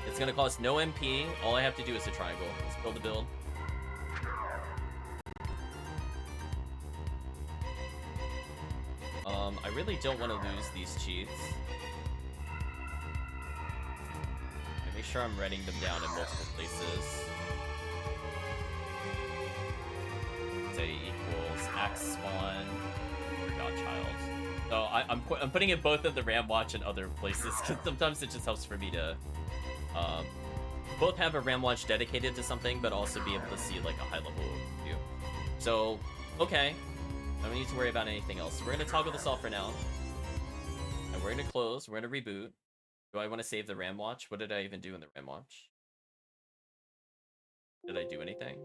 It's gonna cost no MP. All I have to do is a triangle. Let's build a build. I really don't want to lose these cheats. Make sure I'm writing them down in multiple places. Say equals axe spawn for Godchild. So I'm putting in both of the Ram Watch and other places because sometimes it just helps for me to both have a Ram Watch dedicated to something, but also be able to see like a high level view. So okay. I don't need to worry about anything else. So we're going to toggle this off for now. And we're going to close. We're going to reboot. Do I want to save the RAM watch? What did I even do in the RAM watch? Did I do anything?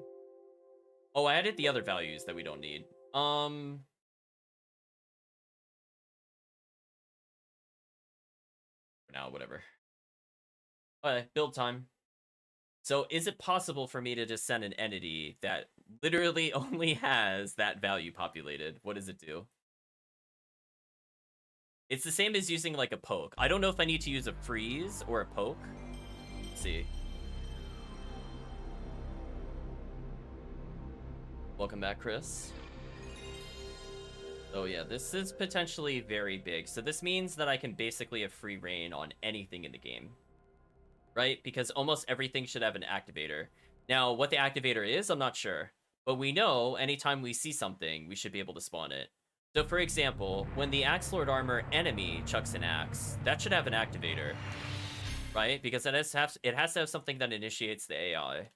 Oh, I added the other values that we don't need. For now, whatever. Okay, build time. So is it possible for me to just send an entity that literally only has that value populated? What does it do? It's the same as using like a poke. I don't know if I need to use a freeze or a poke. Let's see. Welcome back, Chris. Oh yeah, this is potentially very big. So this means that I can basically have free reign on anything in the game. Right? Because almost everything should have an activator. Now, what the activator is, I'm not sure. But we know anytime we see something, we should be able to spawn it. So for example, when the Axe Lord armor enemy chucks an axe, that should have an activator, right? Because it has to have something that initiates the AI.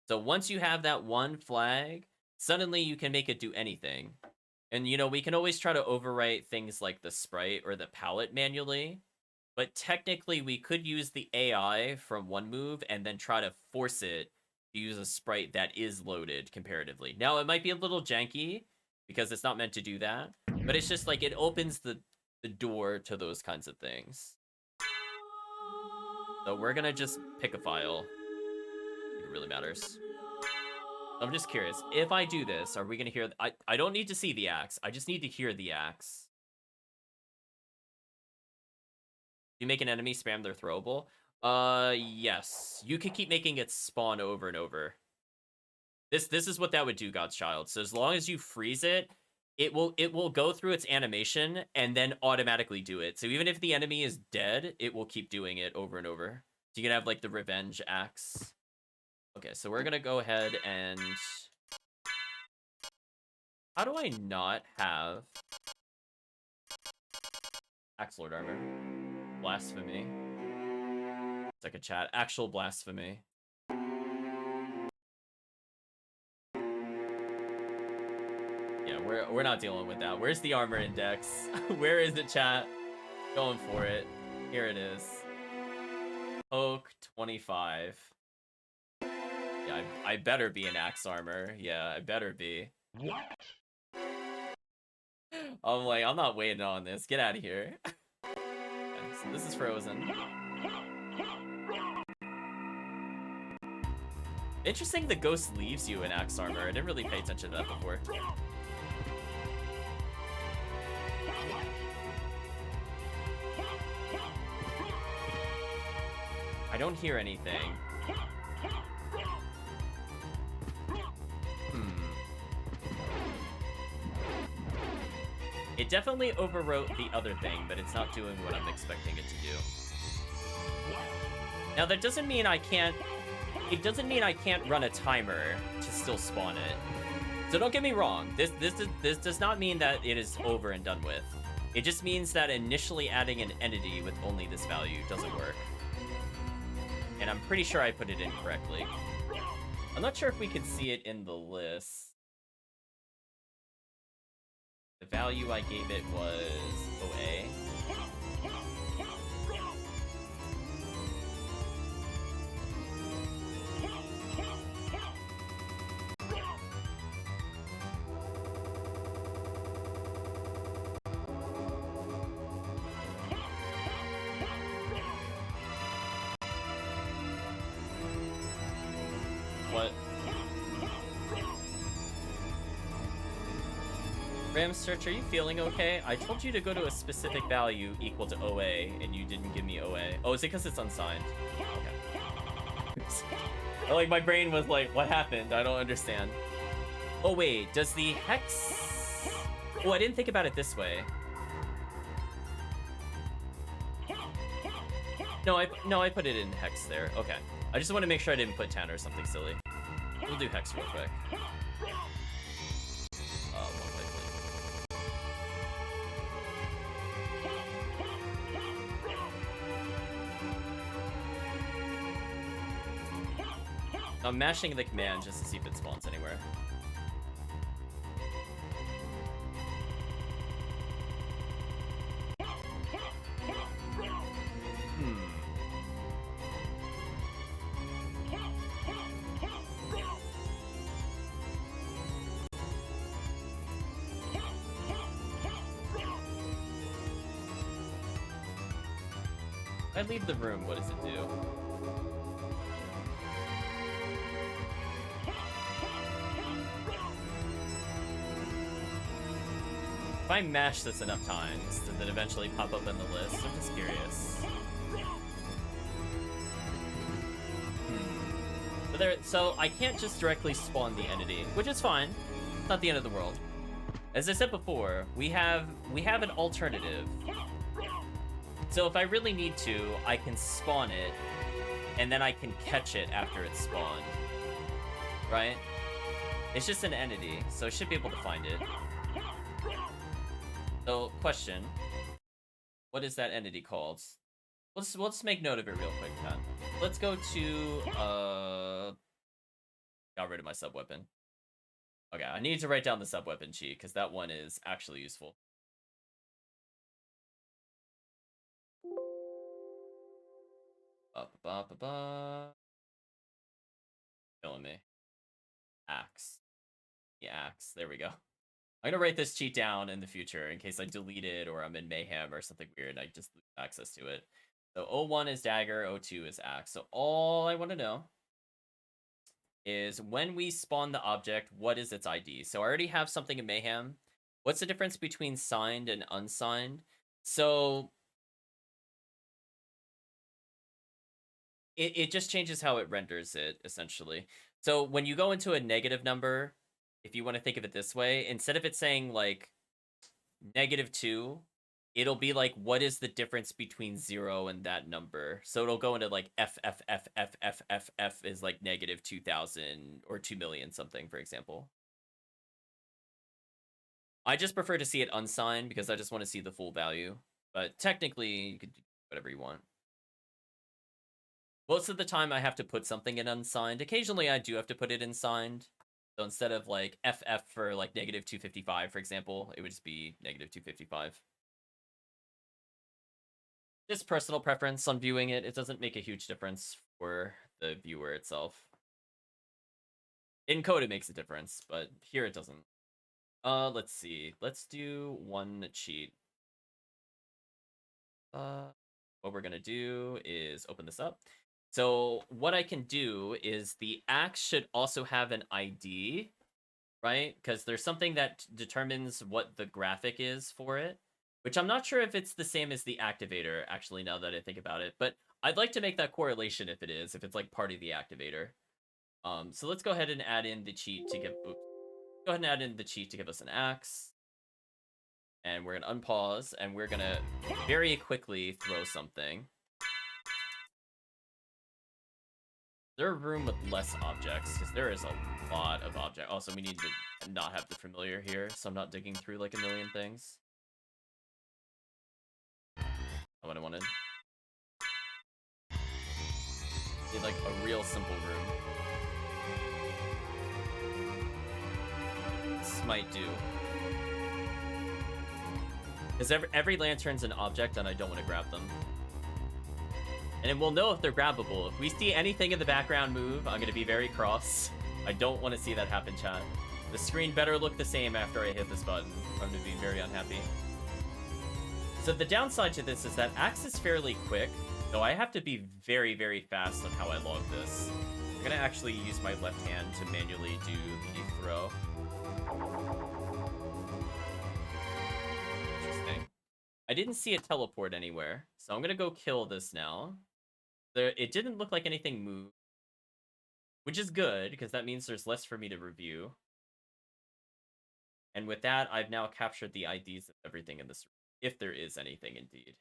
So once you have that one flag, suddenly you can make it do anything. And you know, we can always try to overwrite things like the sprite or the palette manually, but technically we could use the AI from one move and then try to force it to use a sprite that is loaded comparatively. Now, it might be a little janky because it's not meant to do that, but it's just like it opens the door to those kinds of things. So we're gonna just pick a file. I think it really matters. I'm just curious, if I do this, are we gonna hear... I don't need to see the axe, I just need to hear the axe. You make an enemy spam their throwable? Yes. You can keep making it spawn over and over. This is what that would do, God's Child. So as long as you freeze it, it will go through its animation and then automatically do it. So even if the enemy is dead, it will keep doing it over and over. So you can have like the revenge axe. Okay, so we're gonna go ahead and... How do I not have Axe Lord armor? Blasphemy. It's like a chat. Actual blasphemy. Yeah, we're not dealing with that. Where's the armor index? Where is it, chat? Going for it. Here it is. Poke 25. Yeah, I better be in axe armor. Yeah, I better be.
What?
I'm like, I'm not waiting on this. Get out of here. Okay, so this is frozen. Interesting the ghost leaves you in axe armor. I didn't really pay attention to that before. I don't hear anything. It definitely overwrote the other thing, but it's not doing what I'm expecting it to do. Now that doesn't mean I can't... It doesn't mean I can't run a timer to still spawn it. So don't get me wrong, this does not mean that it is over and done with. It just means that initially adding an entity with only this value doesn't work. And I'm pretty sure I put it in correctly. I'm not sure if we can see it in the list. The value I gave it was OA. What? Ram Search, are you feeling okay? I told you to go to a specific value equal to OA, and you didn't give me OA. Oh, is it because it's unsigned? Okay. Like, my brain was like, what happened? I don't understand. Oh, wait, does the hex... Oh, I didn't think about it this way. No, I put it in hex there. Okay. I just want to make sure I didn't put 10 or something silly. We'll do hex real quick. I'm mashing the command just to see if it spawns anywhere. If I leave the room, what does it do? If I mash this enough times, does it eventually pop up in the list? I'm just curious. So I can't just directly spawn the entity, which is fine. It's not the end of the world. As I said before, we have an alternative. So if I really need to, I can spawn it, and then I can catch it after it's spawned. Right? It's just an entity, so I should be able to find it. So, question. What is that entity called? Let's make note of it real quick, Pat. Let's go to got rid of my sub-weapon. Okay, I need to write down the sub-weapon cheat, because that one is actually useful. Killing me. Axe. The axe. There we go. I'm gonna write this cheat down in the future in case I delete it or I'm in Mayhem or something weird and I just lose access to it. So 01 is dagger, 02 is axe. So all I want to know is when we spawn the object, what is its ID? So I already have something in Mayhem. What's the difference between signed and unsigned? So it just changes how it renders it, essentially. So when you go into a negative number, if you want to think of it this way, instead of it saying like -2, it'll be like, what is the difference between 0 and that number? So it'll go into like F is like -2,000 or 2,000,000 something, for example. I just prefer to see it unsigned because I just want to see the full value. But technically, you could do whatever you want. Most of the time, I have to put something in unsigned. Occasionally, I do have to put it in signed. So instead of like FF for like -255, for example, it would just be -255. Just personal preference on viewing it. It doesn't make a huge difference for the viewer itself. In code, it makes a difference, but here it doesn't. Let's see. Let's do one cheat. What we're gonna do is open this up. So what I can do is the axe should also have an ID, right? Because there's something that determines what the graphic is for it, which I'm not sure if it's the same as the activator, actually, now that I think about it. But I'd like to make that correlation if it's like part of the activator. So let's go ahead and add in the cheat to give... Oops. Go ahead and add in the cheat to give us an axe. And we're going to unpause, and we're going to very quickly throw something. Is there a room with less objects? Because there is a lot of objects. Also, we need to not have the familiar here, so I'm not digging through like a million things. Not what I wanted. Need like a real simple room. This might do. Because every lantern's an object, and I don't want to grab them. And then we'll know if they're grabbable. If we see anything in the background move, I'm going to be very cross. I don't want to see that happen, chat. The screen better look the same after I hit this button. I'm going to be very unhappy. So the downside to this is that axe is fairly quick, so I have to be very, very fast on how I log this. I'm going to actually use my left hand to manually do the throw. Interesting. I didn't see it teleport anywhere, so I'm going to go kill this now. It didn't look like anything moved, which is good, because that means there's less for me to review. And with that, I've now captured the IDs of everything in this room, if there is anything indeed.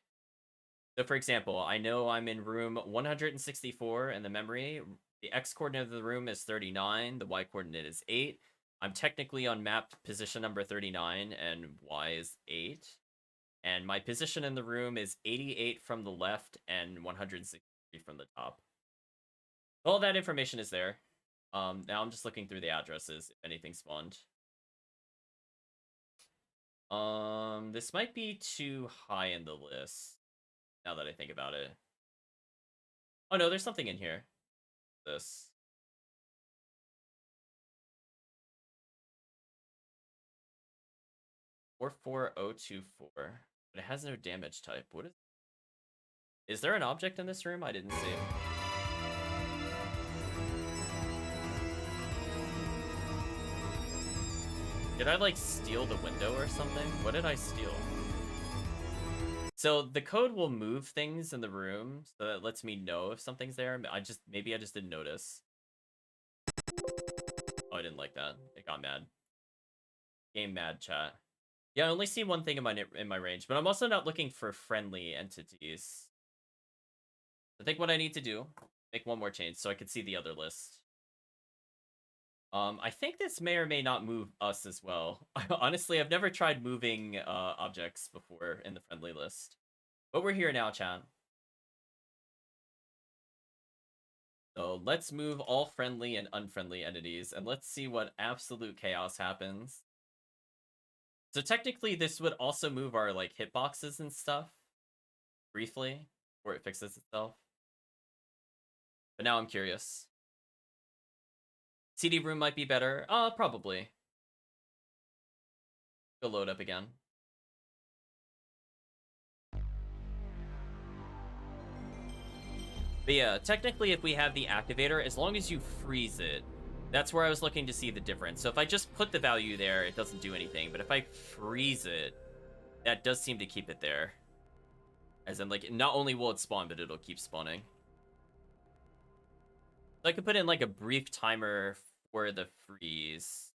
So for example, I know I'm in room 164 in the memory. The X coordinate of the room is 39, the Y coordinate is 8. I'm technically on map position number 39, and Y is 8. And my position in the room is 88 from the left and 163 from the top. All that information is there. Now I'm just looking through the addresses, if anything spawned. This might be too high in the list, now that I think about it. Oh no, there's something in here. This. Or 4024. But it has no damage type. What is there an object in this room? I didn't see. Did I like steal the window or something? What did I steal? So the code will move things in the room, so that lets me know if something's there. Maybe I just didn't notice. Oh, I didn't like that. It got mad. Game mad, chat. Yeah, I only see one thing in my range, but I'm also not looking for friendly entities. I think what I need to do, make one more change so I can see the other list. I think this may or may not move us as well. Honestly, I've never tried moving objects before in the friendly list. But we're here now, chat. So let's move all friendly and unfriendly entities, and let's see what absolute chaos happens. So technically, this would also move our like hitboxes and stuff briefly, before it fixes itself. But now I'm curious. CD room might be better. Probably. Go load up again. But yeah, technically if we have the activator, as long as you freeze it, that's where I was looking to see the difference. So if I just put the value there, it doesn't do anything. But if I freeze it, that does seem to keep it there. As in, like, not only will it spawn, but it'll keep spawning. So I could put in, like, a brief timer for the freeze.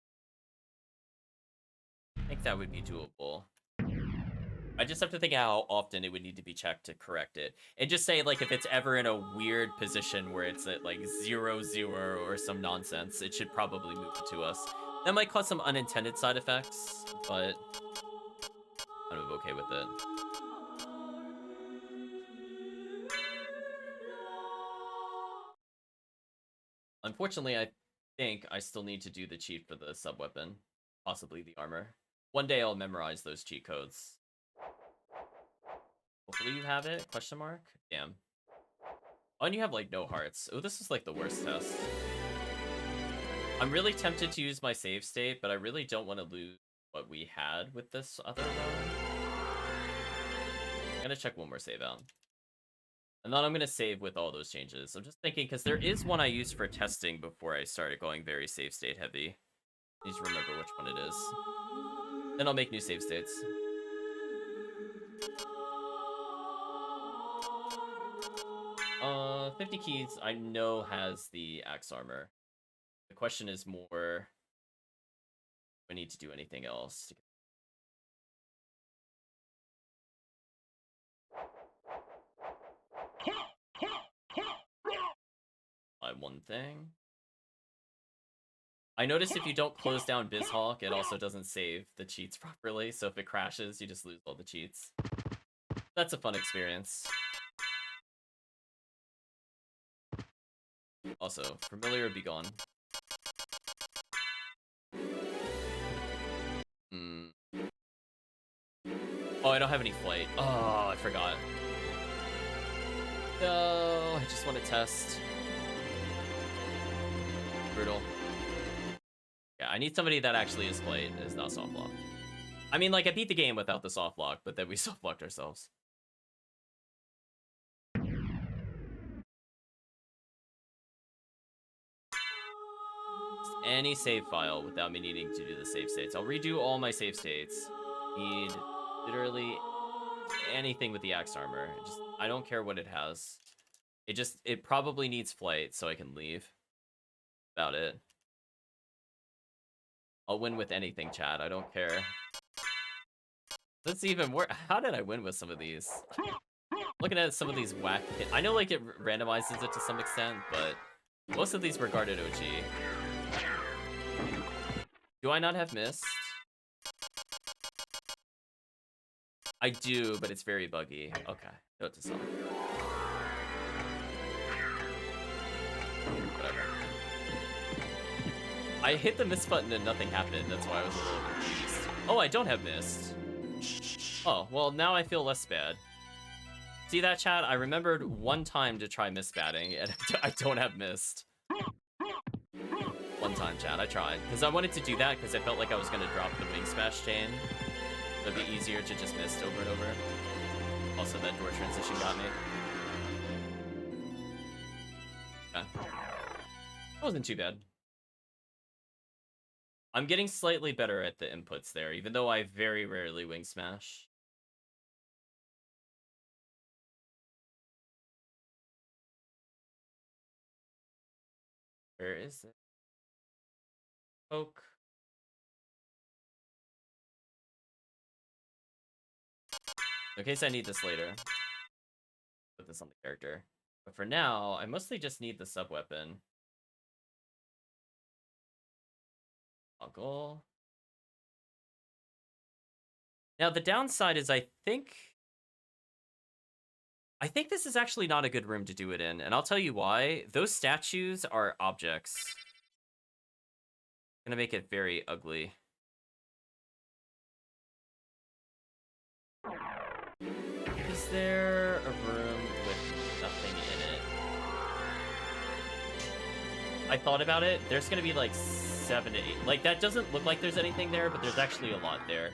I think that would be doable. I just have to think how often it would need to be checked to correct it. And just say, like, if it's ever in a weird position where it's at, like, 0-0 or some nonsense, it should probably move it to us. That might cause some unintended side effects, but I'm okay with it. Unfortunately, I think I still need to do the cheat for the sub-weapon. Possibly the armor. One day I'll memorize those cheat codes. Hopefully you have it? Question mark? Damn. Oh, and you have, like, no hearts. Oh, this is, like, the worst test. I'm really tempted to use my save state, but I really don't want to lose what we had with this other one. I'm gonna check one more save out. And then I'm gonna save with all those changes. I'm just thinking, because there is one I used for testing before I started going very save state heavy. Need to remember which one it is. Then I'll make new save states. 50 keys I know has the axe armor. The question is more, do I need to do anything else? One thing. I noticed if you don't close down BizHawk, it also doesn't save the cheats properly, so if it crashes, you just lose all the cheats. That's a fun experience. Also, familiar be gone. Oh, I don't have any flight. Oh, I forgot. No, I just want to test. Brutal. Yeah, I need somebody that actually is played, is not soft locked. I mean, like, I beat the game without the soft lock, but then we soft locked ourselves. Any save file without me needing to do the save states. I'll redo all my save states. Need literally anything with the axe armor. I don't care what it has. It probably needs flight so I can leave. About it. I'll win with anything, chat. I don't care. Let's even more. How did I win with some of these? Looking at some of these whack. I know, like, it randomizes it to some extent, but most of these were guarded OG. Do I not have missed? I do, but it's very buggy. Okay, note to self. Whatever. I hit the miss button and nothing happened. That's why I was a little confused. Oh, I don't have missed. Oh, well, now I feel less bad. See that, chat? I remembered one time to try miss batting, and I don't have missed. One time, chat. I tried. Because I wanted to do that because I felt like I was going to drop the wing smash chain. It'd be easier to just miss over and over. Also, that door transition got me. Okay. That wasn't too bad. I'm getting slightly better at the inputs there, even though I very rarely wing smash. Where is it? Poke. In case I need this later. Put this on the character. But for now, I mostly just need the sub-weapon. Toggle. Now the downside is I think this is actually not a good room to do it in, and I'll tell you why. Those statues are objects. Gonna make it very ugly. Is there a room with nothing in it? I thought about it. There's gonna be like 7 to 8. Like, that doesn't look like there's anything there, but there's actually a lot there.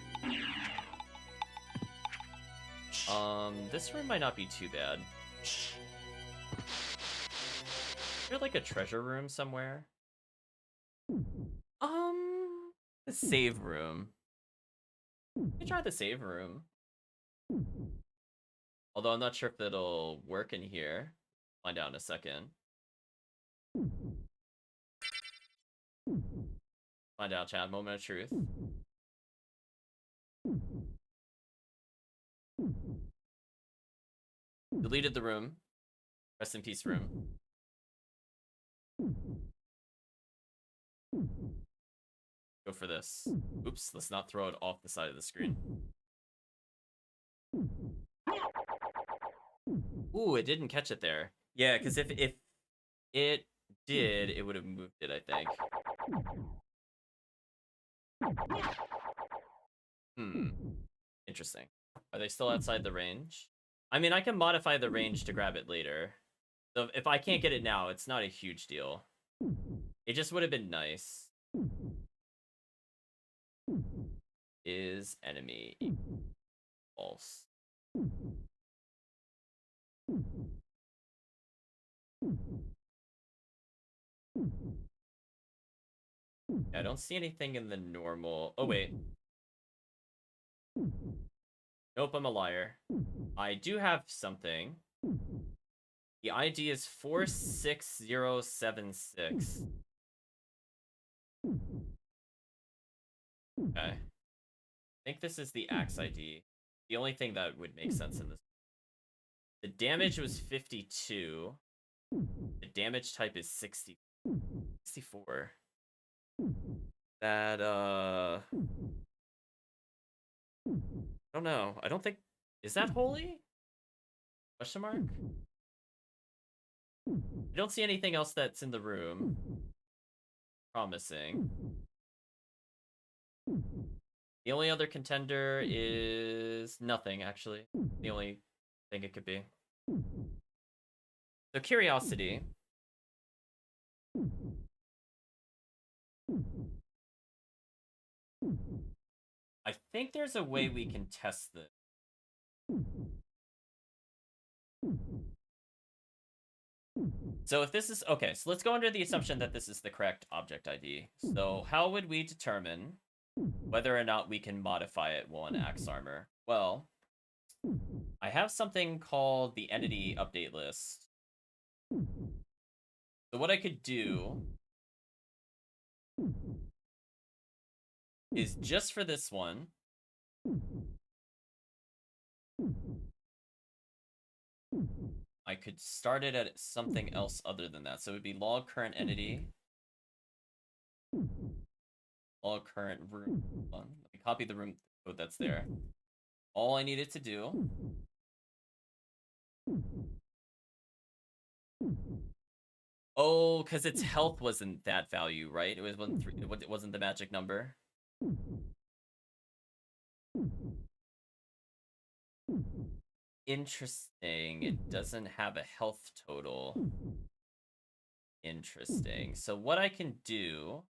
This room might not be too bad. Is there like a treasure room somewhere? The save room. We can try the save room. Although I'm not sure if it'll work in here. Find out in a second. Find out, chat. Moment of truth. Deleted the room. Rest in peace room. Go for this. Oops, let's not throw it off the side of the screen. Ooh, it didn't catch it there. Yeah, because if it did, it would have moved it, I think. Interesting. Are they still outside the range? I mean, I can modify the range to grab it later. So if I can't get it now, it's not a huge deal. It just would have been nice. Is enemy false? I don't see anything in the normal. Oh, wait. Nope, I'm a liar. I do have something. The ID is 46076. Okay. I think this is the axe ID. The only thing that would make sense in this. The damage was 52. The damage type is 64. That, I don't know. I don't think... Is that holy? Question mark? I don't see anything else that's in the room. Promising. The only other contender is nothing, actually. The only thing it could be. So, curiosity. I think there's a way we can test this. So if this is... Okay, so let's go under the assumption that this is the correct object ID. So how would we determine whether or not we can modify it while in Axe Armor? Well, I have something called the Entity Update List. So what I could do is just for this one, I could start it at something else other than that. So it would be log current entity, log current room. Hold on. Let me copy the room code that's there. All I needed to do oh, because its health wasn't that value, right? It wasn't the magic number. Interesting. It doesn't have a health total. Interesting. So what I can do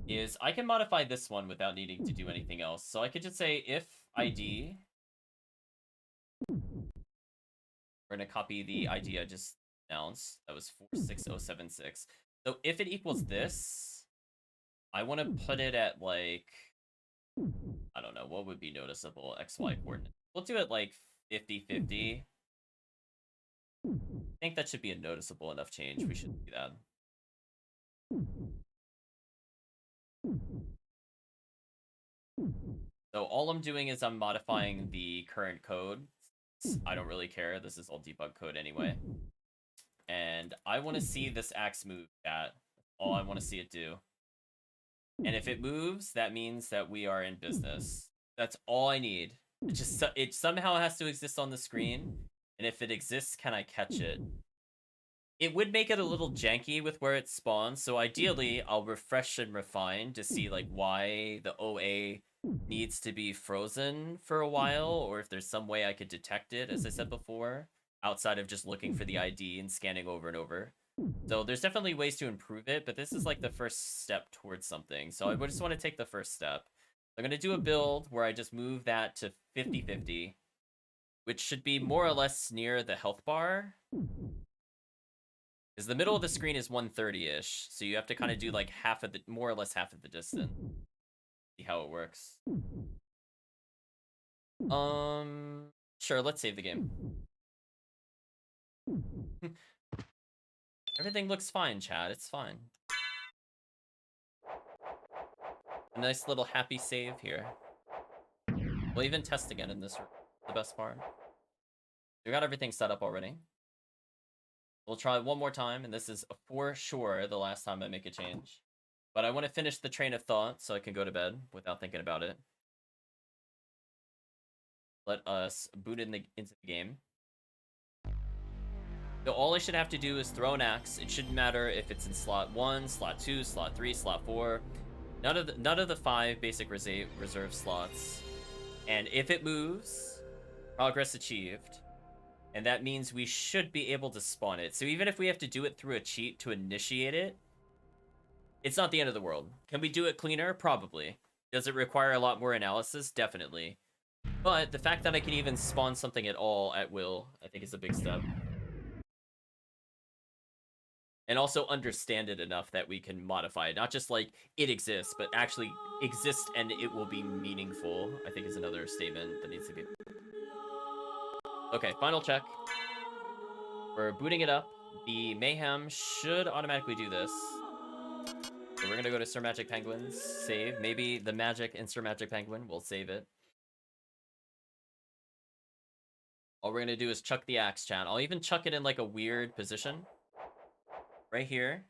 is I can modify this one without needing to do anything else. So I could just say if ID. We're going to copy the ID I just announced. That was 46076. So if it equals this, I want to put it at like... I don't know, what would be noticeable? XY coordinate. We'll do it like 50-50. I think that should be a noticeable enough change. We should do that. So all I'm doing is I'm modifying the current code. I don't really care. This is all debug code anyway. And I want to see this axe move, chat. That's all I want to see it do. And if it moves, that means that we are in business. That's all I need. It somehow has to exist on the screen, and if it exists, can I catch it? It would make it a little janky with where it spawns, so ideally I'll refresh and refine to see like why the OA needs to be frozen for a while, or if there's some way I could detect it, as I said before, outside of just looking for the ID and scanning over and over. So there's definitely ways to improve it, but this is like the first step towards something. So I just want to take the first step. I'm going to do a build where I just move that to 50-50, which should be more or less near the health bar. Because the middle of the screen is 130-ish, so you have to kind of do like more or less half of the distance. See how it works. Sure, let's save the game. Everything looks fine, chat. It's fine. A nice little happy save here. We'll even test again in this room. The best part. We got everything set up already. We'll try one more time, and this is for sure the last time I make a change. But I want to finish the train of thought so I can go to bed without thinking about it. Let us boot into the game. So all I should have to do is throw an axe. It shouldn't matter if it's in slot 1, slot 2, slot 3, slot 4. None of the 5 basic reserve slots. And if it moves, progress achieved. And that means we should be able to spawn it. So even if we have to do it through a cheat to initiate it, it's not the end of the world. Can we do it cleaner? Probably. Does it require a lot more analysis? Definitely. But the fact that I can even spawn something at all at will, I think is a big step. And also understand it enough that we can modify it. Not just like, it exists, but actually exist and it will be meaningful, I think is another statement that needs to be... Okay, final check. We're booting it up. The Mayhem should automatically do this. So we're gonna go to Sir Magic Penguin's save. Maybe the Magic and Sir Magic Penguin will save it. All we're gonna do is chuck the axe, chat. I'll even chuck it in like a weird position. Right here.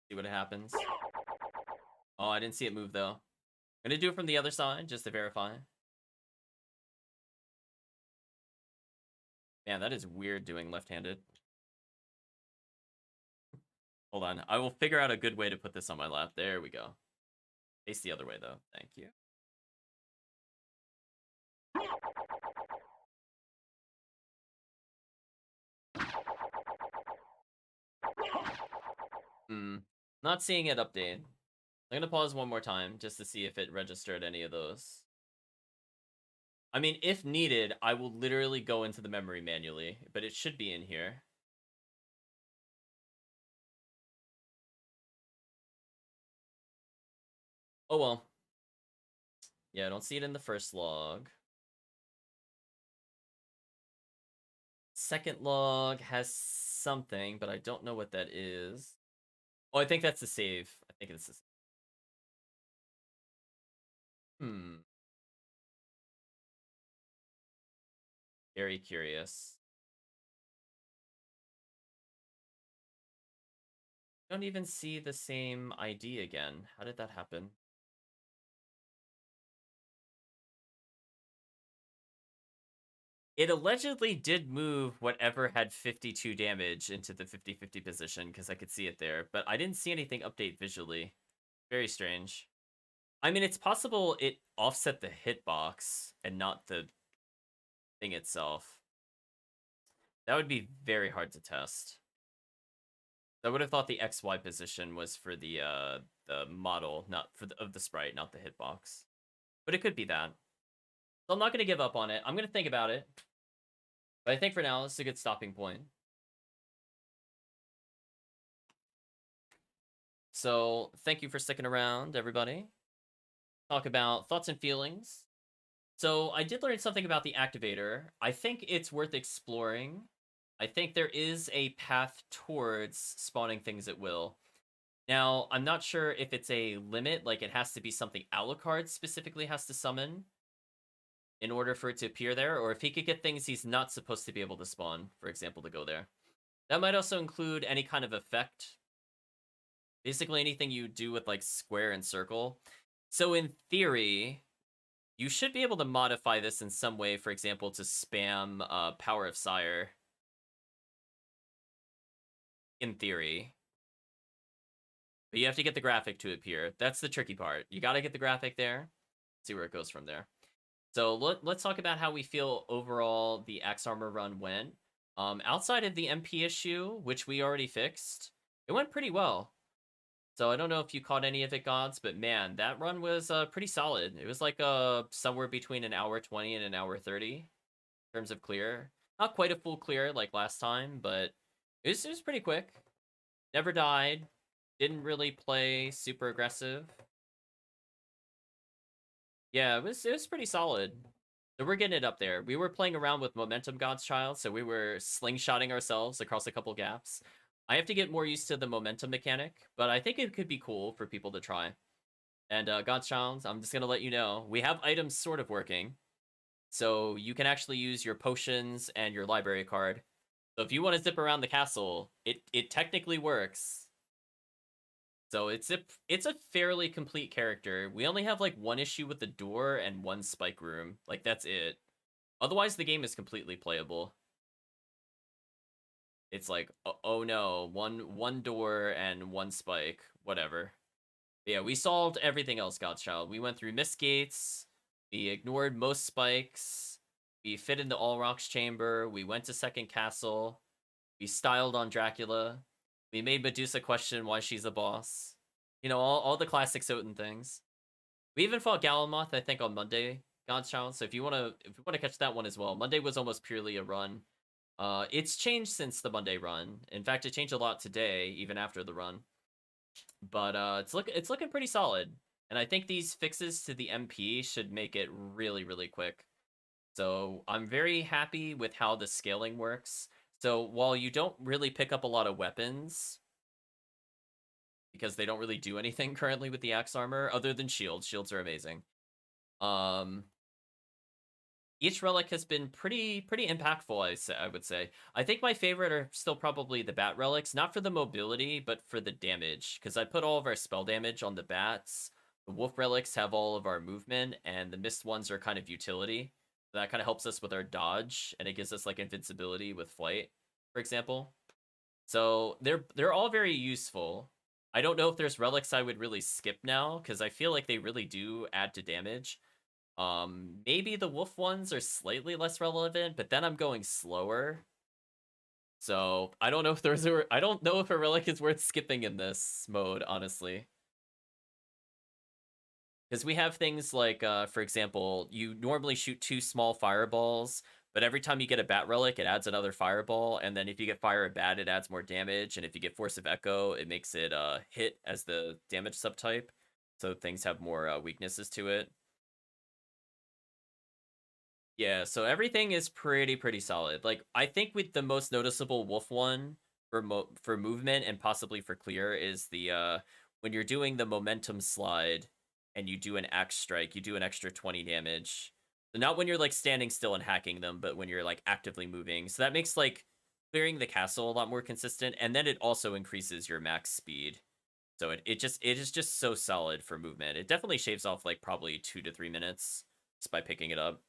See what happens. Oh, I didn't see it move though. I'm gonna do it from the other side just to verify. Man, that is weird doing left-handed. Hold on. I will figure out a good way to put this on my lap. There we go. Face the other way, though. Thank you. Not seeing it update. I'm going to pause one more time just to see if it registered any of those. I mean, if needed, I will literally go into the memory manually, but it should be in here. Oh well. Yeah, I don't see it in the first log. Second log has something, but I don't know what that is. Oh, I think that's the save. I think it's the save. Very curious. Don't even see the same ID again. How did that happen? It allegedly did move whatever had 52 damage into the 50-50 position, because I could see it there, but I didn't see anything update visually. Very strange. I mean, it's possible it offset the hitbox and not the thing itself. That would be very hard to test. I would have thought the XY position was for the model, not for of the sprite, not the hitbox. But it could be that. So I'm not going to give up on it. I'm going to think about it. But I think for now, it's a good stopping point. So thank you for sticking around, everybody. Talk about thoughts and feelings. So I did learn something about the activator. I think it's worth exploring. I think there is a path towards spawning things at will. Now, I'm not sure if it's a limit, like it has to be something Alucard specifically has to summon in order for it to appear there, or if he could get things he's not supposed to be able to spawn, for example, to go there. That might also include any kind of effect Basically anything you do with like square and circle. So in theory, you should be able to modify this in some way, for example, to spam Power of Sire. In theory. But you have to get the graphic to appear. That's the tricky part. You got to get the graphic there. See where it goes from there. So let's talk about how we feel overall the Axe Armor run went. Outside of the MP issue, which we already fixed, it went pretty well. So I don't know if you caught any of it, Gods, but man, that run was pretty solid. It was like somewhere between an hour 20 and an hour 30 in terms of clear. Not quite a full clear like last time, but it was pretty quick. Never died. Didn't really play super aggressive. Yeah, it was pretty solid. So we're getting it up there. We were playing around with Momentum God's Child, so we were slingshotting ourselves across a couple gaps. I have to get more used to the momentum mechanic, but I think it could be cool for people to try. And God's Child, I'm just going to let you know, we have items sort of working. So you can actually use your potions and your library card. So if you want to zip around the castle, it technically works. So it's a fairly complete character. We only have like one issue with the door and one spike room. Like that's it. Otherwise the game is completely playable. It's like oh no, one door and one spike, whatever. But yeah, we solved everything else, God's Child. We went through mist gates, we ignored most spikes, we fit in the All Rocks chamber, we went to second castle, we styled on Dracula. We made Medusa question why she's a boss. You know, all the classic SotN things. We even fought Galamoth, I think, on Monday, God's Child. So if you wanna catch that one as well, Monday was almost purely a run. It's changed since the Monday run. In fact, it changed a lot today, even after the run. But it's looking pretty solid. And I think these fixes to the MP should make it really, really quick. So I'm very happy with how the scaling works. So while you don't really pick up a lot of weapons, because they don't really do anything currently with the Axe Armor, other than shields. Shields are amazing. Each relic has been pretty impactful, I would say. I think my favorite are still probably the bat relics, not for the mobility, but for the damage, because I put all of our spell damage on the bats. The wolf relics have all of our movement, and the mist ones are kind of utility. That kind of helps us with our dodge, and it gives us like invincibility with flight, for example. So they're all very useful. I don't know if there's relics I would really skip now, because I feel like they really do add to damage. Maybe the wolf ones are slightly less relevant, but then I'm going slower. So I don't know if I don't know if a relic is worth skipping in this mode, honestly. Because we have things like, for example, you normally shoot 2 small fireballs, but every time you get a bat relic, it adds another fireball, and then if you get fire of bat, it adds more damage, and if you get force of echo, it makes it hit as the damage subtype, so things have more weaknesses to it. Yeah, so everything is pretty solid. Like, I think with the most noticeable wolf one for movement and possibly for clear is the when you're doing the momentum slide and you do an axe strike, you do an extra 20 damage. So not when you're like standing still and hacking them, but when you're like actively moving. So that makes like clearing the castle a lot more consistent, and then it also increases your max speed. So it is just so solid for movement. It definitely shaves off like probably 2 to 3 minutes just by picking it up.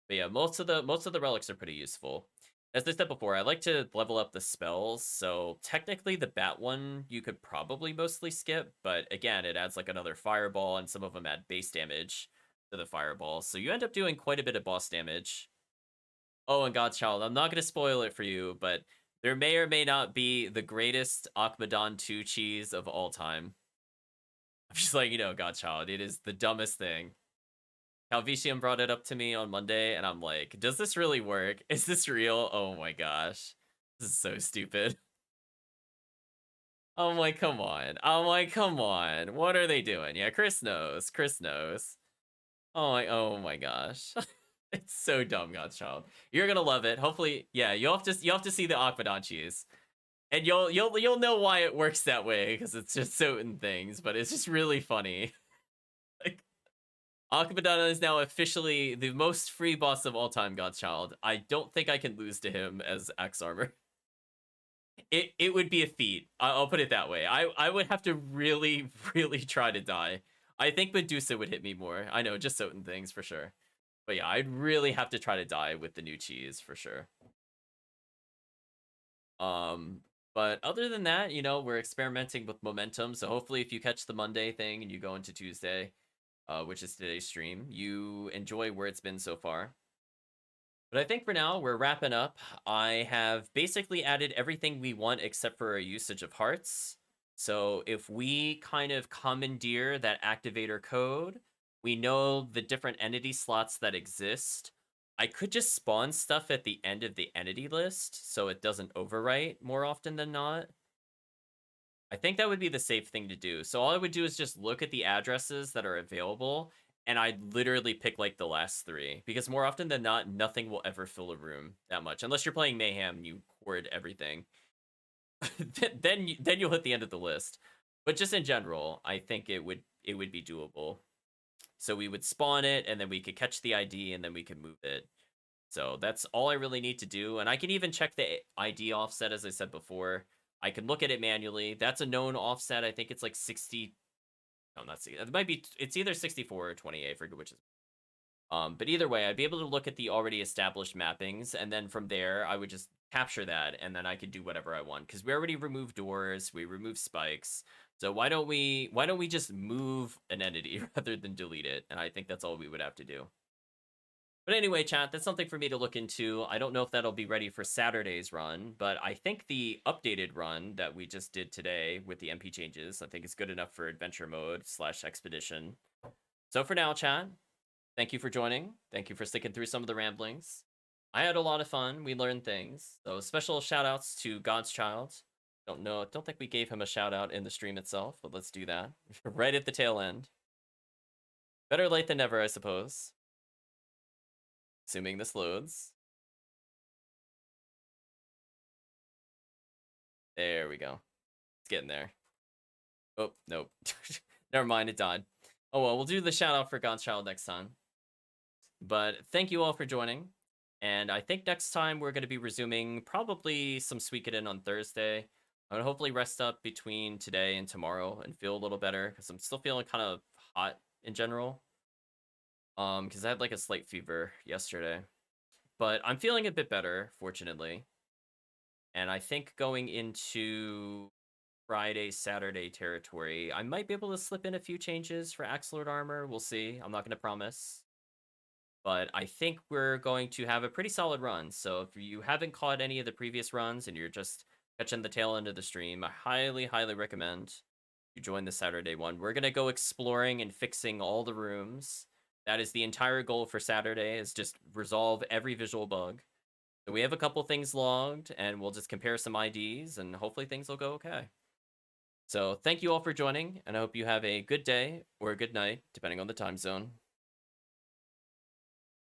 But yeah, most of the relics are pretty useful. As I said before, I like to level up the spells, so technically the bat one you could probably mostly skip, but again, it adds like another fireball, and some of them add base damage to the fireball, so you end up doing quite a bit of boss damage. Oh, and God's Child, I'm not going to spoil it for you, but there may or may not be the greatest Akmadon 2 cheese of all time. I'm just letting you know, God's Child, it is the dumbest thing. Calvicium brought it up to me on Monday, and I'm like, does this really work? Is this real? Oh my gosh. This is so stupid. I'm like, come on. I'm like, come on. What are they doing? Yeah, Chris knows. Chris knows. Oh my gosh. It's so dumb, God's Child. You're gonna love it. Hopefully, yeah, you'll have to see the Aquadon cheese. And you'll know why it works that way, because it's just certain things, but it's just really funny. Like, Akmadana is now officially the most free boss of all time, God's Child. I don't think I can lose to him as Axe Armor. It would be a feat. I'll put it that way. I would have to really, really try to die. I think Medusa would hit me more. I know, just certain things for sure. But yeah, I'd really have to try to die with the new cheese for sure. But other than that, you know, we're experimenting with momentum. So hopefully if you catch the Monday thing and you go into Tuesday, which is today's stream, you enjoy where it's been so far. But I think for now, we're wrapping up. I have basically added everything we want except for a usage of hearts. So if we kind of commandeer that activator code, we know the different entity slots that exist. I could just spawn stuff at the end of the entity list so it doesn't overwrite more often than not. I think that would be the safe thing to do. So all I would do is just look at the addresses that are available, and I'd literally pick like the last 3 because more often than not, nothing will ever fill a room that much unless you're playing Mayhem and you hoard everything. then you'll hit the end of the list. But just in general, I think it would be doable. So we would spawn it, and then we could catch the ID, and then we could move it. So that's all I really need to do. And I can even check the ID offset, as I said before. I can look at it manually. That's a known offset. I think it's like 60. No, not 60. It might be. It's either 64 or 28. I forget which is. But either way, I'd be able to look at the already established mappings, and then from there, I would just capture that, and then I could do whatever I want. Because we already removed doors, we removed spikes. So why don't we just move an entity rather than delete it? And I think that's all we would have to do. But anyway, chat, that's something for me to look into. I don't know if that'll be ready for Saturday's run, but I think the updated run that we just did today with the MP changes, I think is good enough for adventure mode / expedition. So for now, chat, thank you for joining. Thank you for sticking through some of the ramblings. I had a lot of fun. We learned things. So special shout outs to God's Child. Don't think we gave him a shout out in the stream itself, but let's do that. Right at the tail end. Better late than never, I suppose. Assuming this loads. There we go. It's getting there. Oh, nope. Never mind, it died. Oh well, we'll do the shout out for God's Child next time. But thank you all for joining. And I think next time we're going to be resuming probably some Suikoden on Thursday. I'm going to hopefully rest up between today and tomorrow and feel a little better because I'm still feeling kind of hot in general. Because I had like a slight fever yesterday. But I'm feeling a bit better, fortunately. And I think going into Friday, Saturday territory, I might be able to slip in a few changes for Axelord armor. We'll see. I'm not going to promise. But I think we're going to have a pretty solid run. So if you haven't caught any of the previous runs and you're just catching the tail end of the stream, I highly, highly recommend you join the Saturday one. We're going to go exploring and fixing all the rooms. That is the entire goal for Saturday, is just resolve every visual bug. So we have a couple things logged, and we'll just compare some IDs, and hopefully things will go okay. So thank you all for joining, and I hope you have a good day or a good night, depending on the time zone.